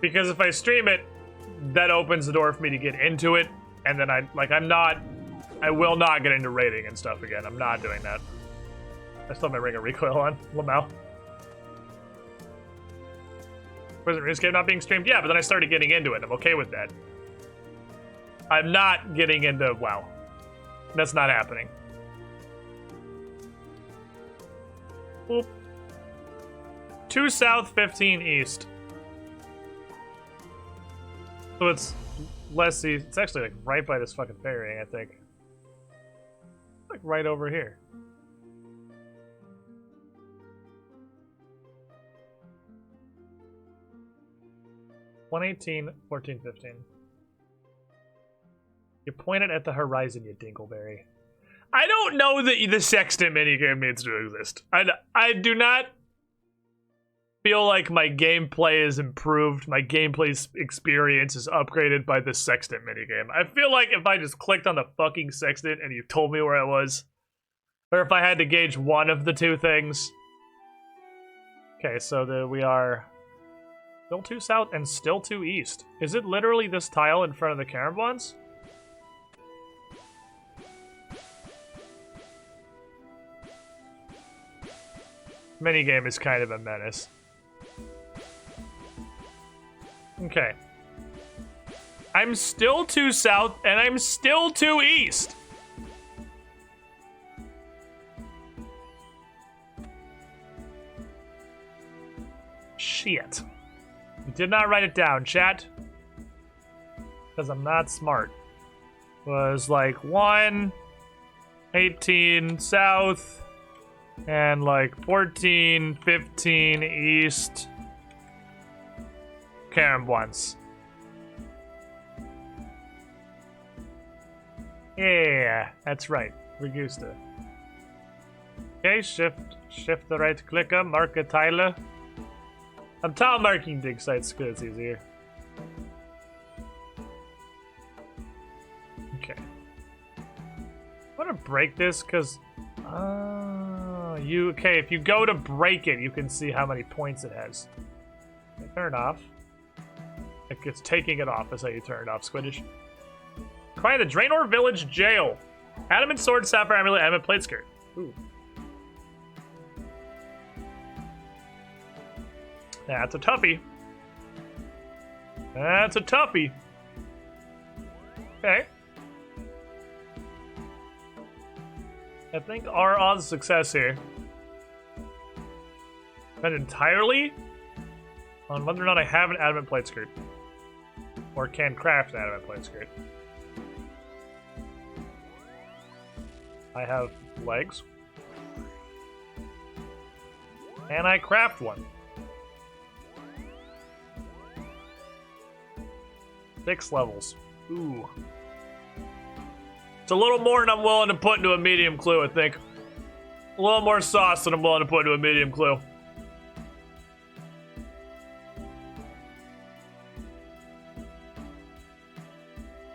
Because if I stream it, that opens the door for me to get into it, and then I will not get into raiding and stuff again. I'm not doing that. I still have my Ring of Recoil on. Lamau. Wasn't Runescape not being streamed? Yeah, but then I started getting into it. I'm okay with that. I'm not getting into WoW. That's not happening. Oop. 2 south, 15 east. So it's less east. It's actually like right by this fucking ferry, I think. Like right over here. $118, $14.15. You point it at the horizon, you dingleberry. I don't know that the sextant minigame needs to exist. I do not feel like my gameplay is improved. My gameplay experience is upgraded by the sextant minigame. I feel like if I just clicked on the fucking sextant and you told me where I was, or if I had to gauge one of the two things. Okay, so we are still 2 south and still 2 east. Is it literally this tile in front of the Caramblons? Minigame is kind of a menace. Okay. I'm still 2 south and I'm still 2 east. Shit. You did not write it down, chat. Because I'm not smart. Was like 118 south and like 14, 15 east. Caramblons. Yeah, that's right. We're used to. Okay, shift the right clicker, mark a tile. I'm tile marking dig sites because it's easier. Okay. I want to break this because okay, if you go to break it, you can see how many points it has. Okay, turn it off. It's taking it off. That's how you turn it off, Squiddish. Cry the Draenor Village Jail. Adamant Sword, Sapphire Amulet, Adamant Plate Skirt. Ooh. That's a toughie. That's a toughie. Okay. I think our odds of success here depend entirely on whether or not I have an adamant plate skirt or can craft an adamant plate skirt. I have legs. And I craft one. 6 levels. Ooh. It's a little more than I'm willing to put into a medium clue, I think. A little more sauce than I'm willing to put into a medium clue.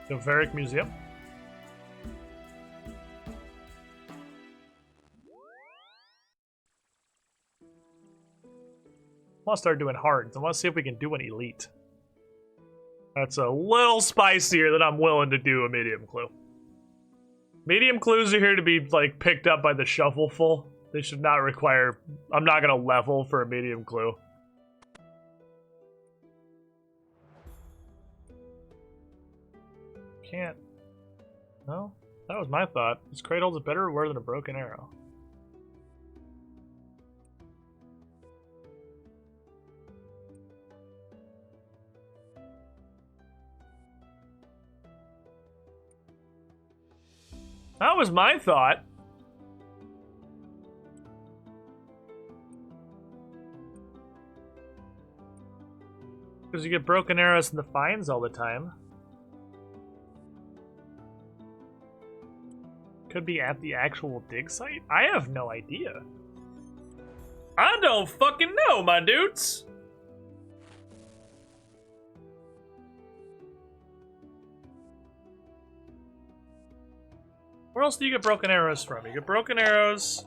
The Varic Museum. I want to start doing hards. I want to see if we can do an elite. That's a little spicier than I'm willing to do a medium clue. Medium clues are here to be like picked up by the shovelful. They should not require. I'm not gonna level for a medium clue. can't. No? That was my thought. This crate holds a better reward than a broken arrow. That was my thought. Because you get broken arrows in the finds all the time. Could be at the actual dig site? I have no idea. I don't fucking know, my dudes! Where else do you get broken arrows from? You get broken arrows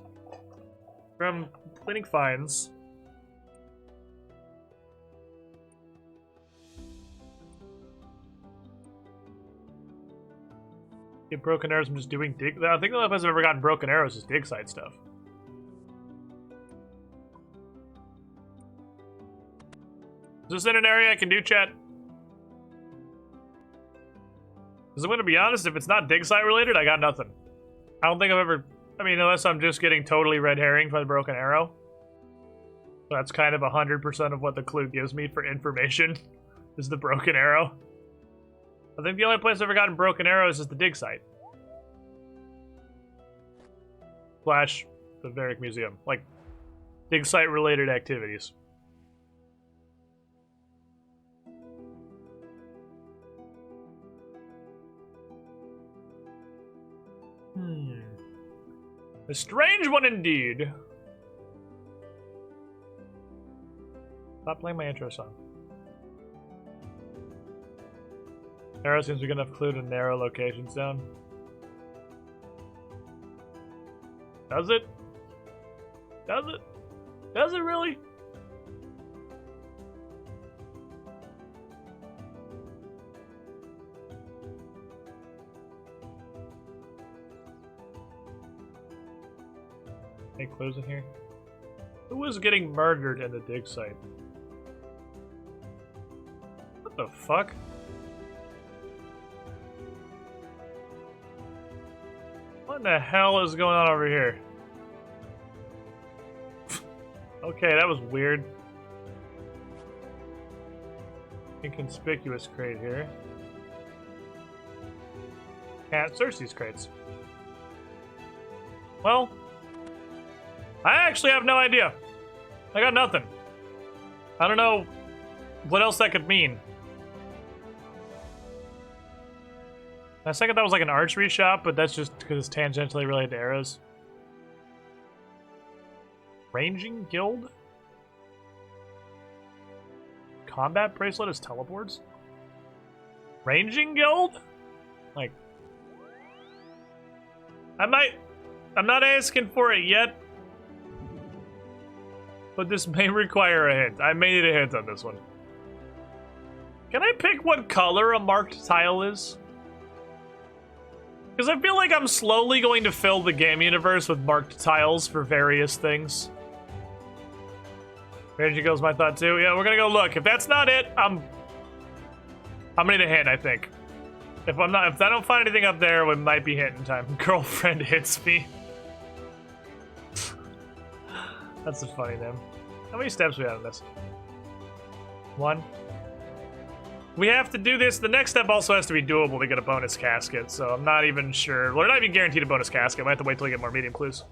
from completing finds. Get broken arrows from just doing dig. I think the only place I've ever gotten broken arrows is dig site stuff. Is this in an area I can do, chat? Because I'm going to be honest, if it's not dig site related, I got nothing. I don't think I've ever... I mean, unless I'm just getting totally red herring by the broken arrow. That's kind of 100% of what the clue gives me for information, is the broken arrow. I think the only place I've ever gotten broken arrows is the dig site. Slash the Varick Museum. Like, dig site related activities. A strange one indeed. Stop playing my intro song. Arrow seems to be good enough clue to narrow locations down. Does it? Does it? Does it really? Any clues in here? Who was getting murdered in the dig site? What the fuck? What in the hell is going on over here? Okay, that was weird. Inconspicuous crate here. Can't search these crates. Well, I actually have no idea. I got nothing. I don't know what else that could mean. I was thinking that was like an archery shop, but that's just because it's tangentially related to arrows. Ranging guild? Combat bracelet is teleports? Ranging guild? Like... I'm not asking for it yet. But this may require a hint. I may need a hint on this one. Can I pick what color a marked tile is? Because I feel like I'm slowly going to fill the game universe with marked tiles for various things. There goes my thought too. Yeah, we're gonna go look. If that's not it, I'm gonna need a hint, I think. If I don't find anything up there, it might be hinting time. Girlfriend hits me. That's a funny name. How many steps we have in this? 1. We have to do this. The next step also has to be doable to get a bonus casket, so I'm not even sure. We're not even guaranteed a bonus casket. I might have to wait till we get more medium clues.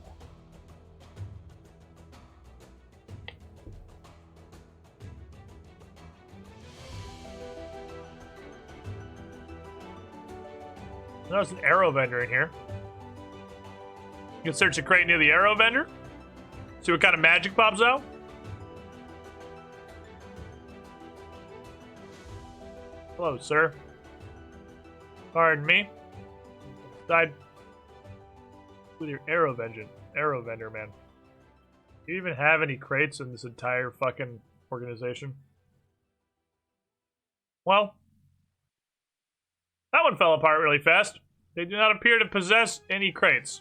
There's an arrow vendor in here. You can search the crate near the arrow vendor. See what kind of magic pops out. Hello, sir. Pardon me. Died with your arrow vendor, man. Do you even have any crates in this entire fucking organization? Well, that one fell apart really fast. They do not appear to possess any crates.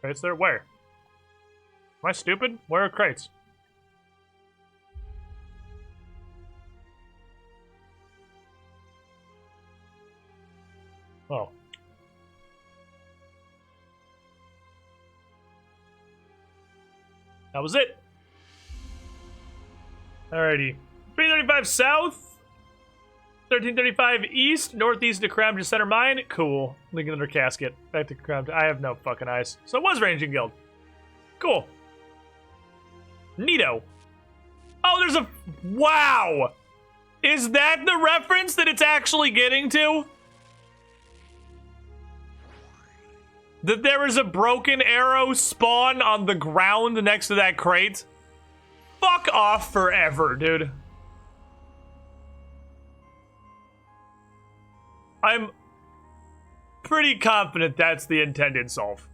Crates there? Where? Am I stupid? Where are crates? Oh. That was it. Alrighty. 335 south. 1335 east. Northeast to Crown to center mine. Cool. Linking under casket. Back to Crown. I have no fucking eyes. So it was Ranging Guild. Cool. Neato. Oh, there's a... Wow! Is that the reference that it's actually getting to? That there is a broken arrow spawn on the ground next to that crate? Fuck off forever, dude. I'm pretty confident that's the intended solve.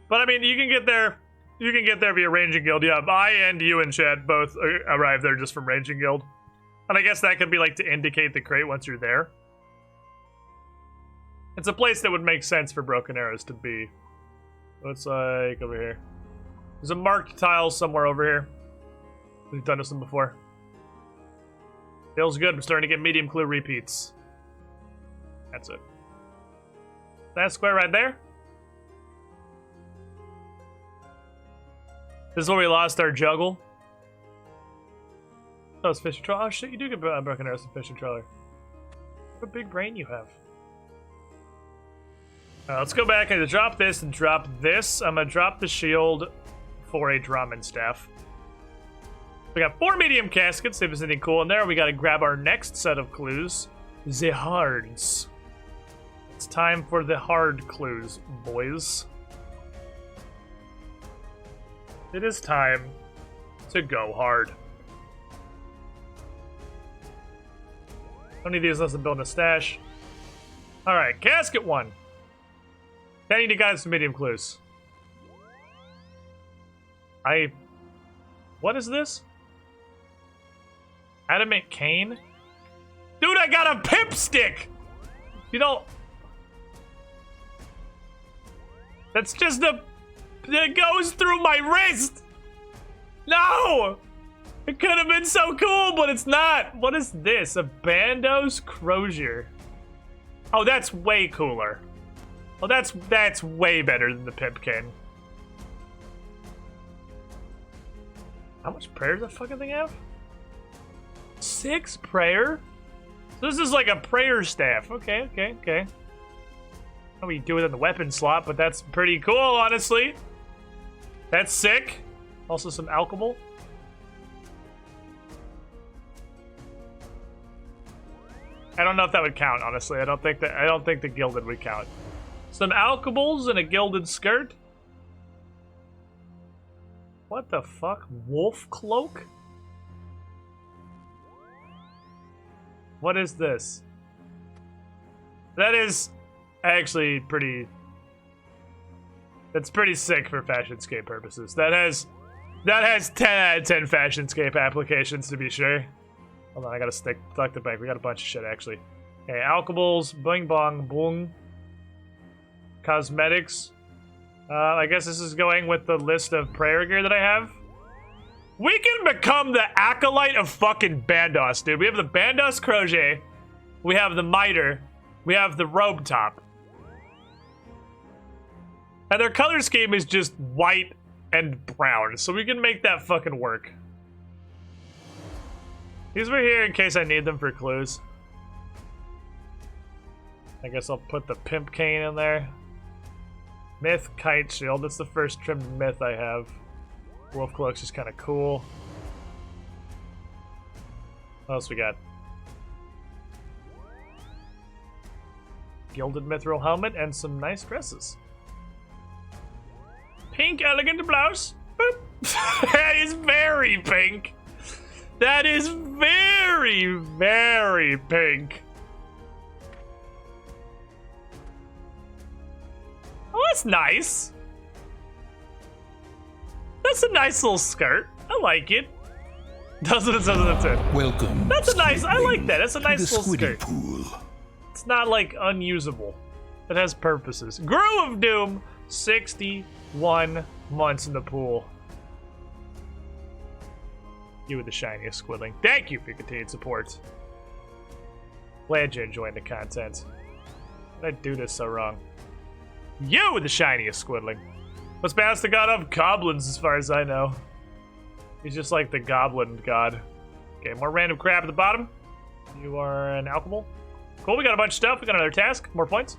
But I mean, you can get there. You can get there via Ranging Guild. Yeah, I and you and Chad both arrived there just from Ranging Guild. And I guess that could be like to indicate the crate once you're there. It's a place that would make sense for broken arrows to be. Looks like over here. There's a marked tile somewhere over here. We've done this one before. Feels good. I'm starting to get medium clue repeats. That's it. That square right there. This is where we lost our juggle. Oh, it's fishing trawler. Oh shit, you do get broken arrows in fishing trawler. What a big brain you have. Let's go back and drop this and drop this. I'm gonna drop the shield for a Drummond staff. We got 4 medium caskets, see if there's anything cool in there. We gotta grab our next set of clues. The hards. It's time for the hard clues, boys. It is time to go hard. Don't need these unless I'm building a stash. Alright, casket 1. I need to guide some medium clues. What is this? Adamant cane? Dude, I got a pimp stick! You know... That's just a... That goes through my wrist! No! It could have been so cool, but it's not! What is this? A Bandos Crozier. Oh, that's way cooler. Oh, that's way better than the pimp cane. How much prayer does that fucking thing have? 6 prayer? So this is like a prayer staff. Okay. How we do it in the weapon slot, but that's pretty cool, honestly. That's sick. Also some alchemy. I don't know if that would count, honestly. I don't think the gilded would count. Some alchemals and a gilded skirt. What the fuck? Wolf cloak? What is this? That is actually pretty... That's pretty sick for Fashionscape purposes. That has 10 out of 10 Fashionscape applications, to be sure. Hold on, I gotta stuck the bank. We got a bunch of shit, actually. Okay, alchemals, bing bong, boom. Cosmetics. I guess this is going with the list of prayer gear that I have. We can become the acolyte of fucking Bandos, dude. We have the Bandos Crochet. We have the miter. We have the robe top. And their color scheme is just white and brown, so we can make that fucking work. These were here in case I need them for clues. I guess I'll put the pimp cane in there. Myth kite shield. That's the first trimmed myth I have. Wolf cloak's just kind of cool. What else we got? Gilded mithril helmet and some nice dresses. Pink elegant blouse. Boop. That is very pink. That is very, very pink. Oh, that's nice. That's a nice little skirt. I like it. That's it. Welcome. That's a nice. I like that. That's a nice little squiddy skirt. pool. It's not like unusable. It has purposes. Grew of Doom. 61 months in the pool. You were the shiniest squidling. Thank you for your continued support. Glad you're enjoying the content. Why did I do this so wrong? You, the shiniest squidling. Let's pass the god of goblins, as far as I know. He's just like the goblin god. Okay, more random crap at the bottom. You are an alchemist. Cool, we got a bunch of stuff. We got another task. More points.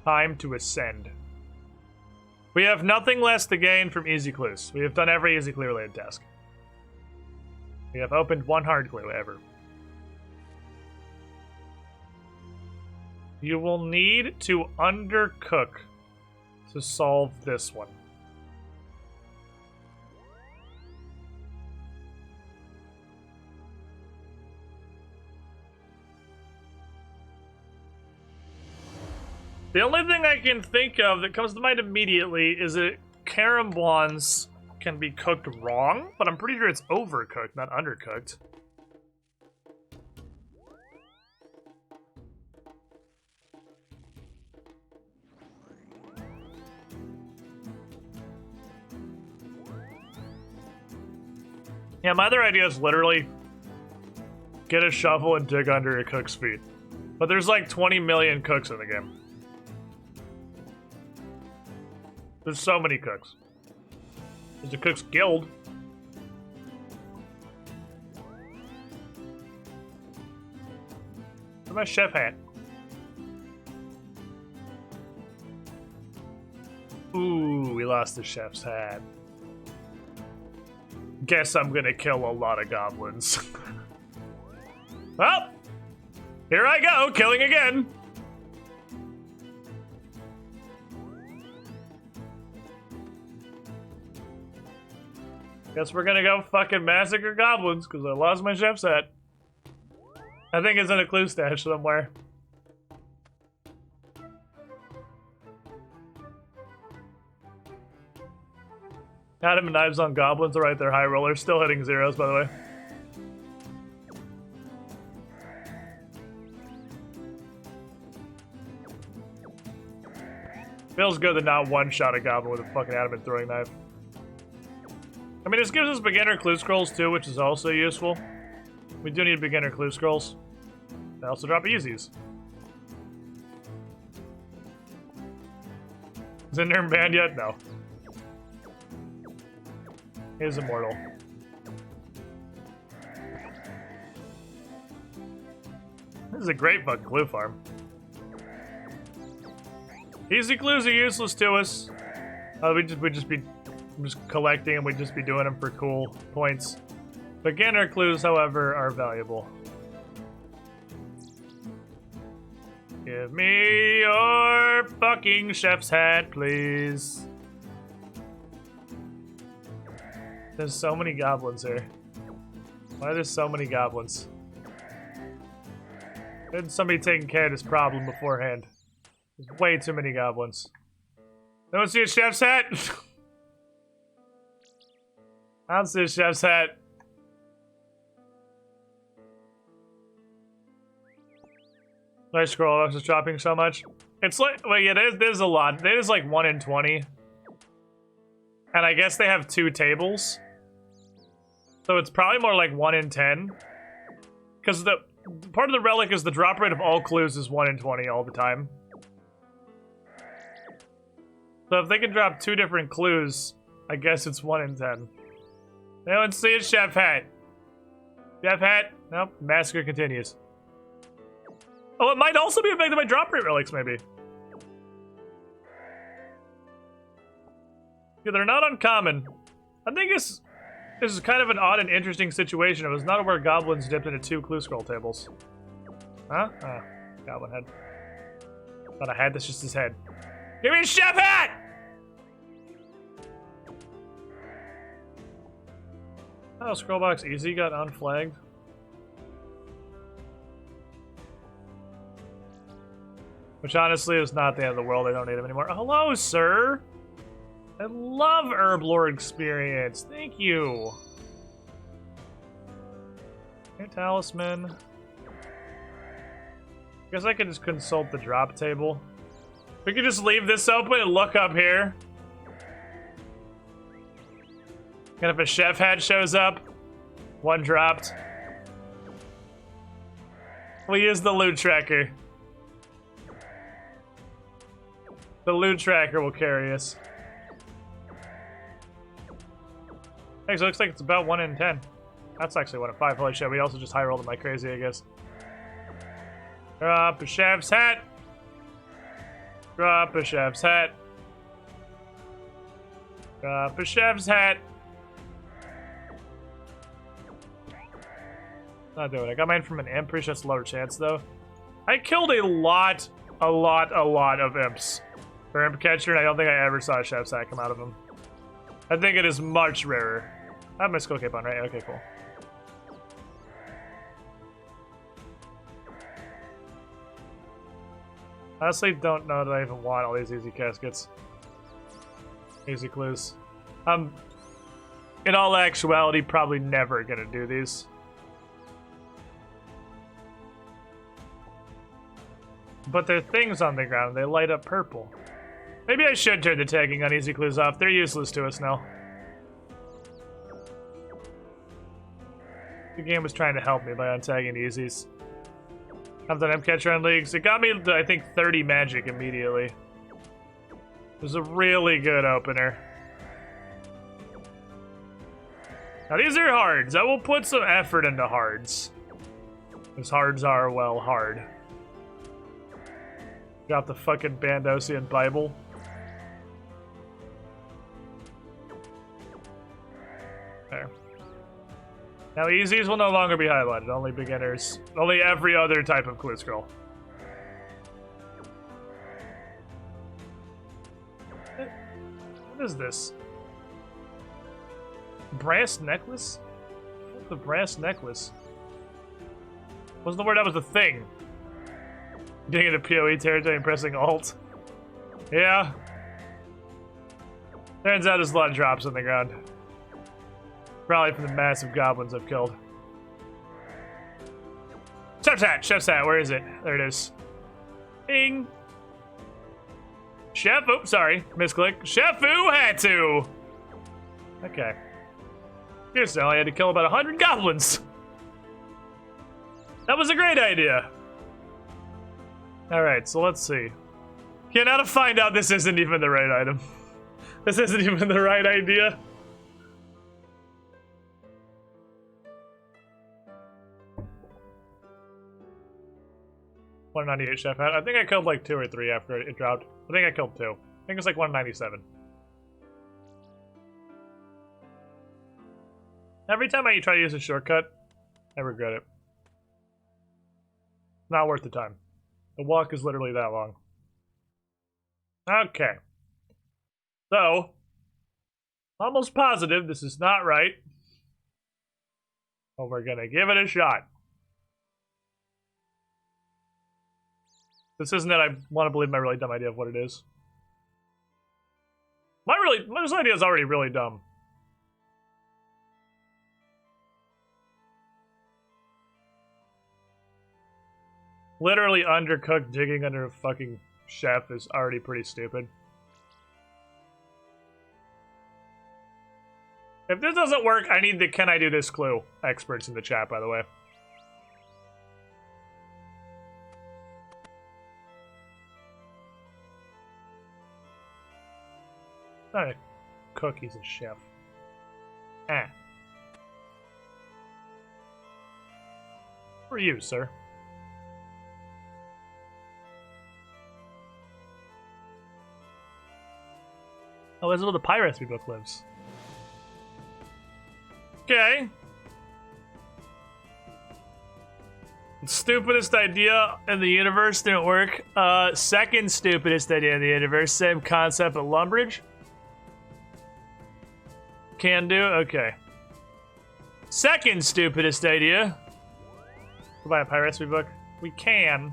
Time to ascend. We have nothing less to gain from easy clues. We have done every easy clue related task. We have opened one hard clue ever. You will need to undercook to solve this one. The only thing I can think of that comes to mind immediately is that carambons can be cooked wrong, but I'm pretty sure it's overcooked, not undercooked. Yeah, my other idea is literally get a shovel and dig under a cook's feet. But there's like 20 million cooks in the game. There's so many cooks. There's a cook's guild. Where's my chef hat? Ooh, we lost the chef's hat. Guess I'm gonna kill a lot of goblins. Well, here I go, killing again. Guess we're gonna go fucking massacre goblins because I lost my chef's hat. I think it's in a clue stash somewhere. Adam and Knives on Goblins are right there, high rollers. Still hitting zeros, by the way. Feels good to not one-shot a goblin with a fucking adamant throwing knife. I mean, this gives us beginner clue scrolls too, which is also useful. We do need beginner clue scrolls. They also drop easies. Is Intern banned yet? No. He is immortal. This is a great fucking clue farm. Easy clues are useless to us. We'd just be collecting and we'd just be doing them for cool points. Beginner clues, however, are valuable. Give me your fucking chef's hat, please. There's so many goblins here. Why are there so many goblins? There's somebody taking care of this problem beforehand. There's way too many goblins. No one see a chef's hat? I don't see a chef's hat. Nice scroll, I was just dropping so much. It's like, well, yeah, there's a lot. There's like 1 in 20. And I guess they have 2 tables. So it's probably more like 1 in 10. Because the part of the relic is the drop rate of all clues is 1 in 20 all the time. So if they can drop 2 different clues, I guess it's 1 in 10. No one see a chef hat. Chef hat? Nope. Massacre continues. Oh, it might also be affected by drop rate relics, maybe. Yeah, they're not uncommon. I think this is kind of an odd and interesting situation. I was not aware goblins dipped into 2 clue scroll tables. Huh? Ah, goblin head. Not a head, that's just his head. Give me a chef hat! Oh, Scrollbox Easy got unflagged. Which honestly is not the end of the world. I don't need him anymore. Oh, hello, sir! I love Herblore experience. Thank you. Hey, talisman. Guess I can just consult the drop table. We can just leave this open and look up here. And if a chef hat shows up, 1 dropped. We use the loot tracker. The loot tracker will carry us. Hey, so it looks like it's about 1 in 10. That's actually 1 in 5. Holy shit, we also just high rolled it like crazy, I guess. Drop a chef's hat. Drop a chef's hat. Drop a chef's hat. Not doing it. I got mine from an imp. Pretty sure that's a lower chance, though. I killed a lot of imps for imp catcher, and I don't think I ever saw a chef's hat come out of him. I think it is much rarer. I have my skill cape on, right? Okay, cool. Honestly, don't know that I even want all these easy caskets. Easy clues. In all actuality, probably never gonna do these. But there are things on the ground, they light up purple. Maybe I should turn the tagging on easy clues off. They're useless to us now. The game was trying to help me by untagging the easies. I've done M-Catcher on leagues. It got me to, I think, 30 magic immediately. It was a really good opener. Now these are hards. I will put some effort into hards. Because hards are, well, hard. Got the fucking Bandosian Bible. There. Now easies will no longer be highlighted. Only beginners. Only every other type of clue scroll. What is this? Brass necklace? What's the brass necklace? Wasn't the word that was the thing? Getting into PoE territory and pressing Alt. Yeah. Turns out there's a lot of drops on the ground. Probably from the massive goblins I've killed. Chef's hat! Chef's hat, where is it? There it is. Bing! Chef, oops, sorry. Misclick. Chef-oo had to! Okay. Here's how I had to kill about 100 goblins. That was a great idea. Alright, so let's see. Yeah, now to find out this isn't even the right item. This isn't even the right idea. $198 chef hat. I think I killed like 2 or 3 after it dropped. I think I killed 2. I think it's like 197. Every time I try to use a shortcut, I regret it. Not worth the time. The walk is literally that long. Okay. So, almost positive this is not right. But we're gonna give it a shot. This isn't it. I want to believe my really dumb idea of what it is. This idea is already really dumb. Literally undercooked digging under a fucking chef is already pretty stupid. If this doesn't work, I need the can I do this clue experts in the chat, by the way. Not a cook, he's a chef. Ah. For you, sir. Oh, that's where the pie recipe book lives. Okay. Stupidest idea in the universe didn't work. Second stupidest idea in the universe, same concept but Lumbridge. Can do? Okay. Second stupidest idea. We'll buy a pie recipe book. We can.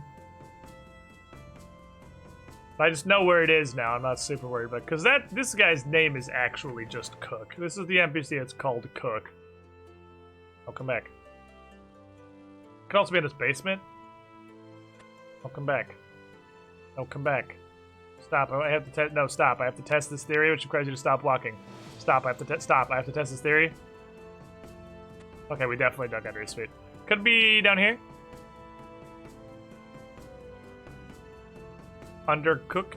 I just know where it is now. I'm not super worried about it. Because this guy's name is actually just Cook. This is the NPC. It's called Cook. I'll come back. Could also be in his basement. I'll come back. I'll come back. Stop. I have to test. No, stop. I have to test this theory, which requires you to stop walking. Stop. I have to stop. I have to test this theory. Okay, we definitely dug under his feet. Could be down here. Undercook.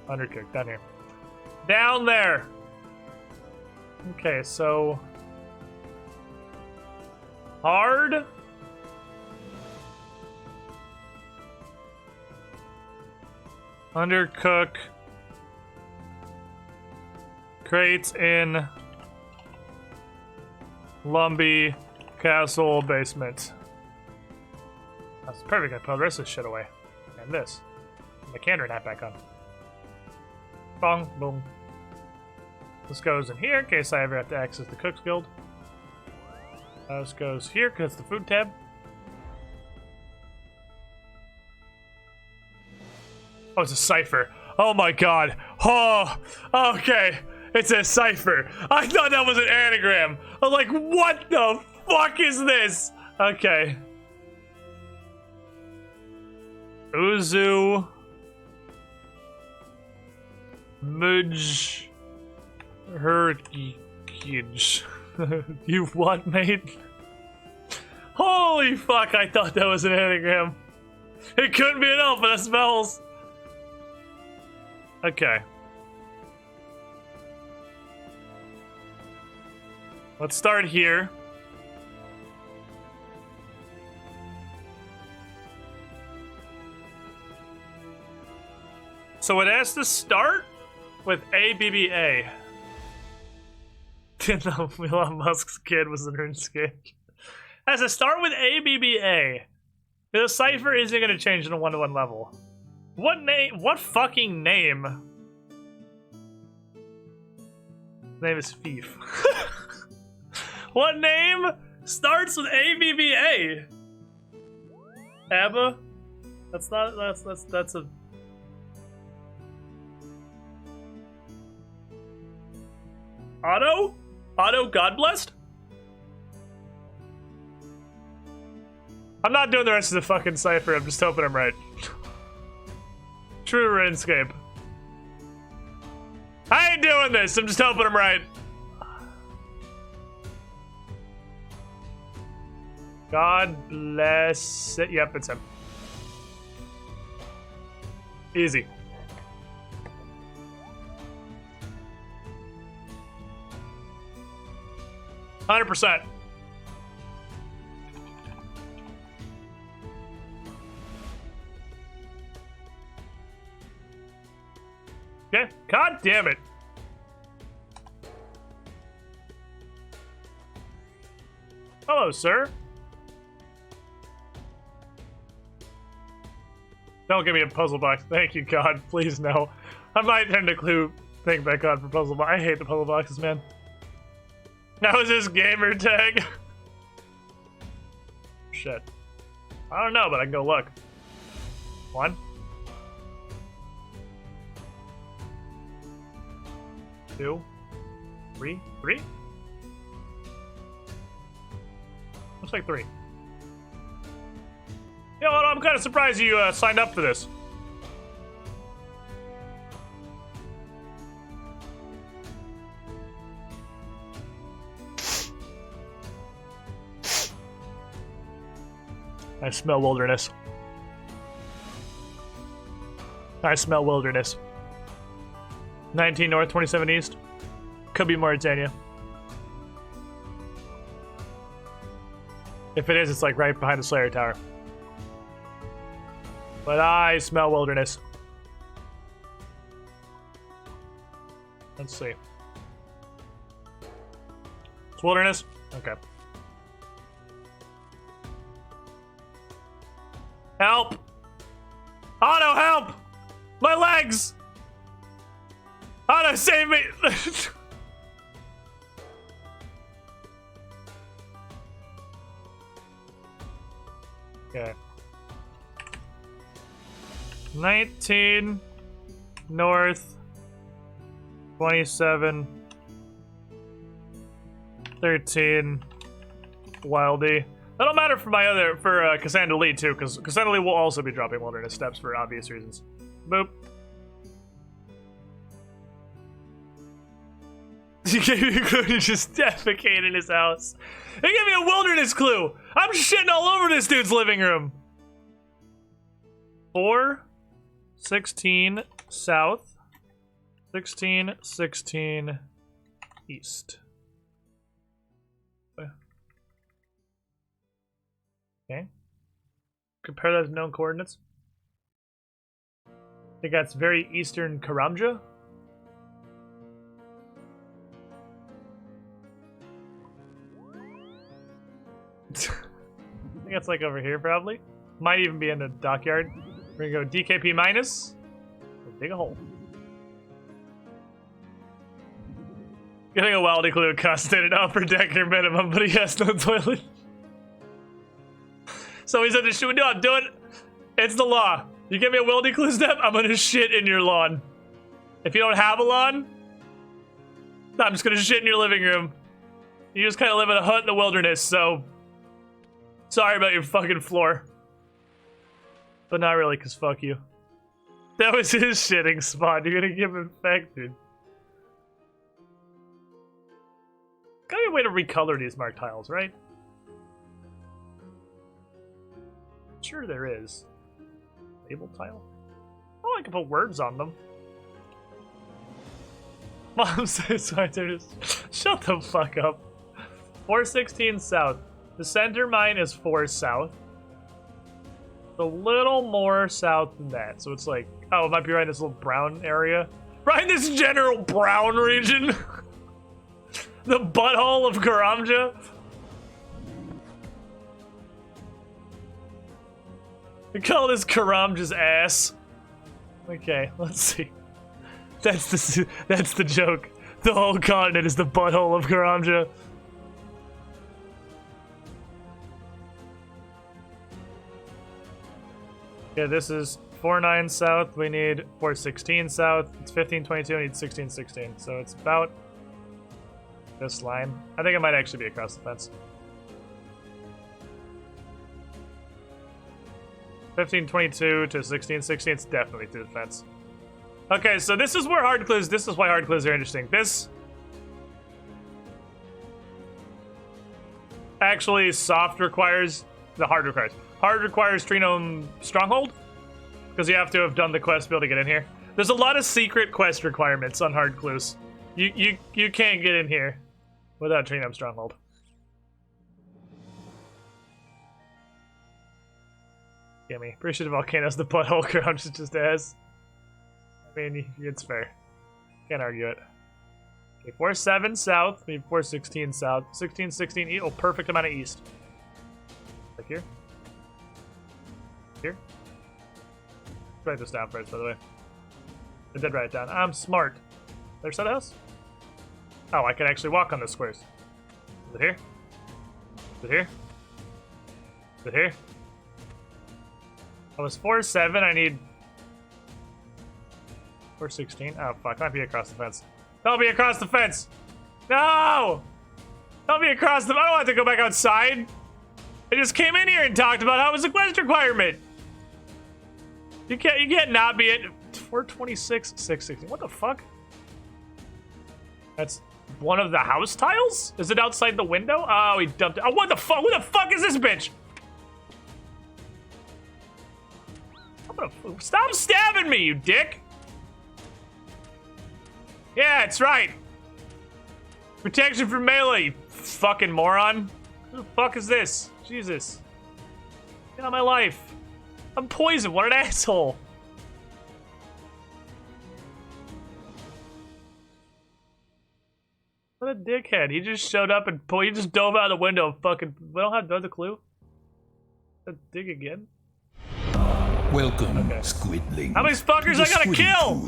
Undercooked, down here. Down there! Okay, so... hard? Undercook. Crates in Lumbee Castle basement. That's perfect. I put the rest of this shit away. And this. And the canner hat back on. Bong, boom. This goes in here in case I ever have to access the Cook's Guild. This goes here because it's the food tab. Oh, it's a cipher. Oh my god. Oh, okay. It's a cipher. I thought that was an anagram. I was like, what the fuck is this? Okay. Uzu. Mudge. Herkage. You what, mate? Holy fuck, I thought that was an anagram. It couldn't be an elf, but it smells. Okay. Let's start here. So it has to start with ABBA. No, Elon Musk's kid was in RuneScape. Has to start with ABBA. The cipher isn't going to change in a 1-to-1 level. What name? What fucking name? His name is Fief. What name starts with ABBA? Abba? That's not. That's a. Otto? Otto God blessed? I'm not doing the rest of the fucking cipher. I'm just hoping I'm right. True Runescape. I ain't doing this. I'm just hoping I'm right. God bless it. Yep, it's him. Easy. %. Okay. God damn it. Hello, sir. Don't give me a puzzle box. Thank you, God. Please, no. I might turn the clue thing back on for puzzle box. I hate the puzzle boxes, man. That was his gamer tag. Shit. I don't know, but I can go look. 1. 2. 3. 3? Looks like 3. You know what? I'm kind of surprised you signed up for this. I smell wilderness. I smell wilderness. 19 north, 27 east. Could be Mauritania. If it is, it's like right behind the Slayer Tower. But I smell wilderness. Let's see. It's wilderness? Okay. Help! Otto, help! My legs! Otto, save me! Okay. 19 north, 27, 13 Wildy. That'll matter for my other, for Cassandra Lee too, because Cassandra Lee will also be dropping wilderness steps for obvious reasons. Boop. He gave me a clue to just defecate in his house. He gave me a wilderness clue. I'm shitting all over this dude's living room. 4, 16 south, 16, 16 east. Okay. Compare those known coordinates. I think that's very eastern Karamja. I think that's like over here probably. Might even be in the dockyard. We're gonna go DKP minus. We'll dig a hole. Getting a wildy clue costed out for decker minimum, but he has no toilet. So he said, should we do it? Do it. It's the law. You give me a wildy clue step, I'm gonna shit in your lawn. If you don't have a lawn, I'm just gonna shit in your living room. You just kind of live in a hut in the wilderness, so sorry about your fucking floor. But not really, because fuck you. That was his shitting spot. You're gonna give him infected. Gotta be a way to recolor these marked tiles, right? Sure there is. Label tile? Oh, I can put words on them. Mom says, so I just shut the fuck up. 416 south. The center mine is 4 south. A little more south than that. So it's like, oh, it might be right in this little brown area. Right in this general brown region. The butthole of Karamja. We call this Karamja's ass. Okay, let's see. That's the joke. The whole continent is the butthole of Karamja. Yeah, this is 49 south. We need 416 south. It's 1522. I need 1616. So it's about this line. I think it might actually be across the fence. 1522 to 1616. It's definitely through the fence. Okay, so this is where hard clues. This is why hard clues are interesting. This actually soft requires the hard requires. Hard requires Trinome Stronghold, because you have to have done the quest to be able to get in here. There's a lot of secret quest requirements on hard clues. You can't get in here without Trinome Stronghold. Gimme. Pretty sure the volcano's the butthole Crouch just has. I mean, it's fair. Can't argue it. Okay, 47 south, maybe 416 south, 1616 east. Oh, perfect amount of east. Like here. Here. Write this down first, by the way. I did write it down. I'm smart. There's that house? Oh, I can actually walk on the squares. Is it here? Is it here? Is it here? I was 4-7. I need 416. Oh fuck! Might be across the fence. Don't be across the fence. No! Don't be across the. I don't want to go back outside. I just came in here and talked about how it was a quest requirement. You can't not be at 426, 616. What the fuck? That's one of the house tiles? Is it outside the window? Oh, he dumped it. Oh, what the fuck? Who the fuck is this bitch? Stop stabbing me, you dick! Yeah, it's right. Protection from melee, you fucking moron. Who the fuck is this? Jesus. Get out of my life. I'm poisoned. What an asshole. What a dickhead. He just showed up and he just dove out of the window and fucking. We don't have another clue? Dig again? Welcome, Squidling. How many fuckers I gotta kill?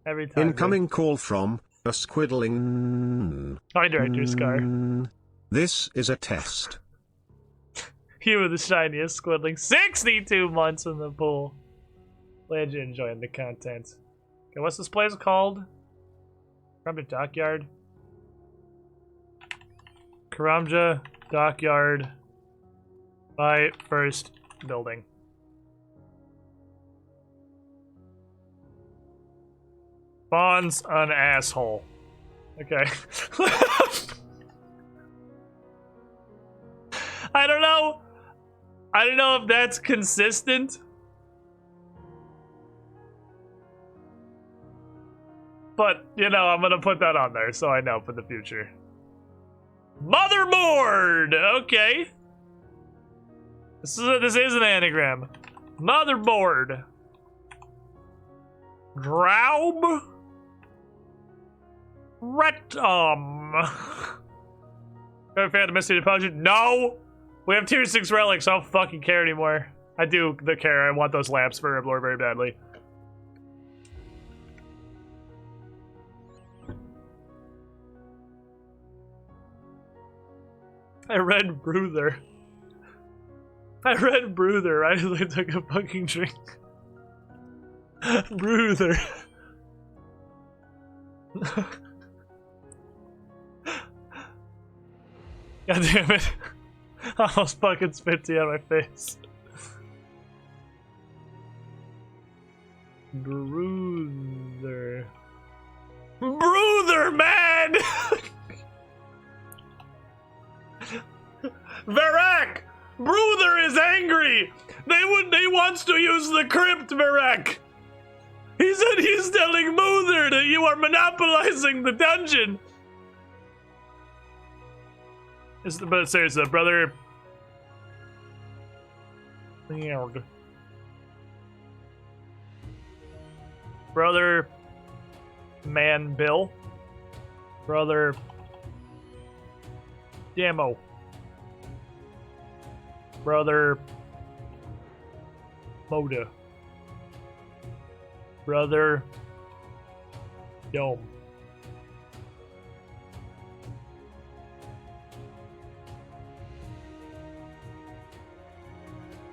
Every time. Incoming call from a Squidling. Hi, Director Scar. This is a test. You were the shiniest Squidling. 62 months in the pool. Glad you're enjoying the content. Okay, what's this place called? Karamja Dockyard. Karamja Dockyard by first building. Spawn's an asshole. Okay. I don't know. I don't know if that's consistent. But, you know, I'm gonna put that on there so I know for the future. Motherboard! Okay. This is an anagram. Motherboard. Draub? Retum. Ever found a mystery potion? No! We have tier 6 relics, I don't fucking care anymore. I do care, I want those lamps for Herblore very badly. I read Bruther. I read Bruther right as I took a fucking drink. Bruther. God damn it. I almost fucking spit tea on my face. Bruther. Bruther, man! Varek! Bruther is angry! He wants to use the crypt, Varek! He said he's telling Muther that you are monopolizing the dungeon! But seriously, brother... Brother... Man Bill? Brother... Demo. Brother... Moda. Brother... Dome.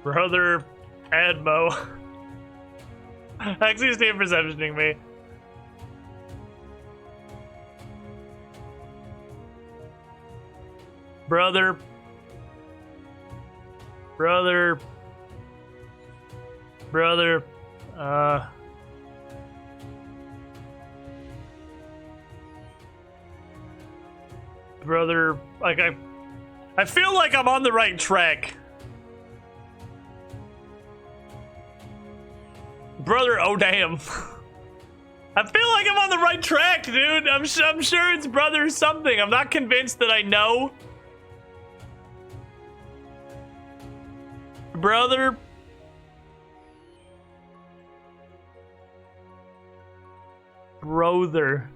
Brother... Admo. Actually, stay perceptioning me. Brother... Brother... Brother, like I feel like I'm on the right track. Brother, oh damn. I feel like I'm on the right track, dude. I'm sure it's brother something. I'm not convinced that I know. Brother. Brother.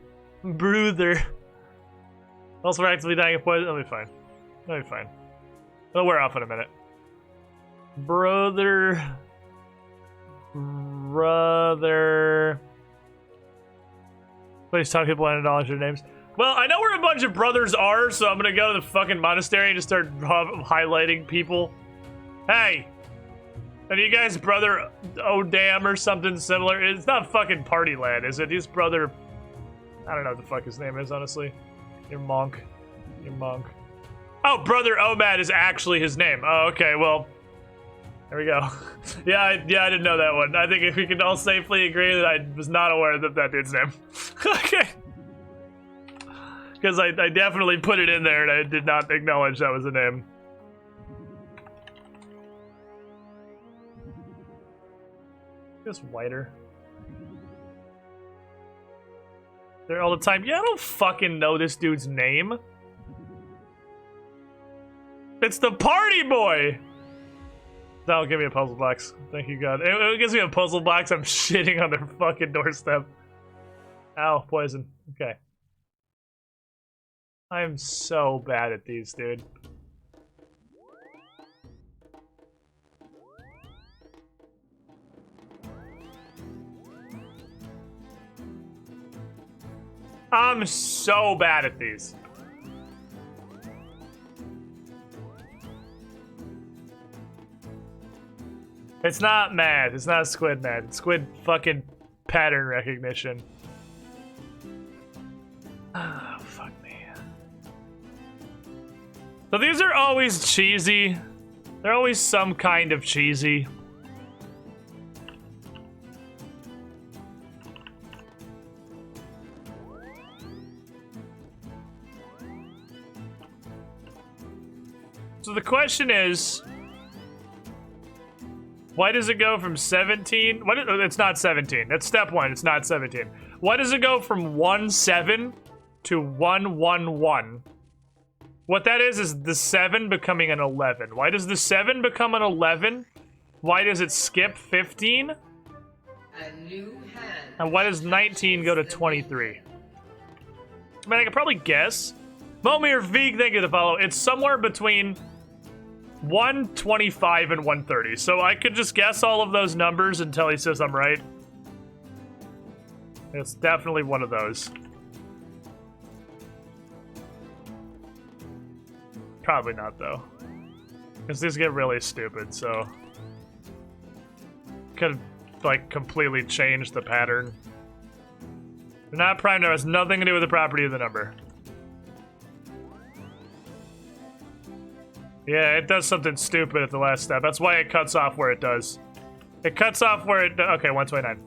Also, we're actively dying of poison. That'll be fine. That'll be fine. It'll wear off in a minute. Brother. Please tell people I acknowledge their names. Well, I know where a bunch of brothers are, so I'm gonna go to the fucking monastery and just start highlighting people. Hey! Are you guys brother Odam or something similar? It's not fucking Party Lad, is it? He's brother... I don't know what the fuck his name is, honestly. You're monk. Oh, brother Omad is actually his name. Oh, okay, well... There we go. yeah, I didn't know that one. I think if we can all safely agree that I was not aware that dude's name. Okay. Because I definitely put it in there and I did not acknowledge that was a name. Just whiter. There all the time. Yeah, I don't fucking know this dude's name. It's the party boy! That'll give me a puzzle box. Thank you, God. It gives me a puzzle box. I'm shitting on their fucking doorstep. Ow, poison. Okay. I am so bad at these, dude. I'm so bad at these. It's not math. It's not squid math. It's squid fucking pattern recognition. Oh, fuck me. So these are always cheesy. They're always some kind of cheesy. So the question is, why does it go from 17? It's not 17. That's step 1. It's not 17. Why does it go from 1-7 to 1-1-1? What that is the 7 becoming an 11. Why does the 7 become an 11? Why does it skip 15? And why does 19 go to 23? I mean, I could probably guess. Momir Veeg, thank you for the follow. It's somewhere between 125 and 130. So I could just guess all of those numbers until he says I'm right. It's definitely one of those. Probably not, though. Because these get really stupid, so... Could, like, completely change the pattern. They're not prime number. It has nothing to do with the property of the number. Yeah, it does something stupid at the last step. That's why it cuts off where it does. It cuts off where it... Okay, 129.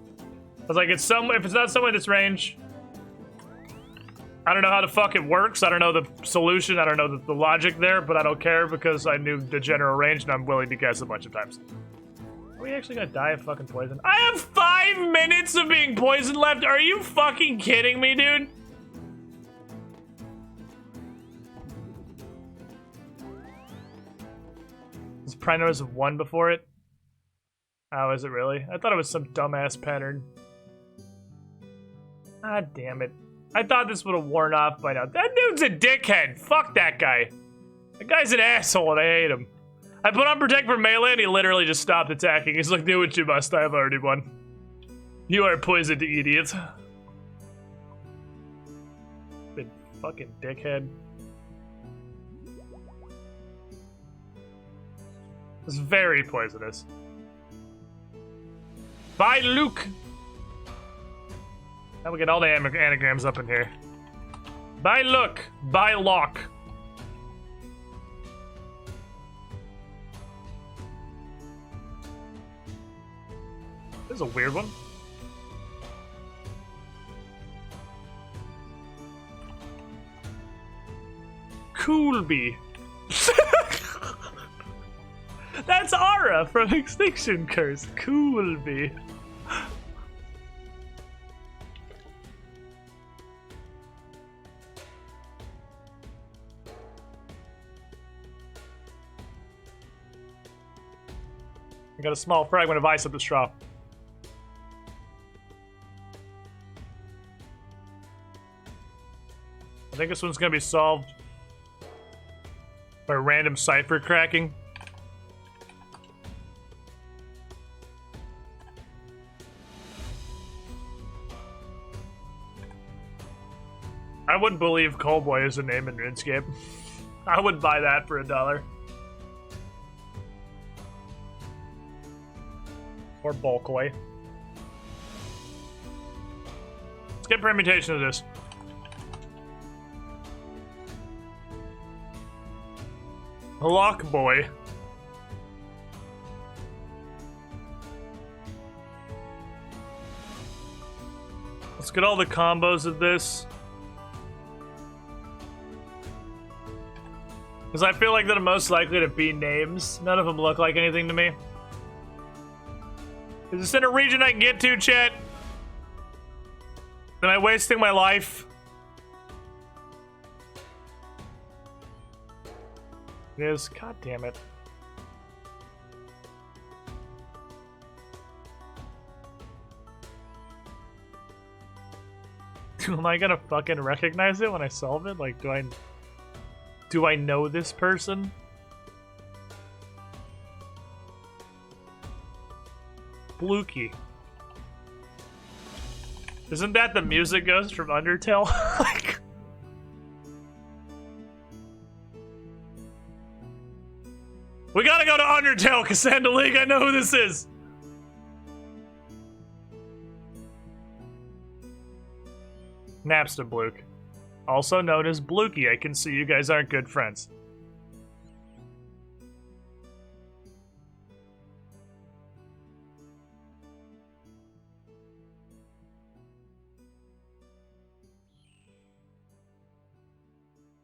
I was like, if it's not somewhere in this range... I don't know how the fuck it works. I don't know the solution. I don't know the logic there, but I don't care because I knew the general range and I'm willing to guess a bunch of times. Are we actually gonna die of fucking poison? I have 5 minutes of being poisoned left. Are you fucking kidding me, dude? Is prime numbers of 1 before it? Oh, is it really? I thought it was some dumbass pattern. Ah, damn it. I thought this would have worn off by now. That dude's a dickhead. Fuck that guy. That guy's an asshole and I hate him. I put on Protect for melee and he literally just stopped attacking. He's like, do what you must. I have already won. You are poisoned, idiot. Big fucking dickhead. It's very poisonous. Bye, Luke. Now we get all the anagrams up in here. By look, by lock. This is a weird one. Coolby. That's Ara from Extinction Curse. Coolby. I got a small fragment of ice up the straw. I think this one's gonna be solved by random cipher cracking. I wouldn't believe Callboy is a name in Runescape. I would buy that for $1. Or Bulkboy. Let's get permutation of this. Lockboy. Let's get all the combos of this. Because I feel like they're the most likely to be names. None of them look like anything to me. Is this in a region I can get to, chat? Am I wasting my life? It is. God damn it. Am I gonna fucking recognize it when I solve it? Like, do I know this person? Blukey. Isn't that the music ghost from Undertale? Like... We gotta go to Undertale, Cassandra League. I know who this is. Napster Bluke. Also known as Blukey. I can see you guys aren't good friends.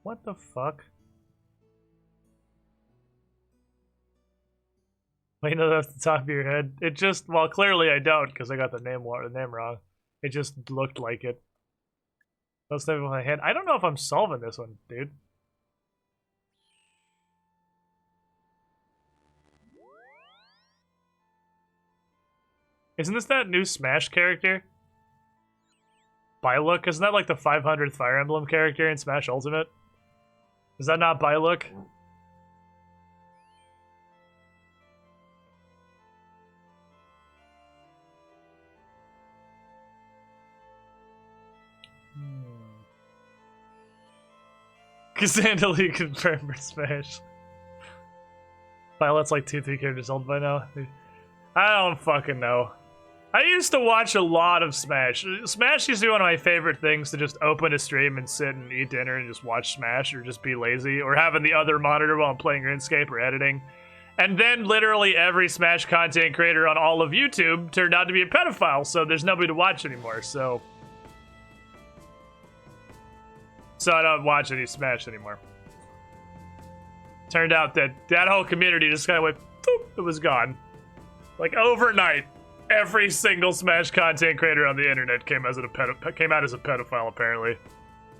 What the fuck? You know that off the top of your head? It just, well, clearly I don't, because I got the name wrong. It just looked like it. That's never in my head. I don't know if I'm solving this one, dude. Isn't this that new Smash character? Bylook? Isn't that like the 500th Fire Emblem character in Smash Ultimate? Is that not Bylook? Cassandra Lee confirmed for Smash. Violet's like 2-3 characters old by now. I don't fucking know. I used to watch a lot of Smash. Smash used to be one of my favorite things, to just open a stream and sit and eat dinner and just watch Smash, or just be lazy, or having the other monitor while I'm playing RuneScape or editing. And then literally every Smash content creator on all of YouTube turned out to be a pedophile, so there's nobody to watch anymore, so I don't watch any Smash anymore. Turned out that that whole community just kind of went, boop, it was gone. Like overnight, every single Smash content creator on the internet came out as a pedophile, apparently.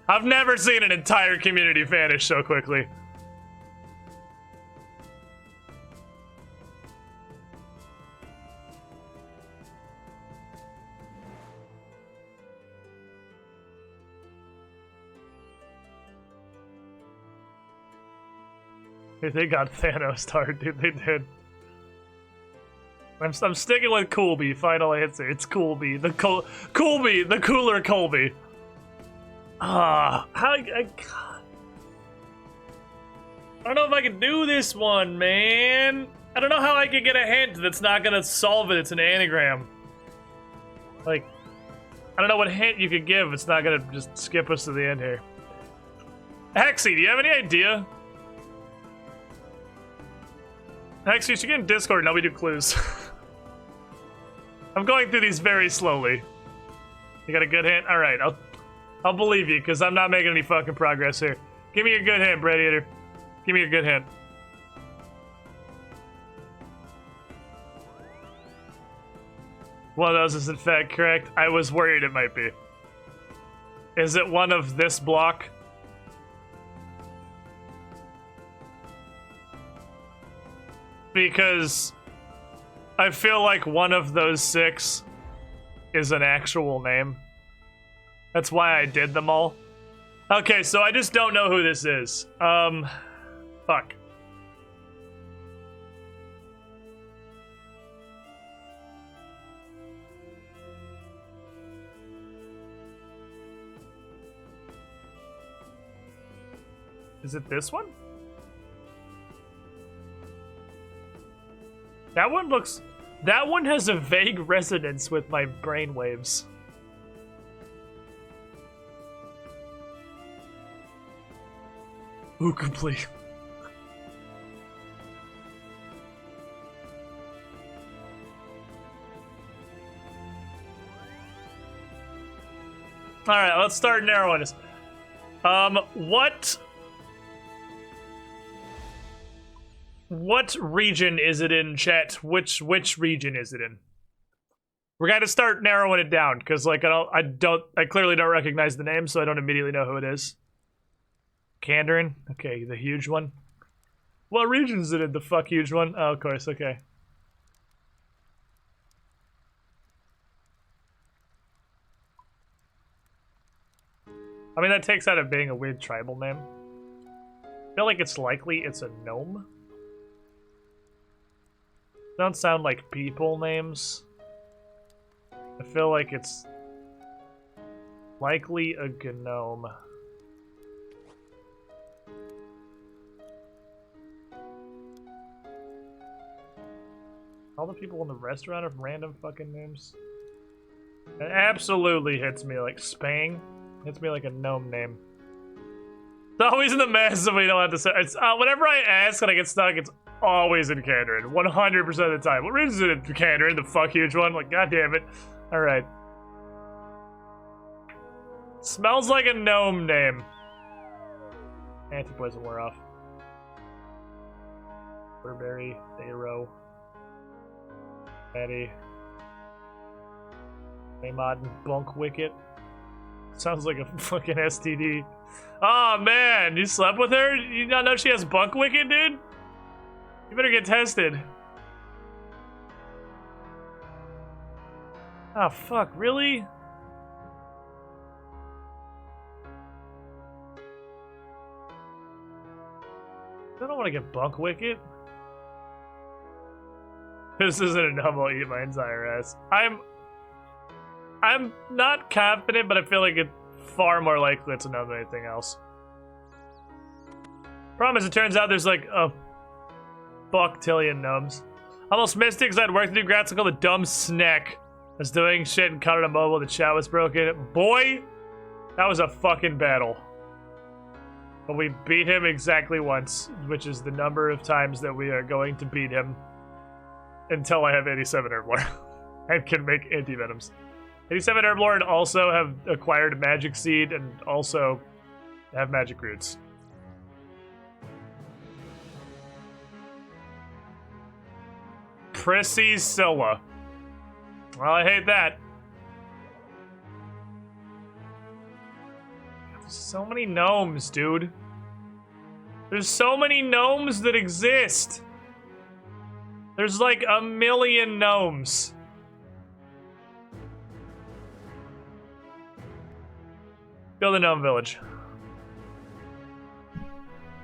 I've never seen an entire community vanish so quickly. Dude, they got Thanos hard, dude. They did. I'm sticking with Colby. Final answer. It's Colby. Colby, the cooler Colby. I don't know if I can do this one, man. I don't know how I can get a hint that's not gonna solve it. It's an anagram. Like, I don't know what hint you could give. It's not gonna just skip us to the end here. Hexy, do you have any idea? Hexy, you should get in Discord and help me do clues. I'm going through these very slowly. You got a good hint? Alright, I'll believe you, because I'm not making any fucking progress here. Give me a good hint, Bradiator. Give me a good hint. One of those is in fact correct. I was worried it might be. Is it one of this block? Because I feel like one of those 6 is an actual name. That's why I did them all. Okay, so I just don't know who this is. Fuck. Is it this one? That one has a vague resonance with my brainwaves. Ooh, complete. Alright, let's start narrowing this. What region is it in, chat? Which region is it in? We're gonna start narrowing it down, because like I clearly don't recognize the name, so I don't immediately know who it is. Kandarin? Okay, the huge one. What region is it in? The fuck huge one? Oh, of course, okay. I mean, that takes out of being a weird tribal name. I feel like it's likely it's a gnome. Don't sound like people names. I feel like it's likely a gnome. All the people in the restaurant have random fucking names. It absolutely hits me like Spang. Hits me like a gnome name. It's always in the mess and we don't have to say. It's, whenever I ask and I get stuck, it's always in Kandarin. 100% of the time. What region is it in Kandarin? The fuck huge one? Like, god damn it. Alright. Smells like a gnome name. Antipoison wore off. Burberry, Bayro. Betty. Maymod Bunk Wicket. Sounds like a fucking STD. Oh man, you slept with her? You not know she has Bunk Wicket, dude? You better get tested. Oh fuck, really? I don't want to get Bunk Wicket. This isn't a double eat my OSRS. I'm not confident, but I feel like it's far more likely it's a gnome than anything else. Problem is, it turns out there's like a bucktillion gnomes. Almost missed it because I had work to do. Grats called the dumb snack. I was doing shit and caught it on mobile. The chat was broken. Boy, that was a fucking battle. But we beat him exactly once, which is the number of times that we are going to beat him until I have 87 Herblore and can make anti-venoms. 87 Herblore and also have acquired a magic seed and also have magic roots. Priscilla. Well, I hate that. There's so many gnomes, dude. There's so many gnomes that exist. There's like a million gnomes. Build a gnome village.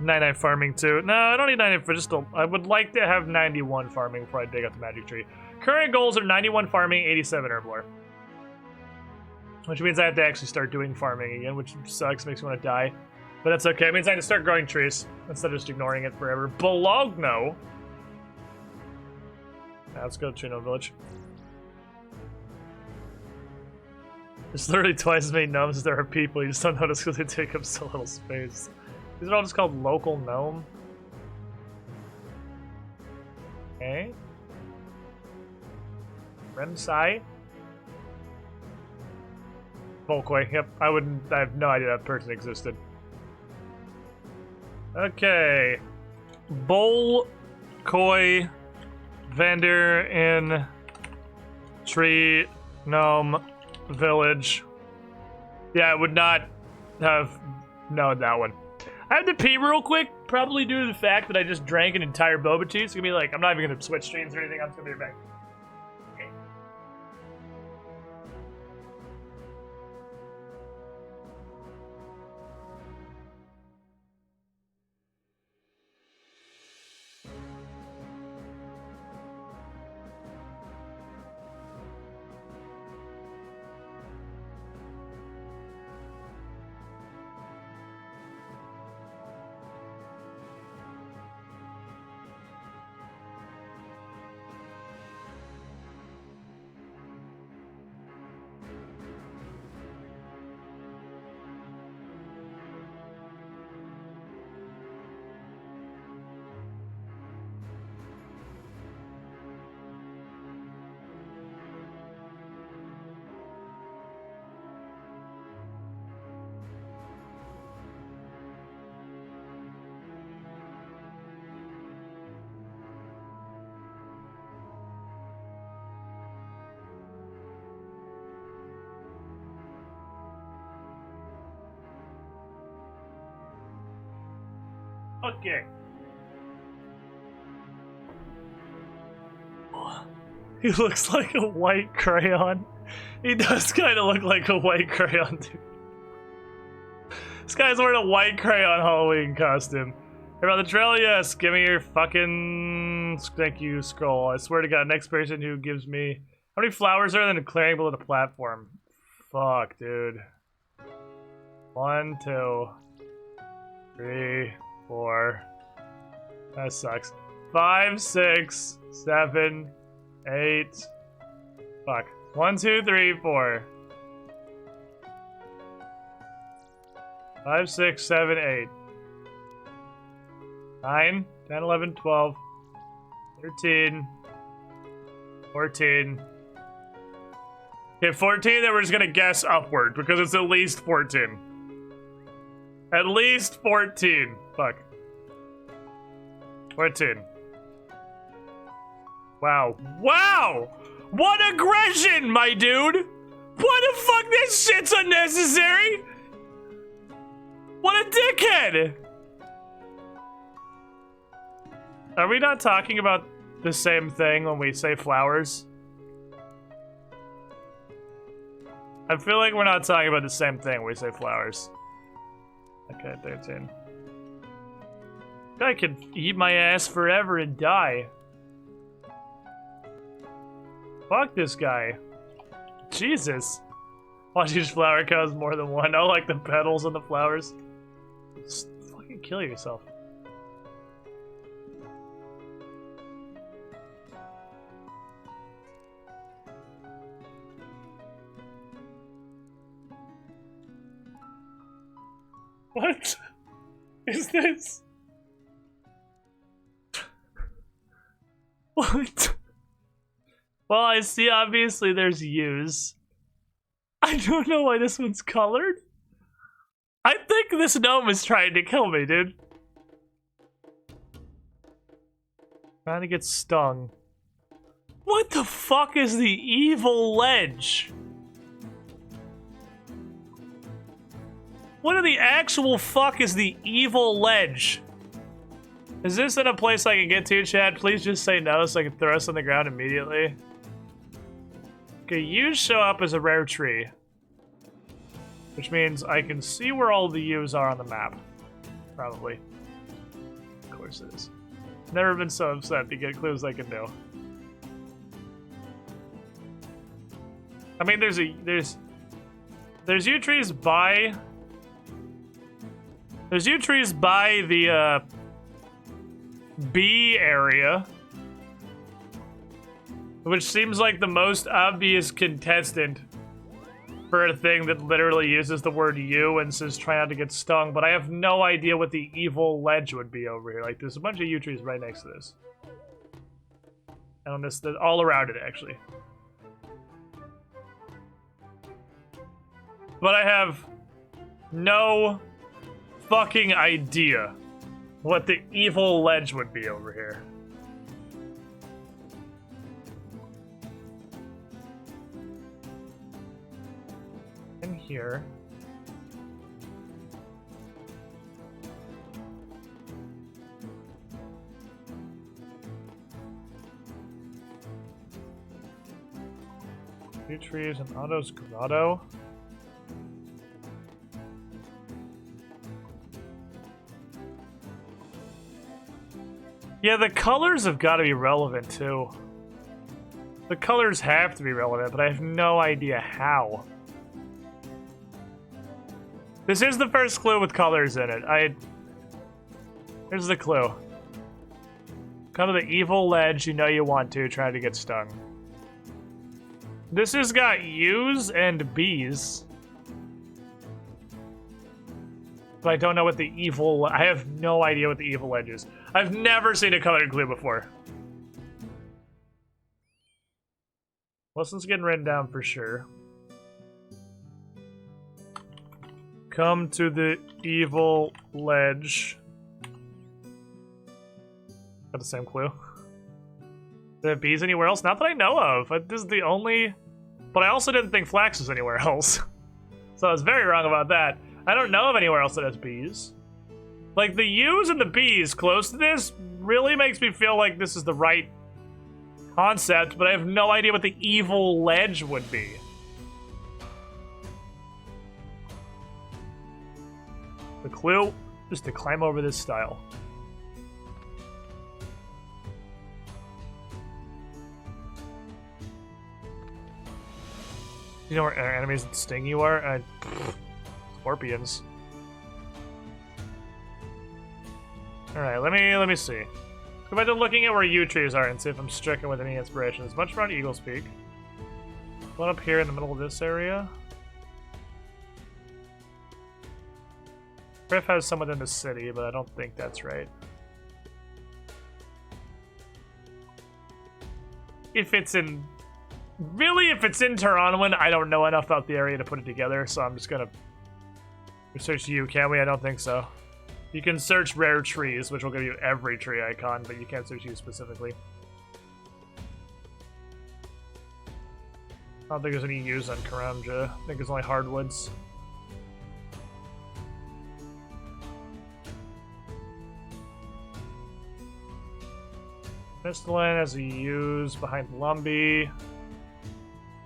99 farming too. No, I don't need 99 for just I would like to have 91 farming before I dig up the magic tree. Current goals are 91 farming, 87 herblore. Which means I have to actually start doing farming again, which sucks, makes me want to die. But that's okay, it means I have to start growing trees instead of just ignoring it forever. Bologna! Now let's go to Trino Village. There's literally twice as many gnomes as there are people, you just don't notice because they take up so little space. These are all just called local gnome. Okay. Remsai. Volkoi, yep, I have no idea that person existed. Okay. Bolkoi vendor in tree gnome village. Yeah, I would not have known that one. I have to pee real quick, probably due to the fact that I just drank an entire boba tea. It's gonna be like, I'm not even gonna switch streams or anything, I'm just gonna be right back. Okay. He looks like a white crayon. He does kind of look like a white crayon, dude. This guy's wearing a white crayon Halloween costume. Hey, about the trail, yes. Give me your fucking thank you scroll. I swear to God, next person who gives me how many flowers are there in a clearing below the platform? Fuck, dude. 1, 2, 3, 4. That sucks. 5, 6, 7, 8. Fuck. 1, 2, 3, 4. 5, 6, 7, 8. 9, 10, 11, 12, 13, 14. Okay, 14, then we're just gonna guess upward because it's at least 14. At least 14. Fuck. 14. Wow. Wow! What aggression, my dude? What the fuck? This shit's unnecessary. What a dickhead. Are we not talking about the same thing when we say flowers? I feel like we're not talking about the same thing when we say flowers. Okay, 13. I could eat my ass forever and die. Fuck this guy. Jesus. Watch each flower cause more than one. Oh, like the petals on the flowers. Just fucking kill yourself. What is this? What? Well, I see obviously there's U's. I don't know why this one's colored. I think this gnome is trying to kill me, dude. Trying to get stung. What the fuck is the evil ledge? What in the actual fuck is the evil ledge? Is this in a place I can get to, Chad? Please just say no so I can throw us on the ground immediately. Okay, U's show up as a rare tree. Which means I can see where all the U's are on the map. Probably. Of course it is. Never been so upset to get clues I can do. I mean, there's yew trees by... There's yew trees by the, B area. Which seems like the most obvious contestant for a thing that literally uses the word you and says try not to get stung, but I have no idea what the evil ledge would be over here. Like, there's a bunch of yew trees right next to this. And on this, all around it, actually. But I have no fucking idea what the evil ledge would be over here. In here. Two trees and Otto's grotto. Yeah, the colors have got to be relevant, too. The colors have to be relevant, but I have no idea how. This is the first clue with colors in it. Here's the clue. Come to the evil ledge you know you want to, try to get stung. This has got U's and B's. But I don't know what the evil... I have no idea what the evil ledge is. I've never seen a colored clue before. Lesson's getting written down for sure. Come to the evil ledge. Got the same clue. Do they have bees anywhere else? Not that I know of. This is the only... But I also didn't think flax was anywhere else. So I was very wrong about that. I don't know of anywhere else that has bees. Like, the U's and the B's close to this really makes me feel like this is the right concept, but I have no idea what the evil ledge would be. The clue is to climb over this stile. You know where enemies that sting you are? Scorpions. Alright, let me see. Go back to looking at where yew trees are and see if I'm stricken with any inspiration. There's much around Eagle's Peak. One up here in the middle of this area. Griff has some within the city, but I don't think that's right. If it's in... Really, if it's in Torontoan, I don't know enough about the area to put it together, so I'm just gonna... Search you, can we? I don't think so. You can search rare trees, which will give you every tree icon, but you can't search you specifically. I don't think there's any use on Karamja. I think it's only hardwoods. Mistland has a use behind Lumbee.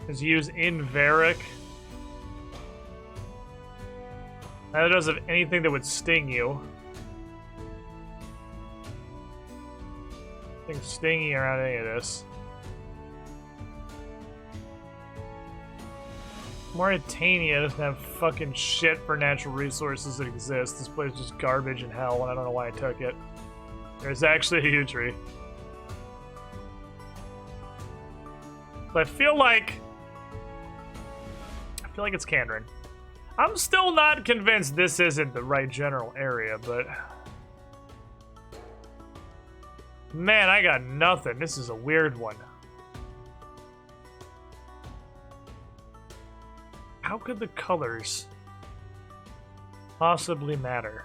Has a use in Varric. Neither does have anything that would sting you. Nothing stingy around any of this. Mauritania doesn't have fucking shit for natural resources that exist. This place is just garbage and hell, and I don't know why I took it. There's actually a huge tree. But I feel like it's Kandrin. I'm still not convinced this isn't the right general area, but man, I got nothing. This is a weird one. How could the colors possibly matter?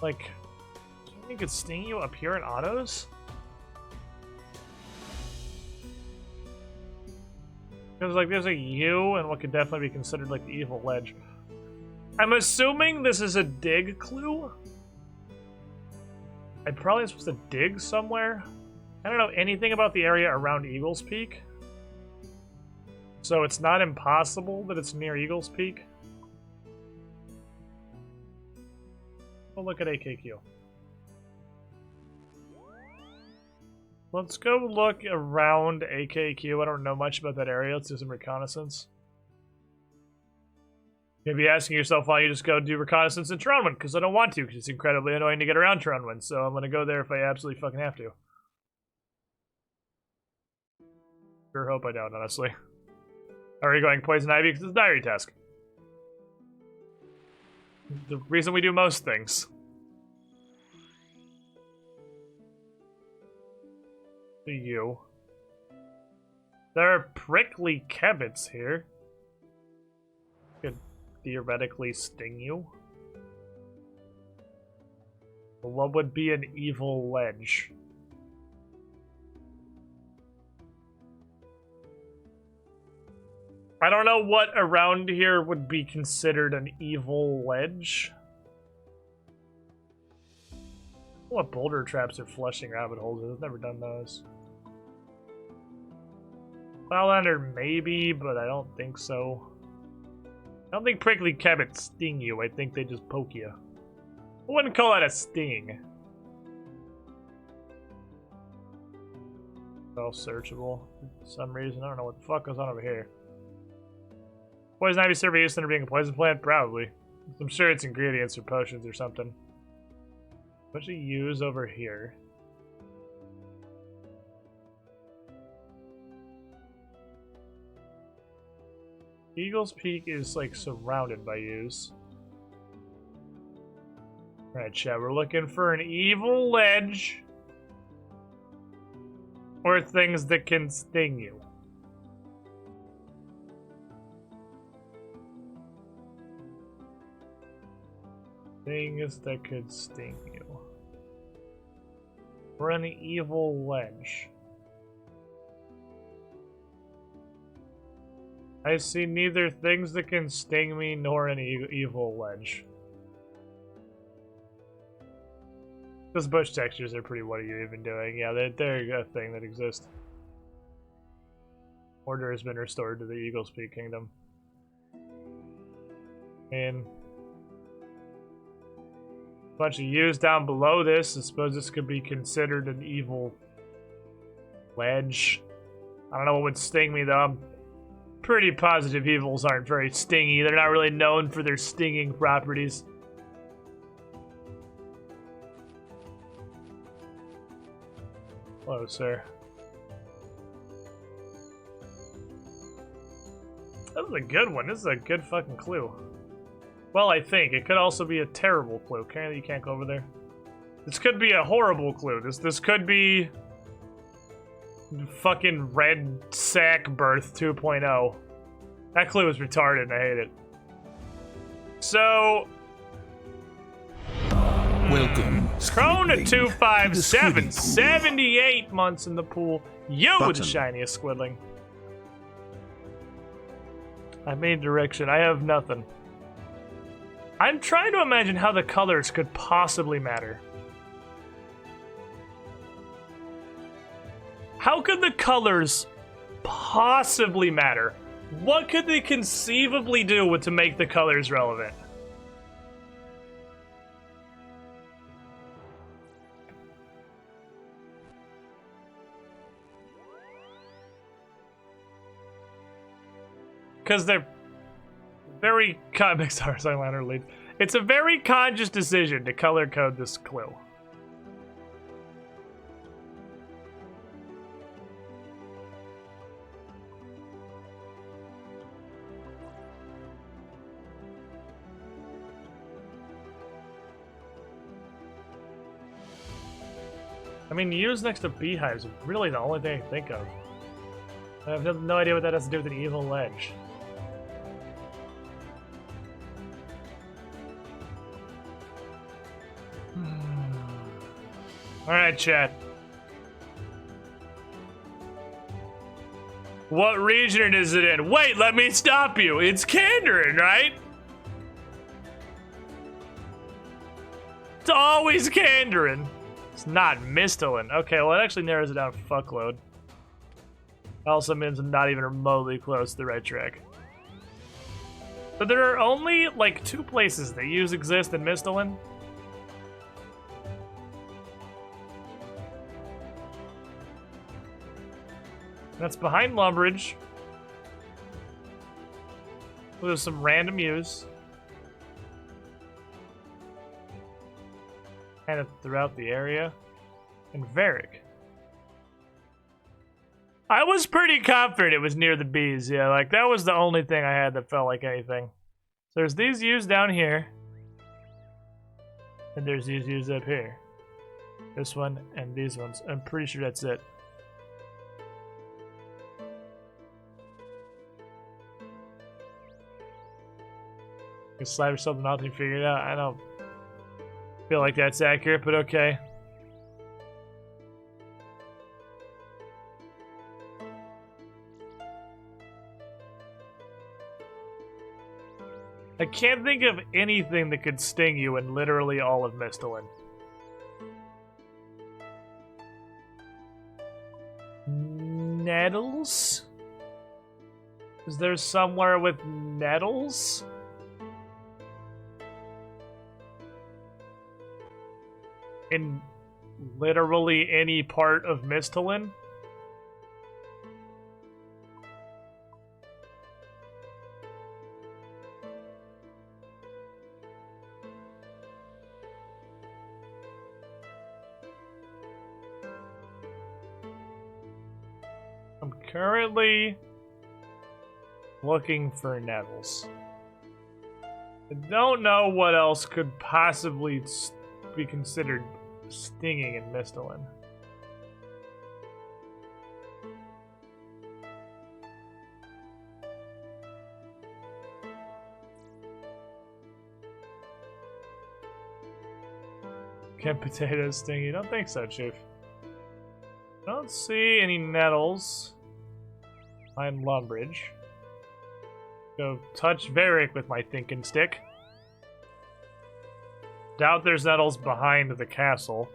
Like, do you think it's sting you up here in autos? Because, like, there's a U and what could definitely be considered, like, the evil ledge. I'm assuming this is a dig clue? I probably am supposed to dig somewhere? I don't know anything about the area around Eagles Peak. So it's not impossible that it's near Eagles Peak. We'll look at AKQ. Let's go look around AKQ. I don't know much about that area. Let's do some reconnaissance. You'll be asking yourself why you just go do reconnaissance in Tronwyn, because I don't want to, because it's incredibly annoying to get around Tronwyn, so I'm going to go there if I absolutely fucking have to. Sure hope I don't, honestly. Are we going Poison Ivy? Because it's a diary task. The reason we do most things. You. There are prickly kebits here. Could theoretically sting you. But what would be an evil ledge? I don't know what around here would be considered an evil ledge. What boulder traps are flushing rabbit holes? I've never done those. Cloudlander maybe, but I don't think so. I don't think prickly kebits sting you. I think they just poke you. I wouldn't call that a sting. All searchable for some reason. I don't know what the fuck goes on over here. Poison ivy serve use under being a poison plant? Probably. I'm sure it's ingredients or potions or something. What should you use over here? Eagles Peak is like surrounded by use. Alright, chat, we're looking for an evil ledge or things that can sting you. Things that could sting you. Or an evil ledge. I see neither things that can sting me nor an evil ledge. Those bush textures are pretty, what are you even doing? Yeah, they're a thing that exists. Order has been restored to the Eagles Peak Kingdom. And bunch of U's down below this. I suppose this could be considered an evil ledge. I don't know what would sting me though. I'm pretty positive evils aren't very stingy. They're not really known for their stinging properties. Hello, sir. That was a good one. This is a good fucking clue. Well, I think. It could also be a terrible clue. Okay, you can't go over there. This could be a horrible clue. This could be fucking Red Sack Birth 2.0. That clue is retarded and I hate it. So... Welcome Krona Squidling to the 257, squiddy pool. 78 months in the pool. You with the Button. shiniest squidling. I made direction. I have nothing. I'm trying to imagine how the colors could possibly matter. How could the colors possibly matter? What could they conceivably do to make the colors relevant? Because they're very comics are Eyeliner leads. It's a very conscious decision to color code this clue. I mean, use next to beehives is really the only thing I think of. I have no idea what that has to do with an evil ledge. Alright, chat. What region is it in? Wait, let me stop you. It's Kandarin, right? It's always Kandarin. It's not Mistolin. Okay, well, it actually narrows it down a fuckload. Also means I'm not even remotely close to the right track. But there are only, like, 2 places that exist in Mistolin. That's behind Lumbridge. With some random use. Kind of throughout the area. And Varric. I was pretty confident it was near the bees, yeah. Like, that was the only thing I had that felt like anything. So there's these U's down here. And there's these U's up here. This one and these ones. I'm pretty sure that's it. You slap yourself and nothing figured out. I don't feel like that's accurate, but okay. I can't think of anything that could sting you in literally all of Mistolin. Nettles? Is there somewhere with nettles? In literally any part of Mistolin? I'm currently looking for nettles. I don't know what else could possibly be considered stinging in Mistolin. Can potatoes sting you? Don't think so, Chief. Don't see any nettles. Find Lumbridge. Go touch Varric with my thinking stick. Doubt there's nettles behind the castle.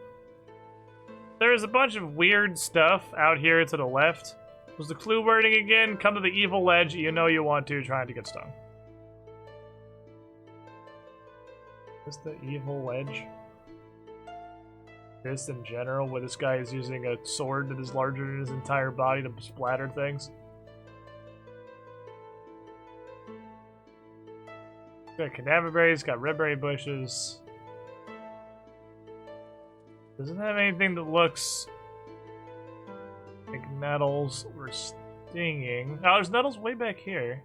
There's a bunch of weird stuff out here to the left. Was the clue wording again? Come to the evil ledge you know you want to, trying to get stung. Is this the evil ledge? This in general, where this guy is using a sword that is larger than his entire body to splatter things. Got cadaver berries, got redberry bushes. Doesn't have anything that looks like nettles or stinging. Oh, there's nettles way back here.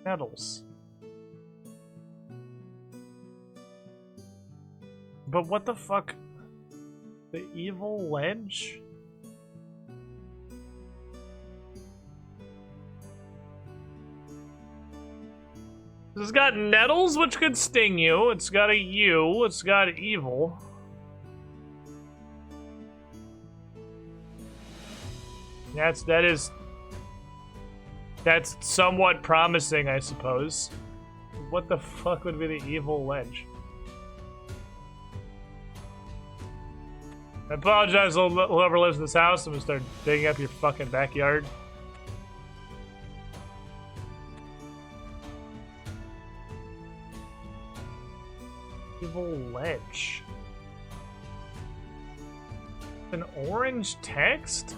Nettles. But what the fuck? The evil ledge? It's got nettles, which could sting you. It's got a U. It's got evil. That's somewhat promising, I suppose. What the fuck would be the evil ledge? I apologize to whoever lives in this house. I'm gonna start digging up your fucking backyard. Evil ledge. An orange text?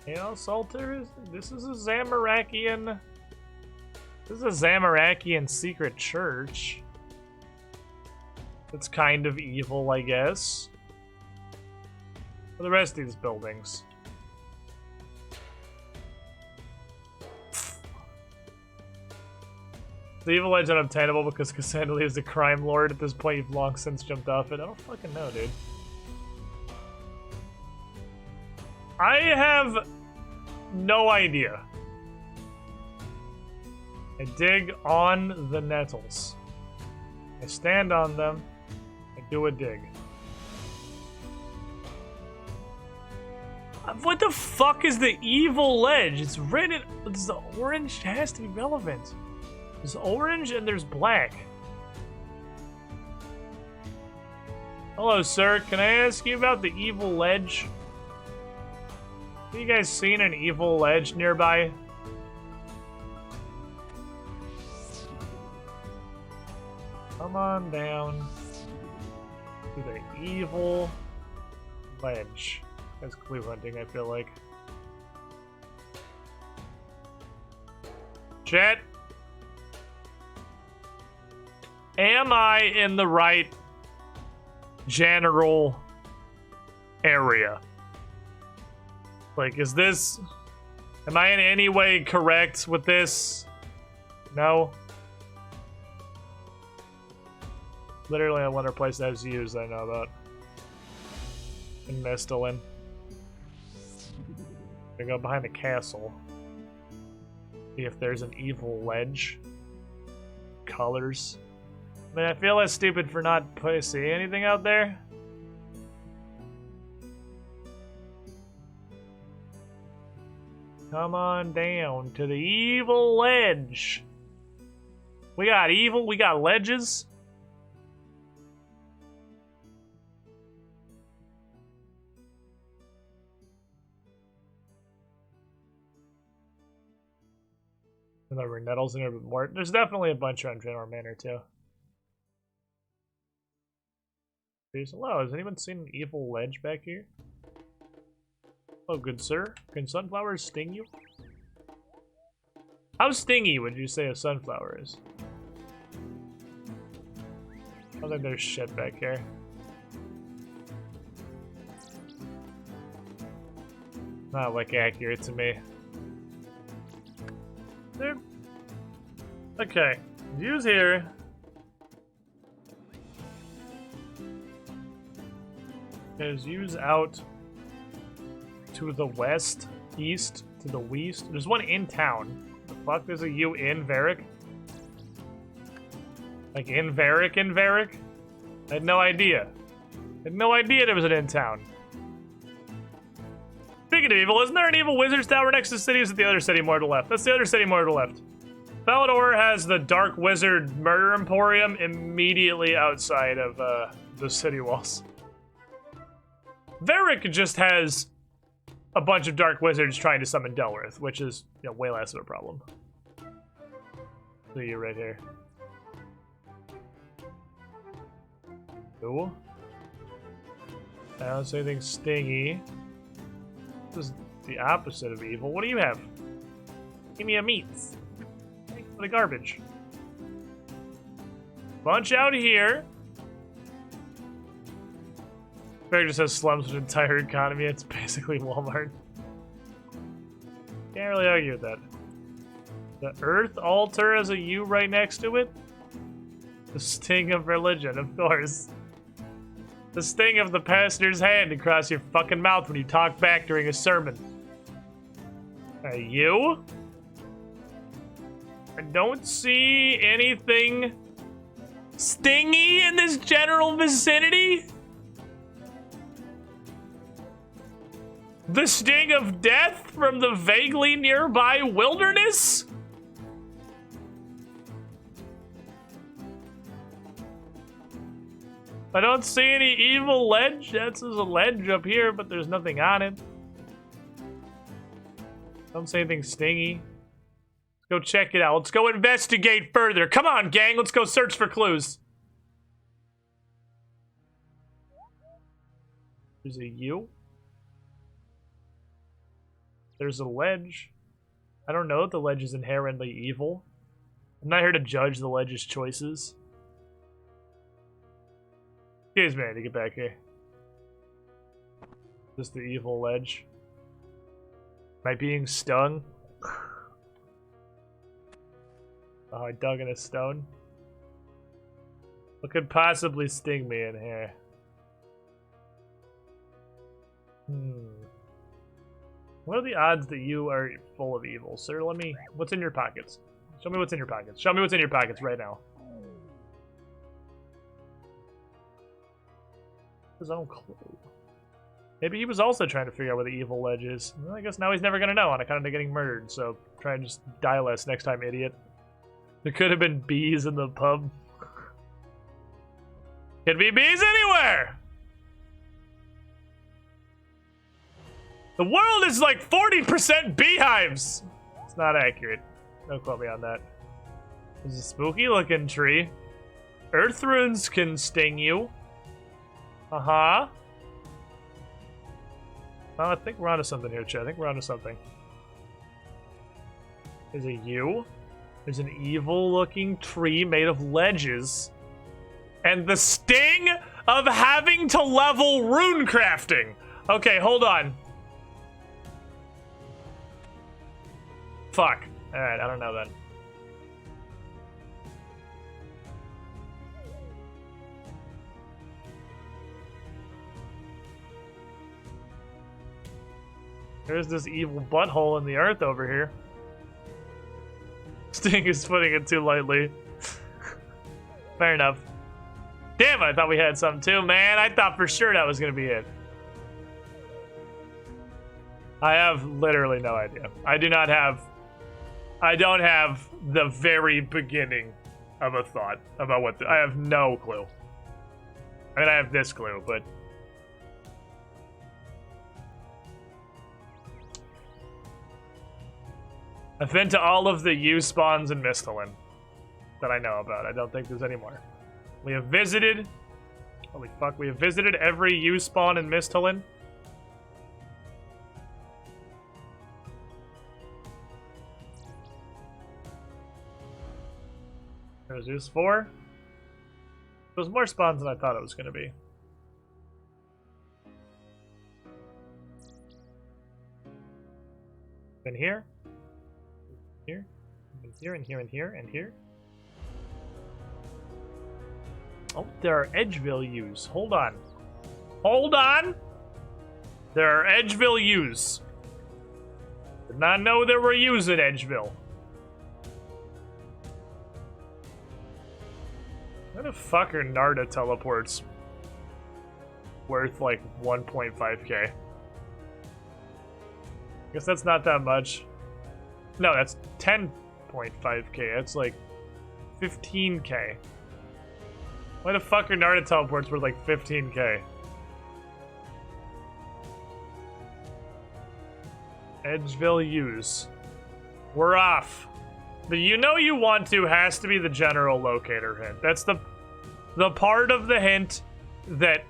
Chaos altar? This is a Zamarakian. This is a Zamarakian secret church. It's kind of evil, I guess. For the rest of these buildings. The evil edge unobtainable because Cassandra is the crime lord. At this point, you've long since jumped off it. I don't fucking know, dude. I have no idea. I dig on the nettles. I stand on them. I do a dig. What the fuck is the evil ledge? It's written. It's the orange. It has to be relevant. There's orange and there's black. Hello, sir. Can I ask you about the evil ledge? Have you guys seen an evil ledge nearby? Come on down to the evil ledge. That's clue hunting, I feel like. Chat. Am I in the right general area? Like, is this... Am I in any way correct with this? No? Literally a wonder place that has used I know about. In Mestalin. I go behind the castle. See if there's an evil ledge. Colors. I mean, I feel less stupid for not seeing anything out there. Come on down to the evil ledge. We got evil, we got ledges. And there were nettles in there, but more. There's definitely a bunch around General Manor too. Hello, has anyone seen an evil ledge back here? Oh, good sir. Can sunflowers sting you? How stingy would you say a sunflower is? I think there's shit back here. Not like accurate to me. There. Okay. Views here. There's views out to the west, east, to the west. There's one in town. The fuck? There's a U in Varric? Like in Varric? I had no idea. I had no idea there was an in town. Speaking of evil, isn't there an evil wizard's tower next to the city? Or is it the other city more to the left? That's the other city more to the left. Falador has the Dark Wizard Murder Emporium immediately outside of the city walls. Varric just has a bunch of dark wizards trying to summon Delrith, which is, you know, way less of a problem. See you right here. Cool. I don't see anything stingy. This is the opposite of evil. What do you have? Give me a meat. Thanks for the garbage. Bunch out here. Bear just has slums with an entire economy. It's basically Walmart. Can't really argue with that. The Earth altar has a U right next to it. The sting of religion, of course. The sting of the pastor's hand across your fucking mouth when you talk back during a sermon. You? I don't see anything stingy in this general vicinity. The sting of death from the vaguely nearby wilderness? I don't see any evil ledge. That's a ledge up here, but there's nothing on it. Don't see anything stingy. Let's go check it out. Let's go investigate further. Come on, gang. Let's go search for clues. There's a U. There's a ledge. I don't know if the ledge is inherently evil. I'm not here to judge the ledge's choices. Excuse me, I need to get back here. Just the evil ledge. Am I being stung? Oh, I dug in a stone. What could possibly sting me in here? What are the odds that you are full of evil? Sir, let me... What's in your pockets? Show me what's in your pockets. Show me what's in your pockets right now. His own clue. Maybe he was also trying to figure out where the evil ledge is. Well, I guess now he's never gonna know on account of getting murdered, so try and just die less next time, idiot. There could have been bees in the pub. Could be bees anywhere! The world is like 40% beehives! It's not accurate. Don't quote me on that. There's a spooky looking tree. Earth runes can sting you. Uh-huh. Oh, I think we're onto something here, Chad. I think we're onto something. There's a U. There's an evil-looking tree made of ledges. And the sting of having to level rune crafting. Okay, hold on. Fuck. Alright, I don't know then. There's this evil butthole in the earth over here. Sting is putting it too lightly. Fair enough. Damn, I thought we had some too, man. I thought for sure that was gonna be it. I have literally no idea. I don't have the very beginning of a thought about what I have no clue. I mean, I have this clue, but... I've been to all of the U spawns in Misthalin that I know about. I don't think there's any more. We have visited... Holy fuck, we have visited every U spawn in Misthalin. There's Zeus 4. There's more spawns than I thought it was going to be. Been here. Here. And here, and here, and here, and here. Oh, there are Edgeville U's. Hold on. Hold on! There are Edgeville U's. Did not know there were U's in Edgeville. What the fuck are Narda teleports worth like 1.5k? Guess that's not that much. No, that's 10.5k. That's like 15k. Why the fuck are Narda teleports worth like 15k? Edgeville U's. We're off. The you know you want to has to be the general locator hint. That's the part of the hint that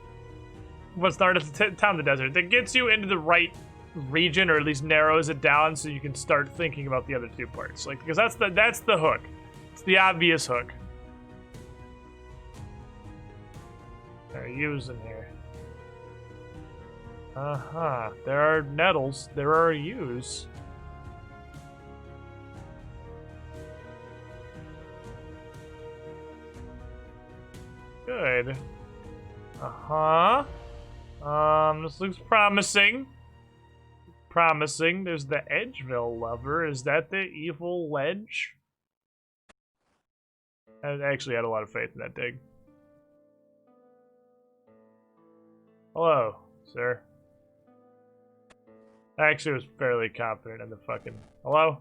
was started to town the desert that gets you into the right region, or at least narrows it down so you can start thinking about the other two parts. Like, because that's the hook. It's the obvious hook. There are U's in here. Uh-huh. There are nettles. There are U's. Good. Uh-huh. This looks promising. promising. There's the Edgeville Lover. Is that the evil ledge? I actually had a lot of faith in that dig. Hello, sir. I actually was fairly confident in the fucking... Hello?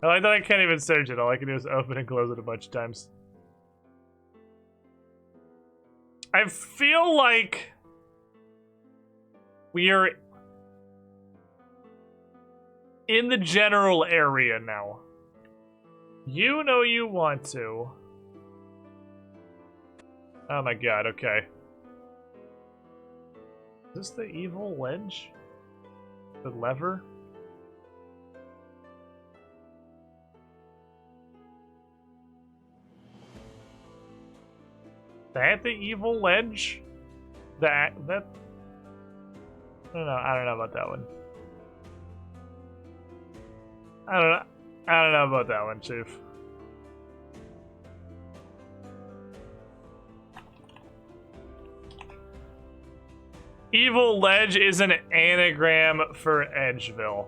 I like that I can't even search it. All I can do is open and close it a bunch of times. I feel like we are in the general area now. You know you want to. Oh my god, okay. Is this the evil ledge? The lever? That the evil ledge? That I don't know about that one. I don't know about that one, Chief. Evil ledge is an anagram for Edgeville.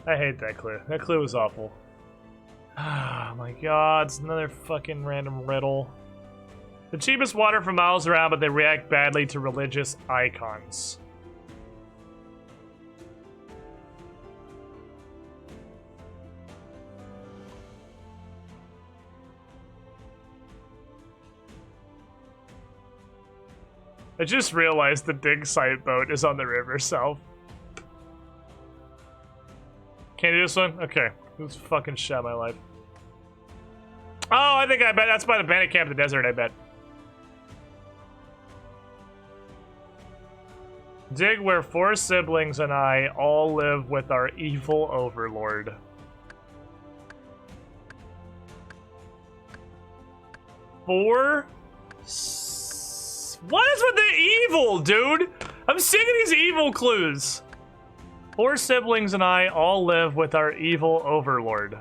I hate that clue. That clue was awful. Oh my god, it's another fucking random riddle. The cheapest water for miles around, but they react badly to religious icons. I just realized the dig site boat is on the river south. Can't do this one? Okay. This fucking shit my life. Oh, I bet that's by the bandit camp in the desert, I bet. Dig where 4 siblings and I all live with our evil overlord. What is with the evil, dude? I'm sick of these evil clues. 4 siblings and I all live with our evil overlord.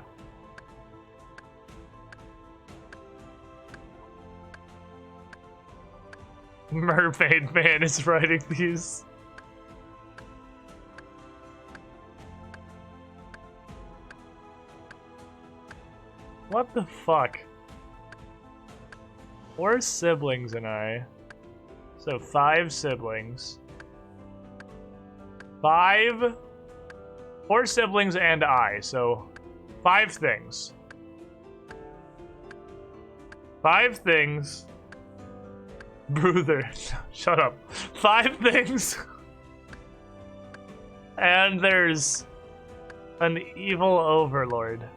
Mermaid Man is writing these. What the fuck? 4 siblings and I. So 5 siblings. 4 siblings and I, so 5 things. 5 things. Brother, shut up. 5 things. And there's an evil overlord.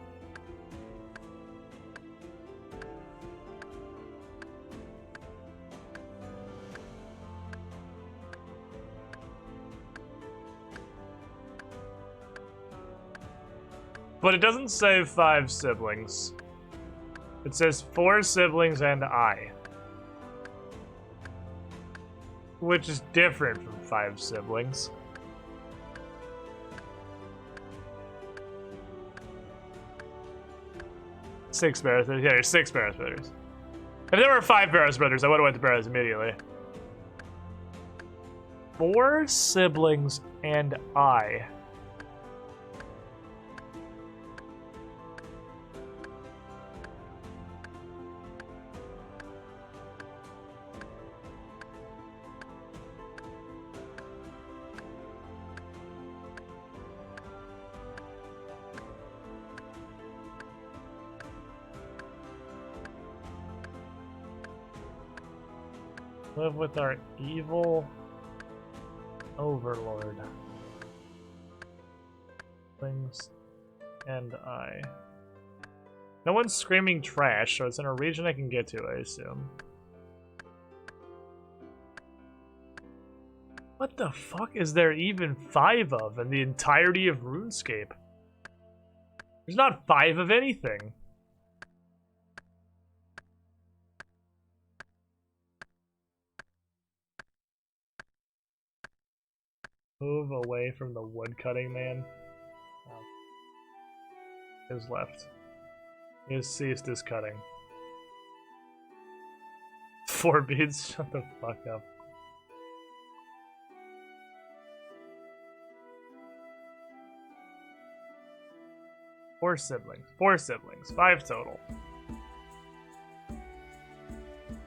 But it doesn't say 5 siblings. It says 4 siblings and I. Which is different from 5 siblings. Six Barrows Brothers. Yeah, there's 6 Barrows Brothers. If there were 5 Barrows Brothers, I would have went to Barrows immediately. 4 siblings and I. Live with our evil overlord. Things and I. No one's screaming trash, so it's in a region I can get to, I assume. What the fuck is there even 5 of in the entirety of Runescape? There's not 5 of anything. Move away from the woodcutting man. Oh. His left. He has ceased his cutting. 4 beads? Shut the fuck up. Four siblings, 5 total.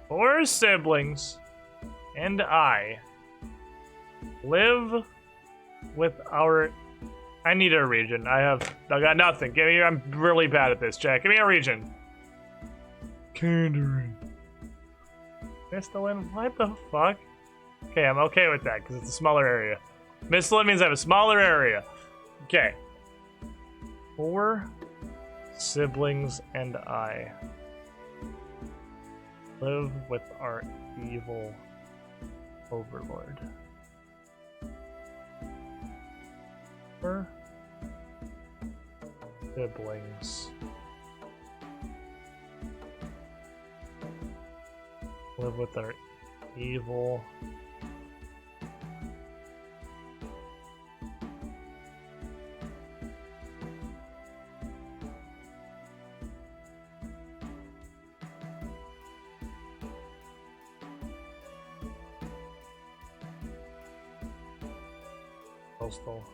4 siblings and I live with our... I need a region. I got nothing. Give me... I'm really bad at this, Jack. Give me a region. Kindering. Misthalin? What the fuck? Okay, I'm okay with that, because it's a smaller area. Misthalin means I have a smaller area. Okay. 4 siblings and I live with our evil overlord. 4 siblings live with our evil postal.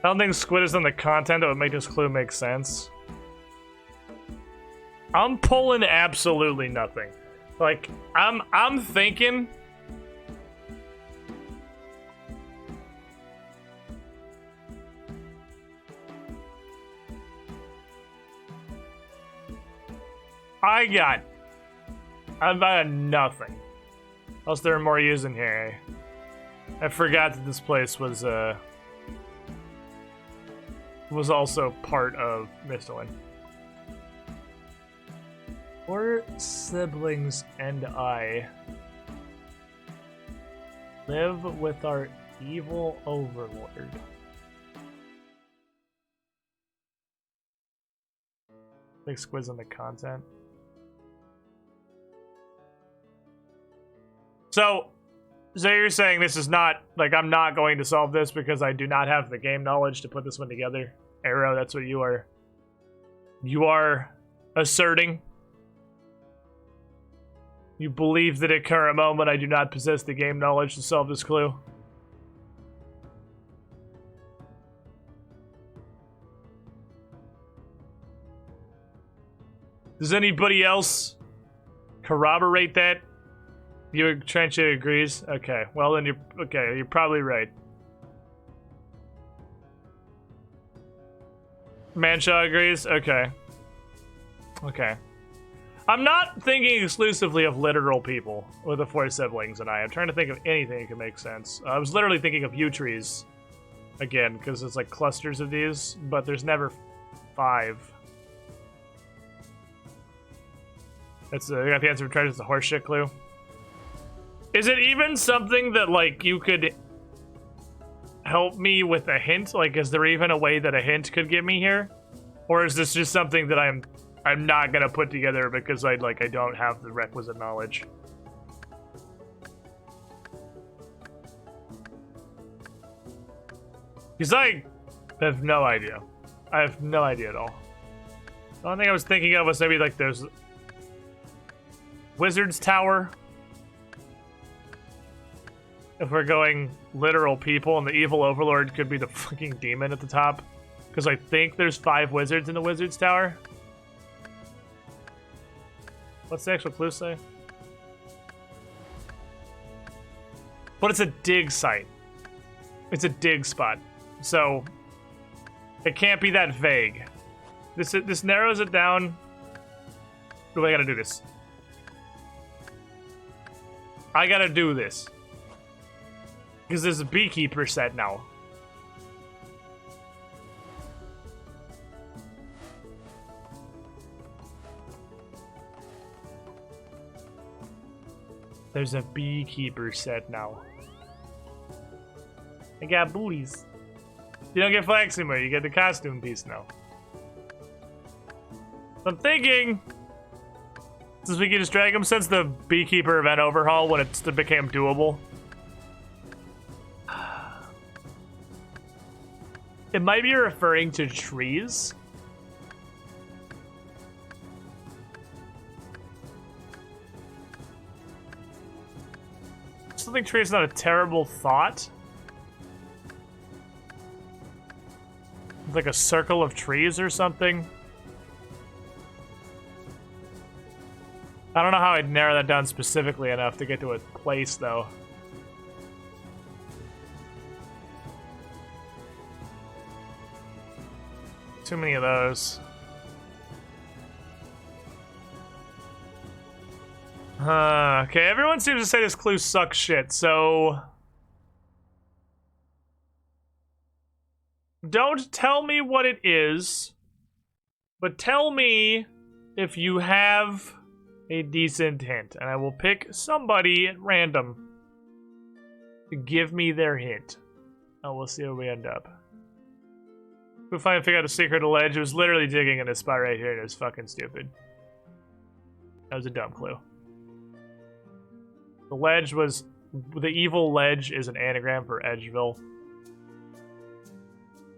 I don't think squid is in the content that would make this clue make sense. I'm pulling absolutely nothing. Like, I'm thinking... I've got nothing. Unless there are more U's in here. I forgot that this place was also part of Misthalin. 4 siblings and I live with our evil overlord. Big squiz on the content. So you're saying this is not, like, I'm not going to solve this because I do not have the game knowledge to put this one together? Arrow, that's what you are asserting? You believe that at current moment I do not possess the game knowledge to solve this clue? Does anybody else corroborate that? Trenchia agrees? Okay, well then you're probably right. Manshaw agrees? Okay. Okay. I'm not thinking exclusively of literal people with the 4 siblings and I'm trying to think of anything that can make sense. I was literally thinking of yew trees. Again, because it's like clusters of these, but there's never 5. That's I got the answer for treasure. It's a horseshit clue. Is it even something that, like, you could help me with a hint? Like, is there even a way that a hint could get me here? Or is this just something that I'm not gonna put together because I don't have the requisite knowledge? Because I have no idea. I have no idea at all. The only thing I was thinking of was maybe, like, there's Wizard's Tower. If we're going literal people, and the evil overlord could be the fucking demon at the top. Because I think there's 5 wizards in the Wizard's Tower. What's the actual clue say? But it's a dig site. It's a dig spot. So, it can't be that vague. This narrows it down. Do I gotta do this? I gotta do this. Because there's a beekeeper set now. There's a beekeeper set now. I got booties. You don't get flax anymore, you get the costume piece now. I'm thinking Since we can just drag him since the Beekeeper event overhaul when it became doable. It might be referring to trees. I still think trees is not a terrible thought. Like a circle of trees or something. I don't know how I'd narrow that down specifically enough to get to a place, though. Too many of those. Okay, everyone seems to say this clue sucks shit, so... Don't tell me what it is, but tell me if you have a decent hint, and I will pick somebody at random to give me their hint. And we'll see where we end up. We finally figured out a secret of ledge. It was literally digging in this spot right here, and it was fucking stupid. That was a dumb clue. The ledge was... The evil ledge is an anagram for Edgeville.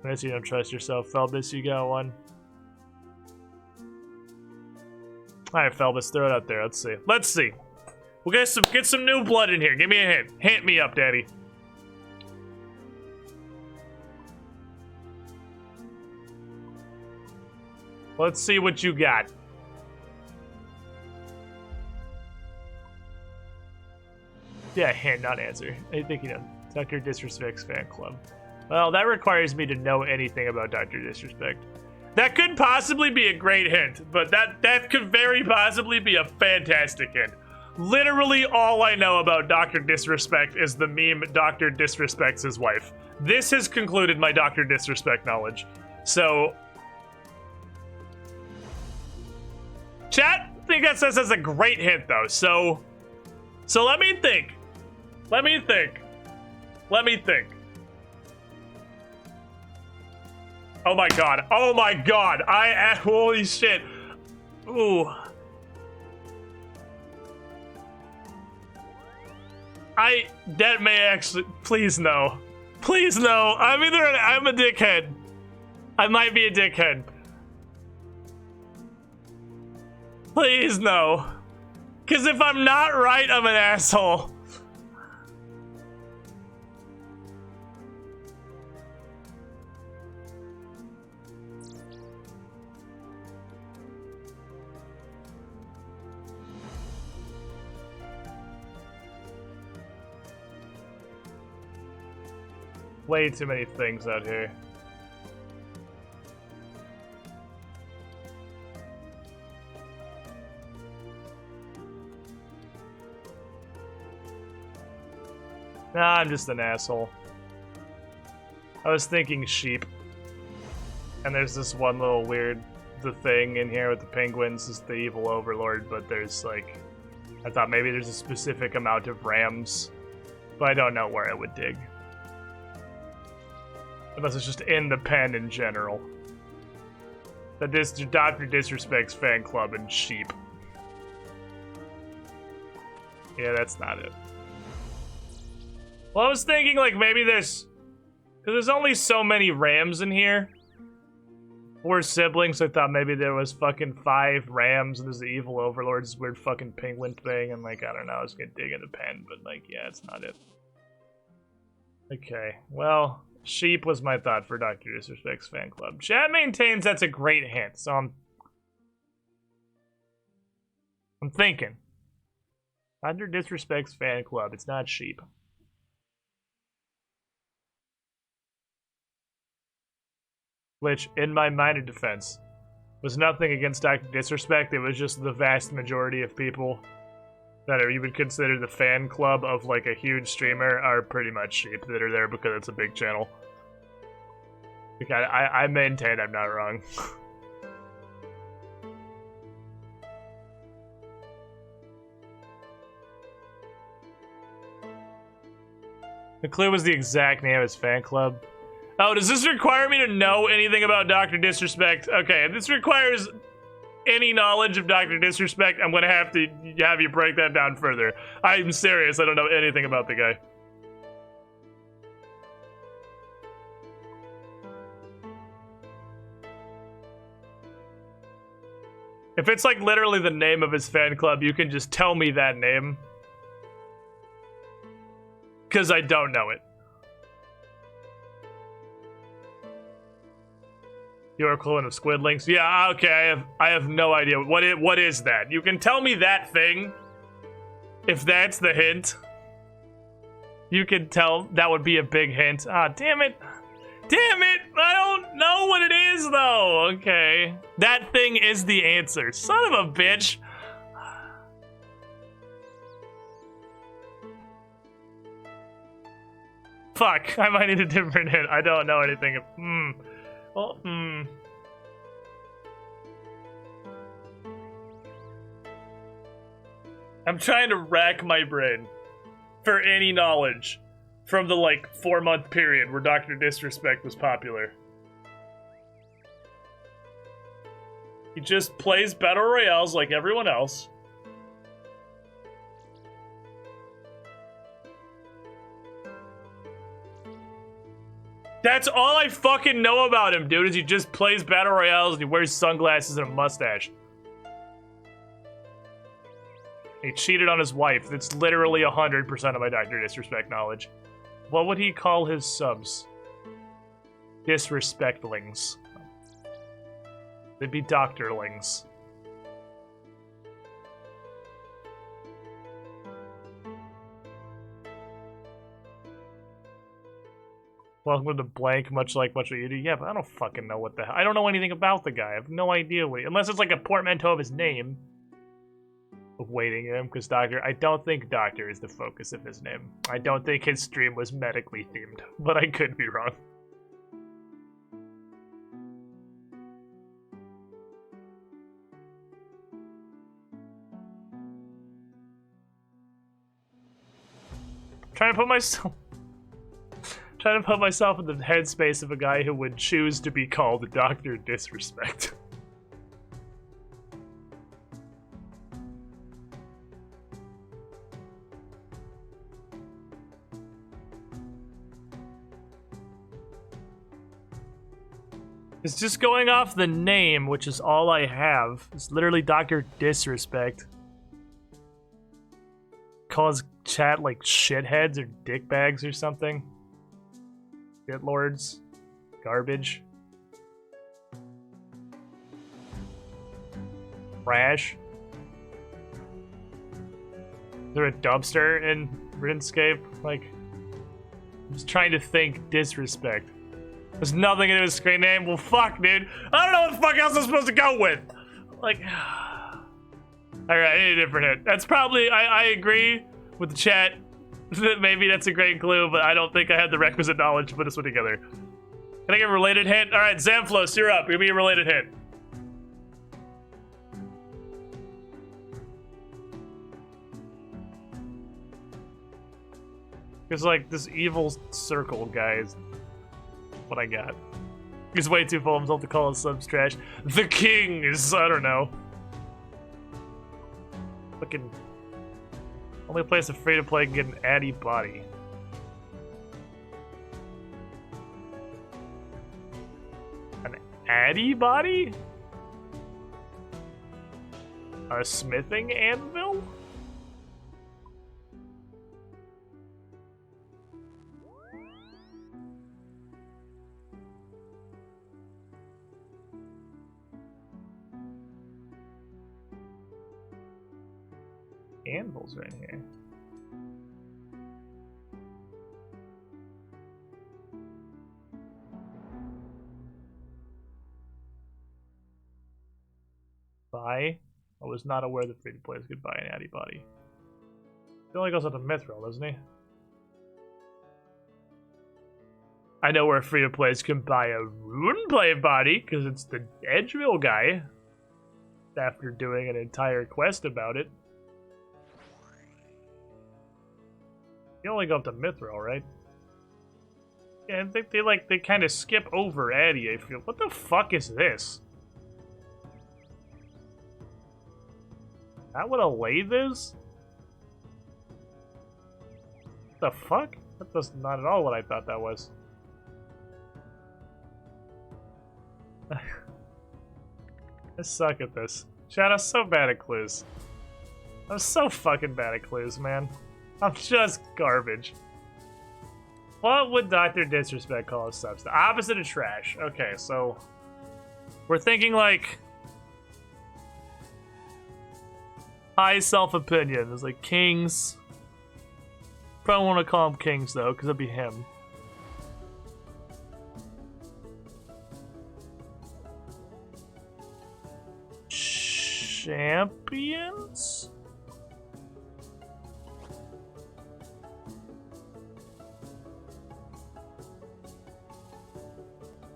Unless you don't trust yourself, Felbus, you got one. Alright, Felbus, throw it out there. Let's see. Let's see. We'll get some new blood in here. Give me a hint. Hint me up, Daddy. Let's see what you got. Yeah, hint, not answer. I think you know. Dr. Disrespect's fan club. Well, that requires me to know anything about Dr. Disrespect. That could possibly be a great hint, but that could very possibly be a fantastic hint. Literally all I know about Dr. Disrespect is the meme Dr. Disrespects his wife. This has concluded my Dr. Disrespect knowledge. So... Chat, I think that says that's a great hint, though, so let me think. Let me think. Oh my god. Oh my god. Holy shit. Ooh. That may actually, please no. Please no. I'm a dickhead. I might be a dickhead. Please no. Because if I'm not right, I'm an asshole. Way too many things out here. Nah, I'm just an asshole. I was thinking sheep. And there's this one little weird thing in here with the penguins is the evil overlord, but there's like... I thought maybe there's a specific amount of rams, but I don't know where I would dig. Unless it's just in the pen in general. That this Dr. Disrespect's fan club and sheep. Yeah, that's not it. Well, I was thinking like maybe there's... Because there's only so many rams in here. 4 siblings, I thought maybe there was fucking 5 rams and there's the evil overlord's weird fucking penguin thing and like, I don't know, I was gonna dig in the pen, but like, yeah, it's not it. Okay, well... Sheep was my thought for Dr. Disrespect's fan club. Chat maintains that's a great hint, so I'm thinking. Dr. Disrespect's fan club, it's not sheep. Which, in my minor defense, was nothing against Dr. Disrespect, it was just the vast majority of people that you would consider the fan club of like a huge streamer are pretty much sheep that are there because it's a big channel. Okay, I maintain I'm not wrong. The clue was the exact name of his fan club. Oh, does this require me to know anything about Dr. Disrespect? Okay, this requires any knowledge of Dr. Disrespect, I'm gonna have to have you break that down further. I'm serious, I don't know anything about the guy. If it's like literally the name of his fan club, you can just tell me that name. Because I don't know it. You're equivalent of squidlings? Yeah, okay, I have no idea. What is that? You can tell me that thing. If that's the hint. You can tell, that would be a big hint. Ah, damn it. Damn it! I don't know what it is, though. Okay. That thing is the answer. Son of a bitch. Fuck. I might need a different hint. I don't know anything. Well, I'm trying to rack my brain for any knowledge from the, like, 4-month period where Dr. Disrespect was popular. He just plays Battle Royales like everyone else. That's all I fucking know about him, dude, is he just plays Battle Royales and he wears sunglasses and a mustache. He cheated on his wife. That's literally 100% of my Dr. Disrespect knowledge. What would he call his subs? Disrespectlings. They'd be doctorlings. Welcome to blank, much like what you do. Yeah, but I don't fucking know what the hell. I don't know anything about the guy. I have no idea what he, unless it's like a portmanteau of his name. Of waiting him, because Doctor, I don't think Doctor is the focus of his name. I don't think his stream was medically themed, but I could be wrong. Trying to put myself in the headspace of a guy who would choose to be called Dr. Disrespect. It's just going off the name, which is all I have. It's literally Dr. Disrespect. Calls chat like shitheads or dickbags or something. Shitlords. Garbage. Trash. Is there a dumpster in Runescape? Like, I'm just trying to think disrespect. There's nothing in his screen name. Well, fuck, dude. I don't know what the fuck else I'm supposed to go with. Like, alright, I need a different hint. That's probably, I agree with the chat that maybe that's a great clue, but I don't think I had the requisite knowledge to put this one together. Can I get a related hint? Alright, Zamflos, you're up. Give me a related hint. Because, like, this evil circle guy is what I got. He's way too full of himself to call his subs trash. The king is, I don't know. Fucking only place a free-to-play can get an addy body. An addy body? A smithing anvil? Anvils right here. Buy? I was not aware that free-to-players could buy an addy body. He only goes up to Mithril, doesn't he? I know where free-to-players can buy a Runeplay body, because it's the Edgeville guy. After doing an entire quest about it. You only go up to Mithril, right? Yeah, I think they kind of skip over Addy, I feel. What the fuck is this? that what a lathe is? The fuck? That was not at all what I thought that was. I suck at this. Chad, I'm so bad at clues. I'm so fucking bad at clues, man. I'm just garbage. What would Dr. Disrespect call a substance? The opposite of trash. Okay, so we're thinking like high self-opinion. There's like kings. Probably want to call them kings though, because it'd be him. Champions?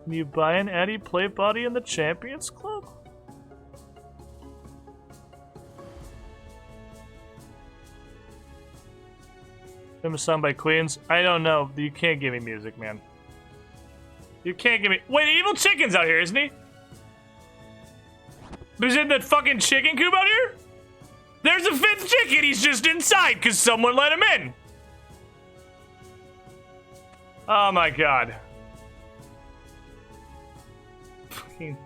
Can you buy an Eddie plate body in the Champions Club? Them sung by Queens? I don't know. You can't give me music, man. You can't give me. Wait, Evil Chicken's out here, isn't he? Is it that fucking chicken coop out here? There's a fifth chicken. He's just inside because someone let him in. Oh my god. Fucking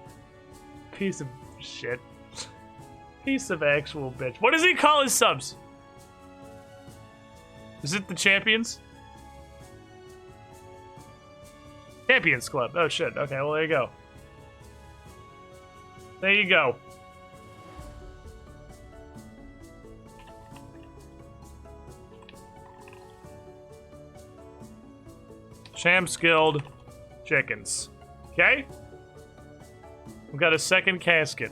piece of shit. Piece of actual bitch. What does he call his subs? Is it the Champions? Champions Club. Oh shit. Okay, well there you go. There you go. Champs Guild chickens. Okay? We've got a second casket.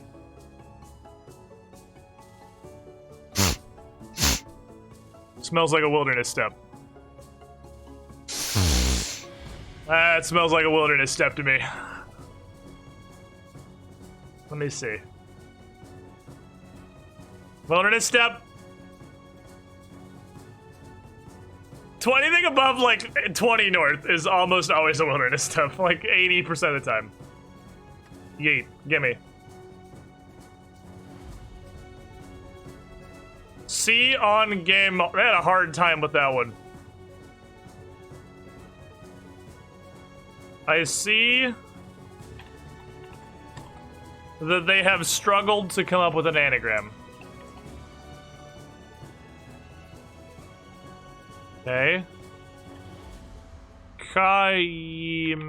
Smells like a wilderness step. It smells like a wilderness step to me. Let me see. Wilderness step. Anything above like 20 north is almost always a wilderness step, like 80% of the time. Yeet, gimme. C on game. I had a hard time with that one. I see that they have struggled to come up with an anagram. Okay. Kaimagnok.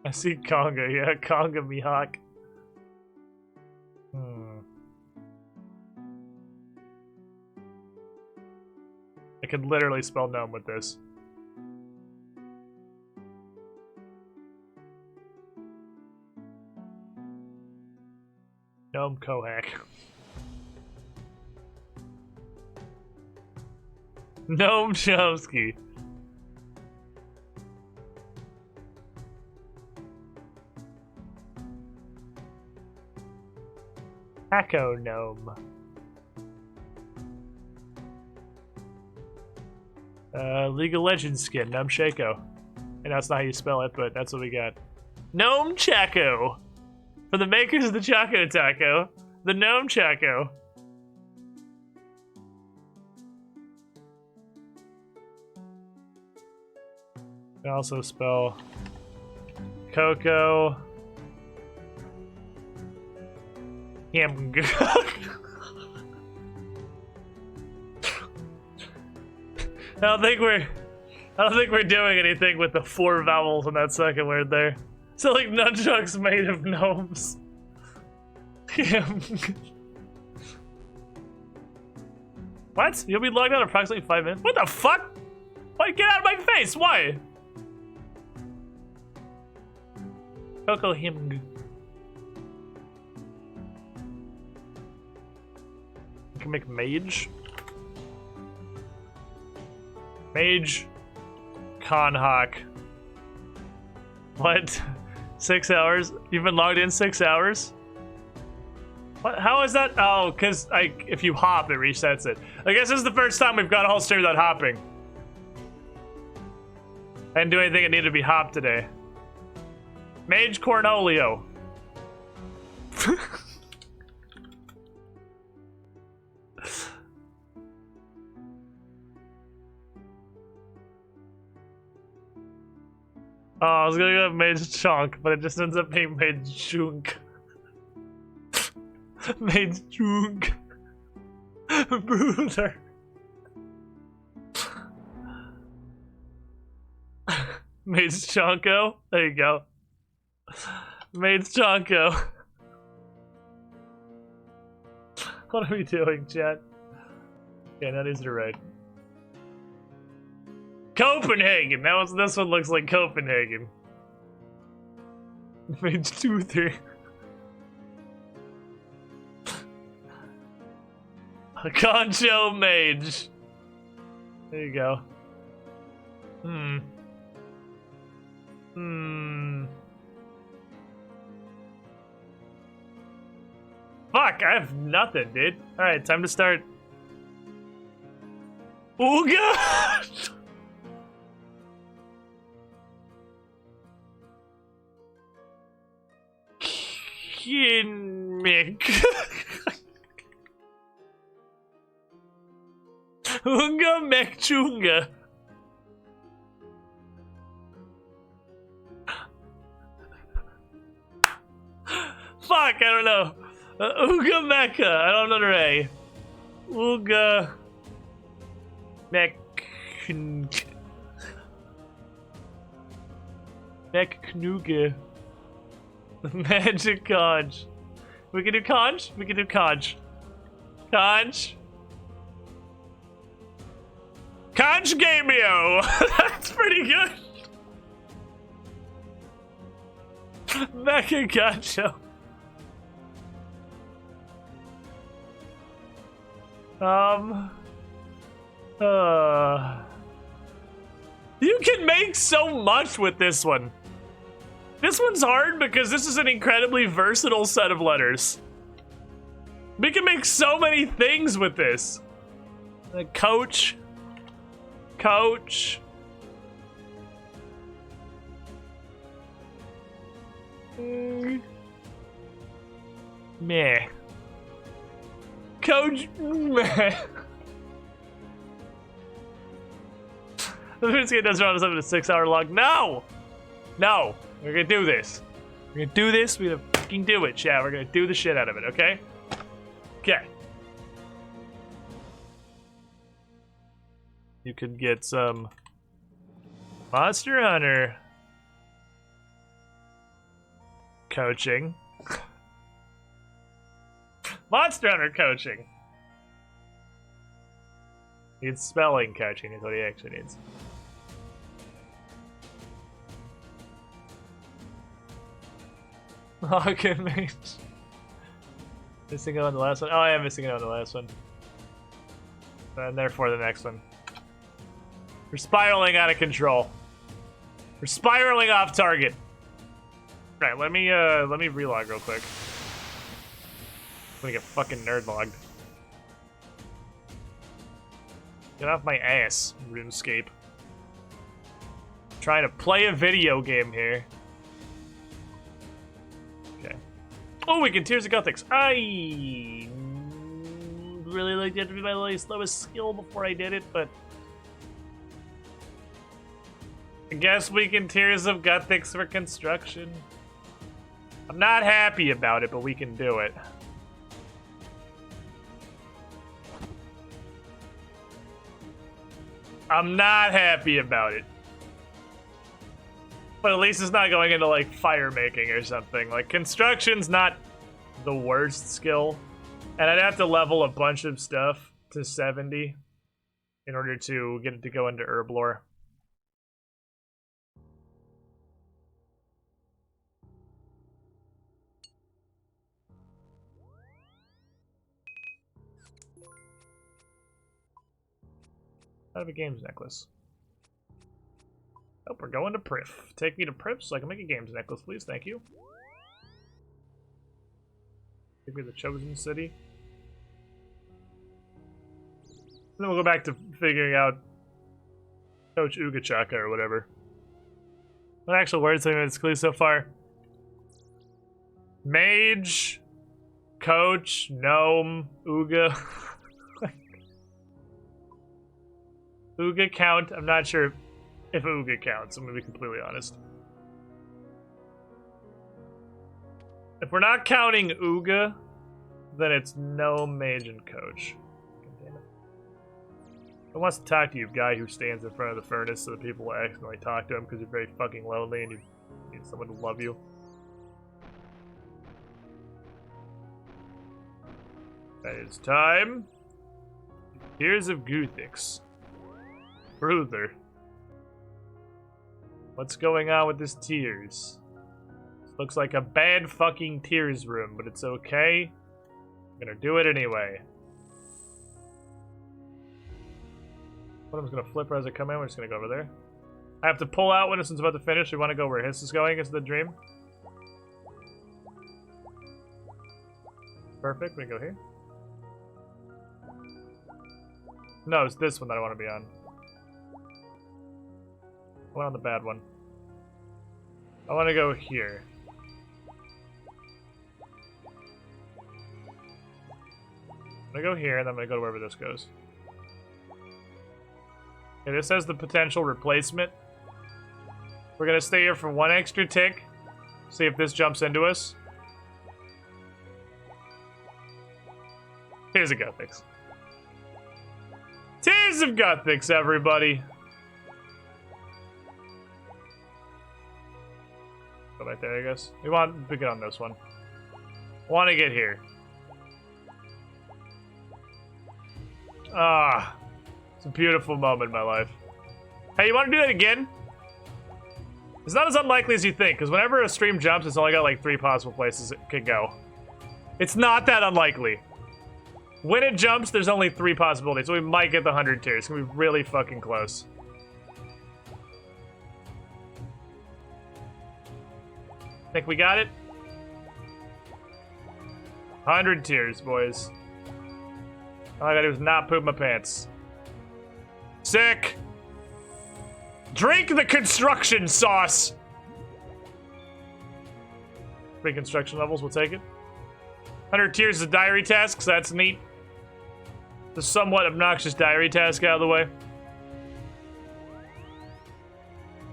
I see Conga, yeah, Conga Mihawk. I could literally spell gnome with this. Gnome Kohak. Gnome Chomsky. Echo Gnome. League of Legends skin, Gnome Shaco. And that's not how you spell it, but that's what we got. Gnome Chaco! For the makers of the Choco Taco, the Gnome Chaco. I also spell Coco. Ham. I don't think we're doing anything with the 4 vowels in that second word there. So like nunchucks made of gnomes. What? You'll be logged out in approximately 5 minutes? What the fuck? Why, get out of my face? Why? Coco Him. I can make mage. Mage. Conhawk. What? 6 hours? You've been logged in 6 hours? What? How is that? Oh, because if you hop, it resets it. I guess this is the first time we've gone a whole stream without hopping. I didn't do anything that needed to be hopped today. Mage Cornolio. Oh, I was gonna go with Mage Chunk, but it just ends up being Mage Chunk. Mage Chunk. Brother. Mage Chonko. There you go. Mage Chonko. What are we doing, chat? Okay, that is the right. Copenhagen! This one looks like Copenhagen. Mage Toother. A Concho Mage. There you go. Fuck, I have nothing, dude. Alright, time to start. Ooga! Kinmick. Unga Mekchunga. Fuck, I don't know. Uga Mecca. I don't know the Ray. Uga Meknuga. Magic conch. We can do conch? We can do conch. Conch. Conch Gameo! That's pretty good. Mecha Concho. You can make so much with this one. This one's hard because this is an incredibly versatile set of letters. We can make so many things with this. Coach. Coach. Meh. Coach. Meh. The Runescape does run us up in a 6-hour log. No! No! We're gonna do this. We're gonna do this. We're gonna fucking do it, chat. We're gonna do the shit out of it, okay? Okay. You could get some Monster Hunter coaching. Monster Hunter coaching. Needs spelling coaching is what he actually needs. Hawken Mage. Missing it on the last one. Oh, I am missing it on the last one. And therefore the next one. We're spiraling out of control. We're spiraling off target. Right, let me relog real quick. I'm gonna get fucking nerd logged. Get off my ass, RuneScape. I'm trying to play a video game here. Okay. Oh, we can Tears of Gothics. I really like that to be my lowest skill before I did it, but I guess we can Tears of Gothics for construction. I'm not happy about it, but we can do it. I'm not happy about it. But at least it's not going into, like, fire making or something. Like, construction's not the worst skill. And I'd have to level a bunch of stuff to 70 in order to get it to go into herb lore. Out of a games necklace. Oh, we're going to Prif. Take me to Prif so I can make a games necklace, please. Thank you. Maybe the chosen city. And then we'll go back to figuring out Coach Ugachaka or whatever. What actual words have been clue so far? Mage, Coach, Gnome, Uga. Uga count? I'm not sure if Uga counts, I'm gonna be completely honest. If we're not counting Uga, then it's Gnome, Mage, and Coach. Who wants to talk to you, guy who stands in front of the furnace so that people will accidentally talk to him because you're very fucking lonely and you need someone to love you? That is time. Tears of Guthix. Brother. What's going on with this Tears? This looks like a bad fucking Tears room, but it's okay. I'm gonna do it anyway. I'm just gonna flip her as I come in. We're just gonna go over there. I have to pull out when it's about to finish. We want to go where Hiss is going. Is the dream? Perfect. We go here. No, it's this one that I want to be on. I want on the bad one. I want to go here. I'm gonna go here, and then I'm gonna go to wherever this goes. Okay, this has the potential replacement. We're gonna stay here for one extra tick. See if this jumps into us. Tears of Guthix. Tears of Guthix, everybody! Go right there, I guess. We want to get on this one. Want to get here. Ah. It's a beautiful moment in my life. Hey, you want to do that again? It's not as unlikely as you think, because whenever a stream jumps, it's only got like 3 possible places it could go. It's not that unlikely. When it jumps, there's only 3 possibilities, so we might get the 100 tiers. It's gonna be really fucking close. Think we got it? 100 tiers, boys. All I gotta do is not poop my pants. Sick! Drink the construction sauce! 3 construction levels, we'll take it. 100 tiers is a diary task, so that's neat. The somewhat obnoxious diary task out of the way.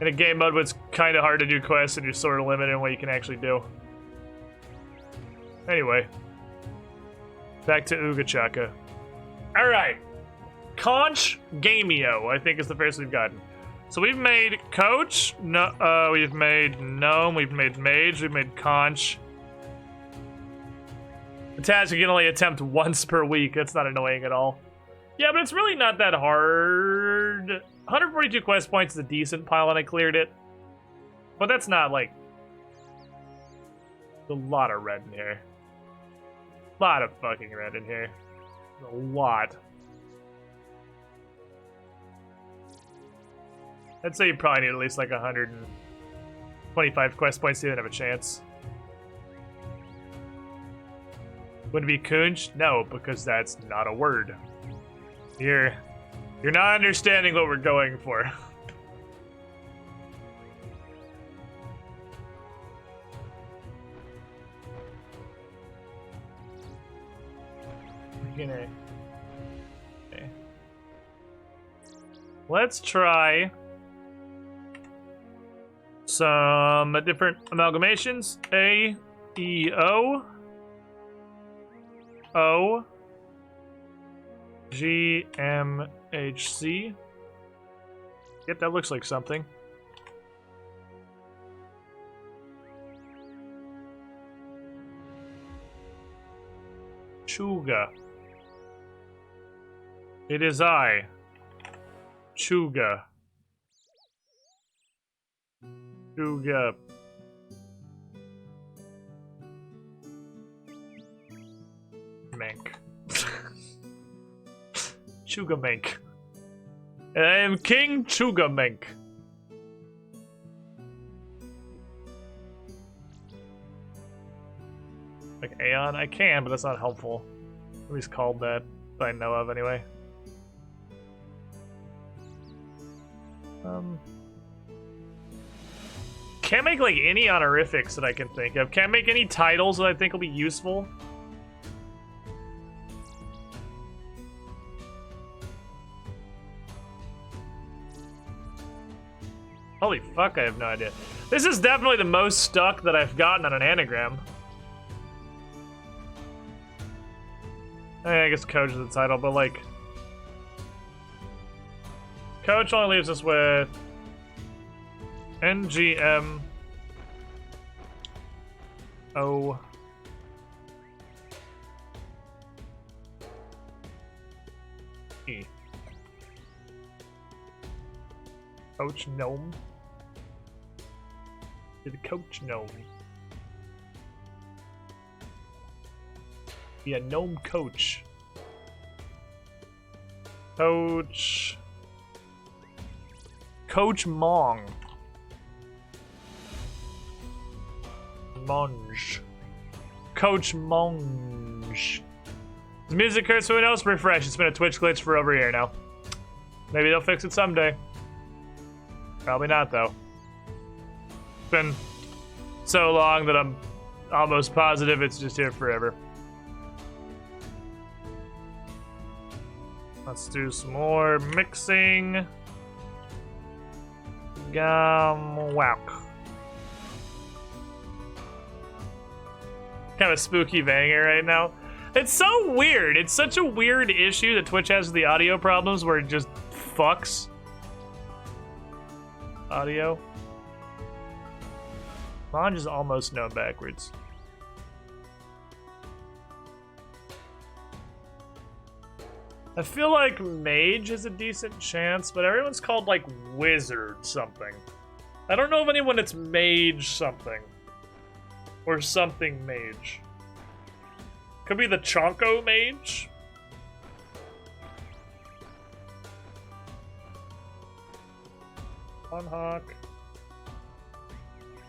In a game mode where it's kind of hard to do quests and you're sort of limited in what you can actually do. Anyway. Back to Ugachaka. Alright. Conch Gamio, I think is the first we've gotten. So we've made Coach, no, we've made Gnome, we've made Mage, we've made Conch. The task you can only attempt once per week. That's not annoying at all. Yeah, but it's really not that hard. 142 quest points is a decent pile and I cleared it. But that's not like... There's a lot of red in here. A lot of fucking red in here. A lot. I'd say you probably need at least like 125 quest points to even have a chance. Would it be Kunj? No, because that's not a word. You're not understanding what we're going for. Okay. Let's try some different amalgamations. A, E, O, O, G, M, H, C. Yep, that looks like something. Chuga. It is I. Chuga. Chuga. Mank. Chugamank. I am King Chugamank. Like Aeon? I can, but that's not helpful. At least called that I know of anyway. Can't make like any honorifics that I can think of. Can't make any titles that I think will be useful. Holy fuck, I have no idea. This is definitely the most stuck that I've gotten on an anagram. I guess coach is the title, but like... Coach only leaves us with... NGM... O... E. Coach Gnome? You're the Coach Gnome. Yeah, Gnome Coach. Coach... Coach Mong. Monge. Coach Monge. The music hurts, who knows? Refresh. It's been a Twitch glitch for over a year now. Maybe they'll fix it someday. Probably not, though. It's been so long that I'm almost positive it's just here forever. Let's do some more mixing. Wow. Kind of a spooky banger right now. It's so weird. It's such a weird issue that Twitch has with the audio problems where it just fucks audio. Monge is almost known backwards. I feel like Mage has a decent chance, but everyone's called like Wizard something. I don't know of anyone that's Mage something. Or something Mage. Could be the Chonko Mage. On Hawk.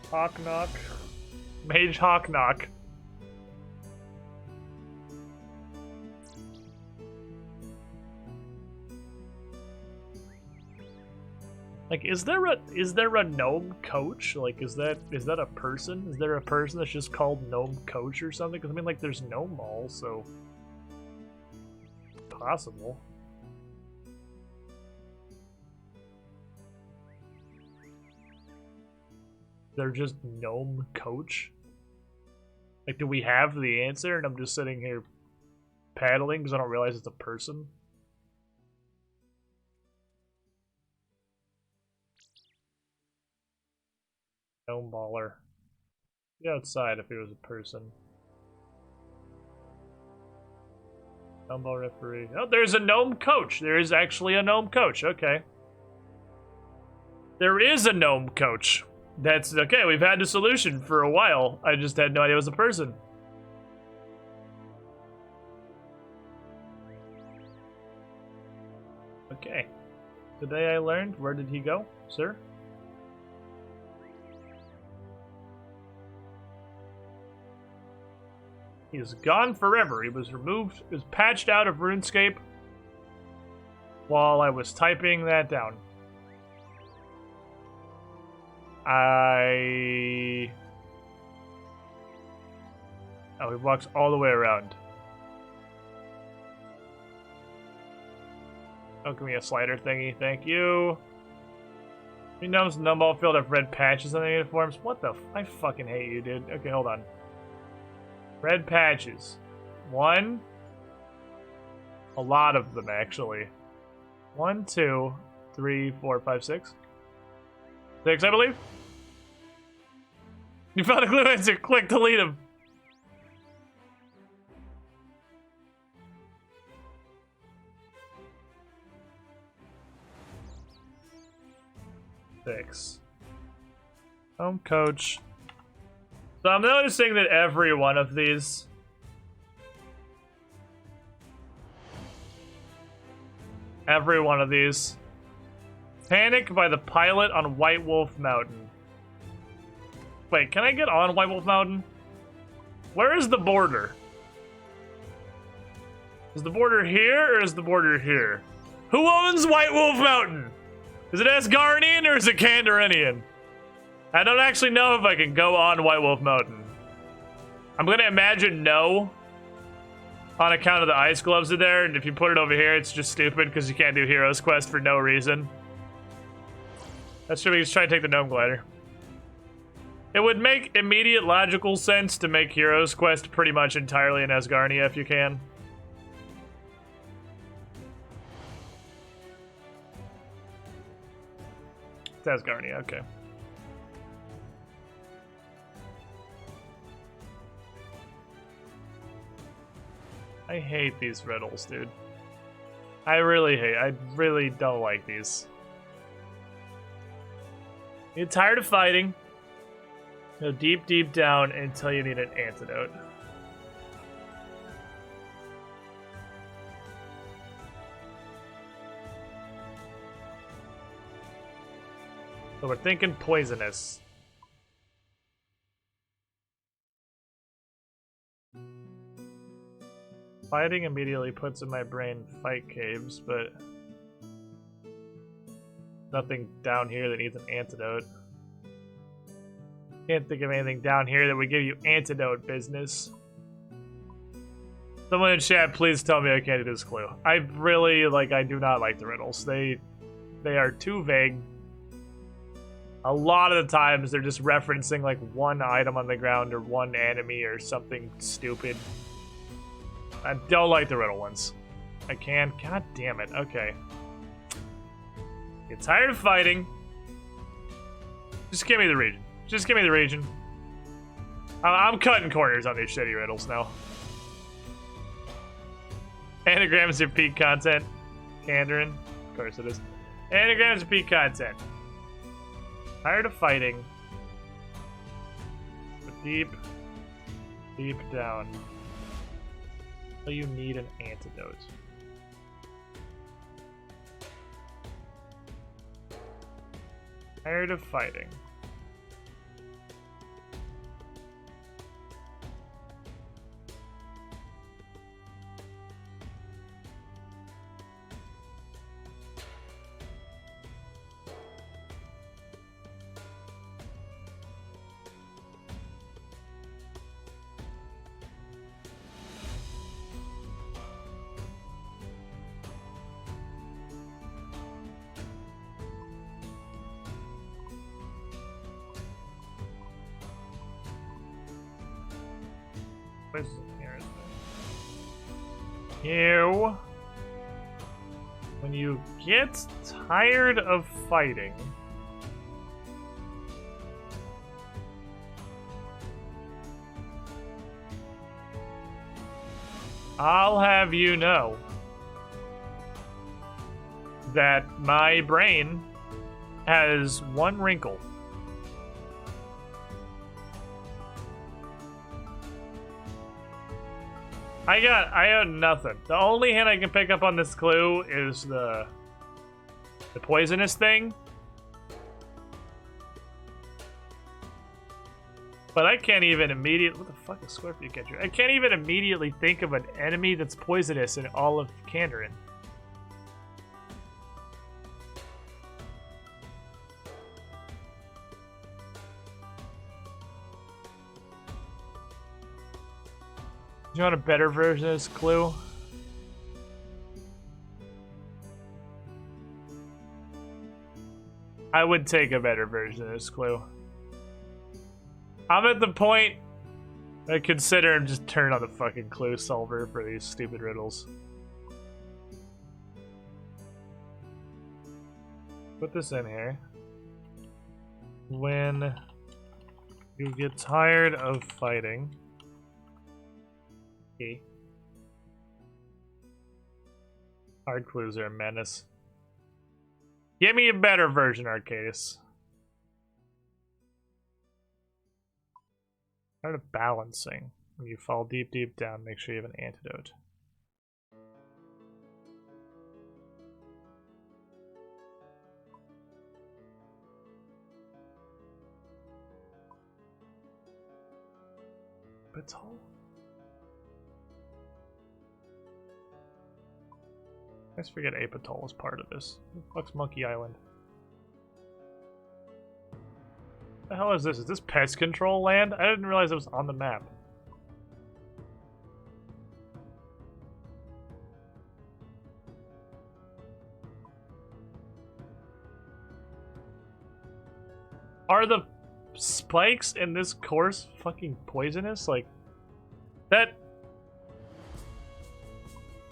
Hawk Knock. Mage Hawk Knock. Like, is there a gnome coach? Like, is that a person? Is there a person that's just called gnome coach or something? Because I mean, like, there's gnome mall, so possible. They're just gnome coach. Like, do we have the answer? And I'm just sitting here paddling because I don't realize it's a person. Gnome baller. Be outside if it was a person. Gnome ball referee. Oh, there's a gnome coach. There is actually a gnome coach. Okay. There is a gnome coach. That's okay. We've had the solution for a while. I just had no idea it was a person. Okay. Today I learned. Where did he go, sir? He is gone forever. He was removed, he was patched out of RuneScape while I was typing that down. Oh, he walks all the way around. Oh, give me a slider thingy, thank you. He knows Numball Field have red patches on their uniforms. What the I fucking hate you, dude. Okay, hold on. Red patches. One. A lot of them, actually. 1, 2, 3, 4, 5, 6. 6, I believe. You found a clue answer. Click delete him. Six. Home coach. So I'm noticing that every one of these Panic by the pilot on White Wolf Mountain. Wait, can I get on White Wolf Mountain? Where is the border? Is the border here or is the border here? Who owns White Wolf Mountain? Is it Asgardian or is it Kandarian? I don't actually know if I can go on White Wolf Mountain. I'm gonna imagine no, on account of the ice gloves are there, and if you put it over here, it's just stupid because you can't do Heroes Quest for no reason. That's true, we just try to take the Gnome Glider. It would make immediate logical sense to make Heroes Quest pretty much entirely in Asgardia if you can. It's Asgardia, okay. I hate these riddles, dude. I really don't like these. You're tired of fighting. Go deep, deep down until you need an antidote. So we're thinking poisonous. Fighting immediately puts in my brain fight caves, but nothing down here that needs an antidote. Can't think of anything down here that would give you antidote business. Someone in chat, please tell me I can't do this clue. I really, I do not like the riddles. They are too vague. A lot of the times they're just referencing one item on the ground or one enemy or something stupid. I don't like the riddle ones. I can. God damn it. Okay. Get tired of fighting. Just give me the region. Just give me the region. I'm cutting corners on these shitty riddles now. Anagrams are peak content. Kandarin. Of course it is. Anagrams are peak content. Tired of fighting. But deep, deep down. You need an antidote. Tired of fighting. You, when you get tired of fighting, I'll have you know that my brain has one wrinkle. I got nothing. The only hint I can pick up on this clue is the poisonous thing. But I can't even immediately... What the fuck is Scorpion Catcher? I can't even immediately think of an enemy that's poisonous in all of Kandarin. Do you want a better version of this clue? I would take a better version of this clue. I'm at the point I consider just turn on the fucking clue solver for these stupid riddles. Put this in here. When you get tired of fighting. Hard clues are a menace. Give me a better version, Arcadis. Part of balancing. When you fall deep, deep down, make sure you have an antidote. Apatol? I just forget Apatol is part of this. Who the fuck's Monkey Island? What the hell is this? Is this pest control land? I didn't realize it was on the map. Are the spikes in this course fucking poisonous? Like, that...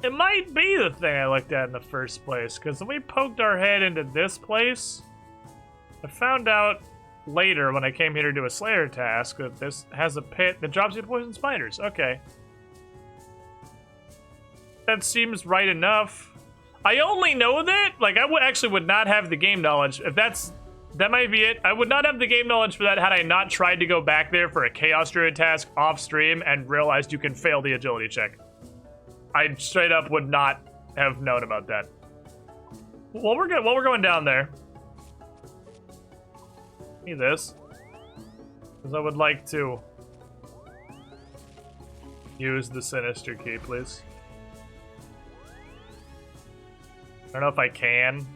It might be the thing I looked at in the first place, because when we poked our head into this place, I found out later when I came here to do a Slayer task that this has a pit that drops you poison spiders. Okay. That seems right enough. I only know that, like, I actually would not have the game knowledge. If that might be it. I would not have the game knowledge for that had I not tried to go back there for a Chaos Druid task off stream and realized you can fail the agility check. I straight up would not have known about that. While we're going down there, need this, because I would like to use the Sinister Key, please. I don't know if I can,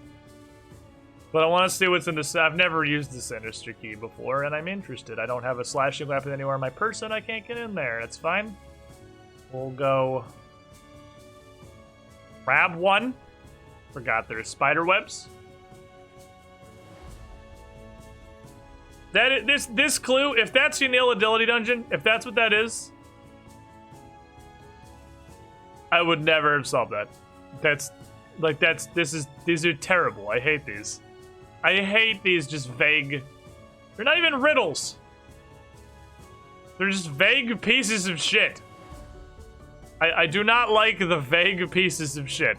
but I want to see what's in this. I've never used the Sinister Key before, and I'm interested. I don't have a slashing weapon anywhere on my person. I can't get in there. That's fine. We'll go grab one. Forgot there's spider webs. This clue, if that's your nil ability dungeon, if that's what that is, I would never have solved that. These are terrible. I hate these. I hate these just vague. They're not even riddles. They're just vague pieces of shit. I do not like the vague pieces of shit.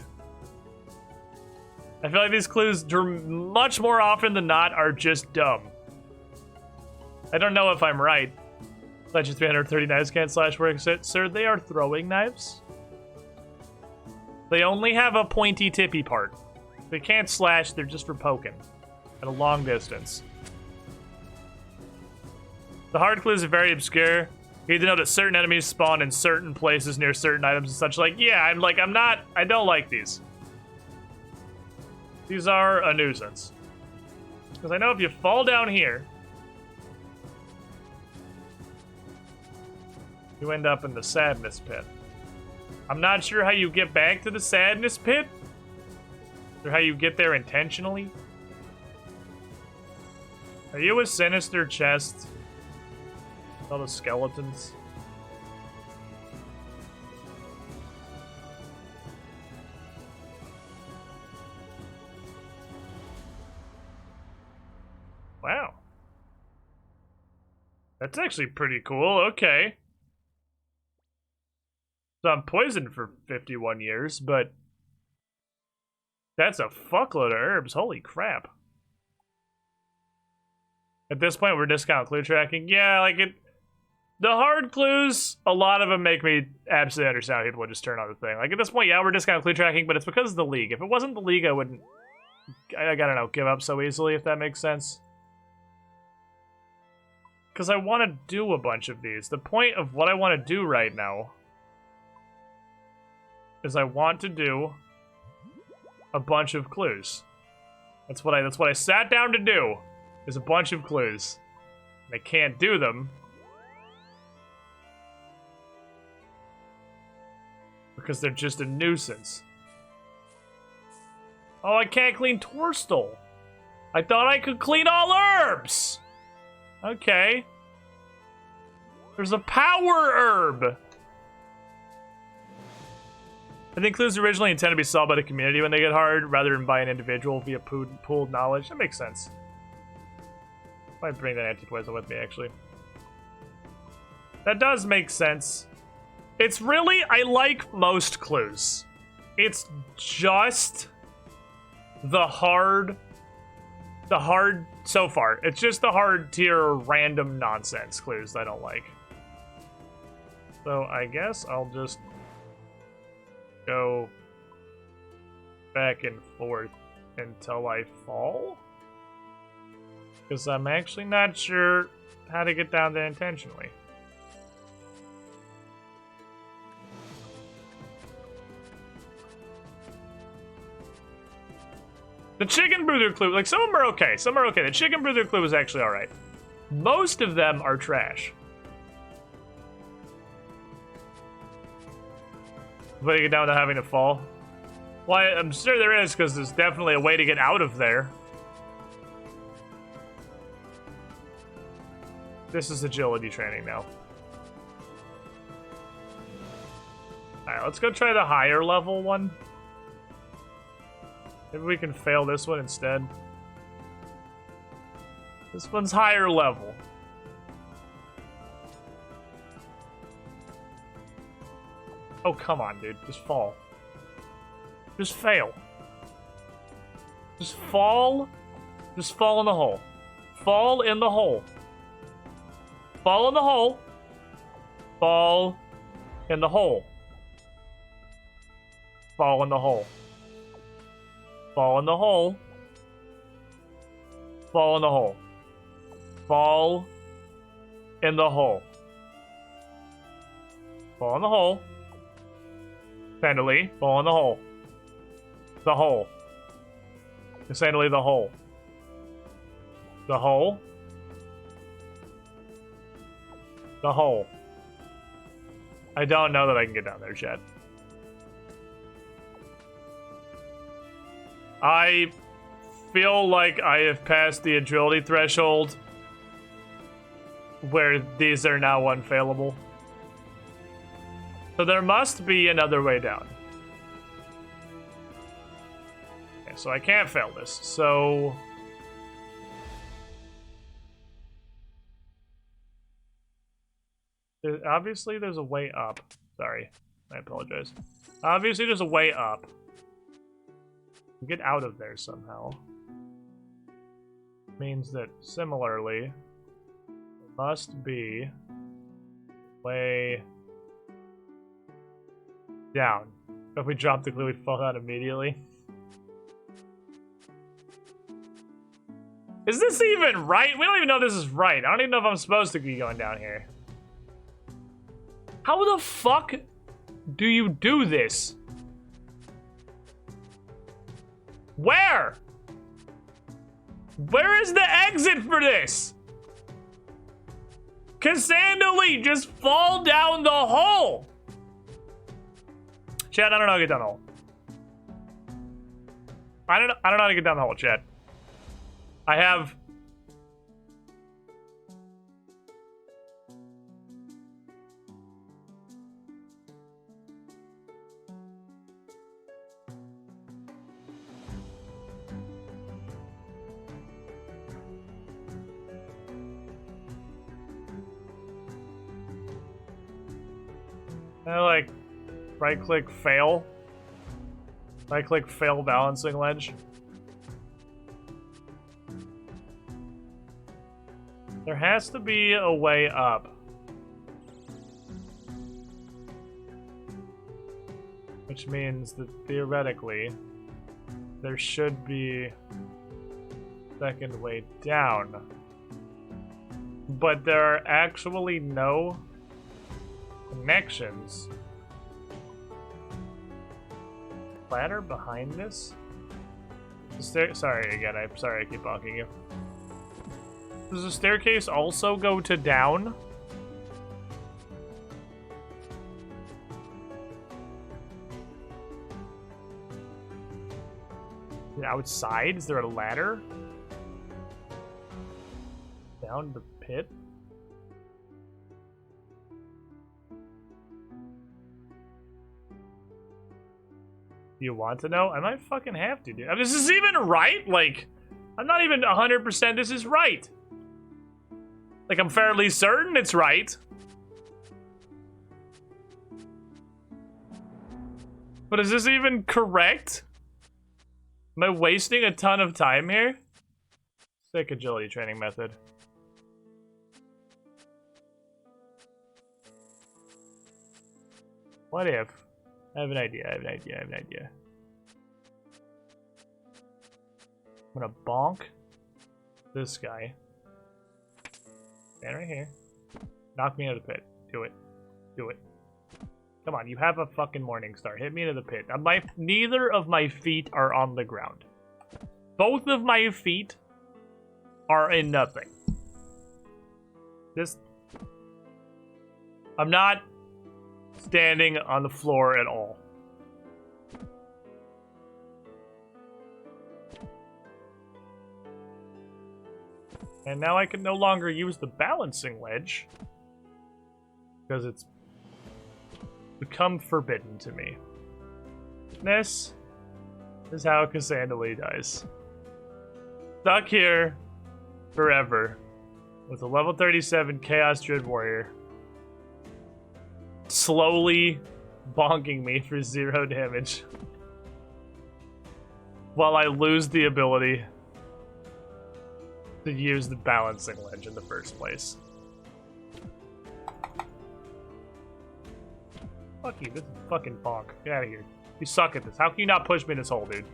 I feel like these clues, much more often than not, are just dumb. I don't know if I'm right. Legends 330 knives can't slash where exit. Sir, they are throwing knives. They only have a pointy tippy part. They can't slash, they're just for poking. At a long distance. The hard clues are very obscure. You need to know that certain enemies spawn in certain places near certain items and such. Like, yeah, I don't like these. These are a nuisance. Because I know if you fall down here, you end up in the sadness pit. I'm not sure how you get back to the sadness pit, or how you get there intentionally. Are you a sinister chest? All the skeletons. Wow. That's actually pretty cool. Okay. So I'm poisoned for 51 years, but that's a fuckload of herbs. Holy crap. At this point, we're discount clue tracking. Yeah, like it. The hard clues, a lot of them make me absolutely understand how people would just turn on the thing. Like at this point, yeah, we're discount clue tracking, but it's because of the league. If it wasn't the league, I wouldn't, I don't know, give up so easily, if that makes sense. Because I want to do a bunch of these. The point of what I want to do right now is I want to do a bunch of clues. That's what I sat down to do, is a bunch of clues. And I can't do them because they're just a nuisance. Oh, I can't clean Torstal. I thought I could clean all herbs. Okay. There's a power herb. I think clues originally intended to be solved by the community when they get hard, rather than by an individual via pooled knowledge. That makes sense. Might bring that anti-poison with me, actually. That does make sense. It's really, I like most clues. It's just the hard so far. It's just the hard tier random nonsense clues that I don't like. So I guess I'll just go back and forth until I fall. Because I'm actually not sure how to get down there intentionally. The chicken breather clue, like some of them are okay. Some are okay. The chicken breather clue is actually alright. Most of them are trash. Way to get down without having to fall. Well, I'm sure there is, because there's definitely a way to get out of there. This is agility training now. Alright, let's go try the higher level one. Maybe we can fail this one instead. This one's higher level. Oh, come on, dude. Just fall. Just fail. Just fall. Just fall in the hole. Fall in the hole. Fall in the hole. Fall in the hole. Fall in the hole. Fall in the hole. Fall in the hole. Fall in the hole. Fall in the hole. Sandally, fall in the hole. The hole. Sandally, the hole. The hole. The hole. I don't know that I can get down there, Chad. I feel like I have passed the agility threshold where these are now unfailable. So there must be another way down. Okay, so I can't fail this. So obviously there's a way up. Sorry, I apologize. Obviously there's a way up. Get out of there somehow. Means that similarly, there must be a way down. If we drop the clue, we'd fall down immediately. Is this even right? We don't even know if this is right. I don't even know if I'm supposed to be going down here. How the fuck do you do this? Where? Where is the exit for this? Cassandra, just fall down the hole. Chad, I don't know how to get down the hole. I don't know how to get down the hole, Chad. I have... I like right click fail. Right click fail balancing ledge. There has to be a way up. Which means that theoretically there should be a second way down. But there are actually no connections. Ladder behind this? Sorry again, I'm sorry I keep bonking you. Does the staircase also go to down? Outside? Is there a ladder? Down the pit? You want to know? I might fucking have to, dude. I mean, this is even right? Like, I'm not even 100% this is right. Like, I'm fairly certain it's right. But is this even correct? Am I wasting a ton of time here? Sick agility training method. What if? I have an idea, I have an idea. I'm gonna bonk this guy. Stand right here. Knock me into the pit. Do it. Do it. Come on, you have a fucking morning star. Hit me into the pit. Neither of my feet are on the ground. Both of my feet are in nothing. I'm not standing on the floor at all. And now I can no longer use the balancing wedge because it's become forbidden to me. This is how Cassandra dies. Stuck here forever with a level 37 Chaos Druid Warrior slowly bonking me for 0 damage while I lose the ability to use the balancing wedge in the first place. Fuck you, this is fucking bonk. Get out of here. You suck at this. How can you not push me in this hole, dude?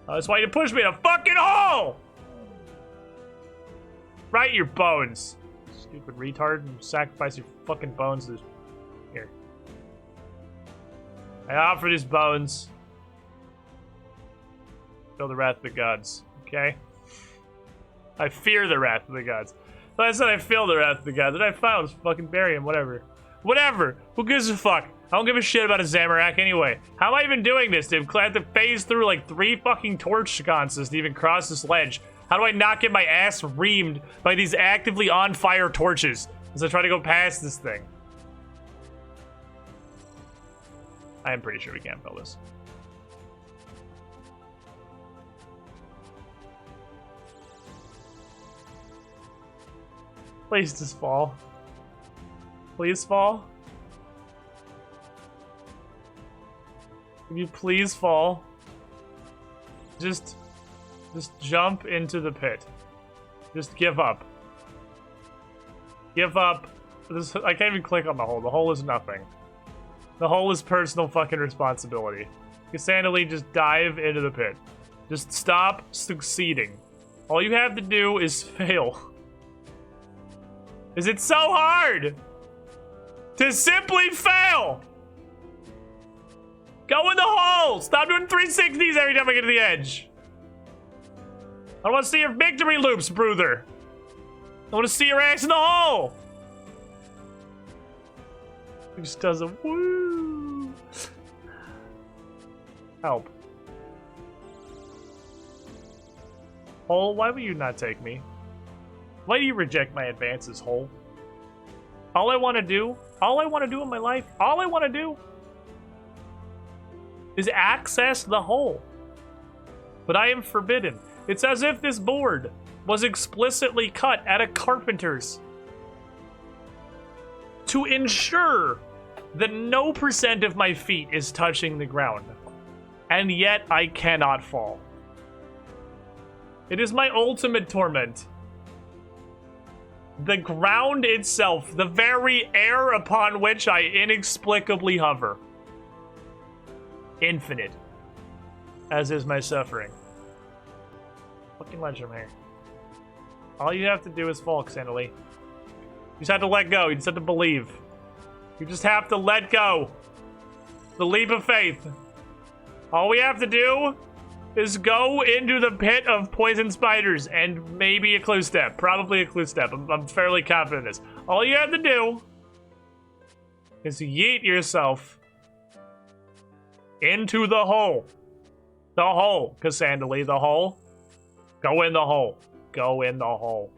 That's why you push me in a fucking hole! Right your bones. Stupid retard. You sacrifice your fucking bones to this. Here. I offer these bones. Feel the wrath of the gods. Okay? I fear the wrath of the gods. But I said I feel the wrath of the gods. And I found just fucking bury him, whatever. Whatever! Who gives a fuck? I don't give a shit about a Zamorak anyway. How am I even doing this, dude? I have to phase through like 3 fucking torch sconces to even cross this ledge. How do I not get my ass reamed by these actively on fire torches as I try to go past this thing? I am pretty sure we can't fill this. Please just fall. Please fall. Can you please fall? Just jump into the pit. Just give up. Give up. I can't even click on the hole. The hole is nothing. The hole is personal fucking responsibility. Cassandra, just dive into the pit. Just stop succeeding. All you have to do is fail. Is it so hard to simply fail? Go in the hole! Stop doing 360s every time I get to the edge. I want to see your victory loops, brother. I want to see your ass in the hole. He just does a woo. Help. Hole, why will you not take me? Why do you reject my advances, Hole? All I want to do in my life, all I want to do is access the hole. But I am forbidden. It's as if this board was explicitly cut at a carpenter's to ensure that no % of my feet is touching the ground. And yet I cannot fall. It is my ultimate torment. The ground itself, the very air upon which I inexplicably hover. Infinite. As is my suffering. Fucking ledge from here. All you have to do is fall, Cassandra. You just have to let go. You just have to believe. You just have to let go. The leap of faith. All we have to do is go into the pit of poison spiders and maybe a clue step. Probably a clue step. I'm fairly confident in this. All you have to do is yeet yourself into the hole. The hole, Cassandra, the hole. Go in the hole. Go in the hole.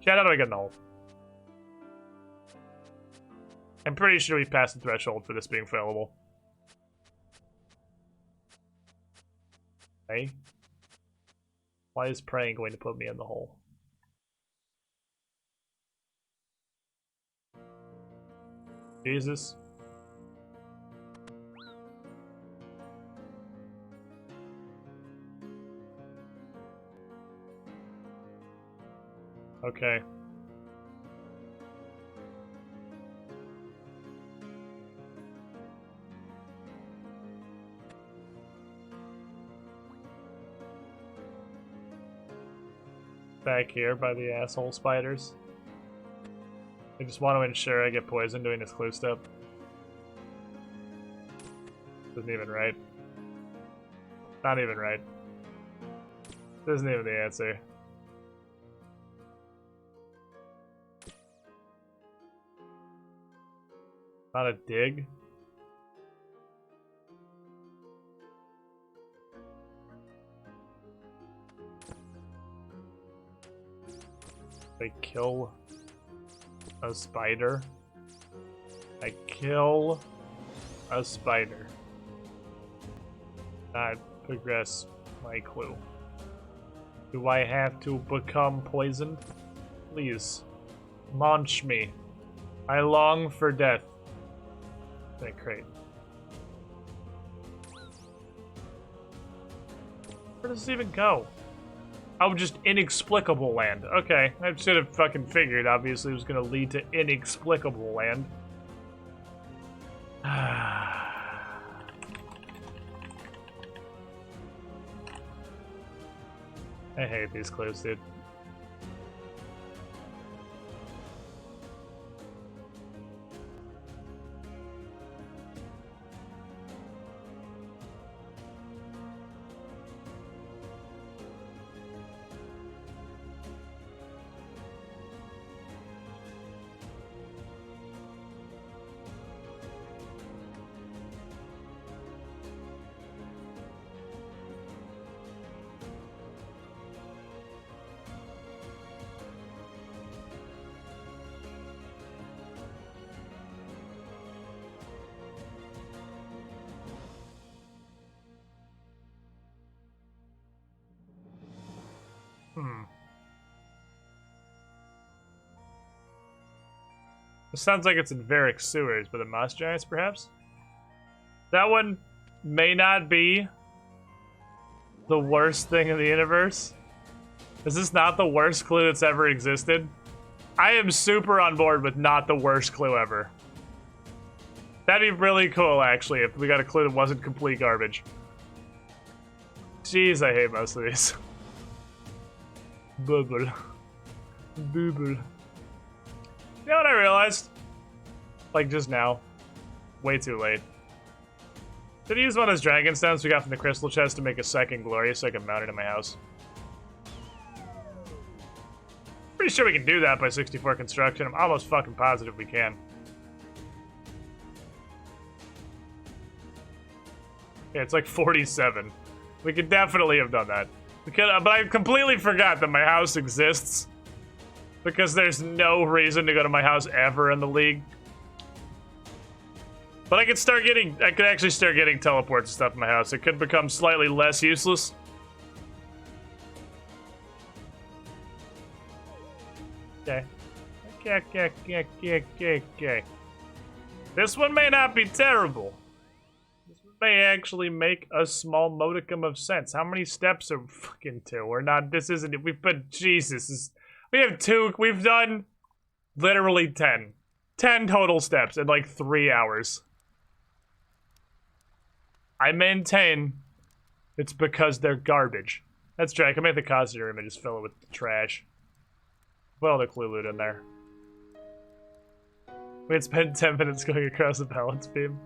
Chat, how do I get in the hole? I'm pretty sure we passed the threshold for this being failable. Okay. Why is praying going to put me in the hole? Jesus. Okay. Back here by the asshole spiders. I just want to ensure I get poisoned doing this clue step. Isn't even right. Not even right. Isn't even the answer. Not a dig? They kill a spider. I kill a spider. Not progress my clue. Do I have to become poisoned? Please, launch me. I long for death. That crate. Where does this even go? Oh, just inexplicable land. Okay, I should have fucking figured. Obviously, it was gonna lead to inexplicable land. I hate these clues, dude. It sounds like it's in Varric sewers, but the moss giants, perhaps? That one may not be the worst thing in the universe. Is this not the worst clue that's ever existed? I am super on board with not the worst clue ever. That'd be really cool, actually, if we got a clue that wasn't complete garbage. Jeez, I hate most of these. Bubble. Bubble. You know what I realized? Like just now. Way too late. Did I use one of those dragon stones we got from the crystal chest to make a second glory so I can mount it in my house? Pretty sure we can do that by 64 construction. I'm almost fucking positive we can. Yeah, it's like 47. We could definitely have done that. But I completely forgot that my house exists. Because there's no reason to go to my house ever in the league. But I could actually start getting teleports and stuff in my house. It could become slightly less useless. Okay. Okay. This one may not be terrible. This one may actually make a small modicum of sense. How many steps are fucking two? We're not, this isn't it. We've done literally 10. 10 total steps in like 3 hours. I maintain it's because they're garbage. That's true. I can make the costume room and just fill it with trash. Put all the clue loot in there. We had spent 10 minutes going across the balance beam.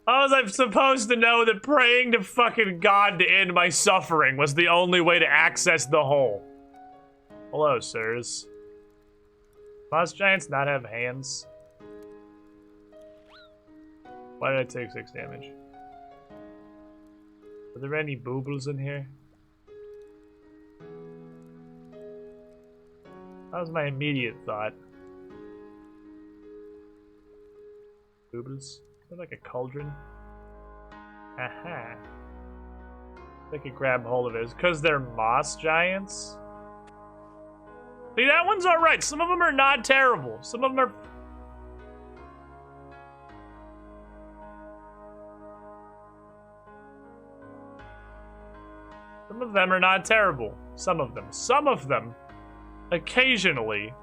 How was I supposed to know that praying to fucking God to end my suffering was the only way to access the hole? Hello, sirs. Moss giants not have hands? Why did I take 6 damage? Are there any boobles in here? That was my immediate thought. Boobles? Is that like a cauldron? Aha. They could grab hold of it. It's because they're moss giants? See, that one's alright. Some of them are not terrible. Some of them are... Some of them are not terrible. Some of them. Some of them, occasionally,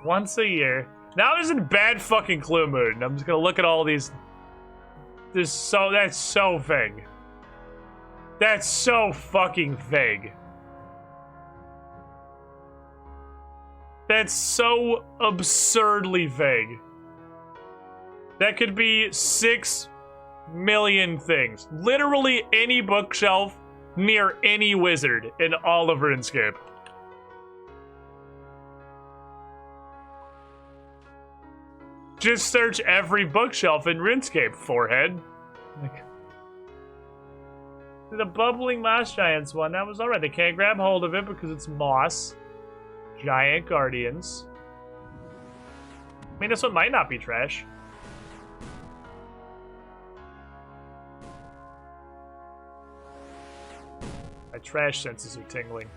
once a year. Now I'm just in bad fucking clue mood, and I'm just gonna look at all these. That's so vague. That's so fucking vague. That's so absurdly vague. That could be 6 million things. Literally any bookshelf near any wizard in all of RuneScape. Just search every bookshelf in RuneScape, forehead. Like, the bubbling moss giants one, that was alright. They can't grab hold of it because it's moss. Giant guardians. I mean, this one might not be trash. My trash senses are tingling.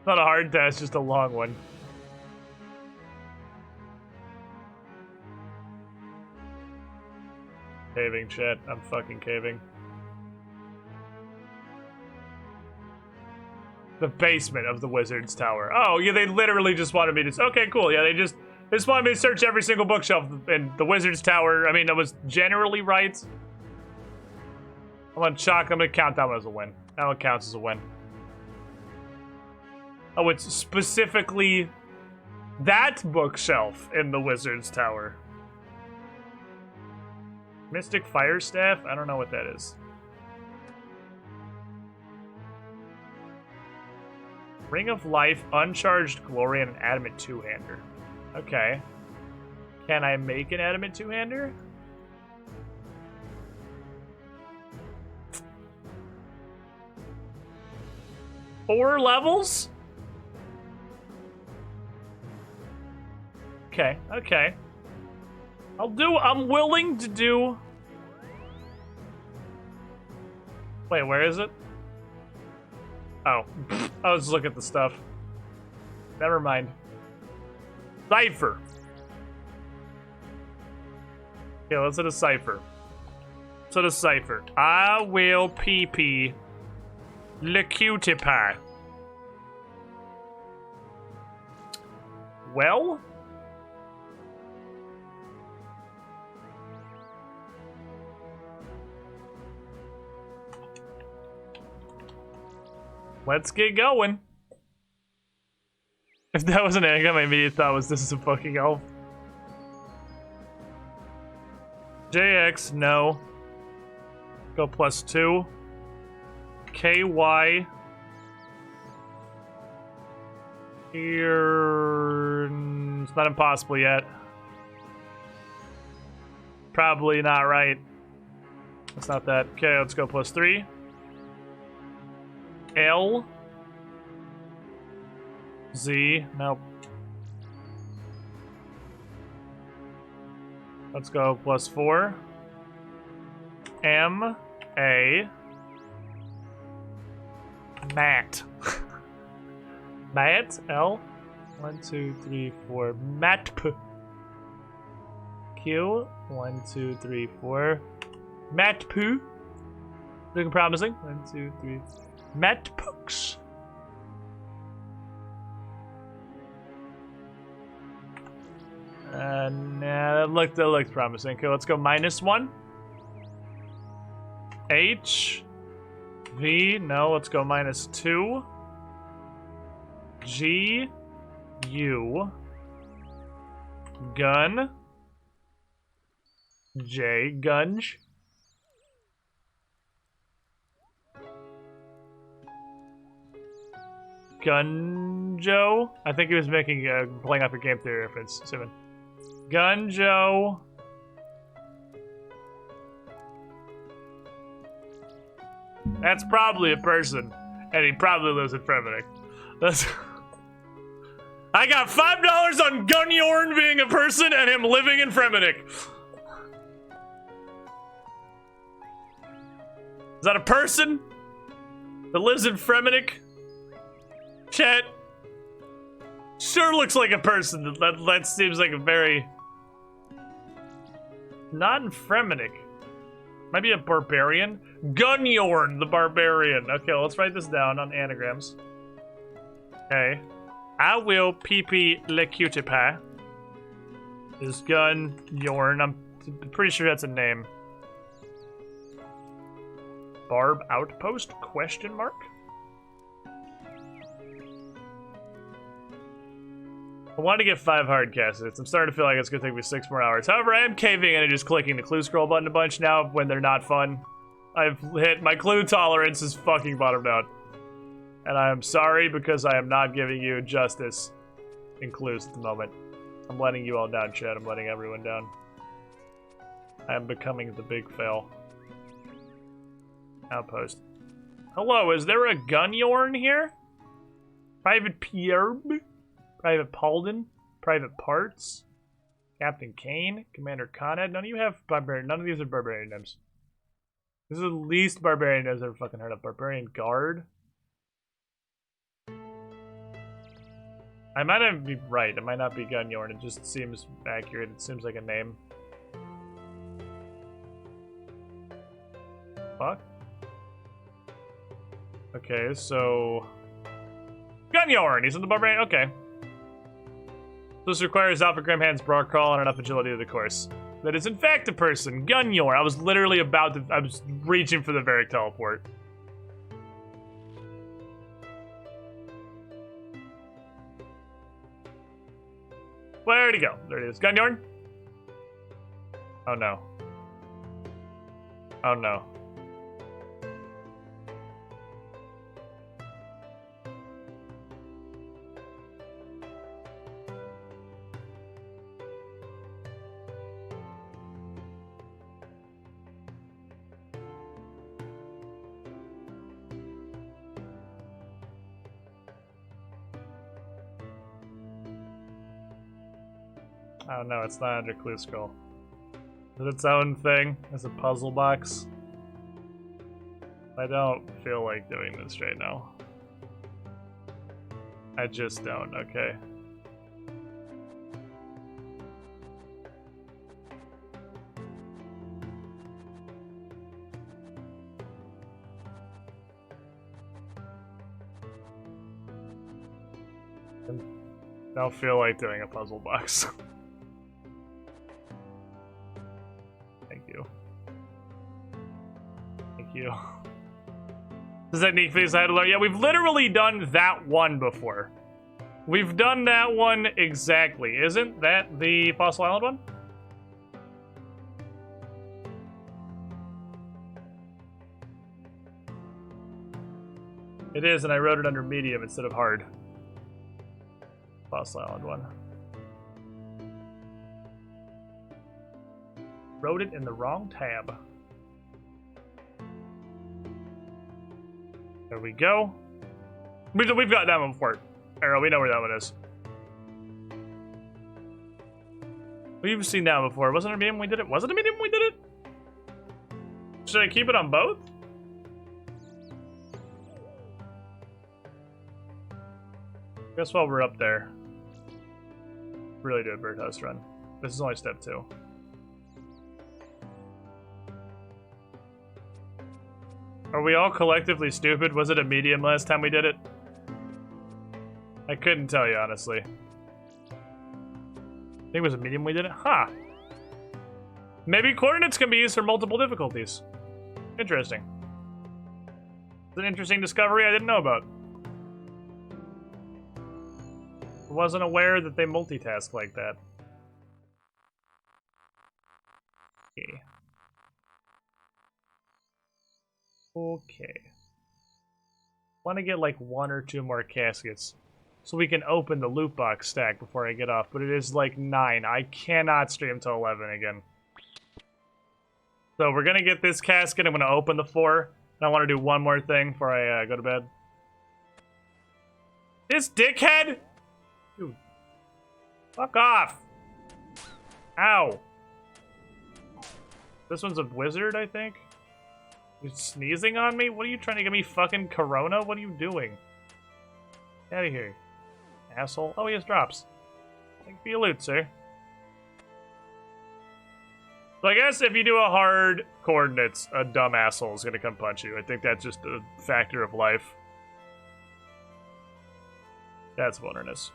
Not a hard test, just a long one. Caving, chat. I'm fucking caving. The basement of the Wizard's Tower. Oh, yeah, they literally just wanted me to... Okay, cool. Yeah, they just wanted me to search every single bookshelf in the Wizard's Tower. I mean, that was generally right. I'm gonna count that one as a win. That one counts as a win. Oh, it's specifically that bookshelf in the Wizard's Tower. Mystic Fire Staff? I don't know what that is. Ring of Life, Uncharged Glory, and an Adamant Two-Hander. Okay. Can I make an Adamant Two-Hander? Four levels? Okay, okay. I'm willing to do... Wait, where is it? Oh. I was looking at the stuff. Never mind. Cipher. Okay, let's hit a cipher. Let's hit a cipher. I will pee le cutie pie. Well... let's get going. If that was an egg, my immediate thought was this is a fucking elf. JX, no. Go +2. KY. Here... It's not impossible yet. Probably not right. It's not that. Okay, let's go +3. L. Z. Nope. Let's go +4. M. A. Matt. Matt. L. 1, 2, 3, 4. Matt. P. Q. 1, 2, 3, 4. Matt. P. Looking promising. 1, 2, 3. Matt Pooks. Nah, that looked promising. Okay, let's go -1. H. V. No, let's go -2. G. U. Gun. J. Gunge. Gunjo? I think he was making playing off a game theory reference. Simon. Gunjo. That's probably a person, and he probably lives in Fremenic. That's. I got $5 on Gunyorn being a person and him living in Fremenic. Is that a person that lives in Fremenic? Chat. Sure looks like a person. That seems like a very... Not in Fremenic. Might be a barbarian. Gunyorn, the barbarian. Okay, let's write this down on anagrams. Okay. I will pee le cutie pie. Is Gunyorn. I'm pretty sure that's a name. Barb Outpost? Question mark? I want to get 5 hard caskets. I'm starting to feel like it's going to take me 6 more hours. However, I am caving in and just clicking the clue scroll button a bunch now when they're not fun. I've hit my clue tolerance is fucking bottomed out. And I am sorry because I am not giving you justice in clues at the moment. I'm letting you all down, chat. I'm letting everyone down. I am becoming the big fail. Outpost. Hello, is there a Gunyorn here? Private Pierre? Private Paulden? Private Parts? Captain Kane? Commander Conrad? None of you have barbarian. None of these are barbarian names. This is the least barbarian names I've ever fucking heard of. Barbarian Guard? I might not be right. It might not be Gunyorn. It just seems accurate. It seems like a name. Fuck. Okay, so... Gunyorn! He's in the barbarian... Okay. This requires Alpha Grimhand's broad crawl and enough agility to the course. That is in fact a person. Gunyorn! I was literally about to... I was reaching for the Varric teleport. Where'd he go? There it is. Gunyorn? Oh no. Oh no. Oh no, it's not under Clue Scroll. It's its own thing. It's a puzzle box. I don't feel like doing this right now. I just don't, okay. I don't feel like doing a puzzle box. You. The technique phase I had to learn. Yeah, we've literally done that one before. We've done that one exactly. Isn't that the Fossil Island one? It is, and I wrote it under medium instead of hard. Fossil Island one. Wrote it in the wrong tab. There we go. We've got that one before. Arrow, we know where that one is. We've seen that one before. Wasn't it a medium we did it? Was it a medium we did it? Should I keep it on both? Guess while we're up there, really do a birdhouse run. This is only step 2. Are we all collectively stupid? Was it a medium last time we did it? I couldn't tell you, honestly. I think it was a medium we did it? Huh. Maybe coordinates can be used for multiple difficulties. Interesting. It's an interesting discovery I didn't know about. I wasn't aware that they multitask like that. Okay. Okay. Want to get like 1 or 2 more caskets so we can open the loot box stack before I get off, but it is like 9. I cannot stream till 11 again. So we're gonna get this casket. I'm gonna open the 4, and I want to do one more thing before I go to bed. This dickhead! Dude. Fuck off! Ow! This one's a wizard, I think? You're sneezing on me? What are you trying to give me fucking corona? What are you doing? Get out of here. Asshole. Oh, he has drops. Thank you for your loot, sir. So I guess if you do a hard coordinates, a dumb asshole is gonna come punch you. I think that's just a factor of life. That's wilderness.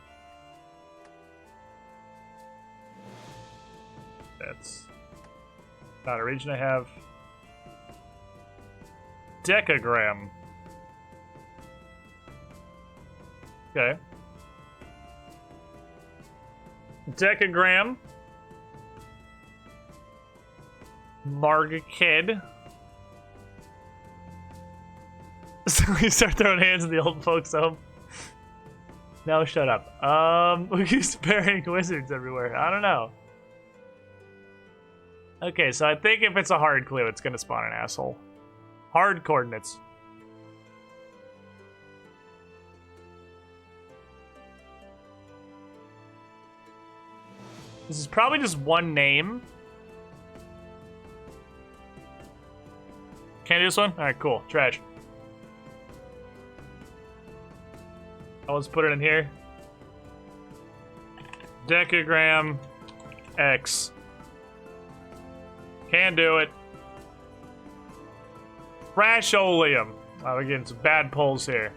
That's not a region I have. Decagram. Okay. Decagram. Margakid. So we start throwing hands in the old folks' home. No, shut up. We keep sparing wizards everywhere. I don't know. Okay, so I think if it's a hard clue, it's gonna spawn an asshole. Hard coordinates. This is probably just one name. Can't do this one? Alright, cool. Trash. I'll just put it in here. Decagram X. Can do it. Rasholeum. Oh, we're getting some bad pulls here.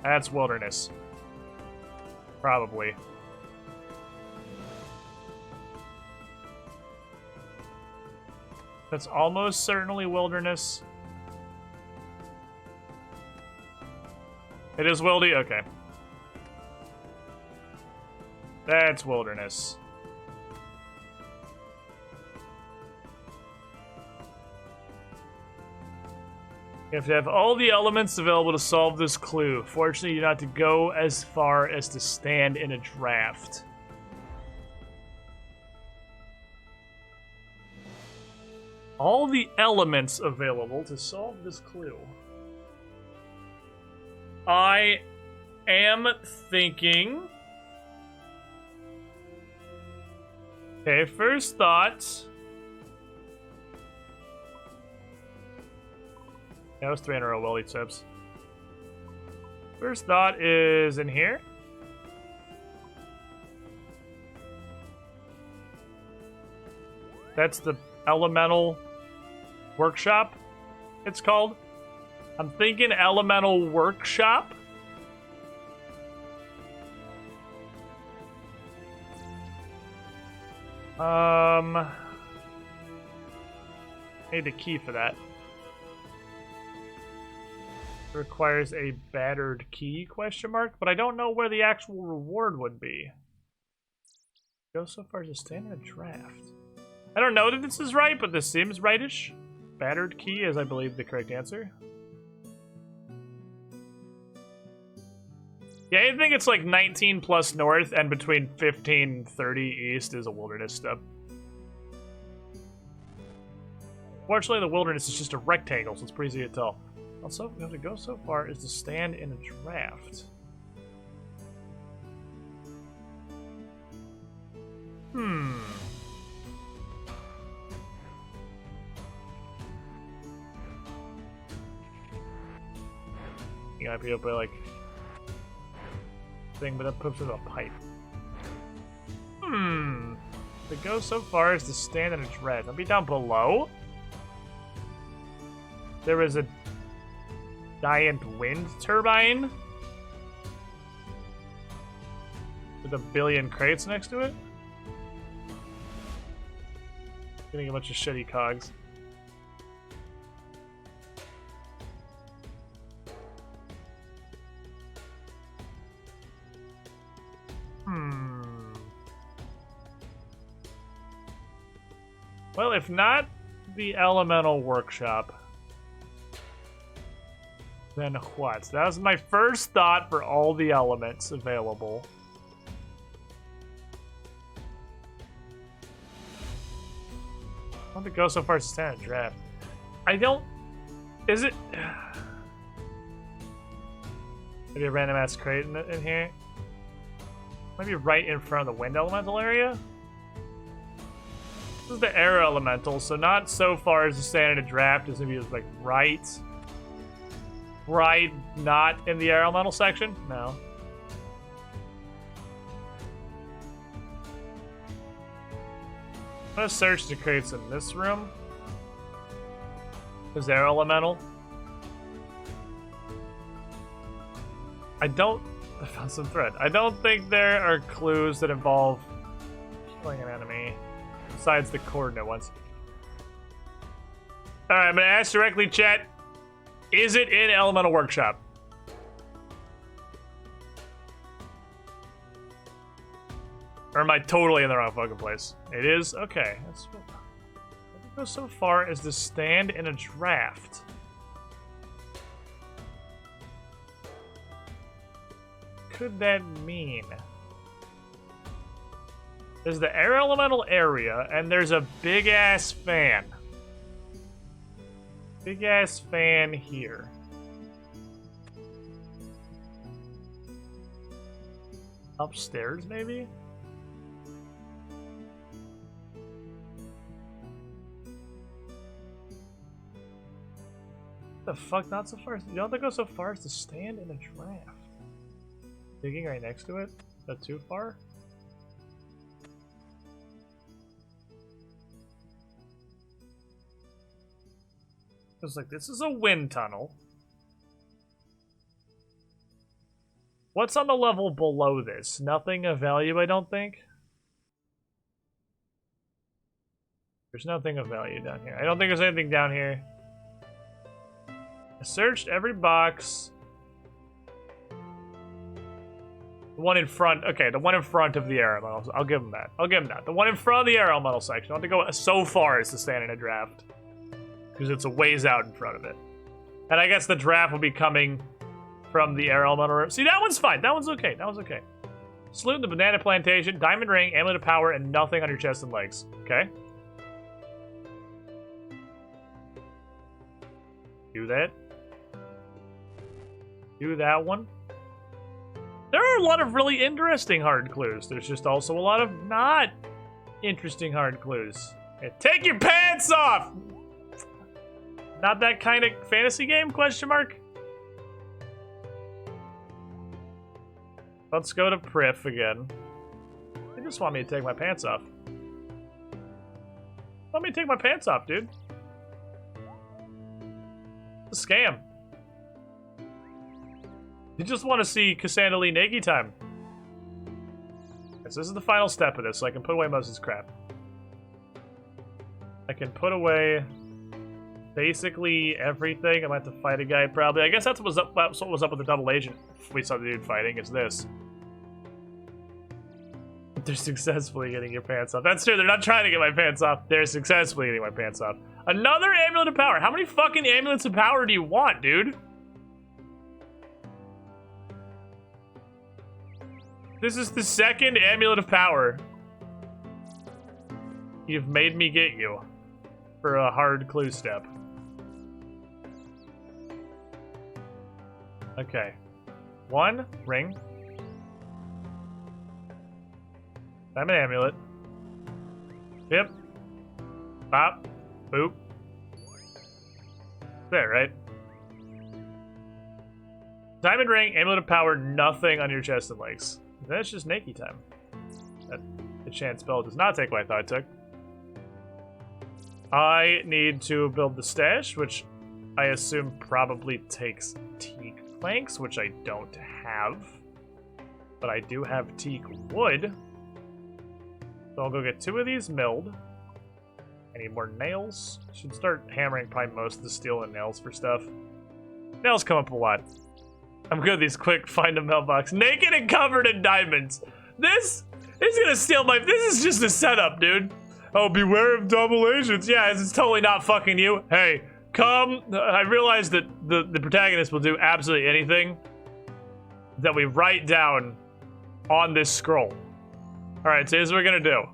That's wilderness. Probably. That's almost certainly wilderness. It is wildy? Okay. That's wilderness. You have to have all the elements available to solve this clue. Fortunately, you don't have to go as far as to stand in a draft. All the elements available to solve this clue. I am thinking... Okay, first thoughts. That was 3 in a row, Wildy tips. First thought is in here. That's the elemental workshop, it's called. I'm thinking elemental workshop. Need a key for that. Requires a battered key, question mark, but I don't know where the actual reward would be. Go so far as to stand in a draft. I don't know that this is right, but this seems rightish. Battered key is, I believe, the correct answer. Yeah, I think it's like 19 plus north and between 15 30 east is a wilderness step. Fortunately, the wilderness is just a rectangle, so it's pretty easy to tell. Also, we have to go so far as to stand in a draft. You gotta be up by like thing, but that puts in a pipe. To go so far as to stand in a draft. I'll be down below. There is a giant wind turbine with a billion crates next to it. Getting a bunch of shitty cogs. Well, if not the elemental workshop, then what? That was my first thought for all the elements available. I want to go so far as to stand a draft. I don't... Is it... Maybe a random ass crate in here? Maybe right in front of the wind elemental area? This is the air elemental, so not so far as to stand in a draft as maybe it's like right, not in the air elemental section? No. I'm gonna search the crates in this room. Is air elemental? I found some thread. I don't think there are clues that involve killing an enemy. Besides the coordinate ones. Alright, I'm gonna ask directly, chat. Is it in Elemental Workshop? Or am I totally in the wrong fucking place? It is? Okay. Let's go so far as to stand in a draft. Could that mean? There's the air elemental area, and there's a big-ass fan. Big-ass fan here. Upstairs, maybe? The fuck? Not so far. You don't have to go so far as to stand in a draft. Digging right next to it? Is that too far? It's like, this is a wind tunnel. What's on the level below this? Nothing of value, I don't think. There's nothing of value down here. I don't think there's anything down here. I searched every box. The one in front. Okay, the one in front of the air elemental. I'll give him that. I'll give him that. The one in front of the air elemental section. I don't have to go so far as to stand in a draft. Because it's a ways out in front of it. And I guess the draft will be coming from the air elemental. See, that one's fine. That one's okay. That one's okay. Salute in the banana plantation, diamond ring, amulet of power, and nothing on your chest and legs. Okay. Do that. Do that one. There are a lot of really interesting hard clues. There's just also a lot of not interesting hard clues. Yeah, take your pants off! Not that kind of fantasy game, question mark? Let's go to Prif again. They just want me to take my pants off. Want me to take my pants off, dude. It's a scam. You just want to see Cassandra Lee naked time. So this is the final step of this, so I can put away most of this crap. I can put away basically everything. I might have to fight a guy probably. I guess that's what was up with the double agent. If we saw the dude fighting, it's this. They're successfully getting your pants off. That's true, they're not trying to get my pants off. They're successfully getting my pants off. Another amulet of power. How many fucking amulets of power do you want, dude? This is the second amulet of power you've made me get you for a hard clue step. Okay. One ring. Diamond amulet. Yep. Pop. Boop. There, right? Diamond ring, amulet of power, nothing on your chest and legs. Then it's just naked time. That enchant spell does not take what I thought it took. I need to build the stash, which I assume probably takes teak planks, which I don't have. But I do have teak wood. So I'll go get 2 of these milled. I need more nails. Should start hammering probably most of the steel and nails for stuff. Nails come up a lot. I'm good at these quick find a mailbox. Naked and covered in diamonds. This is gonna steal my... This is just a setup, dude. Oh, beware of double agents. Yeah, it's totally not fucking you. Hey, come. I realize that the protagonist will do absolutely anything that we write down on this scroll. Alright, so here's what we're gonna do.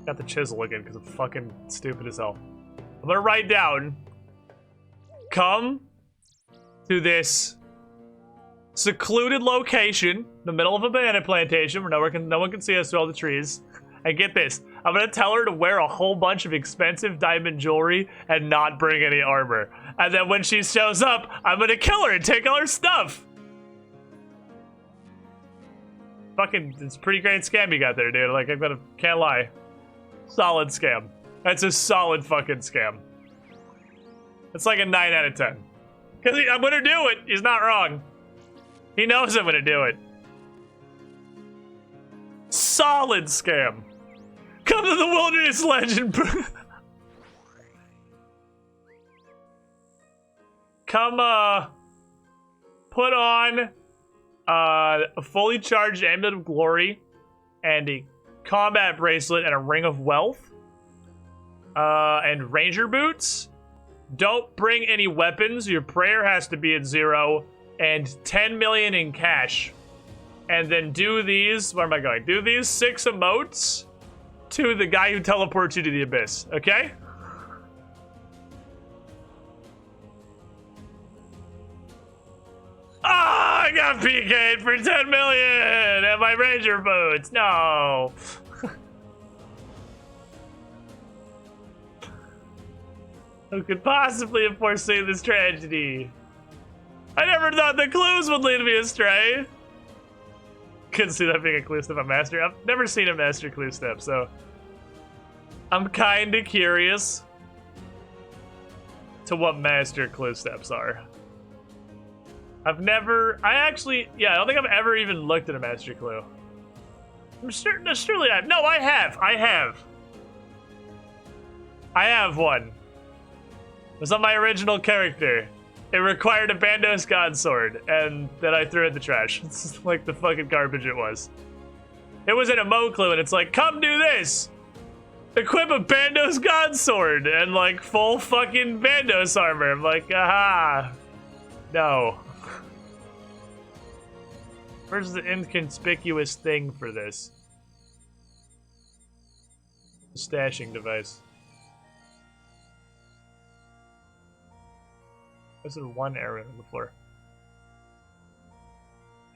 Got the chisel again because I'm fucking stupid as hell. I'm gonna write down, come to this secluded location in the middle of a banana plantation where no one can see us through all the trees. And get this, I'm gonna tell her to wear a whole bunch of expensive diamond jewelry and not bring any armor. And then when she shows up, I'm gonna kill her and take all her stuff. Fucking, it's a pretty great scam you got there, dude. Like, can't lie. Solid scam. That's a solid fucking scam. It's like a 9 out of 10. Because I'm gonna do it. He's not wrong. He knows I'm gonna do it. Solid scam. Come to the Wilderness Legend. Come, put on a fully charged Amulet of Glory and a combat bracelet and a ring of wealth. And ranger boots. Don't bring any weapons. Your prayer has to be at 0. And 10 million in cash. And then do these, where am I going? Do these 6 emotes to the guy who teleports you to the abyss, okay? Ah, I got PK'd for 10 million and my ranger boots, no. Who could possibly have foreseen this tragedy? I never thought the clues would lead me astray. Couldn't see that being a clue step on master. I've never seen a master clue step, so I'm kind of curious to what master clue steps are. I don't think I've ever even looked at a master clue. I'm sure, no, surely I have one. It's on my original character. It required a Bandos Godsword, and then I threw it in the trash. It's like the fucking garbage it was. It was an emote clue, and it's like, come do this! Equip a Bandos Godsword, and like full fucking Bandos armor. I'm like, aha. No. Where's the inconspicuous thing for this? The stashing device. This is one arrow on the floor.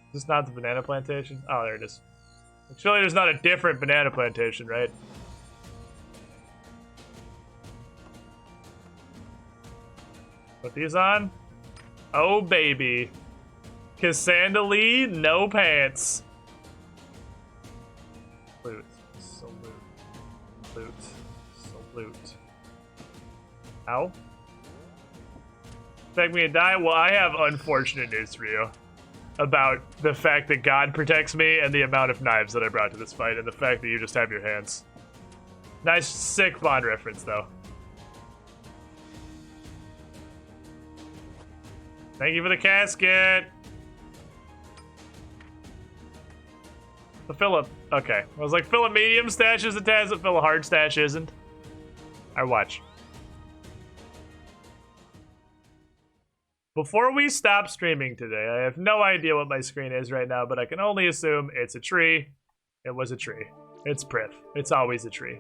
Is this not the banana plantation? Oh, there it is. Surely there's not a different banana plantation, right? Put these on. Oh, baby. Cassandra Lee, no pants. Salute. Ow. Expect me to die? Well, I have unfortunate news for you about the fact that God protects me and the amount of knives that I brought to this fight and the fact that you just have your hands. Nice, sick Bond reference, though. Thank you for the casket. The Philip. Okay. I was like, Philip medium stash is a Taz, but Philip hard stash isn't. I watch. Before we stop streaming today, I have no idea what my screen is right now, but I can only assume it's a tree. It was a tree. It's Prith. It's always a tree.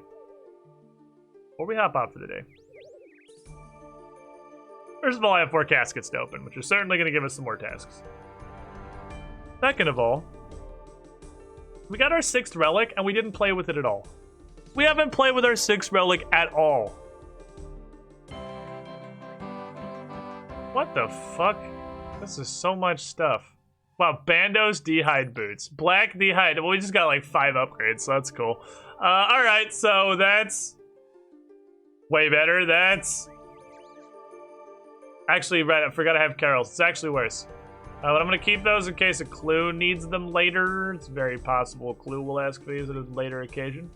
Before we hop off for the day. First of all, I have 4 caskets to open, which are certainly going to give us some more tasks. Second of all, we got our 6th relic, and we didn't play with it at all. We haven't played with our 6th relic at all. What the fuck? This is so much stuff. Wow, Bandos D'hide boots. Black D'hide. Well, we just got like 5 upgrades, so that's cool. Alright, so that's way better. That's actually, right, I forgot I have Carol's. It's actually worse. But I'm gonna keep those in case a Clue needs them later. It's very possible Clue will ask for these at a later occasion.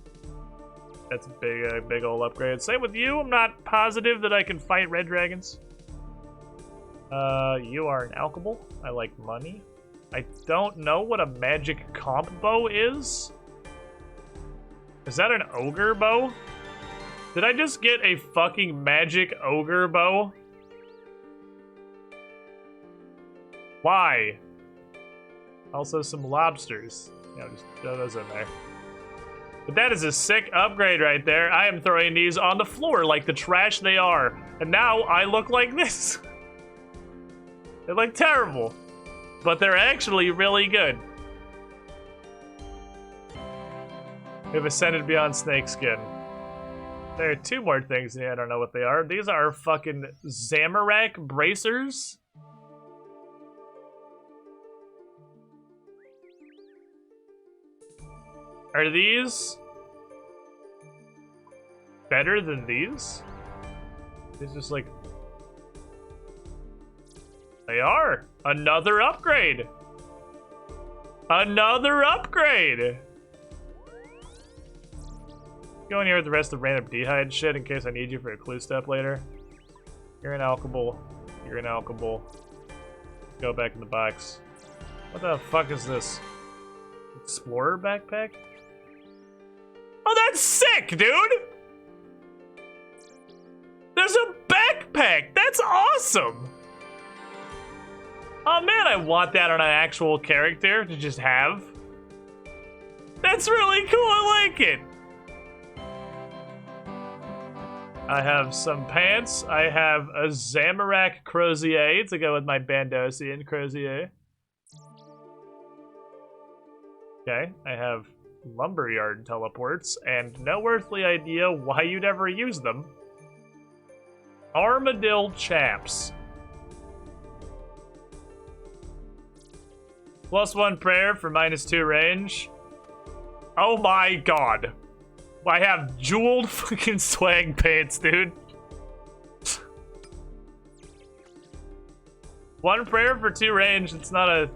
That's a big old upgrade. Same with you. I'm not positive that I can fight red dragons. You are an alchable. I like money. I don't know what a magic comp bow is. Is that an ogre bow? Did I just get a fucking magic ogre bow? Why? Also some lobsters. Yeah, just throw those in there. But that is a sick upgrade right there. I am throwing these on the floor like the trash they are. And now I look like this. They look terrible. But they're actually really good. We have ascended beyond snakeskin. There are 2 more things in here. I don't know what they are. These are fucking Zamorak bracers. Are these better than these? These just like... They are. Another upgrade. Another upgrade. Go in here with the rest of random D'hide shit in case I need you for a clue step later. You're an alchable. You're an alchable. Go back in the box. What the fuck is this? Explorer backpack? Oh, that's sick, dude! There's a backpack! That's awesome! Oh man, I want that on an actual character to just have. That's really cool, I like it! I have some pants. I have a Zamorak Crozier to go with my Bandosian Crozier. Okay, I have Lumberyard teleports, and no earthly idea why you'd ever use them. Armadillo Chaps. +1 prayer for -2 range. Oh my god. I have jeweled fucking swag pants, dude. 1 prayer for 2 range. It's not a...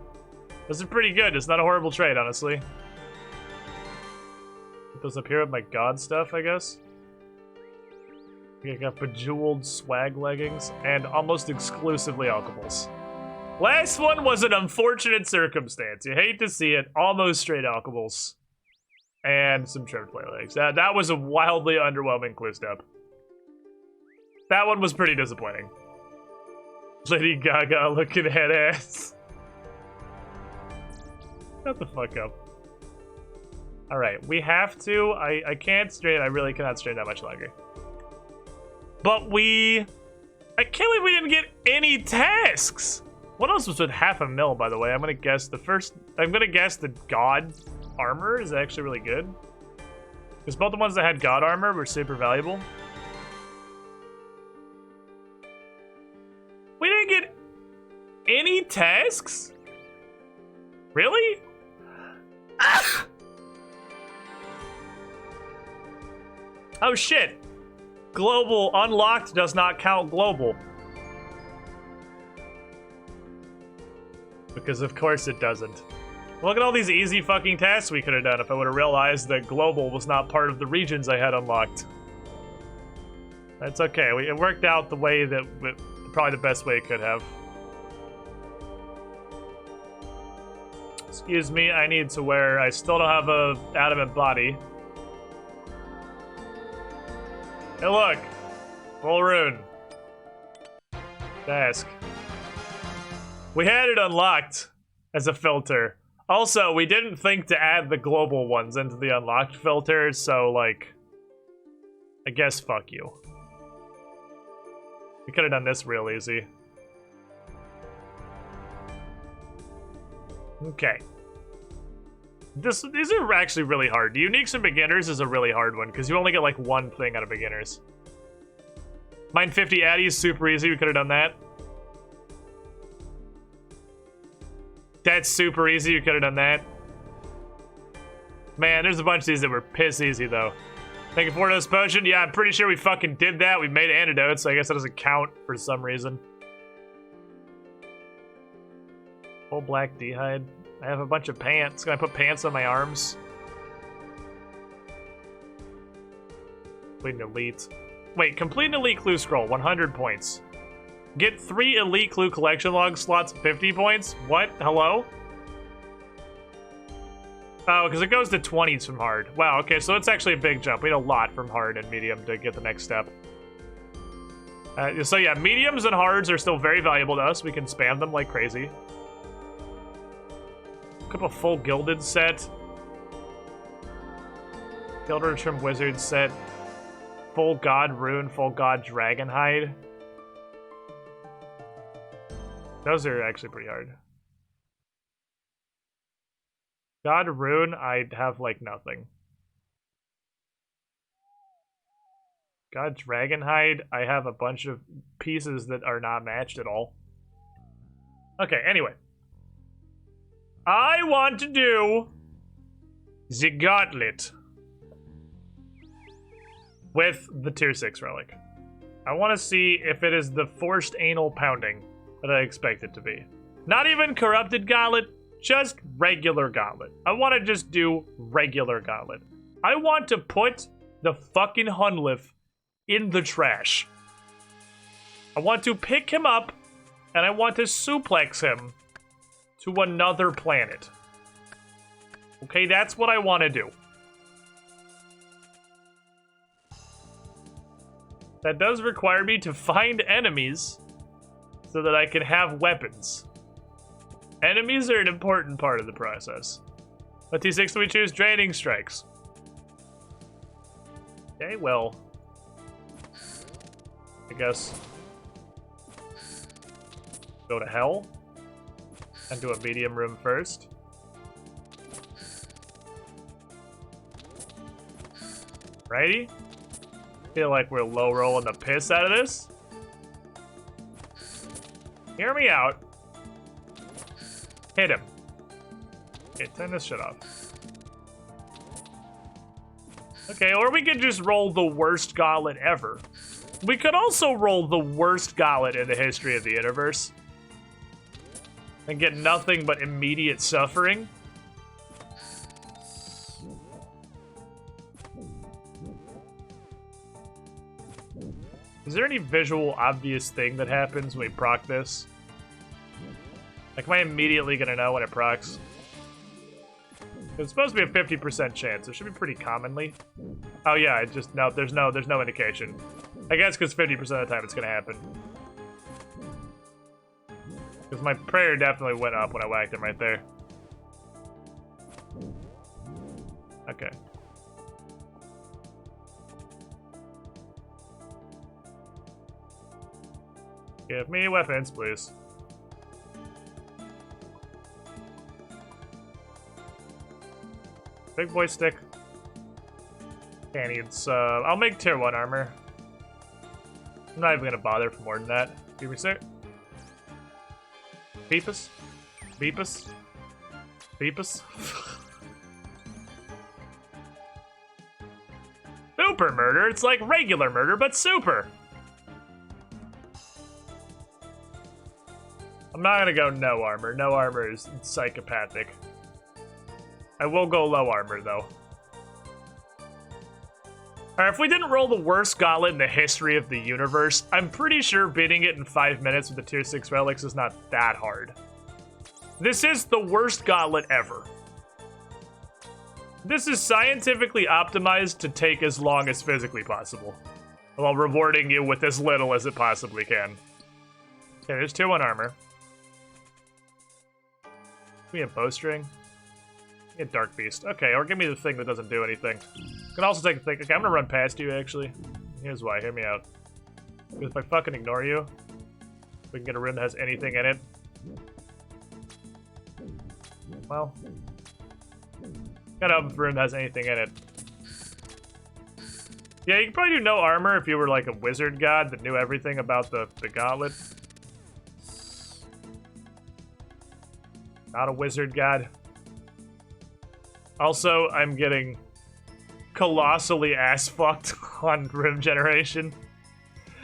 This is pretty good. It's not a horrible trade, honestly. Put those up here with my god stuff, I guess. I got bejeweled swag leggings and almost exclusively alcohols. Last one was an unfortunate circumstance. You hate to see it. Almost straight alcohols. And some trimmed play legs. That was a wildly underwhelming clue step. That one was pretty disappointing. Lady Gaga looking head ass. Shut the fuck up. Alright, we have to. I can't strain. I really cannot strain that much longer. But I can't believe we didn't get any tasks. What else was with 500 mil, by the way? I'm gonna guess the God armor is actually really good. Because both the ones that had God armor were super valuable. We didn't get any tasks? Really? Ah! Oh shit. Global unlocked does not count global. Because of course it doesn't. Look at all these easy fucking tasks we could have done if I would have realized that global was not part of the regions I had unlocked. That's okay. It worked out the way that... probably the best way it could have. Excuse me, I need to wear... I still don't have a adamant body. Hey look! Full rune. Task. We had it unlocked as a filter. Also, we didn't think to add the global ones into the unlocked filters, so like... I guess fuck you. We could have done this real easy. Okay. These are actually really hard. The uniques and beginners is a really hard one, because you only get like one thing out of beginners. Mine 50 Addy is super easy, we could have done that. That's super easy, we could have done that. Man, there's a bunch of these that were piss easy though. Thank you for this potion. Yeah, I'm pretty sure we fucking did that. We made antidotes, so I guess that doesn't count for some reason. Full black D-hide. I have a bunch of pants. Can I put pants on my arms? Complete an elite. Wait, complete an elite clue scroll, 100 points. Get 3 elite clue collection log slots, 50 points? What? Hello? Oh, because it goes to 20s from hard. Wow, okay, so it's actually a big jump. We need a lot from hard and medium to get the next step. So yeah, mediums and hards are still very valuable to us. We can spam them like crazy. Pick up a full gilded set. Gilded Trim Wizard set. Full God Rune, full God Dragon Hide. Those are actually pretty hard. God Rune, I'd have like nothing. God Dragonhide, I have a bunch of pieces that are not matched at all. Okay, anyway. I want to do the Gauntlet with the tier 6 relic. I want to see if it is the forced anal pounding that I expect it to be. Not even corrupted gauntlet, just regular gauntlet. I want to just do regular gauntlet. I want to put the fucking Hunlif in the trash. I want to pick him up and I want to suplex him to another planet. Okay, that's what I want to do. That does require me to find enemies so that I can have weapons. Enemies are an important part of the process. What T6 do we choose? Draining Strikes. Okay, well, I guess go to hell and do a medium room first. Righty? Feel like we're low rolling the piss out of this. Hear me out. Hit him. Okay, turn this shit off. Okay, or we could just roll the worst gauntlet ever. We could also roll the worst gauntlet in the history of the universe. And get nothing but immediate suffering. Is there any visual obvious thing that happens when we proc this? Like, am I immediately gonna know when it procs? It's supposed to be a 50% chance. It should be pretty commonly. Oh yeah, it just no. There's no indication. I guess because 50% of the time it's gonna happen. Because my prayer definitely went up when I whacked him right there. Okay. Give me weapons, please. Big boy stick. Okay, needs, I'll make tier 1 armor. I'm not even gonna bother for more than that. Give me sir. Beepus. Beepus. Beepus. Super murder. It's like regular murder, but super. I'm not gonna go no armor. No armor is psychopathic. I will go low armor, though. Alright, if we didn't roll the worst gauntlet in the history of the universe, I'm pretty sure beating it in 5 minutes with the tier 6 relics is not that hard. This is the worst gauntlet ever. This is scientifically optimized to take as long as physically possible, while rewarding you with as little as it possibly can. Okay, there's tier 1 armor. Give me a bowstring. Give me a dark beast. Okay, or give me the thing that doesn't do anything. You can also take the thing. Okay, I'm gonna run past you, actually. Here's why, hear me out. Because if I fucking ignore you, we can get a room that has anything in it. Well, gotta open a room that has anything in it. Yeah, you could probably do no armor if you were like a wizard god that knew everything about the gauntlet. Not a wizard god. Also, I'm getting colossally ass-fucked on room generation.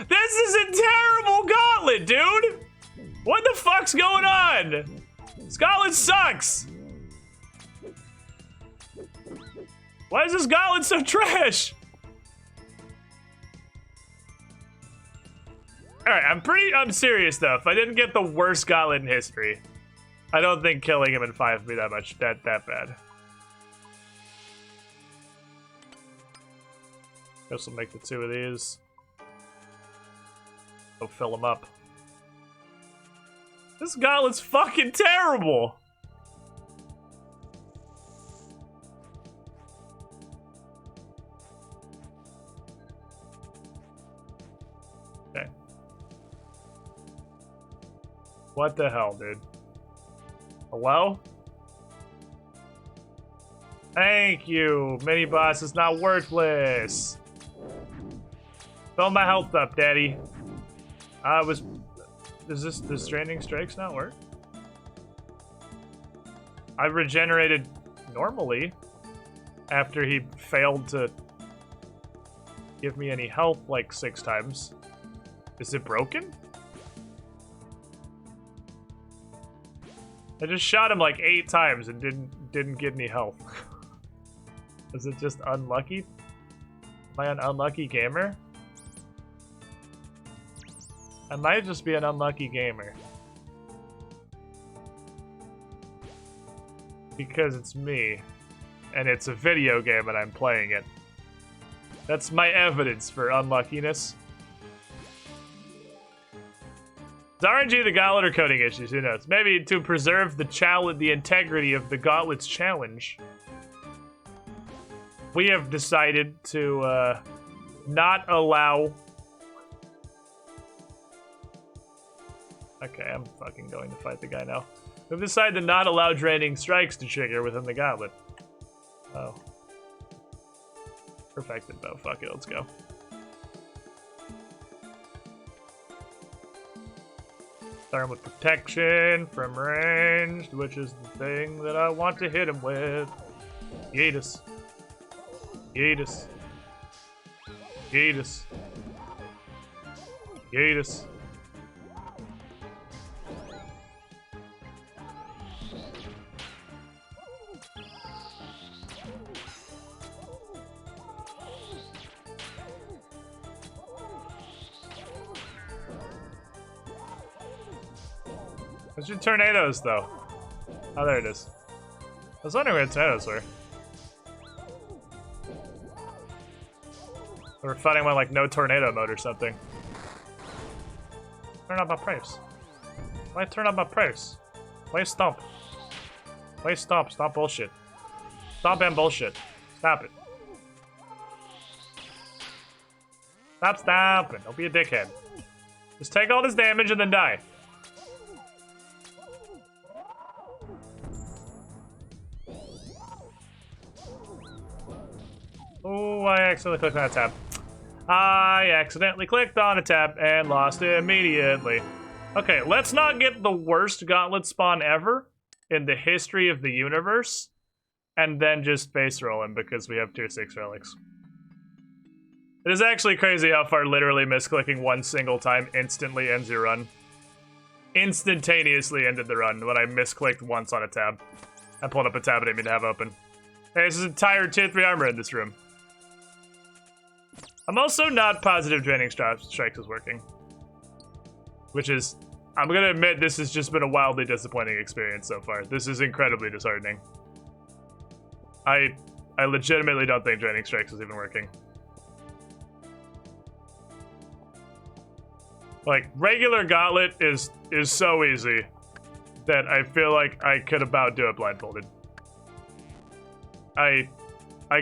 This is a terrible gauntlet, dude! What the fuck's going on? This gauntlet sucks! Why is this gauntlet so trash? Alright, I'm serious though. If I didn't get the worst gauntlet in history, I don't think killing him in 5 would be that bad. Guess we'll make the 2 of these. Go fill them up. This gauntlet's fucking terrible! Okay. What the hell, dude? Hello? Thank you! Mini boss is not worthless! Fill my health up, daddy. Does Draining Strikes not work? I regenerated normally after he failed to give me any health like 6 times. Is it broken? I just shot him like 8 times and didn't get any health. Is it just unlucky? Am I an unlucky gamer? I might just be an unlucky gamer. Because it's me. And it's a video game and I'm playing it. That's my evidence for unluckiness. Is RNG the gauntlet or coding issues? Who knows? Maybe to preserve the integrity of the gauntlet's challenge. We have decided to not allow. Okay, I'm fucking going to fight the guy now. We've decided to not allow draining strikes to trigger within the gauntlet. Oh. Perfected bow. Fuck it, let's go. Start with protection from ranged, which is the thing that I want to hit him with. Yeetus. Yeetus. Yeetus. Yeetus. Where's your tornadoes, though? Oh, there it is. I was wondering where the tornadoes were. We're fighting one like no tornado mode or something. Turn up my price. Why turn up my price? Why stomp? Why stomp? Stop bullshit. Stop and bullshit. Stop it. Stop stomping. Don't be a dickhead. Just take all this damage and then die. Oh, I accidentally clicked on a tab. I accidentally clicked on a tab and lost it immediately. Okay, let's not get the worst gauntlet spawn ever in the history of the universe and then just face roll him because we have tier 6 relics. It is actually crazy how far literally misclicking one single time instantly ends your run. Instantaneously ended the run when I misclicked once on a tab. I pulled up a tab I didn't mean to have open. Hey, this is entire tier 3 armor in this room. I'm also not positive draining strikes is working. Which is, I'm gonna admit this has just been a wildly disappointing experience so far. This is incredibly disheartening. I legitimately don't think draining strikes is even working. Like, regular gauntlet is so easy that I feel like I could about do it blindfolded. I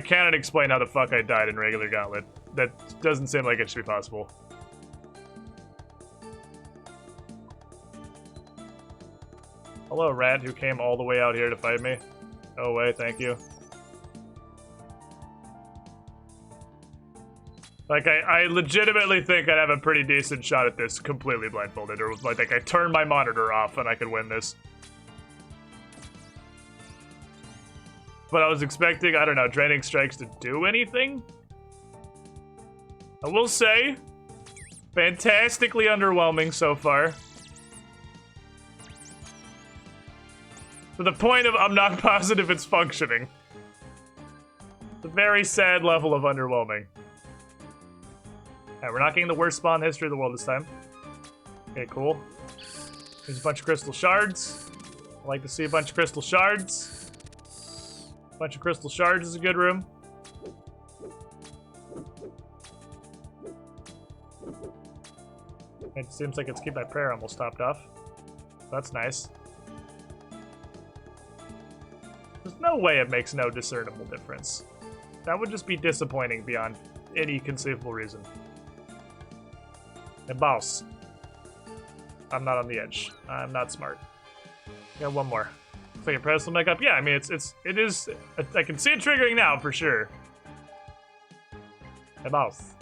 cannot explain how the fuck I died in regular gauntlet. That doesn't seem like it should be possible. Hello, rat who came all the way out here to fight me. No way, thank you. Like, I legitimately think I'd have a pretty decent shot at this completely blindfolded, or like I turn my monitor off and I could win this. But I was expecting, I don't know, draining strikes to do anything? I will say, fantastically underwhelming so far. To the point of I'm not positive it's functioning. It's a very sad level of underwhelming. Alright, we're not getting the worst spawn in the history of the world this time. Okay, cool. There's a bunch of crystal shards. I like to see a bunch of crystal shards. A bunch of crystal shards is a good room. It seems like it's Keep My Prayer almost stopped off. That's nice. There's no way it makes no discernible difference. That would just be disappointing beyond any conceivable reason. And boss. I'm not on the edge. I'm not smart. Got one more. Looks like your press will make up. Yeah, I mean, it is. I can see it triggering now for sure. Hey, boss.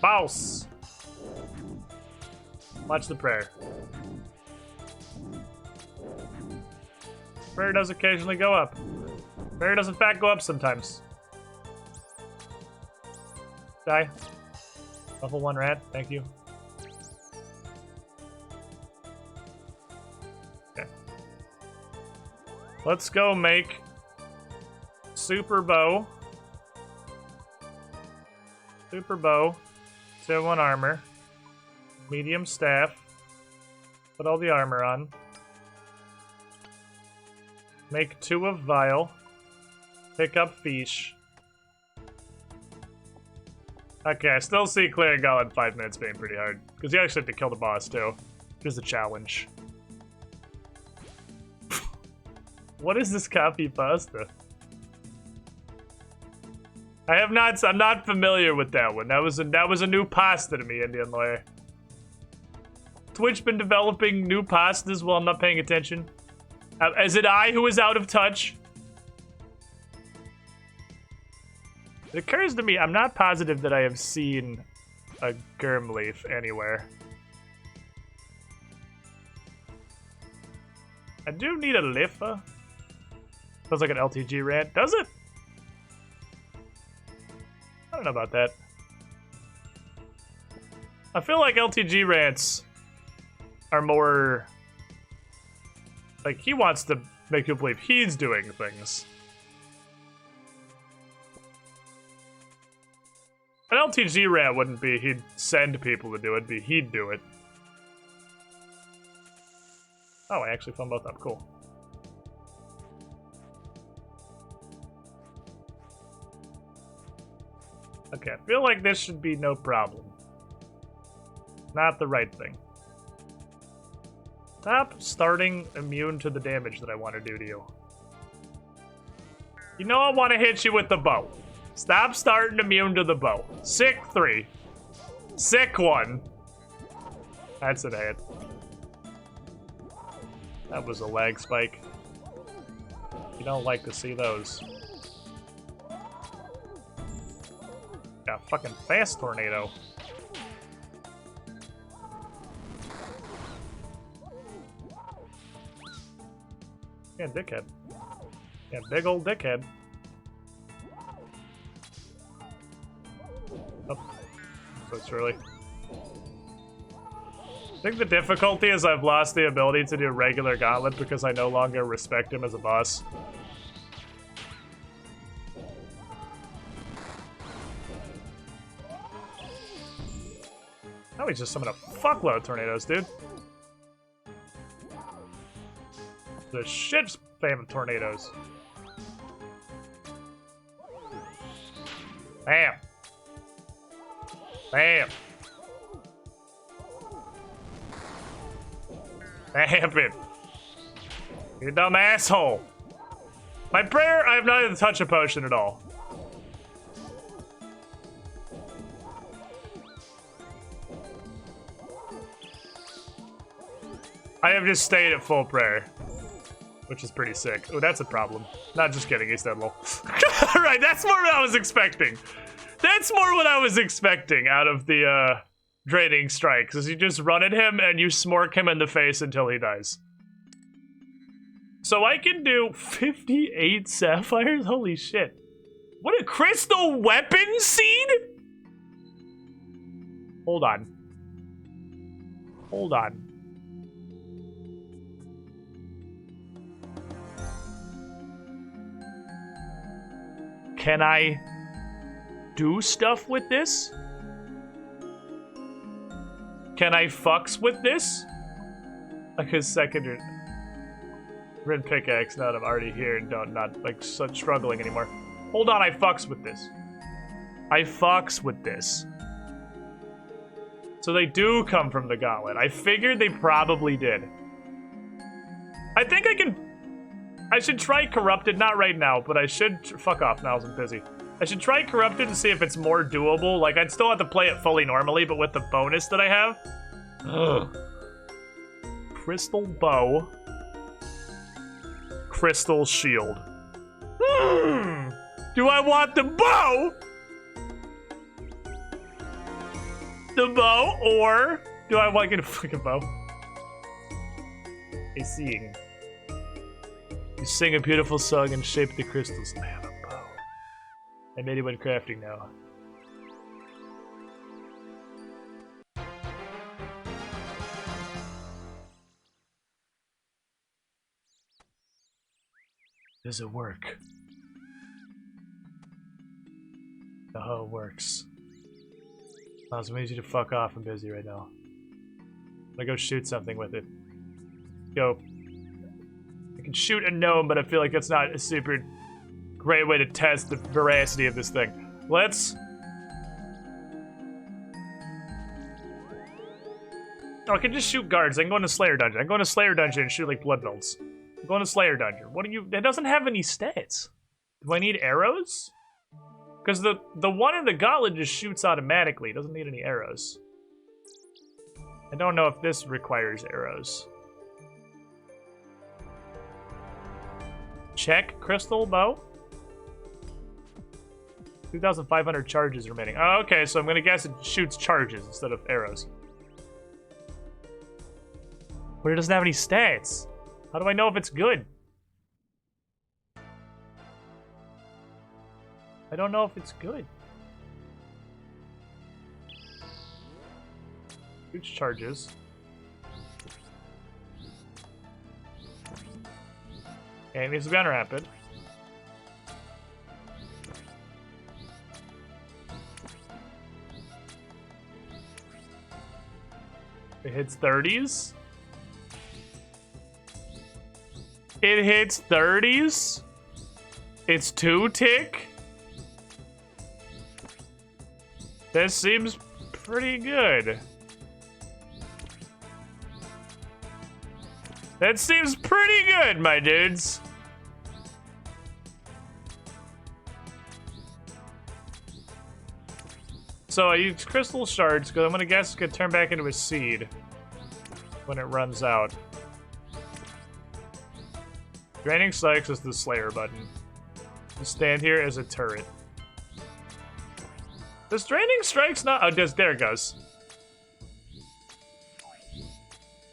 Boss. Watch the prayer. Prayer does occasionally go up. Prayer does in fact go up sometimes. Die. Level 1 rat, thank you. Okay. Let's go make super bow. Super bow. Tier 1 armor. Medium staff. Put all the armor on. Make 2 of vial. Pick up fish. Okay, I still see clearing Gauntlet in 5 minutes being pretty hard. Because you actually have to kill the boss, too. Here's the challenge. What is this copy pasta? I'm not familiar with that one. That was a new pasta to me, Indian Lawyer. Twitch been developing new pastas while I'm not paying attention? Is it I who is out of touch? It occurs to me, I'm not positive that I have seen a germ leaf anywhere. I do need a Lifa. Sounds like an LTG rant. Does it? I don't know about that. I feel like LTG rants are more... like, he wants to make people believe he's doing things. An LTG rant wouldn't be he'd send people to do it, it'd be he'd do it. Oh, I actually found both up. Cool. Okay, I feel like this should be no problem. Not the right thing. Stop starting immune to the damage that I want to do to you. You know I want to hit you with the bow. Stop starting immune to the bow. Sick 3. Sick 1. That's a hit. That was a lag spike. You don't like to see those. Yeah, fucking fast tornado. Yeah, dickhead. Yeah, big old dickhead. Oh, so it's early. I think the difficulty is I've lost the ability to do regular Gauntlet because I no longer respect him as a boss. Now he's just summoned a fuckload of tornadoes, dude. The shit spam of tornadoes. Bam. Bam. Bam it. You dumb asshole. My prayer, I have not even touched a potion at all. I have just stayed at full prayer, which is pretty sick. Oh, that's a problem. Not just kidding, he's dead lol. Alright, that's more what I was expecting. That's more what I was expecting out of the draining strikes, is you just run at him and you smork him in the face until he dies. So I can do 58 sapphires? Holy shit. What a crystal weapon seed? Hold on. Hold on. Can I do stuff with this? Can I fucks with this? Like his second red pickaxe, now that I'm already here and not like such struggling anymore. Hold on, I fucks with this. I fucks with this. So they do come from the gauntlet. I figured they probably did. I think I should try Corrupted, not right now, but I should, fuck off now, I'm busy. I should try Corrupted to see if it's more doable. Like, I'd still have to play it fully normally, but with the bonus that I have. Ugh. Crystal bow. Crystal shield. Do I want the bow? The bow, or do I want to get a fucking bow? A seeing. You sing a beautiful song and shape the crystals and I have a bow. I made it when crafting now. Does it work? Oh, it works. Miles, I need you to fuck off. I'm busy right now. I'm gonna go shoot something with it. Go. I can shoot a gnome, but I feel like that's not a super great way to test the veracity of this thing. Let's Oh, I can just shoot guards. I can go into Slayer Dungeon. I can go into Slayer Dungeon and shoot like blood belts. I'm going to Slayer Dungeon. What do you... It doesn't have any stats. Do I need arrows? Because the one in the gauntlet just shoots automatically. It doesn't need any arrows. I don't know if this requires arrows. Check crystal bow. 2,500 charges remaining. Oh, okay, so I'm gonna guess it shoots charges instead of arrows. But it doesn't have any stats. How do I know if it's good? I don't know if it's good. Shoots charges. Okay, it needs to be on rapid. It hits 30s. It hits 30s. It's 2-tick. This seems pretty good. That seems pretty good, my dudes. So I use crystal shards because I'm gonna guess it's gonna turn back into a seed when it runs out. Draining Strikes is the Slayer button. To stand here as a turret. Does Draining Strikes not? Oh, there it goes.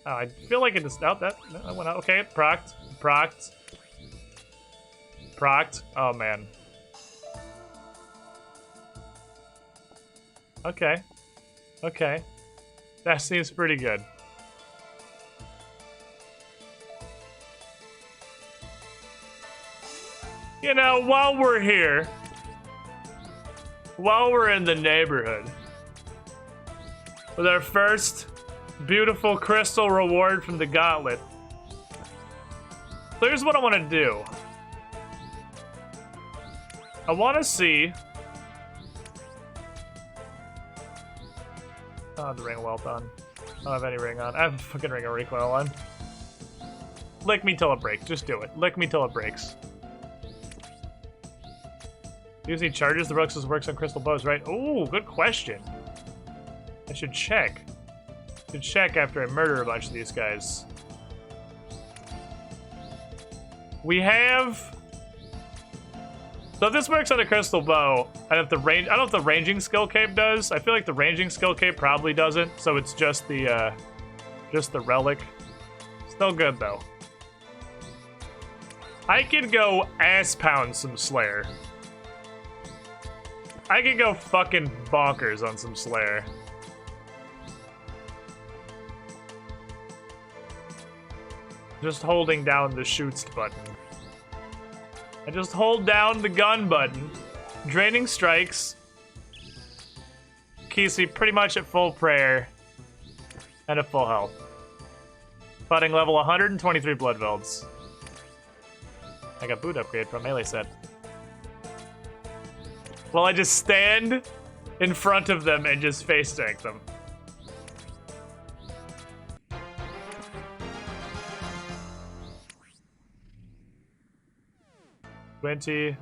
Oh, I feel like it just out that went out. Okay, procced. Oh man. Okay. That seems pretty good. You know, while we're here, while we're in the neighborhood, with our first beautiful crystal reward from the gauntlet, here's what I want to do. I want to see... I don't have the Ring of Wealth on. I don't have any ring on. I have a fucking Ring of Recoil on. Lick me till it breaks. Just do it. Lick me till it breaks. Using charges, the relics works on crystal bows, right? Ooh, good question. I should check. Should check after I murder a bunch of these guys. We have... So if this works on a crystal bow, and if the range... I don't know if the ranging skill cape does. I feel like the ranging skill cape probably doesn't, so it's just the relic. Still good, though. I could go ass pound some Slayer. I could go fucking bonkers on some Slayer. Just holding down the shoots button. I just hold down the gun button. Draining Strikes. Keeps me pretty much at full prayer. And at full health. Fighting level 123 blood velds. I got boot upgrade from melee set. Well, I just stand in front of them and just face tank them. $25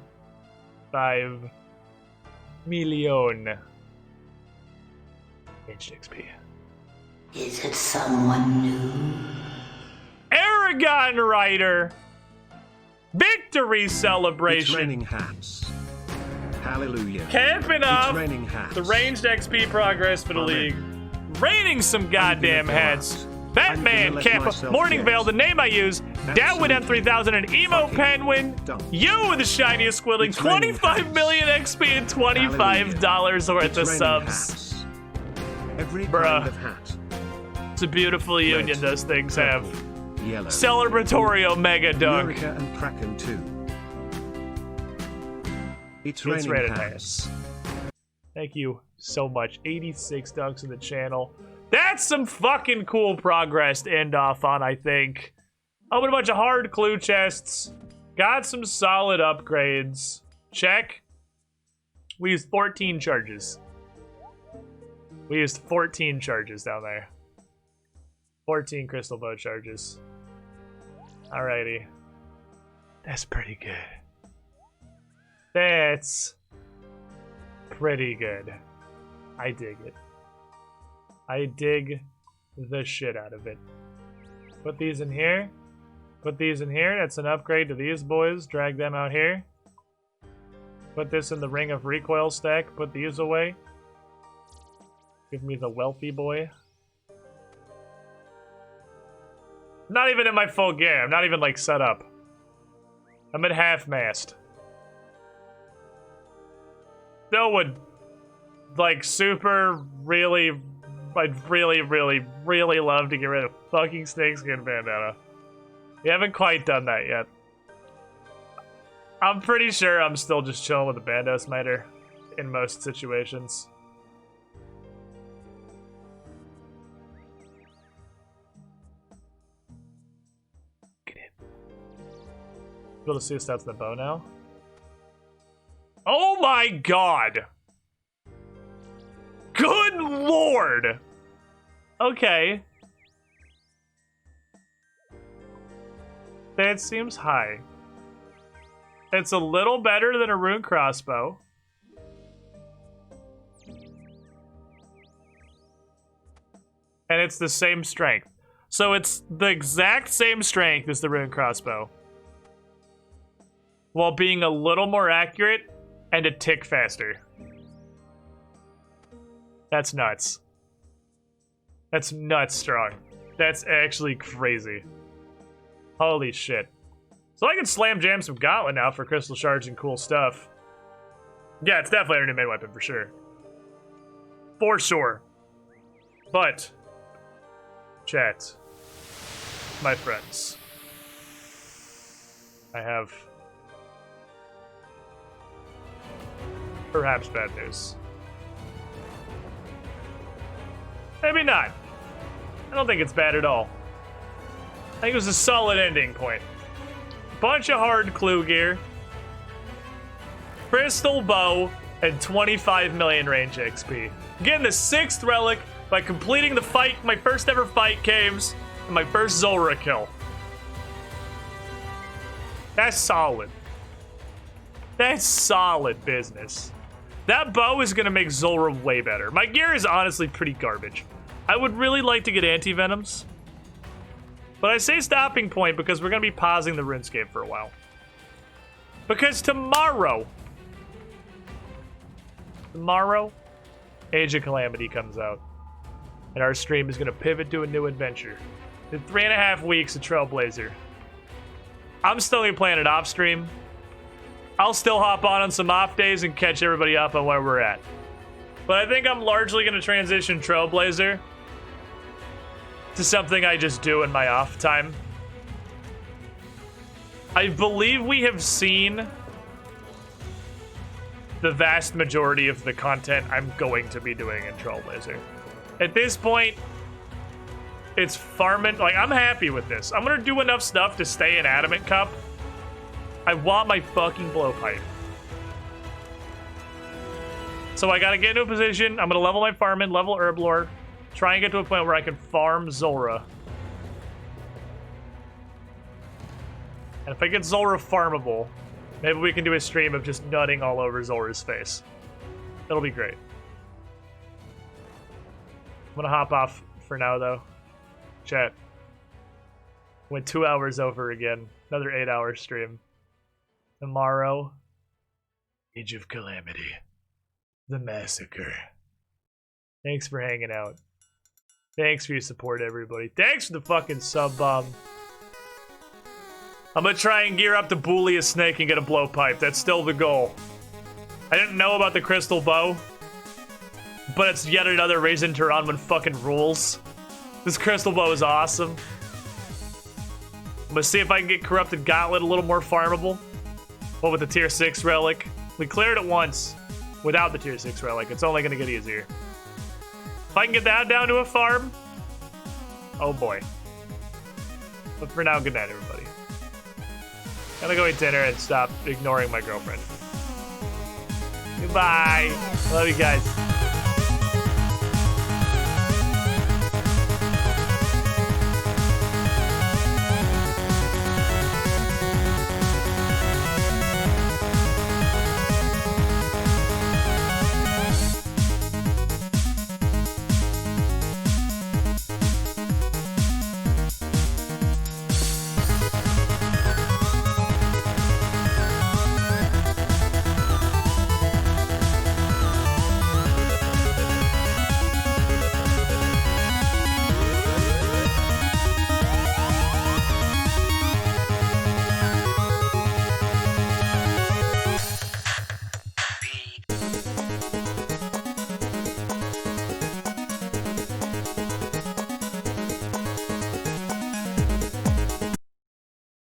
million. XP. Is it someone new? Aragon Rider! Victory celebration! It's raining hats. Hallelujah. Camping off the ranged XP progress for the league. Raining some goddamn hats. Batman, Camp, Morning Veil, the name I use, Downwind M3000, and Emo Penguin. You with the shiniest squiddling, 25 million XP and $25 worth of subs. Bruh. It's a beautiful union those things have. Celebratory Omega Dunk. And Kraken too. It's raining raining hats. hats. Thank you so much. 86 dunks in the channel. That's some fucking cool progress to end off on, I think. Opened a bunch of hard clue chests. Got some solid upgrades. Check. We used 14 charges. We used 14 charges down there. 14 crystal bow charges. Alrighty. That's pretty good. That's pretty good. I dig it. I dig the shit out of it. Put these in here. Put these in here. That's an upgrade to these boys. Drag them out here. Put this in the ring of recoil stack. Put these away. Give me the wealthy boy. Not even in my full gear. I'm not even like set up. I'm at half-mast. Still would like super really, I'd really love to get rid of fucking snakeskin bandana. We haven't quite done that yet. I'm pretty sure I'm still just chilling with the Bando Smiter in most situations. Get in. Be able to see the stats in the bow now. Oh my god! Good lord! Okay. That seems high. It's a little better than a rune crossbow. And it's the same strength. So it's the exact same strength as the rune crossbow, while being a little more accurate and a tick faster. That's nuts. That's nuts strong. That's actually crazy. Holy shit. So I can slam jam some Gauntlet now for crystal shards and cool stuff. Yeah, it's definitely our new main weapon for sure. For sure. But, chat, my friends, I have perhaps bad news. Maybe not. I don't think it's bad at all. I think it was a solid ending point. Bunch of hard clue gear, crystal bow, and 25 million range XP. Getting the 6th relic by completing the fight, my first ever fight caves, and my first Zulrah kill. That's solid. That's solid business. That bow is gonna make Zulrah way better. My gear is honestly pretty garbage. I would really like to get anti-venoms, but I say stopping point because we're gonna be pausing the Runescape for a while. Because tomorrow, Age of Calamity comes out, and our stream is gonna pivot to a new adventure. In 3.5 weeks of Trailblazer. I'm still gonna be playing it off stream. I'll still hop on some off days and catch everybody up on where we're at. But I think I'm largely gonna transition Trailblazer to something I just do in my off time. I believe we have seen the vast majority of the content I'm going to be doing in Trailblazer. At this point, it's farming. Like, I'm happy with this. I'm gonna do enough stuff to stay in Adamant Cup. I want my fucking blowpipe. So I gotta get into a position. I'm gonna level my farming, level Herblore, try and get to a point where I can farm Zulrah. And if I get Zulrah farmable, maybe we can do a stream of just nutting all over Zulrah's face. That'll be great. I'm gonna hop off for now, though. Chat. Went 2 hours over again. Another 8-hour stream. Tomorrow, Age of Calamity. The Massacre. Thanks for hanging out. Thanks for your support, everybody. Thanks for the fucking sub bomb. I'm gonna try and gear up to bully a snake and get a blowpipe. That's still the goal. I didn't know about the crystal bow, but it's yet another reason to run when fucking rules. This crystal bow is awesome. I'm gonna see if I can get corrupted gauntlet a little more farmable. But with the tier 6 relic, we cleared it once. Without the tier 6 relic, it's only gonna get easier. If I can get that down to a farm, oh boy. But for now, good night, everybody. Gotta go eat dinner and stop ignoring my girlfriend. Goodbye. Love you guys.